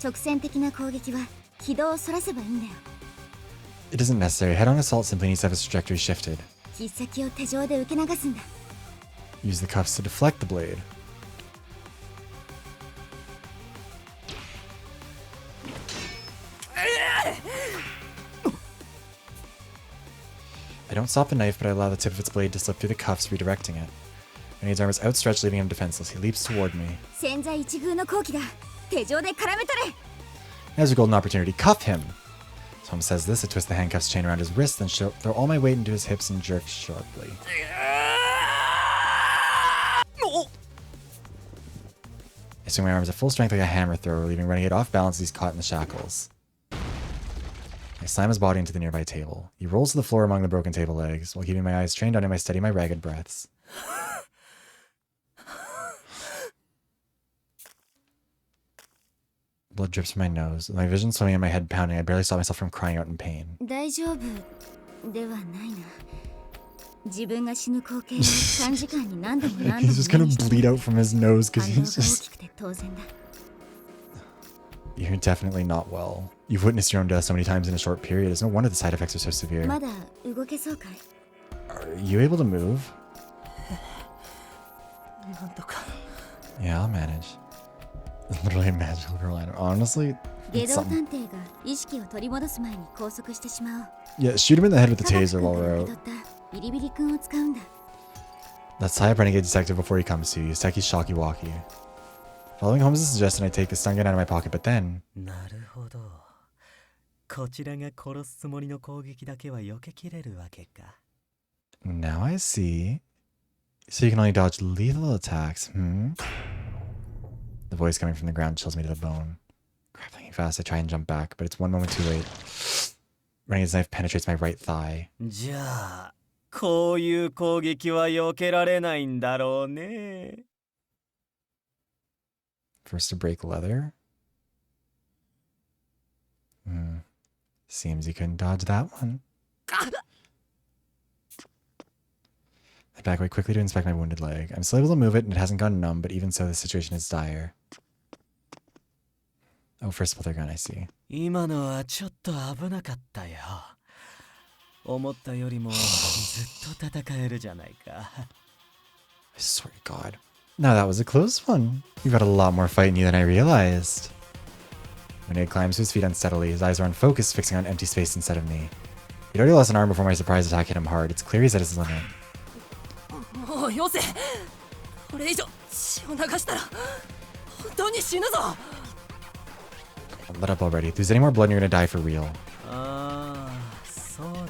直線的な攻撃は軌道をそらせばいいんだよ。 It isn't necessary. Head-on assault simply needs to have its trajectory shifted. 切っ先を手錠で受け流すんだ。 Use the cuffs to deflect the blade. I don't stop the knife, but I allow the tip of its blade to slip through the cuffs, redirecting it. Renegade's arm is outstretched, leaving him defenseless. He leaps toward me. 千載一遇の好機だ。手錠で絡め取れ。 Now's your golden opportunity. Cuff him! Tom says this. I twist the handcuffs chain around his wrist, then throw all my weight into his hips and jerk sharply. I swing my arms at full strength like a hammer thrower, leaving Renegade off balance as he's caught in the shackles. I slam his body into the nearby table. He rolls to the floor among the broken table legs, while keeping my eyes trained on him I steady my ragged breaths. Blood drips from my nose. With my vision swimming and my head pounding, I barely stop myself from crying out in pain. 大丈夫ではないな。自分が死ぬ光景を短時間に何度も何度も He's just gonna 目にして bleed out from his nose because 反応が he's 大 just... きくて当然だ。 You're definitely not well. You've witnessed your own death so many times in a short period. It's no wonder the side effects are so severe. まだ動けそうかい？ Are you able to move? なんとか。 Yeah, I'll manage. Literally a magical girl item. Honestly, 外 it's 道 something. 探偵が意識を取り戻す前に拘束してしまおう。 Yeah, shoot him in the head with the 科学 taser 君 while から we're 受け out. 取ったビリビリ君を使うんだ。 Let's tie up Renegade Detective before he comes to you. Use Techi's Shocky Walkie. Following Holmes' suggestion, I take the stun gun out of my pocket, but then... なるほど。こちらが殺すつもりの攻撃だけは避けきれるわけか。 Now I see. So you can only dodge lethal attacks, hmm? The voice coming from the ground chills me to the bone. Crap, thinking fast, I try and jump back, but it's one moment too late. Renegade's knife penetrates my right thigh. じゃあこういう攻撃は避けられないんだろうね。First to break leather. Seems you couldn't dodge that one. I back away quickly to inspect my wounded leg. I'm still able to move it and it hasn't gone numb, but even so, the situation is dire. Oh, first of all, they're gone, I see. 今のはちょっと危なかったよ。思ったよりもずっと戦えるじゃないか。I swear to God. Now that was a close one. You've got a lot more fight in you than I realized. Renegade climbs to his feet unsteadily. His eyes are unfocused, fixing on empty space instead of me. He'd already lost an arm before my surprise attack hit him hard. It's clear he's at his limit. もうよせ。これ以上血を流したら本当に死ぬぞ。Let up already. If there's any more blood, you're gonna die for real. ああ、そうだろうね。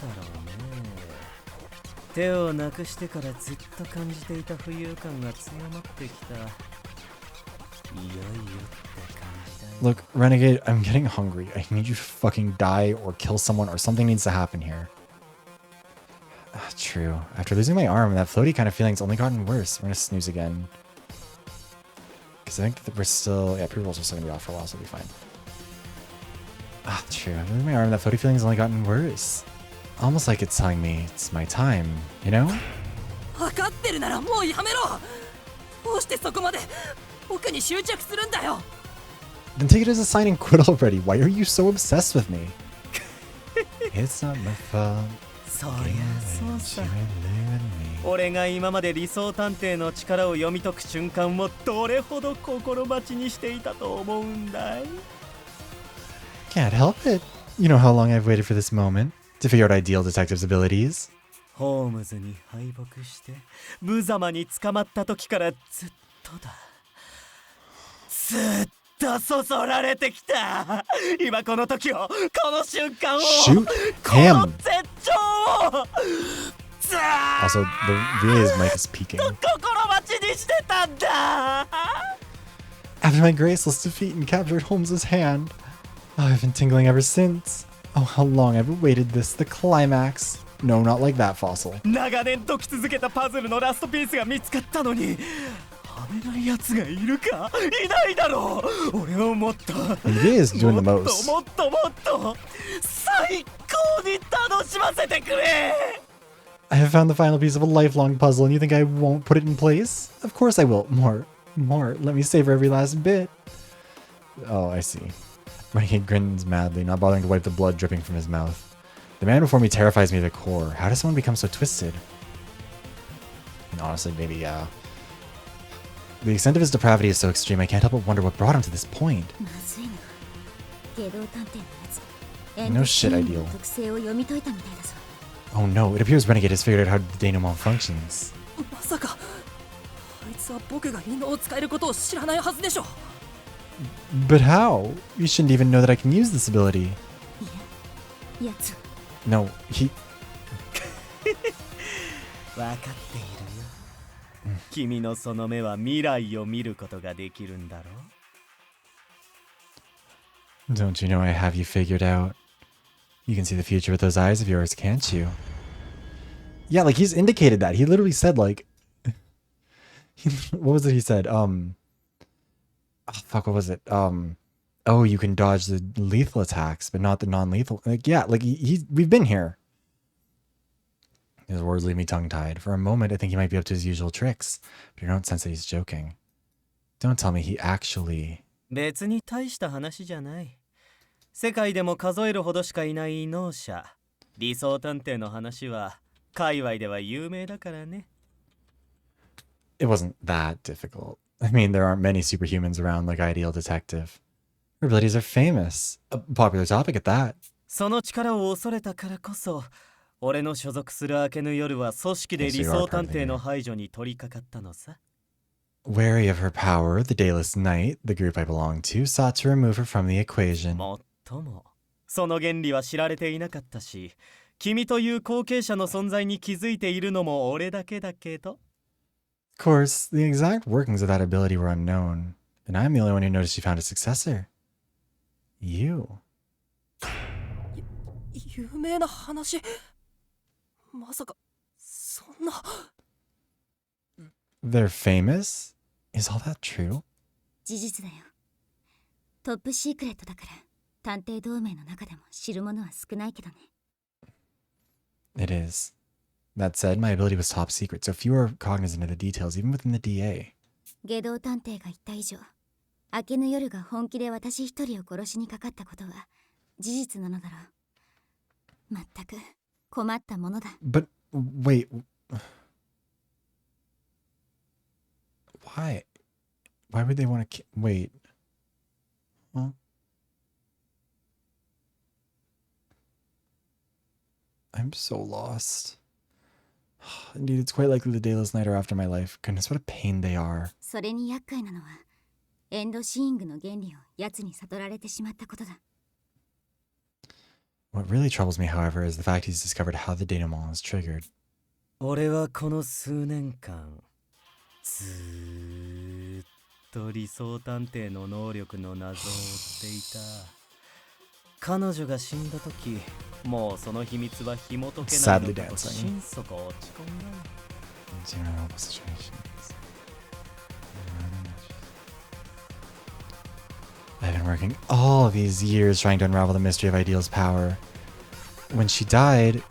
手をなくしてからずっと感じていた浮遊感が強まってきた。いよいよって感じだよ。 Look, Renegade, I'm getting hungry. I need you to fucking die or kill someone or something needs to happen here. True. After losing my arm, that floaty kind of feeling's only gotten worse. We're gonna snooze again. Because I think that we're still... Yeah, pre-rolls are still gonna be off for a while, so we'll be fine. True. After losing my arm, that floaty feeling's only gotten worse. Almost like it's telling me it's my time, you know? 分かってるならもうやめろ。どうしてそこまで僕に執着するんだよ。 Then take it as a sign and quit already. Why are you so obsessed with me? It's not my fault. そうやそうさ。俺が今まで理想探偵の力を読み解く瞬間をどれほど心待ちにしていたと思うんだい。 Can't help it. You know how long I've waited for this moment to figure out ideal detective's abilities. ホームズに敗北して無様に捕まった時からずっとだ。ずっとそそられてきた。今この時を、この瞬間を、 Shoot この him. 絶頂を。 Also, the relays mic is peaking. 心待ちにしてたんだ。 After my graceless defeat and captured Holmes's hand, I've been tingling ever since. Oh, how long I've awaited this, the climax. No, not like that, Fossil. 長年解き続けたパズルのラストピースが見つかったのに、はめないやつがいるかいないだろう。俺をもっと、He is doing the most. もっともっと最高に楽しませてくれ。 I have found the final piece of a lifelong puzzle, and you think I won't put it in place? Of course I will. More. Let me savor every last bit. Oh, I see. Renegade grins madly, not bothering to wipe the blood dripping from his mouth. The man before me terrifies me to the core. How does someone become so twisted? And honestly, maybe, yeah. The extent of his depravity is so extreme, I can't help but wonder what brought him to this point. No shit, Ideal. Oh no, it appears Renegade has figured out how the denouement functions. まさかあいつは僕が異能を使えることを知らないはずでしょ。 But how? You shouldn't even know that I can use this ability. No, he... 分かっているよ。君のその目は未来を見ることができるんだろう。 Don't you know I have you figured out? You can see the future with those eyes of yours, can't you? Yeah, like he's indicated that. He literally said like... what was it he said? Oh, fuck, what was it? Oh, you can dodge the lethal attacks, but not the non-lethal. Like, yeah, like we've been here. His words leave me tongue-tied. For a moment, I think he might be up to his usual tricks, but you don't sense that he's joking. Don't tell me he actually... 別に大した話じゃない。世界でも数えるほどしかいない異能者。理想探偵の話は界隈では有名だからね。It wasn't that difficult. I mean, there aren't many superhumans around like Ideal Detective. Her abilities are famous. A popular topic at that. その力を恐れたからこそ、俺の所属する明けぬ夜は組織で理想探偵の排除に取り掛かったのさ。Wary of her power, the Dayless Knight, the group I belong to, sought to remove her from the equation. もっとも、その原理は知られていなかったし、君という後継者の存在に気づいているのも俺だけだけど。Of course, the exact workings of that ability were unknown, and I'm the only one who noticed she found a successor. You. 有名な話。まさかそんな。 They're famous? Is all that true? 事実だよ。トップシークレットだから探偵同盟の中でも知る者は少ないけどね。 It is. That said, my ability was top secret, so few are cognizant of the details, even within the DA. 下道探偵が言った以上、明けぬ夜が本気で私一人を殺しにかかったことは事実なのだろう。まったく困ったものだ。 But wait. Why? Why would they want to wait? Huh? I'm so lost. Indeed, it's quite likely the dayless night are after my life. Goodness, what a pain they are. それに厄介なのはエンドシーイングの原理を奴に悟られてしまったことだ。 What really troubles me, however, is the fact he's discovered how the denouement is triggered. 俺はこの数年間ずーっと理想探偵の能力の謎を追っていた。彼女が死んだ時、もうその秘密は紐解けないのかと心底落ち込んだ。 I've been working all these years trying to unravel the mystery of Ideal's power. When she died,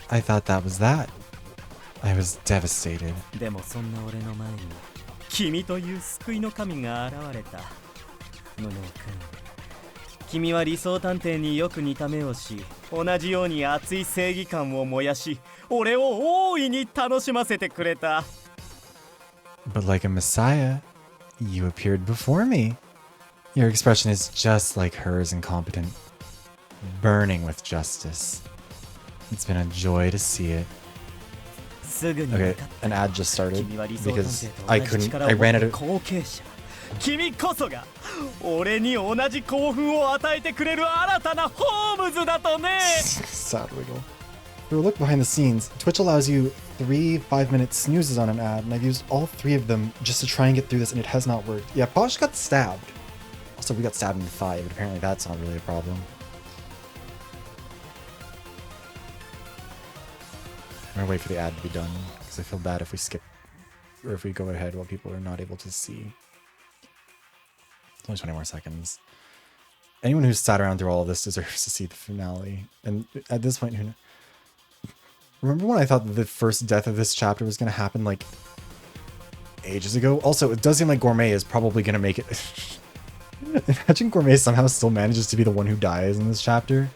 I thought that was that. I was devastated. でもそんな俺の前に君という救いの神が現れた。無能君、君は理想探偵によく似た目をし、同じように熱い正義感を燃やし、俺を大いに楽しませてくれた。 But like a messiah, you appeared before me. Your expression is just like hers, incompetent, burning with justice. It's been a joy to see it. Okay, an ad just started because I ran out of... 君こそが俺に同じ興奮を与えてくれる新たなホームズだとね。 Sad wiggle. For a look behind the scenes, Twitch allows you 3 5-minute snoozes on an ad, and I've used all 3 of them just to try and get through this, and it has not worked. Yeah, Posh got stabbed. Also, we got stabbed in the thigh, but apparently that's not really a problem. I'm gonna wait for the ad to be done, because I feel bad if we skip, or if we go ahead while people are not able to see. It's only 20 more seconds. Anyone who's sat around through all of this deserves to see the finale. And at this point, remember when I thought the first death of this chapter was gonna happen, like, ages ago? Also, it does seem like Gourmet is probably gonna make it... Imagine Gourmet somehow still manages to be the one who dies in this chapter.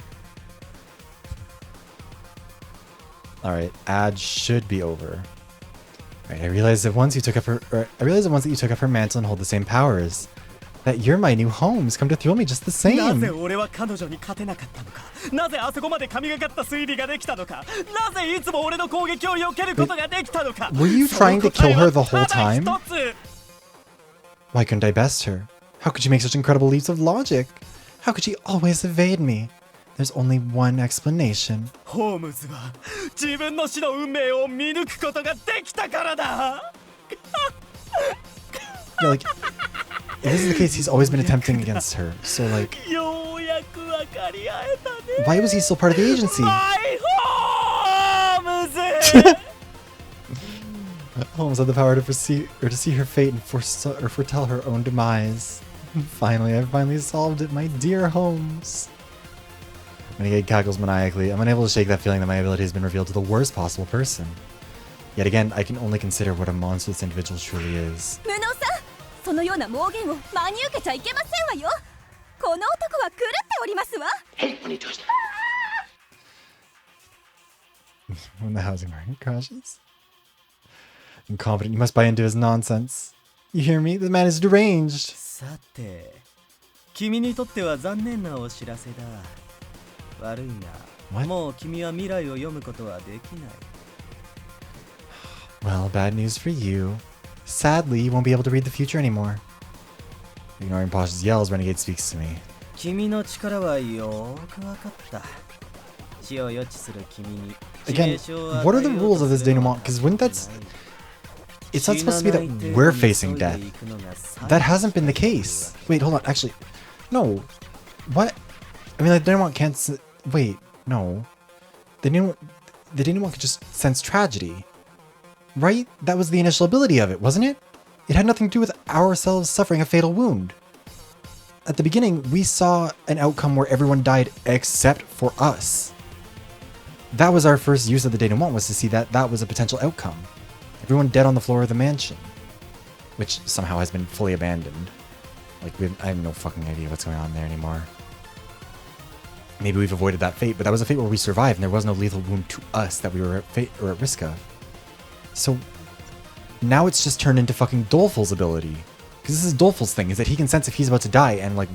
Alright, ad should be over. Right, I realized that once that you took up her mantle and hold the same powers, that you're my new homes come to thrill me just the same. なぜ俺は彼女に勝てなかったのか。なぜあそこまで神がかった推理ができたのか。なぜいつも俺の攻撃を避けることができたのか。 Were you trying to kill her the whole time? Why couldn't I best her? How could you make such incredible leaps of logic? How could she always evade me? There's only one explanation. ホームズは自分の死の運命を見抜くことができたからだ。 Yeah, like, if this is the case, he's always been attempting against her. So, like, ようやく分かり合えたね。 why was he still part of the agency? My ホームズ。 Holmes had the power to see her fate and foretell her own demise. Finally, I finally solved it, my dear Holmes. Renegade cackles maniacally. I'm unable to shake that feeling that my ability has been revealed to the worst possible person. Yet again, I can only consider what a monster this individual truly is. 無能さん、そのような妄言を真に受けちゃいけませんわよ。この男は狂っておりますわ。 When the housing market crashes. Incompetent, you must buy into his nonsense. You hear me? The man is deranged. さて、君にとっては残念なお知らせだ。悪いが、もう君は未来を読むことはできない。 Well, bad news for you. Sadly, you won't be able to read the future anymore. Ignoring Posh's yells, Renegade speaks to me. 君の力はよーくわかった。死を予知する君に。 Again, what are the rules of this denouement? Because wouldn't that's... It's not supposed to be that we're facing death. That hasn't been the case. Wait, hold on. Actually, no. What? I mean, like, the denouement can't... Wait, no. The denouement could just sense tragedy. Right? That was the initial ability of it, wasn't it? It had nothing to do with ourselves suffering a fatal wound. At the beginning, we saw an outcome where everyone died except for us. That was our first use of the denouement, was to see that that was a potential outcome. Everyone dead on the floor of the mansion. Which somehow has been fully abandoned. Like, I have no fucking idea what's going on there anymore. Maybe we've avoided that fate, but that was a fate where we survived and there was no lethal wound to us that we were at risk of. So, now it's just turned into fucking Doleful's ability. Because this is Doleful's thing, is that he can sense if he's about to die and, like,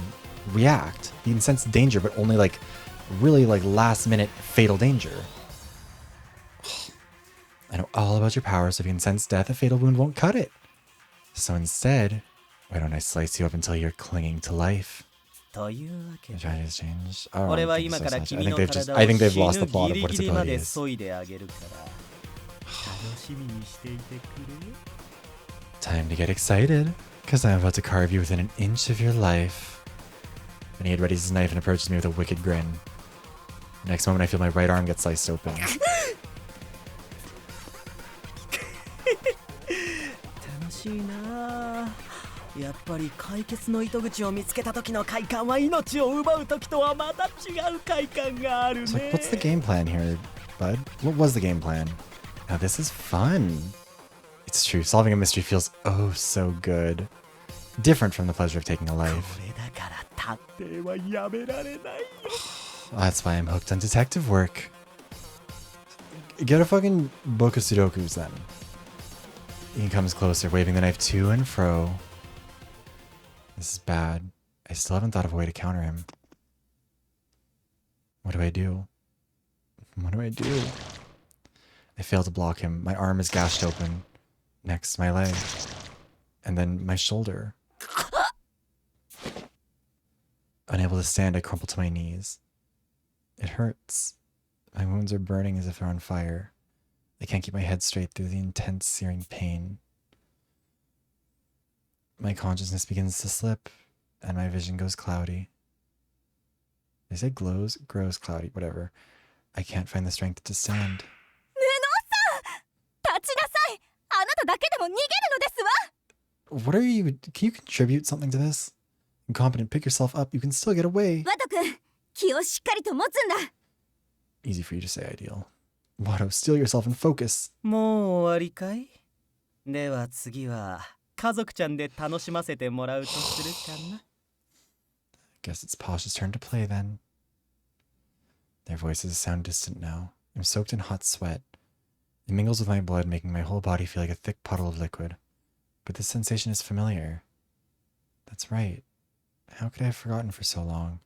react. He can sense danger, but only, like, really, like, last-minute fatal danger. I know all about your power, so if you can sense death, a fatal wound won't cut it. So instead, why don't I slice you up until you're clinging to life? To you wake The try to change. Oh, 俺は thank you 今 so から much. 君の I 体 think を they've lost 死 the ぬ plot ギ of what リ its ギリま ability で is. 削いであげるから楽しみにしていてくれ Time to get excited, because I'm about to carve you within an inch of your life. And he had readies his knife and approaches me with a wicked grin. The next moment, I feel my right arm get sliced open. 楽しいなやっぱり解決の糸口を見つけた時の快感は命を奪う時とはまた違う快感があるね So, like, what's the game plan here, bud? What was the game plan? Now, this is fun. It's true, solving a mystery feels oh so good. Different from the pleasure of taking a life. これだから探偵はやめられないよ That's why I'm hooked on detective work. Get a fucking book of Sudokus then. He comes closer, waving the knife to and fro. This is bad. I still haven't thought of a way to counter him. What do I do? What do I do? I fail to block him. My arm is gashed open. Next, my leg. And then my shoulder. Unable to stand, I crumple to my knees. It hurts. My wounds are burning as if they're on fire. I can't keep my head straight through the intense, searing pain. My consciousness begins to slip, and my vision goes cloudy. Did I say grows, cloudy, whatever. I can't find the strength to stand. 立ちなさいあなただけでも逃げるのですわ What are you? Can you contribute something to this? Incompetent, pick yourself up. You can still get away. ワト君気をしっかりと持つんだ Easy for you to say, Ideal. Watto, steel yourself and focus. もう終わりかいでは次は家族ちゃんで楽しませてもらうとするかな Guess it's Posh's turn to play then. Their voices sound distant now. I'm soaked in hot sweat. It mingles with my blood, making my whole body feel like a thick puddle of liquid. But this sensation is familiar. That's right. How could I have forgotten for so long?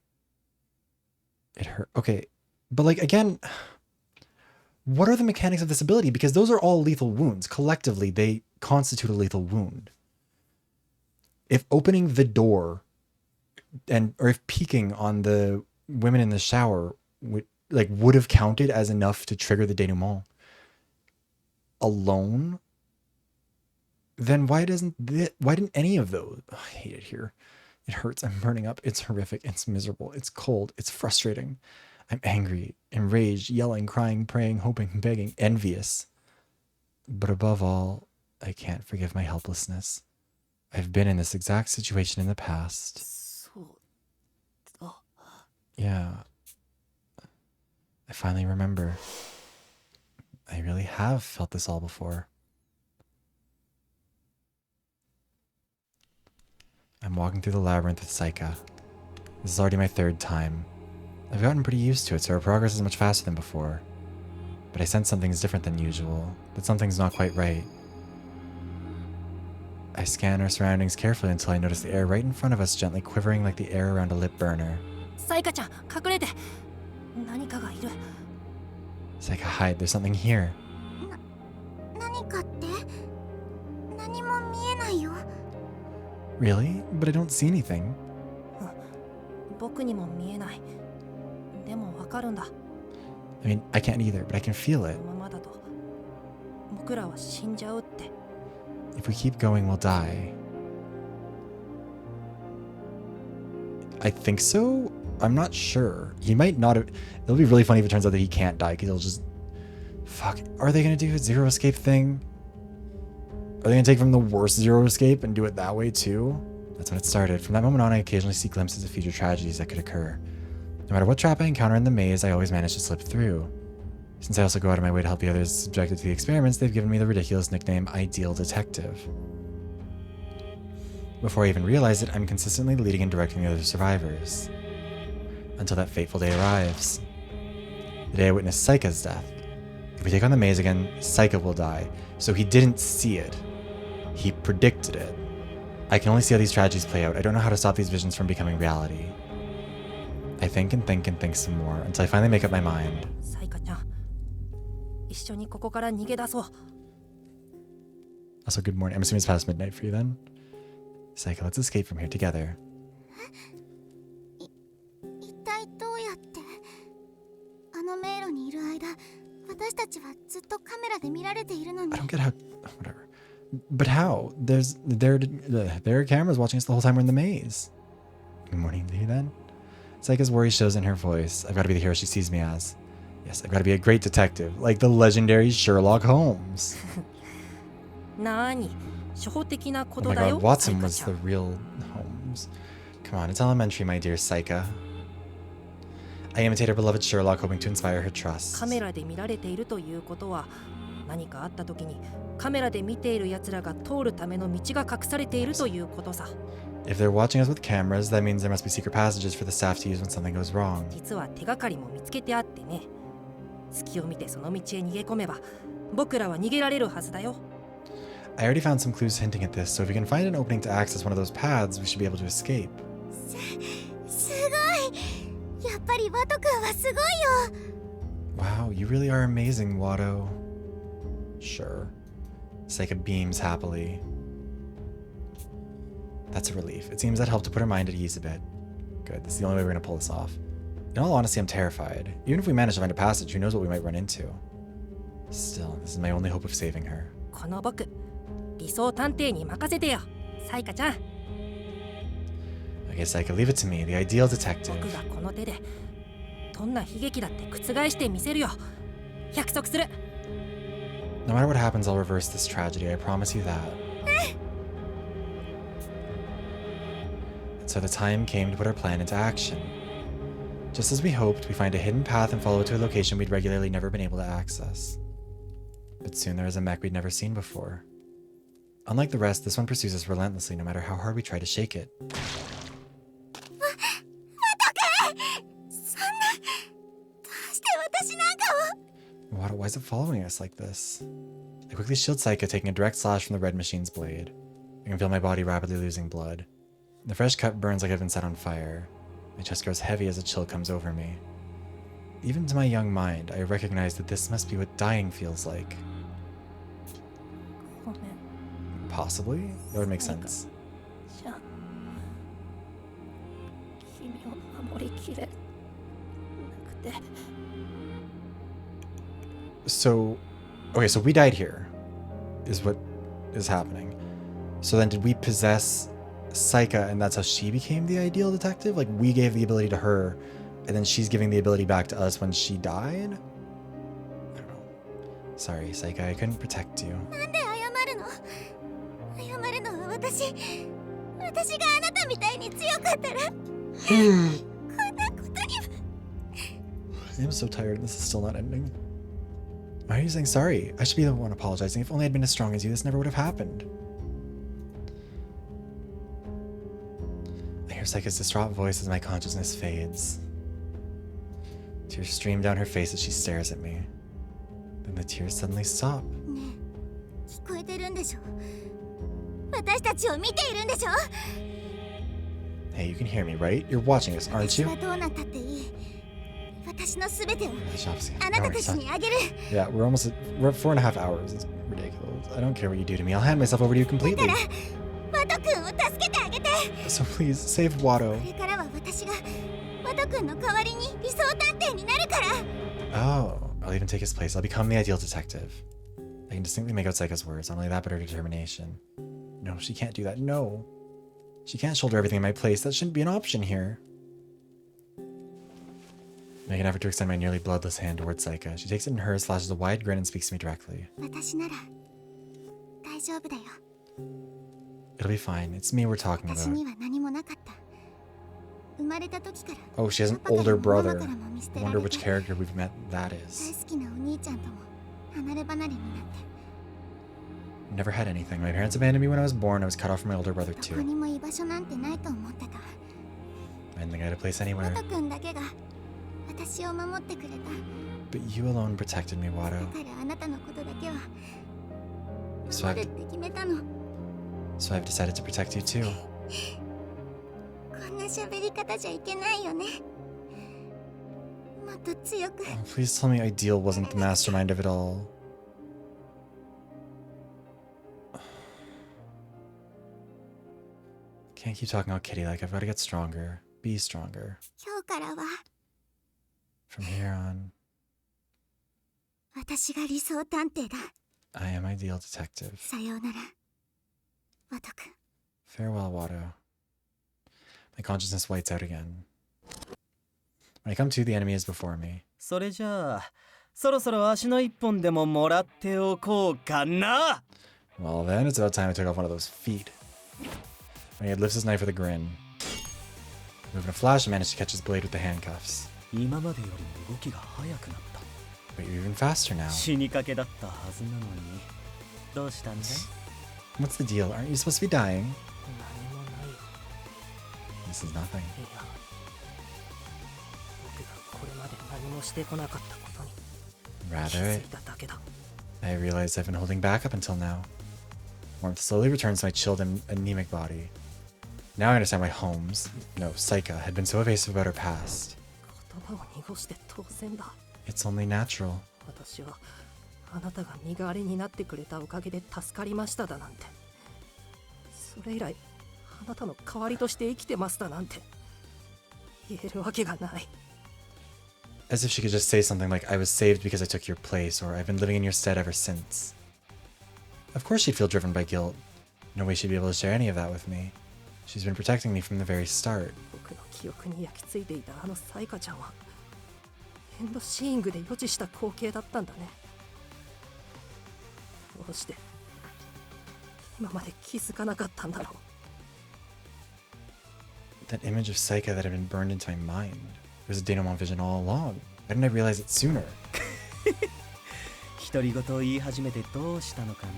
It hurt. Okay, but like, again, what are the mechanics of this ability? Because those are all lethal wounds. Collectively, they constitute a lethal wound. If opening the door or if peeking on the women in the shower would have counted as enough to trigger the denouement alone, then why didn't any of those? Oh, I hate it here. It hurts. I'm burning up. It's horrific. It's miserable. It's cold. It's frustrating. I'm angry, enraged, yelling, crying, praying, hoping, begging, envious. But above all, I can't forgive my helplessness. I've been in this exact situation in the past. そうだ Yeah. I finally remember. I really have felt this all before. I'm walking through the labyrinth with Saika. This is already my third time. I've gotten pretty used to it, so our progress is much faster than before. But I sense something's different than usual, that something's not quite right. I scan our surroundings carefully until I notice the air right in front of us gently quivering like the air around a lit burner. サイカちゃん隠れて何かがいる Saika, hide, there's something here. 何かって何も見えないよ Really? But I don't see anything. 僕にも見えないでもわかるんだ I mean, I can't either, but I can feel こ it. のままだと僕らは死んじゃうって If we keep going, we'll die. I think so? I'm not sure. He might not have... It'll be really funny if it turns out that he can't die, because he'll just... Fuck. Are they going to do a zero escape thing? Are they gonna take from the worst Zero Escape and do it that way too? That's when it started. From that moment on, I occasionally see glimpses of future tragedies that could occur. No matter what trap I encounter in the maze, I always manage to slip through. Since I also go out of my way to help the others subjected to the experiments, they've given me the ridiculous nickname Ideal Detective. Before I even realize it, I'm consistently leading and directing the other survivors. Until that fateful day arrives. The day I witnessed Saika's death. If we take on the maze again, Saika will die. So he didn't see it. He predicted it. I can only see how these tragedies play out. I don't know how to stop these visions from becoming reality. I think and think and think some more until I finally make up my mind. サイカちゃん、一緒にここから逃げ出そう。 Also, good morning. I'm assuming it's past midnight for you then. Saika, let's escape from here together. 一体どうやって？あの迷路にいる間、私たちはずっとカメラで見られているのに。 I don't get how... whatever. But how? There are cameras watching us the whole time we're in the maze. Good morning to you then. Saika's worry shows in her voice. I've got to be the hero she sees me as. Yes, I've got to be a great detective, like the legendary Sherlock Holmes. なーに、初歩的なこ Oh と my だよ。 god, Watson サイカ was ちゃ the ん。 real Holmes. Come on, it's elementary, my dear Saika. I imitate her beloved Sherlock, hoping to inspire her trust. カメラで見られているということは、何かあった時にカメラで見ている奴らが通るための道が隠されているということさ。 If they're watching us with cameras, that means there must be secret passages for the staff to use when something goes wrong. 実は手がかりも見つけてあってね。隙を見てその道へ逃げ込めば、僕らは逃げられるはずだよ。 I already found some clues hinting at this, so if we can find an opening to access one of those paths, we should be able to escape. すごい。やっぱりワト君はすごいよ。 Wow, you really are amazing, Watto. Sure. Saika beams happily. That's a relief. It seems that helped to put her mind at ease a bit. Good, this is the only way we're gonna pull this off. In all honesty, I'm terrified. Even if we manage to find a passage, who knows what we might run into. Still, this is my only hope of saving her. この僕、理想探偵に任せてよ、サイカちゃん。 Okay, Saika, leave it to me, the ideal detective. 僕がこの手でどんな悲劇だって覆してみせるよ。約束する。 No matter what happens, I'll reverse this tragedy, I promise you that. So the time came to put our plan into action. Just as we hoped, we find a hidden path and follow it to a location we'd regularly never been able to access. But soon there is a mech we'd never seen before. Unlike the rest, this one pursues us relentlessly no matter how hard we try to shake it. Why is it following us like this? I quickly shield Saika, taking a direct slash from the red machine's blade. I can feel my body rapidly losing blood. The fresh cut burns like I've been set on fire. My chest grows heavy as a chill comes over me. Even to my young mind, I recognize that this must be what dying feels like. ごめん。 Possibly? That would make sense. じゃあ、君を守りきれなくて。 So, okay, so we died here, is what is happening. So then did we possess Saika and that's how she became the ideal detective? Like we gave the ability to her and then she's giving the ability back to us when she died? I don't know. Sorry, Saika, I couldn't protect you. なんで謝るの？謝るのは私があなたみたいに強かったらこんなことには。 I am so tired and this is still not ending. Why are you saying sorry? I should be the one apologizing. If only I'd been as strong as you, this never would have happened. I hear Saika's distraught voice as my consciousness fades. Tears stream down her face as she stares at me. Then the tears suddenly stop. ねえ、聞こえてるんでしょ？私たちを見ているんでしょ？ Hey, you can hear me, right? You're watching us, aren't 私 you? はどうなったっていい。私のすべてを Shopsy. あなたたちにあげる。 Yeah, we're at 4.5 hours. It's ridiculous. I don't care what you do to me. I'll hand myself over to you だ completely. からワト君を助けてあげて。 So please, save Watto. これからは私がワト君の代わりに理想探偵になるから。 Oh, I'll even take his place. I'll become the ideal detective. I can distinctly make out Saika's words. Not only that, but her determination. No, she can't do that. No. She can't shoulder everything in my place. That shouldn't be an option here. I make an effort to extend my nearly bloodless hand towards Saika. She takes it in hers, flashes a wide grin, and speaks to me directly. 私なら大大丈夫だよ。 It'll be fine. It's me we're talking 私 about. には何もなかった。生まれた時から Oh, she has an パパから older もママ brother. からも見捨て I ら wonder れて which character we've met that 大 is. 好きなお兄ちゃんとも離れ離れになって Never had anything. My parents abandoned me when I was born. I was cut off from my older brother どこ too. にも居場所なんてないと思ってた。 I didn't think I had a place ワ anywhere. ト君だけが私を守ってくれた。 But you alone protected me, だ Watto. からあなたのことだけは So 守るって決めたの。 So I've decided to protect you too. こんな喋り方じゃいけないよね。もっと強く。 Oh, please tell me Ideal wasn't the mastermind of it all. Can't keep talking all kitty like. I've got to get stronger. Be stronger. 今日からは From here on, 私が理想探偵だ。 I am Ideal Detective. さようなら、ワト君。 Farewell, Watto. My consciousness whites out again. When I come to, the enemy is before me. それじゃあそろそろ足の一本でももらっておこうかな。 Well, then it's about time I took off one of those feet. Renegade lifts his knife with a grin. Moving a flash, I managed to catch his blade with the handcuffs. 今までよりも動きが速くなった。 But you're even faster now. 死にかけだったはずなのにどうしたんだい？ What's the deal? Aren't you supposed to be dying? 何もないよ。 This is nothing. いや、僕がこれまで何もしてこなかったことに気 Rather, づいただけだ。 I realized I've been holding back up until now. Warmth slowly returns to my chilled and anemic body. Now I understand why Holmes, no, Saika, had been so evasive about her past. 言葉を濁して当然だ。 It's only natural. 私はあなたが身代わりになってくれたおかげで助かりましただなんて。それ以来、あなたの代わりとして生きてますだなんて言えるわけがない。 As if she could just say something like, I was saved because I took your place, or I've been living in your stead ever since. Of course she'd feel driven by guilt. No way she'd be able to share any of that with me. She's been protecting me from the very start. 僕の記憶に焼き付いていたあのサイカちゃんはエンドシーイングで予知した光景だったんだね。どうして今まで気づかなかったんだろう。 That image of Saika that had been burned into my mind. It was a denouement vision all along. Why didn't I realize it sooner? 独り言を言い始めてどうしたのかな。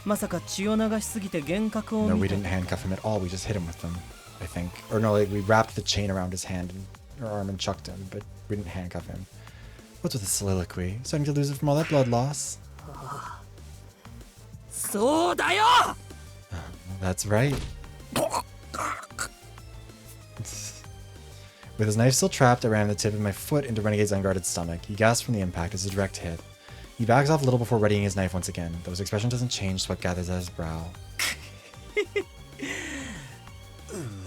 まさか血を流しすぎて幻覚を No, 見 we た didn't handcuff him at all. We just hit him with them, I think. Or no, like we wrapped the chain around his hand and, or arm and chucked him, but we didn't handcuff him. What's with the soliloquy? Starting to lose it from all that blood loss. そうだよ。 That's right. With his knife still trapped, I ran the tip of my foot into Renegade's unguarded stomach. He gasped from the impact as a direct hit. He backs off a little before readying his knife once again, though his expression doesn't change, sweat gathers at his brow.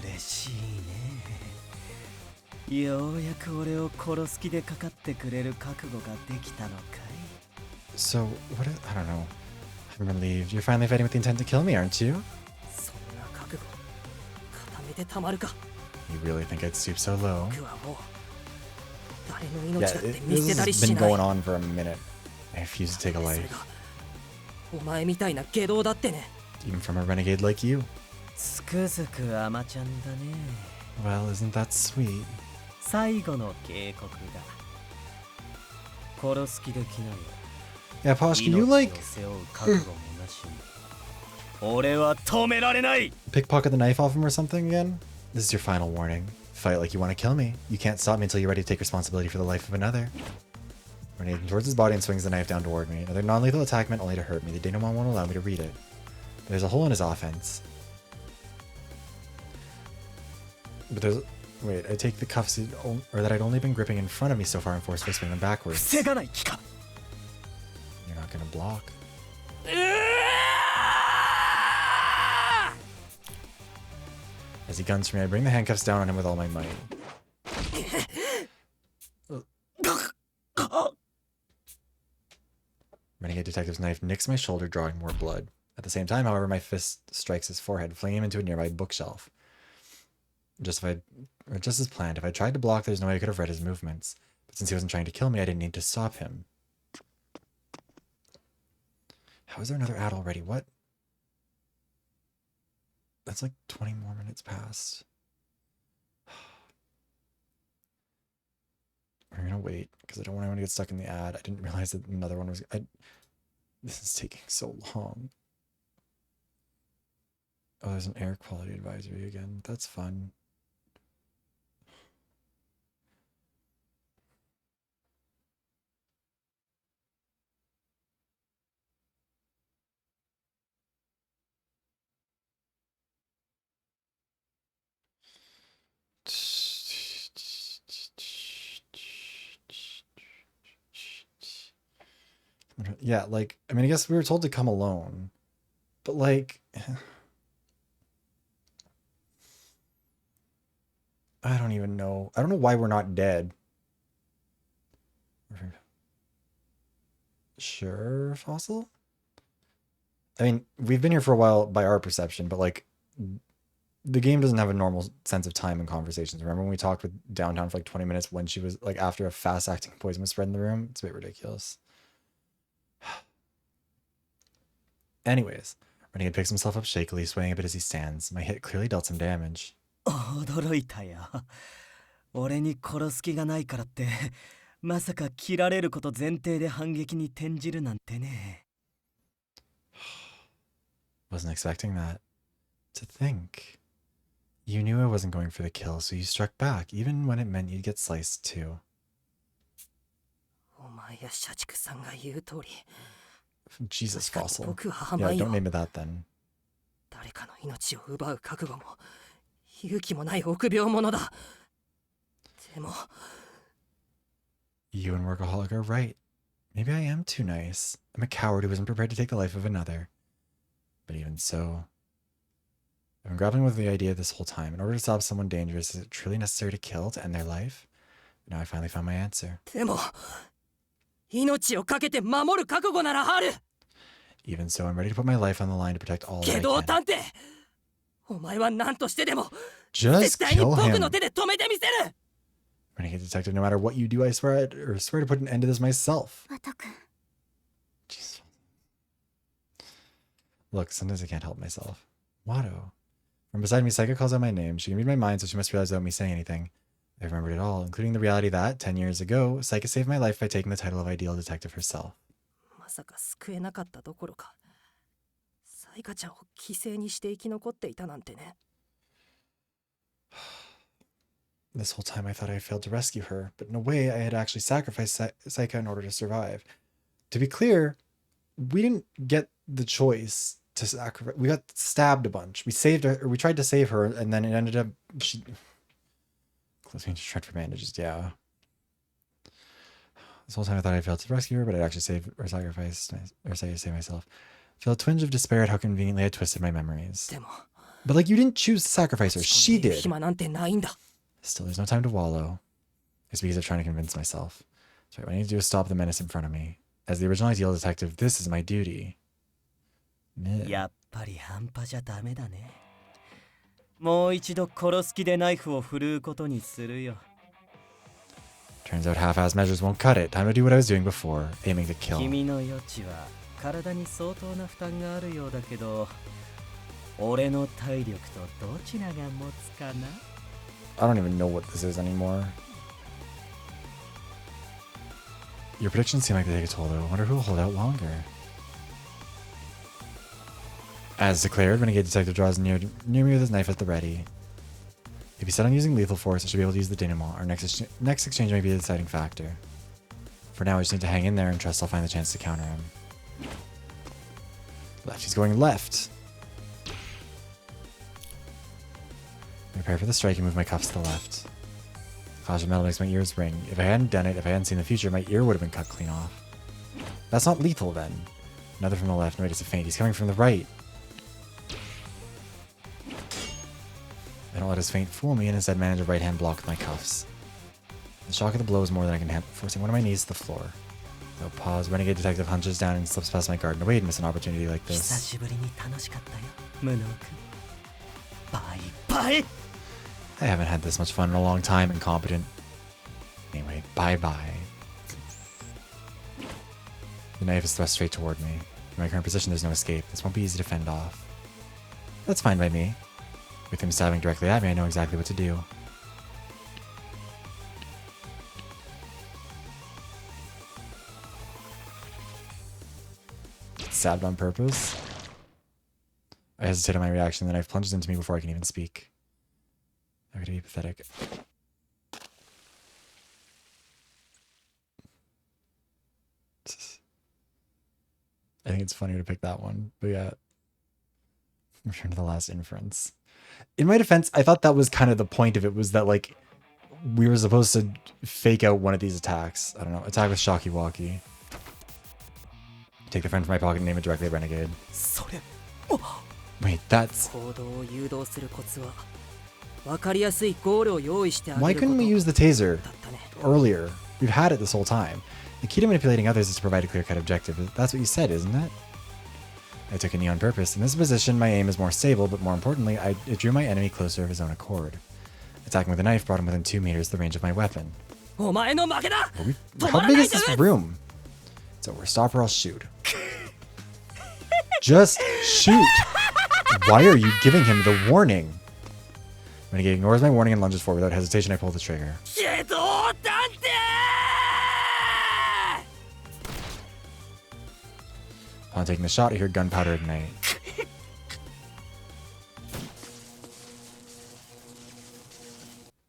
嬉しいね。ようやく俺を殺す気でかかってくれる覚悟ができたのかい。 So, what is, I don't know. I'm relieved. You're finally fighting with the intent to kill me, aren't you? そんな覚悟固めてたまるか。 You really think I'd stoop so low? 僕はもう誰の Yeah, 命だって it, 見捨 this てたり has し been ない going。on for a minute. I refuse to take a それ life, がお前みたいな下道だってね。 even from a renegade like you. つくづく甘ちゃんだね。 Well, isn't that sweet? 最後の警告だ。殺す気できないよ。 Yeah, Posh, can you 命を like 背負う覚悟もなしに。俺は止められない。 pickpocket the knife off him or something again? This is your final warning. Fight like you want to kill me. You can't stop me until you're ready to take responsibility for the life of another. Renegade towards his body and swings the knife down toward me. Another non-lethal attack meant only to hurt me. The denouement won't allow me to read it. There's a hole in his offense. But there's... Wait, I take the cuffs or that I'd only been gripping in front of me so far and forcefully swing them backwards. 防がない気か。 You're not gonna block. As he guns for me, I bring the handcuffs down on him with all my might. Renegade Detective's knife nicks my shoulder, drawing more blood. At the same time, however, my fist strikes his forehead, flinging him into a nearby bookshelf. Just as planned, if I tried to block, there's no way I could have read his movements. But since he wasn't trying to kill me, I didn't need to stop him. How is there another ad already? What? That's like 20 more minutes past. We're gonna wait because I don't want anyone to get stuck in the ad. I didn't realize that another one was. This is taking so long. Oh, there's an air quality advisory again. That's fun. Yeah, like, I mean, I guess we were told to come alone, but like, I don't even know. I don't know why we're not dead. Sure, Fossil? I mean, we've been here for a while by our perception, but like, the game doesn't have a normal sense of time in conversations. Remember when we talked with Downtown for like 20 minutes when she was like after a fast acting poison was spread in the room? It's a bit ridiculous. Anyways, Renegade picks himself up shakily, swaying a bit as he stands. My hit clearly dealt some damage. 驚いたよ。俺に殺す気がないからって、まさか切られること前提で反撃に転じるなんてね。Wasn't expecting that. To think. You knew I wasn't going for the kill, so you struck back, even when it meant you'd get sliced too. お前や社畜さんが言う通り。 Jesus, Fossil. 僕は Yeah, 甘い don't よ。 name it that then. 誰かの命を奪う覚悟も勇気もない臆病者だ。でも You and Workaholic are right. Maybe I am too nice. I'm a coward who isn't prepared to take the life of another. But even so, I've been grappling with the idea this whole time. In order to stop someone dangerous, is it truly necessary to kill to end their life? But now I finally found my answer. でも命をかけて守る覚悟ならある。 Even so, I'm ready to put my life on the line to protect all that け I ど can. 探偵、お前は何としてでも Just 絶対に kill 僕 him. の手で止めてみせる。 Renegade Detective, no matter what you do, I swear to put an end to this myself. ワト君 Jeez. Look, sometimes I can't help myself. Watto. From beside me, Psycho calls out my name. She can read my mind, so she must realize without me saying anything. I remembered it all, including the reality that, 10 years ago, Psycho saved my life by taking the title of Ideal Detective herself. まさか救えなかったどころか、サイカちゃんを犠牲にして生き残っていたなんてね。 This whole time I thought I had failed to rescue her, but in a way I had actually sacrificed Psycho in order to survive. To be clear, we didn't get the choice to sacrifice. We got stabbed a bunch. We saved her, or we tried to save her, and then it ended up she close me to shred for bandages. Yeah. This whole time I thought I failed to rescue her, but I'd actually saved or sacrificed or save myself. I feel a twinge of despair at how conveniently I twisted my memories. でも But like you didn't choose to sacrifice her, she 落ち込んでいる did. 暇なんてないんだ。 Still, there's no time to wallow. It's because I'm trying to convince myself. So what I need to do is stop the menace in front of me. As the original Ideal Detective, this is my duty. Meh. やっぱり半端じゃダメだね。もう一度殺す気でナイフを振るうことにするよ。 Turns out half-assed measures won't cut it. Time to do what I was doing before, aiming to kill. 君の余地は体に相当な負担があるようだけど、俺の体力とどちらが持つかな？ I don't even know what this is anymore. Your predictions seem like they take a toll, though. I wonder who will hold out longer. As declared, Renegade Detective draws near me with his knife at the ready. If he's set on using lethal force, I should be able to use the denouement. Our next exchange may be the deciding factor. For now, I just need to hang in there and trust I'll find the chance to counter him. Left. He's going left. Prepare for the strike and move my cuffs to the left. Clash of metal makes my ears ring. If I hadn't done it, if I hadn't seen the future, my ear would have been cut clean off. That's not lethal then. Another from the left. No, wait, it's a feint. He's coming from the right. I don't let his feint fool me and instead manage a right hand block with my cuffs. The shock of the blow is more than I can handle, forcing one of my knees to the floor. No pause, Renegade Detective hunches down and slips past my guard. No way he'd miss an opportunity like 久 this. しぶりに楽しかったよ、無能君。バイバイ。 I haven't had this much fun in a long time, incompetent. Anyway, bye-bye. The knife is thrust straight toward me. In my current position, there's no escape. This won't be easy to fend off. That's fine by me. With him stabbing directly at me, I know exactly what to do. Stabbed on purpose. I hesitate on my reaction, the knife plunges into me before I can even speak. I'm gonna be pathetic. I think it's funnier to pick that one, but yeah. Return to the last inference. In my defense, I thought that was kind of the point of it, was that like we were supposed to fake out one of these attacks. I don't know. Attack with Shocky Walkie. Take the friend from my pocket and name it directly at Renegade. Wait, that's... Why couldn't we use the taser earlier? We've had it this whole time. The key to manipulating others is to provide a clear-cut objective. That's what you said, isn't it? I took a knee on purpose. In this position, my aim is more stable, but more importantly, it drew my enemy closer of his own accord. Attacking with a knife brought him within 2 meters of the range of my weapon. How big is this room? It's over. Stop or I'll shoot. Just shoot! Why are you giving him the warning? Renegade ignores my warning and lunges forward. Without hesitation, I pull the trigger. Upon taking the shot, I hear gunpowder ignite.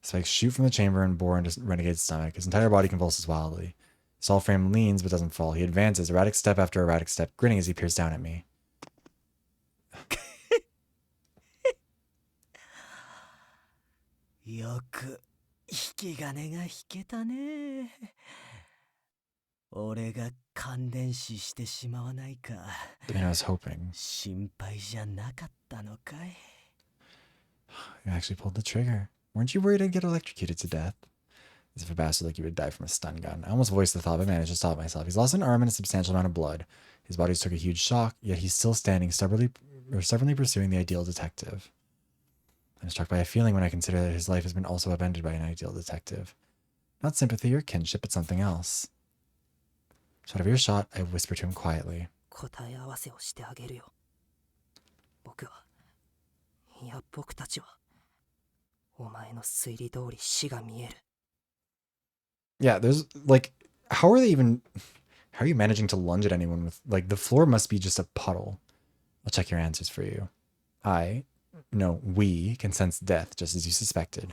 Spikes shoot from the chamber and bore into Renegade's stomach. His entire body convulses wildly. His small frame leans but doesn't fall. He advances, erratic step after erratic step, grinning as he peers down at me. よく引き金が引けたね。俺が感電死してしまわないか。 I was hoping. 心配じゃなかったのかい? You actually pulled the trigger. Weren't you worried I'd get electrocuted to death? As if a bastard like you would die from a stun gun. I almost voiced the thought, but managed to stop myself. He's lost an arm and a substantial amount of blood. His body took a huge shock, yet he's still standing, stubbornly pursuing the ideal detective. I'm struck by a feeling when I consider that his life has been also upended by an ideal detective. Not sympathy or kinship, but something else. So out of earshot, I whisper to him quietly. Yeah, there's like, how are you managing to lunge at anyone with, like, the floor must be just a puddle. I'll check your answers for you. We can sense death just as you suspected.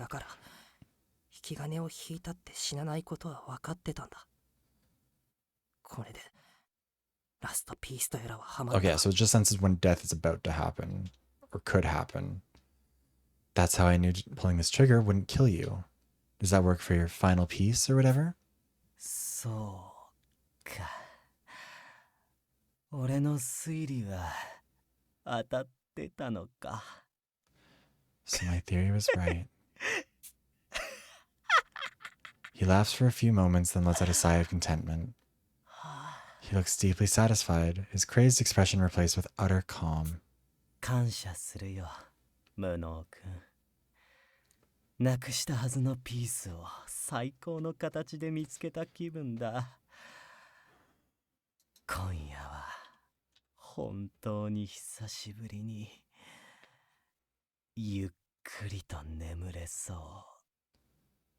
Okay, so it just senses when death is about to happen, or could happen. That's how I knew pulling this trigger wouldn't kill you. Does that work for your final piece or whatever? So, 俺の推理は当たってたのか. So my theory was right. He laughs for a few moments, then lets out a sigh of contentment. He looks deeply satisfied, his crazed expression replaced with utter calm. 感謝するよ、無能君。なくしたはずのピースを最高の形で見つけた気分だ。今夜は本当に久しぶりにゆっくりと眠れそう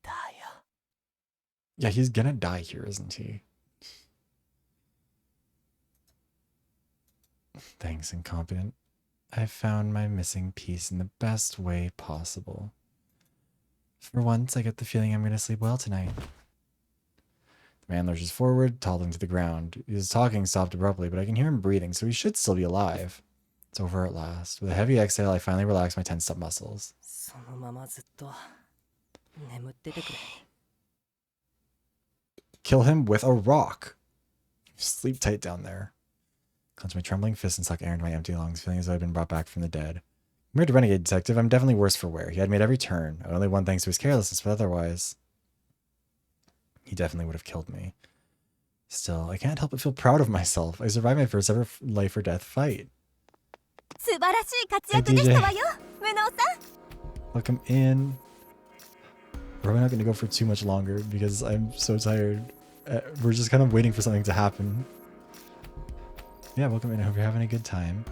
だよ。Yeah, he's gonna die here, isn't he? Thanks, incompetent. I found my missing piece in the best way possible. For once, I get the feeling I'm going to sleep well tonight. The man lurches forward, toppling to the ground. His talking stopped abruptly, but I can hear him breathing, so he should still be alive. It's over at last. With a heavy exhale, I finally relax my tensed up muscles. Kill him with a rock. Sleep tight down there. Clench my trembling fist and suck air into my empty lungs, feeling as though I'd been brought back from the dead. Compared to Renegade Detective, I'm definitely worse for wear. He had made every turn. I only won thanks to his carelessness, but otherwise, he definitely would have killed me. Still, I can't help but feel proud of myself. I survived my first ever life or death fight. Hey, DJ. Welcome in. We're probably not going to go for too much longer because I'm so tired. We're just kind of waiting for something to happen. Yeah, welcome in. I hope you're having a good time.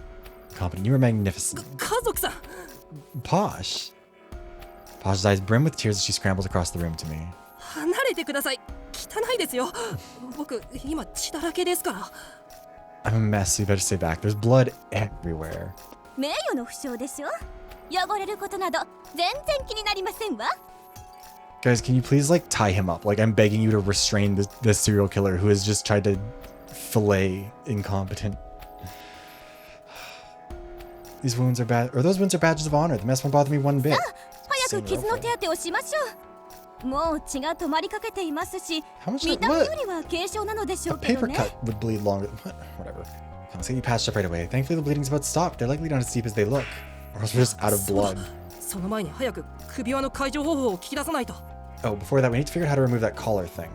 Competent. You were magnificent. 家族さん Posh. Posh's eyes brim with tears as she scrambles across the room to me. 離れてください汚いですよ僕今血だらけですから I'm a mess, so you better stay back. There's blood everywhere. 名誉の負傷でしょ汚れることなど全然気になりませんわ Guys, can you please like tie him up? Like I'm begging you to restrain this serial killer who has just tried to fillet incompetent. These wounds are bad, or those wounds are badges of honor. The mess won't bother me one bit. 早く傷の手当てをしましょうもう血が止まりかけていますし How much 見 did た what? 目よりは軽傷なのでしょ A うけど paper ね cut would bleed longer. What? Whatever. Come, let's get you patched up right away. Thankfully, the bleeding's about to stop. They're likely not as deep as they look, or else we're just out of blood. その前に早く首輪の解除方法を聞き出さないと Oh, before that, we need to figure out how to remove that collar thing.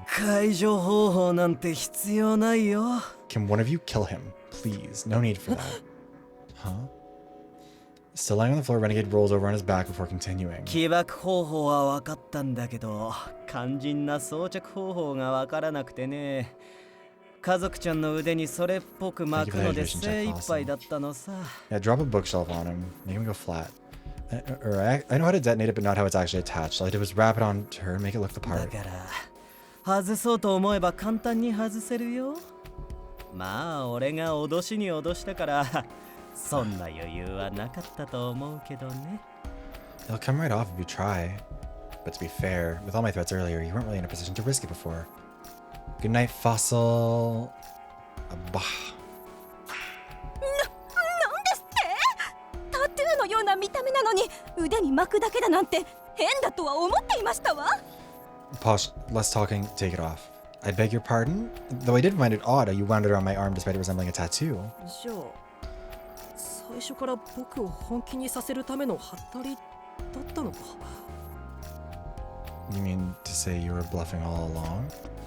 解除方法なんて必要ないよ。 Can one of you kill him, please? No need for that. Huh? Still lying on the floor, Renegade rolls over on his back before continuing. 起爆方法は分かったんだけど、肝心な装着方法が分からなくてね。家族ちゃんの腕にそれっぽく巻くので精一杯だったのさ。Yeah, drop a bookshelf on him. Make him go flat. I know how to detonate it, but not how it's actually attached. All I did was wrap it onto her and make it look the だ part. から外そうと思えば簡単に外せるよ。まあ俺が脅しに脅したからそんな余裕はなかったと思うけどね。 It'll come right off if you try. But to be fair, with all my threats earlier, you weren't really in a position to risk it before. Good night, Fossil. Bah. なんですってタトゥーのような見た目なのに腕に巻くだけだなんて変だとは思っていましたわ Posh, less talking, take it off. I beg your pardon? Though I did find it odd how you wound it around my arm despite it resembling a tattoo. じゃあ最初から僕を本気にさせるためのハッタリだったのか You mean to say you were bluffing all along?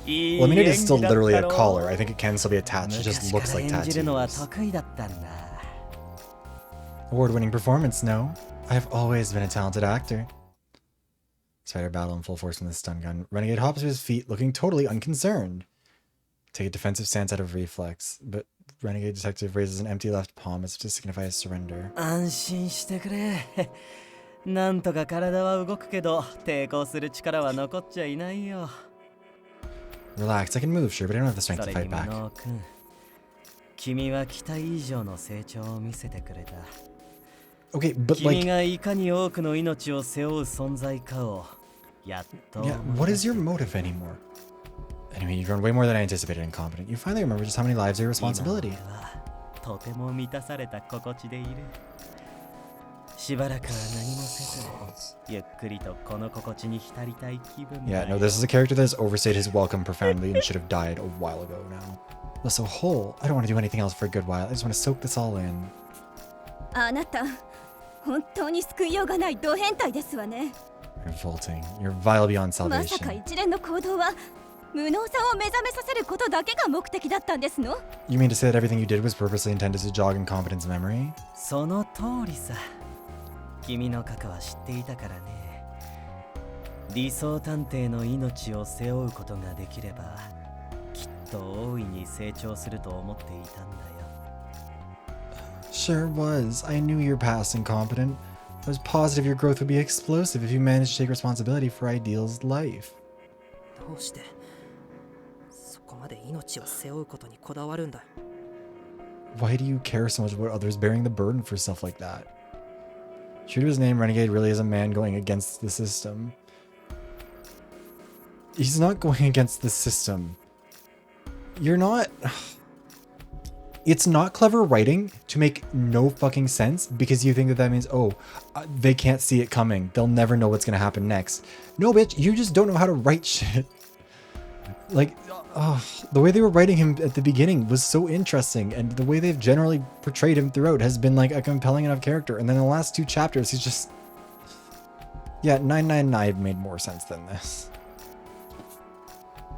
いい Well, I mean, it is still 演技だったろ literally a collar. I think it can still be attached. It just 昔か looks ら like 演じるのは tattoos. 得意だったんだ。 Award-winning performance, no? I've always been a talented actor. Spider battle in full force from the stun gun. Renegade hops to his feet, looking totally unconcerned. Take a defensive stance out of reflex, but Renegade Detective raises an empty left palm as if to signify his surrender. 安心してくれ。なんとか体は動くけど抵抗する力は残っちゃいないよ。 Relax, I can move, sure, but I don't have the そ strength to れ fight に back. 無能君、君は期待以上の成長を見せてくれた。 Okay, but 君 like, がいかに多くの命を背負う存在かをやっと。 yeah, what is your motive anymore? Anyway, you've grown way more than I anticipated, incompetent. You finally remember just how many lives are your responsibility. 今俺はとても満たされた心地でいる。しばらくは何もせず、ゆっくりとこの心地に浸りたい気分だ Yeah, よ。 no, this is a character that has overstayed his welcome profoundly and should have died a while ago now. Well, so whole, I don't want to do anything else for a good while. I just want to soak this all in. あなた本当に救いようがないド変態ですわね Revolting. You're vile beyond まさか salvation. 一連の行動は無能さを目覚めさせることだけが目的だったんですの You mean to say that everything you did was purposely intended to jog incompetence memory? その通りさ。君の過去は知っていたからね。理想探偵の命を背負うことができれば、きっと大いに成長すると思っていたんだよ。Sure was. I knew your past incompetent. I was positive your growth would be explosive if you managed to take responsibility for Ideal's life. どうしてそこまで命を背負うことにこだわるんだ Why do you care so much about others bearing the burden for stuff like that? True to his name, Renegade really is a man going against the system. He's not going against the system. You're not... It's not clever writing to make no fucking sense because you think that that means, oh, they can't see it coming. They'll never know what's going to happen next. No, bitch, you just don't know how to write shit. Like, the way they were writing him at the beginning was so interesting, and the way they've generally portrayed him throughout has been like a compelling enough character. And then in the last two chapters, he's just... Yeah, 999 made more sense than this.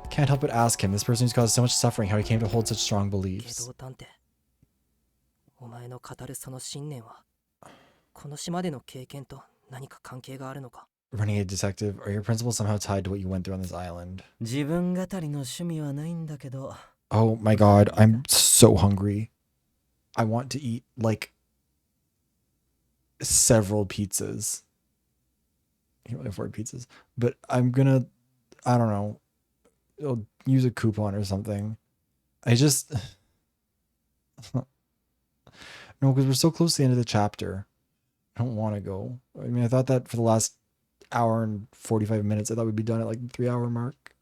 Can't help but ask him, this person who's caused so much suffering, how he came to hold such strong 下 beliefs. 道探偵お前の語るその信念はこの島での経験と何か関係があるのか Renegade Detective, are your principles somehow tied to what you went through on this island? 自分語りの趣味はないんだけど、Oh my god, I'm so hungry. I want to eat like several pizzas. I can't really afford pizzas, but I'm gonna, I don't know, I'll use a coupon or something. I just, no, because we're so close to the end of the chapter. I don't want to go. I mean, I thought that for the last hour and 45 minutes, I thought we'd be done at like the 3-hour mark.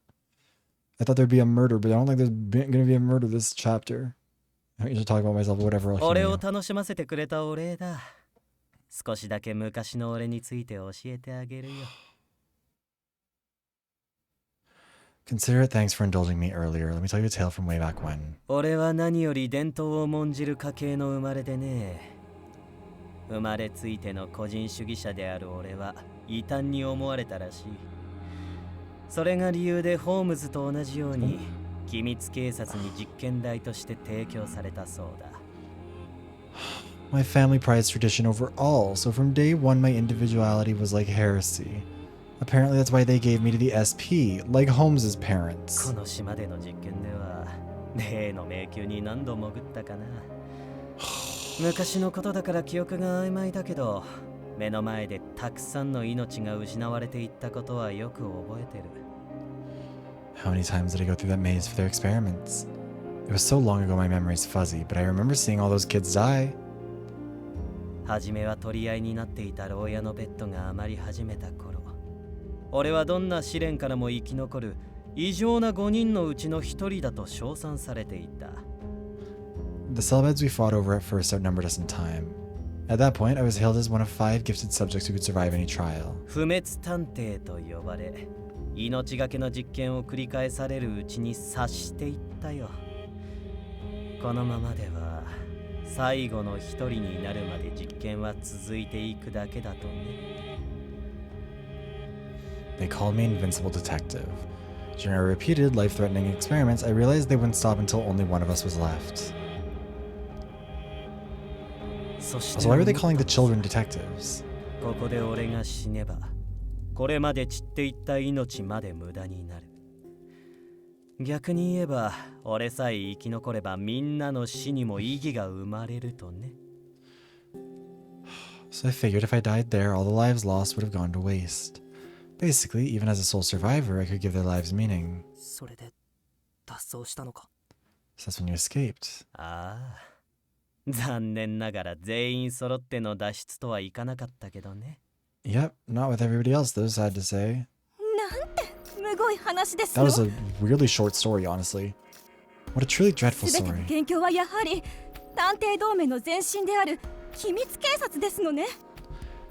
I thought there'd be a murder, but I don't think there's going to be a murder this chapter. I usually talk about myself or whatever I'll hear you. 俺を楽しませてくれたお礼だ。少しだけ昔の俺について教えてあげるよ。Consider it thanks for indulging me earlier. Let me tell you a tale from way back when. 俺は何より伝統を重んじる家系の生まれでね。生まれついての個人主義者である俺は異端に思われたらしい。それが理由でホームズと同じように機密警察に実験台として提供されたそうだ。My family prides tradition over all, so from day one my individuality was like heresy. Apparently that's why they gave me to the SP, like Holmes's parents. この島での実験では例の迷宮に何度潜ったかな。昔のことだから記憶が曖昧だけど、目の前でたくさんの命が失われていったことはよく覚えてる。How many times did I go through that maze for their experiments? It was so long ago my memory's fuzzy, but I remember seeing all those kids die. はじめは取り合いになっていた牢屋のベッドが余り始めた頃、俺はどんな試練からも生き残る異常な5人のうちの1人だと称賛されていた。The cell beds we fought over at first outnumbered us in time. At that point, I was hailed as one of 5 gifted subjects who could survive any trial. 不滅探偵と呼ばれ、命がけの実験を繰り返されるうちに察していったよ。このままでは最後の1人になるまで実験は続いていくだけだとね。They called me Invincible Detective. During our repeated life-threatening experiments, I realized they wouldn't stop until only one of us was left. So why were they calling the children detectives? ここで俺が死ねば、これまで散っていった命まで無駄になる。逆に言えば、俺さえ生き残ればみんなの死にも意義が生まれるとね。So I figured if I died there, all the lives lost would have gone to waste. Basically, even as a sole survivor, I could give their lives meaning. それで脱走したのか。 So that's when you escaped. ああ、残念ながら全員揃っての脱出とはいかなかったけどね。Yep, not with everybody else, though, sad to say. なんてむごい話です That の。 was a really short story, honestly. What a truly dreadful 全ての story. 元凶はやはり探偵同盟の前身である機密警察ですのね。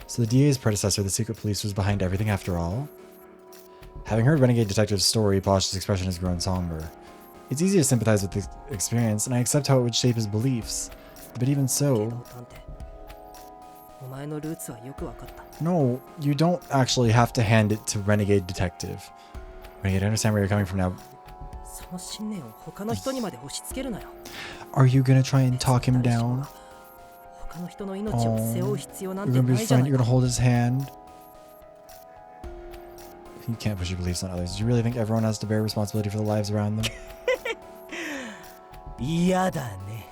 So the DA's predecessor, the secret police, was behind everything after all? Having heard Renegade Detective's story, Bosch's expression has grown somber. It's easy to sympathize with the experience, and I accept how it would shape his beliefs. But even け so... ど探偵、お前のルーツはよくわかった。 No, you don't actually have to hand it to Renegade Detective. Renegade, I understand where you're coming from now. その信念を他の人にまで押し付けるなよ。 Are you gonna try and talk him down? 他の人の命を背負う必要なん You're て gonna be ないじゃ friend, ない you're gonna か。 hold his hand? You can't push your beliefs on others. Do you really think everyone has to bear responsibility for the lives around them? 嫌だね。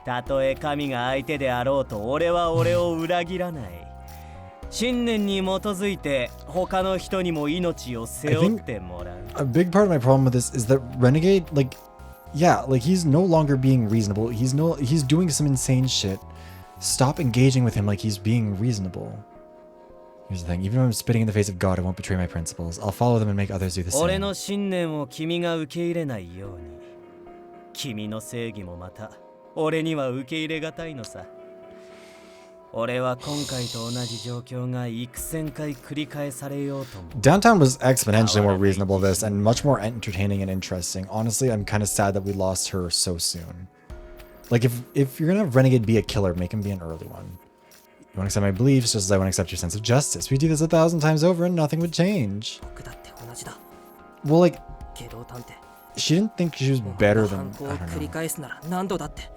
たとえ神が相手であろうと俺は俺を裏切らない。信念に基づいて他の人にも命を背負ってもらう。A big part of my problem with this is that Renegade, like, yeah, like he's no longer being reasonable. He's doing some insane shit. Stop engaging with him like he's being reasonable. Here's the thing, even if I'm spitting in the face of God, I won't betray my principles. I'll follow them and make others do the 俺 same. の信念を君が受け入れないように、君の正義もまた俺には受け入れがたいのさ。俺は今回と同じ状況が幾千回繰り返されようとも。 Downtown was exponentially more reasonable this and much more entertaining and interesting. Honestly, I'm kind of sad that we lost her so soon. Like, if you're gonna have Renegade be a killer, make him be an early one. You won't accept my beliefs just as I won't accept your sense of justice. We do this 1,000 times over and nothing would change. 僕だって同じだ。 Well, like, けど探偵、 she didn't think she was better 犯 than... 行を I don't 繰り know. 返すなら何度だって、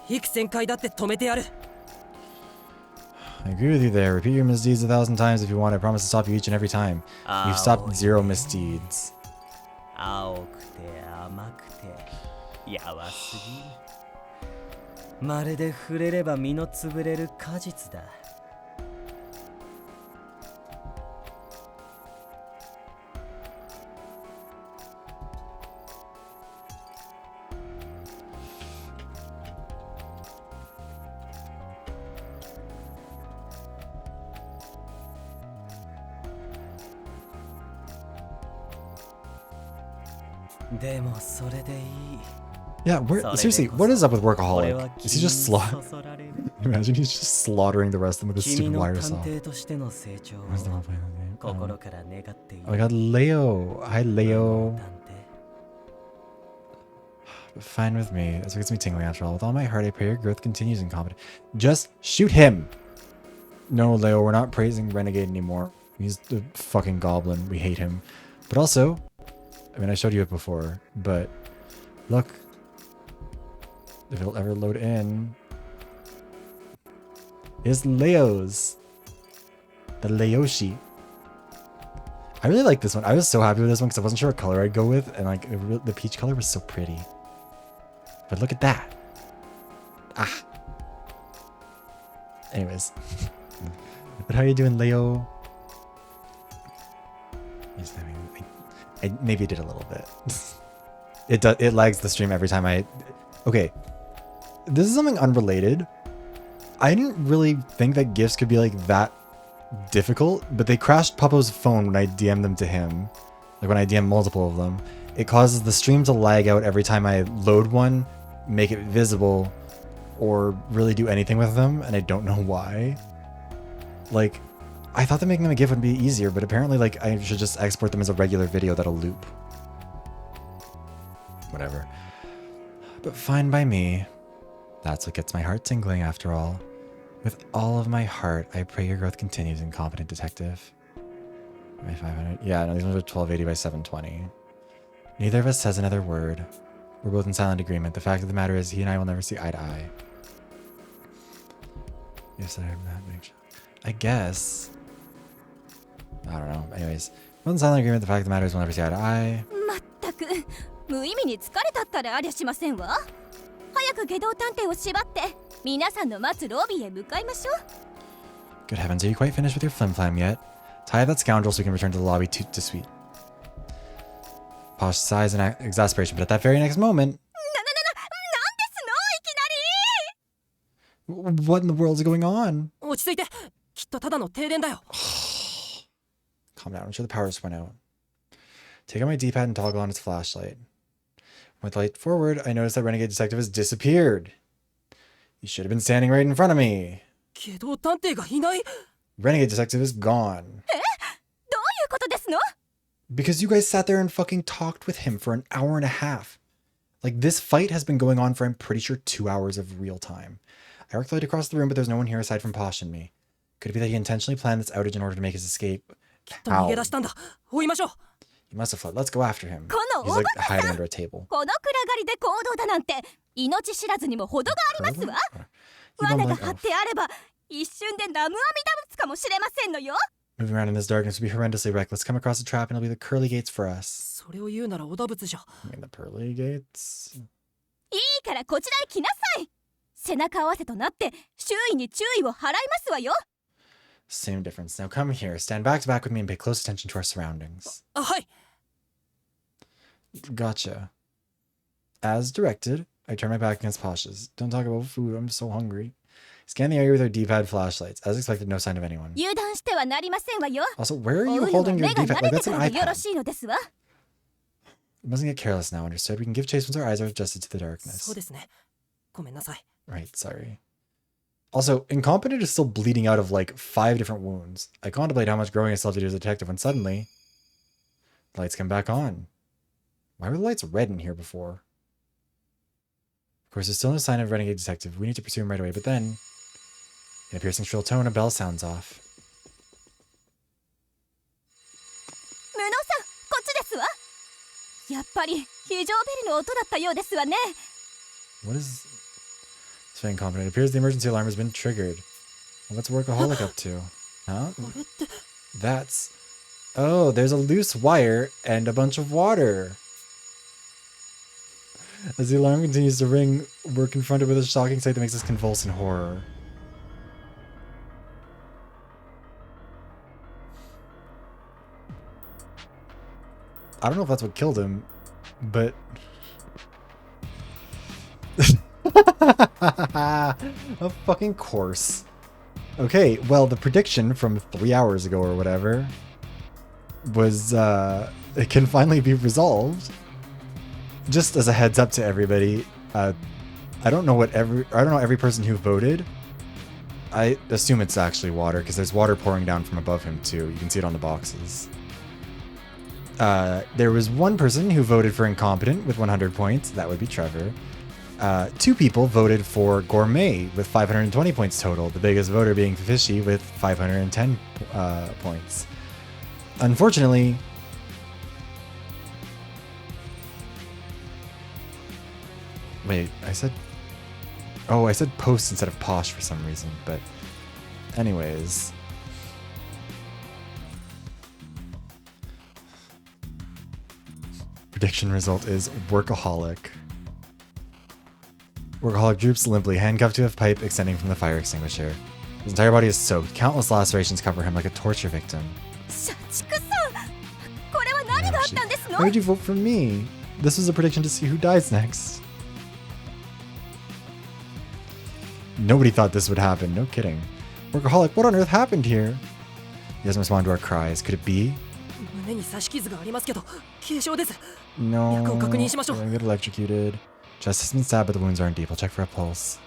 幾千回だって止めてやる。 I agree with you there. Repeat your misdeeds 1,000 times if you want. I promise to stop you each and every time. You've stopped 0 misdeeds. 青くて甘くてやわすぎる。まるで触れれば身の潰れる果実だ。でもそれでいい。 Yeah, seriously, what is up with Workaholic? Is he just Imagine he's just slaughtering the rest of them with his stupid wire saw. Where's the one playing the game? Oh my god, Leo. Hi, Leo. Fine with me. That's what gets me tingling after all. With all my heart, I pray your growth continues incompetent. Just shoot him! No, Leo, we're not praising Renegade anymore. He's the fucking goblin. We hate him. But also, I mean, I showed you it before, but look. If it'll ever load in. It's Leo's. The Leoshi. I really like this one. I was so happy with this one because I wasn't sure what color I'd go with. And like the peach color was so pretty. But look at that. Ah. Anyways. But how you doing, Leo? I maybe did a little bit. It lags the stream every time I... Okay. This is something unrelated. I didn't really think that gifts could be like that difficult, but they crashed Puppo's phone when I DM'd them to him. Like when I DM multiple of them. It causes the stream to lag out every time I load one, make it visible, or really do anything with them, and I don't know why. Like, I thought that making them a GIF would be easier, but apparently like I should just export them as a regular video that'll loop. Whatever. But fine by me. That's what gets my heart tingling after all. With all of my heart, I pray your growth continues, incompetent detective. My 500. Yeah, no, these ones are 1280 by 720. Neither of us says another word. We're both in silent agreement. The fact of the matter is, he and I will never see eye to eye. Yes, I guess. I don't know. Anyways, we're in silent agreement. The fact of the matter is, we'll never see eye to eye. まったく無意味に疲れたったらありゃしませんわ。早く下道探偵を縛って皆さんの待つロビーへ向かいましょう。 Good heavens, are you quite finished with your flim-flam yet? Tie up that scoundrel so we can return to the lobby to suite. Posh sighs in exasperation, but at that very next moment... What in the world is going on? 落ち着いて。きっとただの停電だよ。 Calm down, I'm sure the power just went out. Take out my D-pad and toggle on its flashlight. With the light forward, I noticed that Renegade Detective has disappeared. He should have been standing right in front of me. 下道探偵がいない。 Renegade Detective is gone. どういうことですの？ Because you guys sat there and fucking talked with him for an hour and a half. Like, this fight has been going on for, I'm pretty sure, 2 hours of real time. I worked light across the room, but there's no one here aside from Posh and me. Could it be that he intentionally planned this outage in order to make his escape? How? 逃げ出したんだ。追いましょう。 He must have fled. Let's go after him. この He's 大 like バカさ hiding ん。 under a table. この暗がりで行動だなんて命知らずにも程がありますわ。罠が張ってあれば一瞬で南無阿弥陀仏かもしれませんのよ。 Moving around in this darkness would be horrendously reckless. Come across a trap and it'll be the pearly gates for us. それを言うなら織田仏じゃ。 I mean, the pearly gates? いいからこちらへ来なさい。背中合わせとなって周囲に注意を払いますわよ。 Same difference. Now come here. Stand back to back with me and pay close attention to our surroundings. あ、はい。 Gotcha. As directed, I turn my back against Posh's. Don't talk about food. I'm so hungry. Scan the area with our D-pad flashlights. As expected, no sign of anyone. 油断してはなりませんわよ。 Also, where are 追 you うのは holding your 目が D-pad? 慣 Like, れ that's て an からでよろ iPad. しいのですわ。 We mustn't get careless now, understood? We can give chase once our eyes are adjusted to the そう darkness. ですね。ごめんなさい。 Right, sorry. Also, Incompetent is still bleeding out of like 5 different wounds. I contemplate how much growing I still have to do as a detective when suddenly, the lights come back on. Why were the lights red in here before? Of course, there's still no sign of Renegade Detective. We need to pursue him right away, but then, in a piercing shrill tone, a bell sounds off. 無能さん、こっちですわ。やっぱり非常ベルの音だったようですわね。 What is... It's very incompetent. It appears the emergency alarm has been triggered. Well, what's Workaholic up to? Huh? あれって That's... Oh, there's a loose wire and a bunch of water. As the alarm continues to ring, we're confronted with a shocking sight that makes us convulse in horror. I don't know if that's what killed him, but... Of fucking course. Okay, well, the prediction from 3 hours ago or whatever was, it can finally be resolved. Just as a heads up to everybody, I don't know every person who voted. I assume it's actually water, because there's water pouring down from above him too. You can see it on the boxes. There was one person who voted for incompetent with 100 points. That would be Trevor. 2 people voted for gourmet with 520 points total, the biggest voter being Fishy with 510 points. Unfortunately, wait, I said post instead of posh for some reason, but anyways. Prediction result is workaholic. Workaholic droops limply, handcuffed to a pipe extending from the fire extinguisher. His entire body is soaked. Countless lacerations cover him like a torture victim. Why did you vote for me? This was a prediction to see who dies next. Nobody thought this would happen, no kidding. Workaholic, what on earth happened here? He doesn't respond to our cries. Could it be? No, we're gonna get electrocuted. Chest has been stabbed, but the wounds aren't deep. I'll check for a pulse.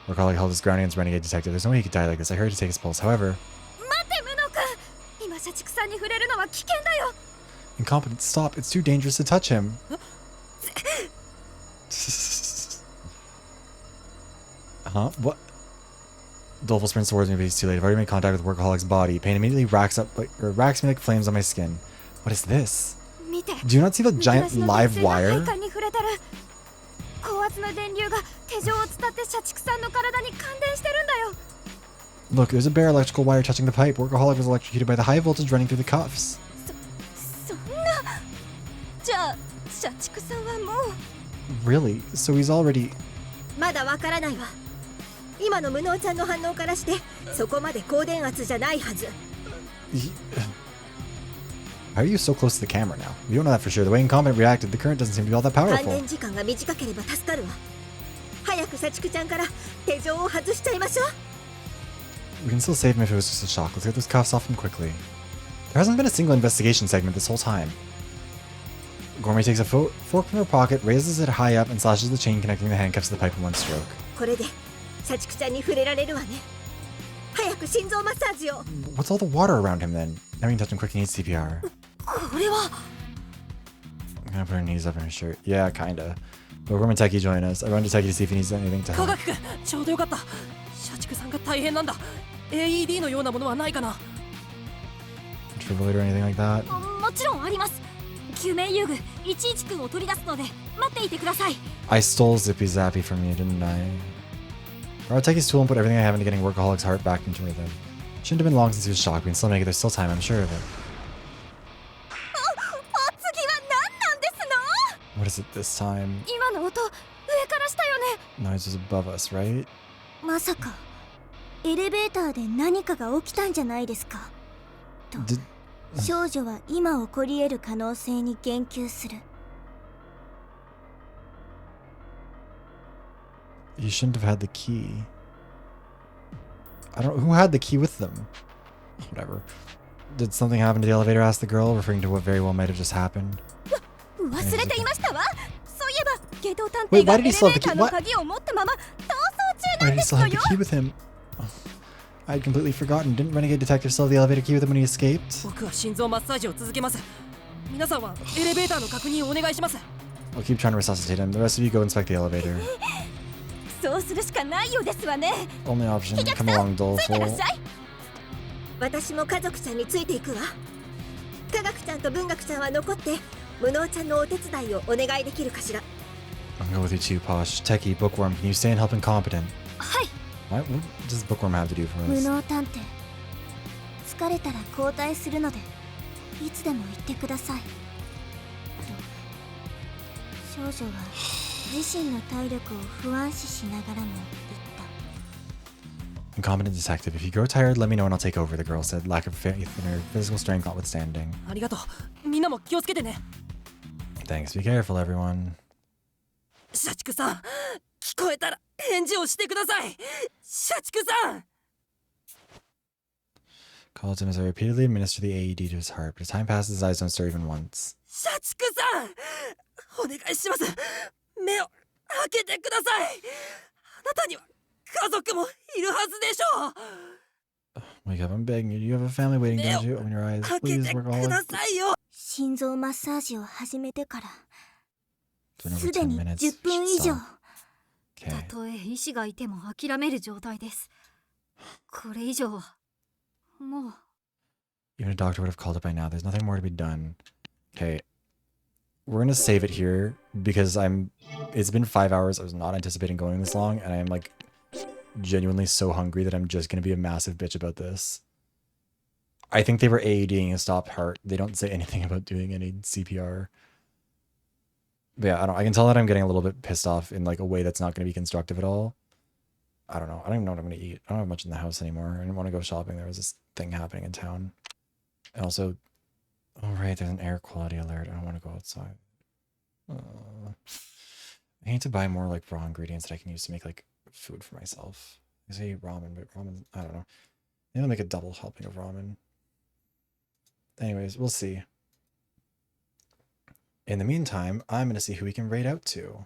Workaholic held his ground against Renegade Detective. There's no way he could die like this. I heard to take his pulse. However... Incompetent, stop. It's too dangerous to touch him. Huh? What? Doleful sprints towards me, but he's too late. I've already made contact with Workaholic's body. Pain immediately racks me like flames on my skin. What is this? Do you not see the giant live wire? Look, there's a bare electrical wire touching the pipe. Workaholic was electrocuted by the high voltage running through the cuffs. Really? So he's already... How are you so close to the camera now? We don't know that for sure. The way Incompetent reacted, the current doesn't seem to be all that powerful. We can still save him if it was just a shock. Let's get those cuffs off him quickly. There hasn't been a single investigation segment this whole time. Gourmet takes a fork from her pocket, raises it high up, and slashes the chain connecting the handcuffs to the pipe in one stroke. What's all the water around him then? Now we can touch him quick, he needs CPR. I'm gonna put her knees up in her shirt. Yeah, kinda. But we're gonna Techie join us. I run to Techie to see if he needs anything to help. Defibrillator or anything like that? I stole Zippy Zappy from you, didn't I? I'll take his tool and put everything I have into getting Workaholic's heart back into rhythm. Shouldn't have been long since he was shocked. We can still make it. There's still time, I'm sure of it. What is it this time? Noise was above us, right? Did... You shouldn't have had the key. I don't know. Who had the key with them? Whatever. Did something happen to the elevator? Asked the girl, referring to what very well might have just happened. Wait, why did he still have the key? What? Why did he still have the key with him? Oh, I had completely forgotten. Didn't Renegade Detective still have the elevator key with him when he escaped? I'll keep trying to resuscitate him. The rest of you go inspect the elevator. Only option. Come along, Doleful. I'm gonna go with you too, Posh. Techie, Bookworm, can you stay and help Incompetent? What does Bookworm have to do for us? 自身の体力を不安視しながらも言った。 Incompetent detective, if you grow tired, let me know and I'll take over, the girl said, lack of faith in her physical strength notwithstanding. ありがとう。みんなも気をつけてね。 Thanks, be careful, everyone. 社畜さん、聞こえたら返事をしてください。社畜さん。 Called him as I repeatedly administer the AED to his heart, but as time passes, his eyes don't stir even once. 社畜さん、お願いします。目を開けてください。あなたには家族もいるはずでしょう。 Wake up, I'm begging you. You have a family waiting, don't you? Open your eyes, 開け please, てく workaholic. ださいよ。心臓マッサージを始めてから It's been over すで 10に minutes. 10分 She 以上。 saw. た Okay. とえ医師がいても諦める状態です。これ以上はもう。 Even a doctor would have called it by now. There's nothing more to be done. Okay. We're gonna save it here because it's been 5 hours. I was not anticipating going this long, and I'm like genuinely so hungry that I'm just gonna be a massive bitch about this. I think they were AEDing a stopped heart. They don't say anything about doing any CPR. But yeah, I can tell that I'm getting a little bit pissed off in like a way that's not gonna be constructive at all. I don't know. I don't even know what I'm gonna eat. I don't have much in the house anymore. I didn't want to go shopping. There was this thing happening in town. And also, oh right, there's an air quality alert. I don't want to go outside. I need to buy more like raw ingredients that I can use to make like food for myself. I say ramen, but ramen, I don't know. Maybe I'll make a double helping of ramen. Anyways, we'll see. In the meantime, I'm gonna see who we can raid out to.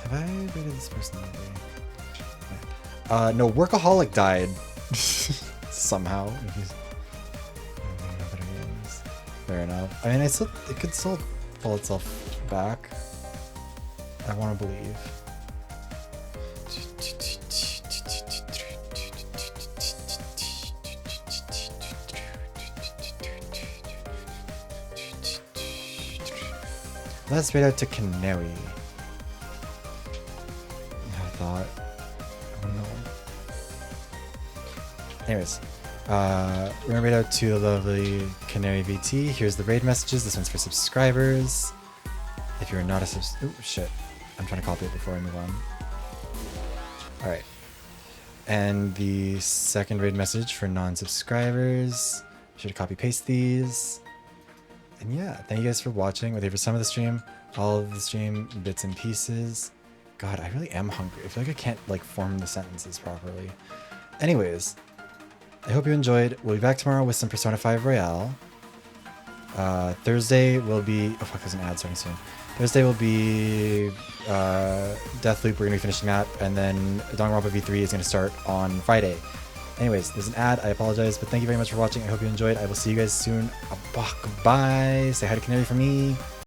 Have I rated this person already? No, Workaholic died. Somehow. Fair enough. I mean, it could still pull itself back. I want to believe. Let's raid out to Canary. I thought. Oh no. Anyways, we're gonna raid out to the lovely Canary VT. Here's the raid messages. This one's for subscribers. If you're not a oh shit. I'm trying to copy it before I move on. Alright. And the second raid message for non-subscribers. Be sure to copy paste these. And yeah, thank you guys for watching, whether for some of the stream, all of the stream, bits and pieces. God, I really am hungry. I feel like I can't like form the sentences properly. Anyways, I hope you enjoyed. We'll be back tomorrow with some Persona 5 Royale. Thursday will be... Oh fuck, there's an ad starting soon. Thursday will be Deathloop. We're going to be finishing that. And then Danganronpa V3 is going to start on Friday. Anyways, there's an ad. I apologize, but thank you very much for watching. I hope you enjoyed. I will see you guys soon. Bye. Say hi to Canary for me.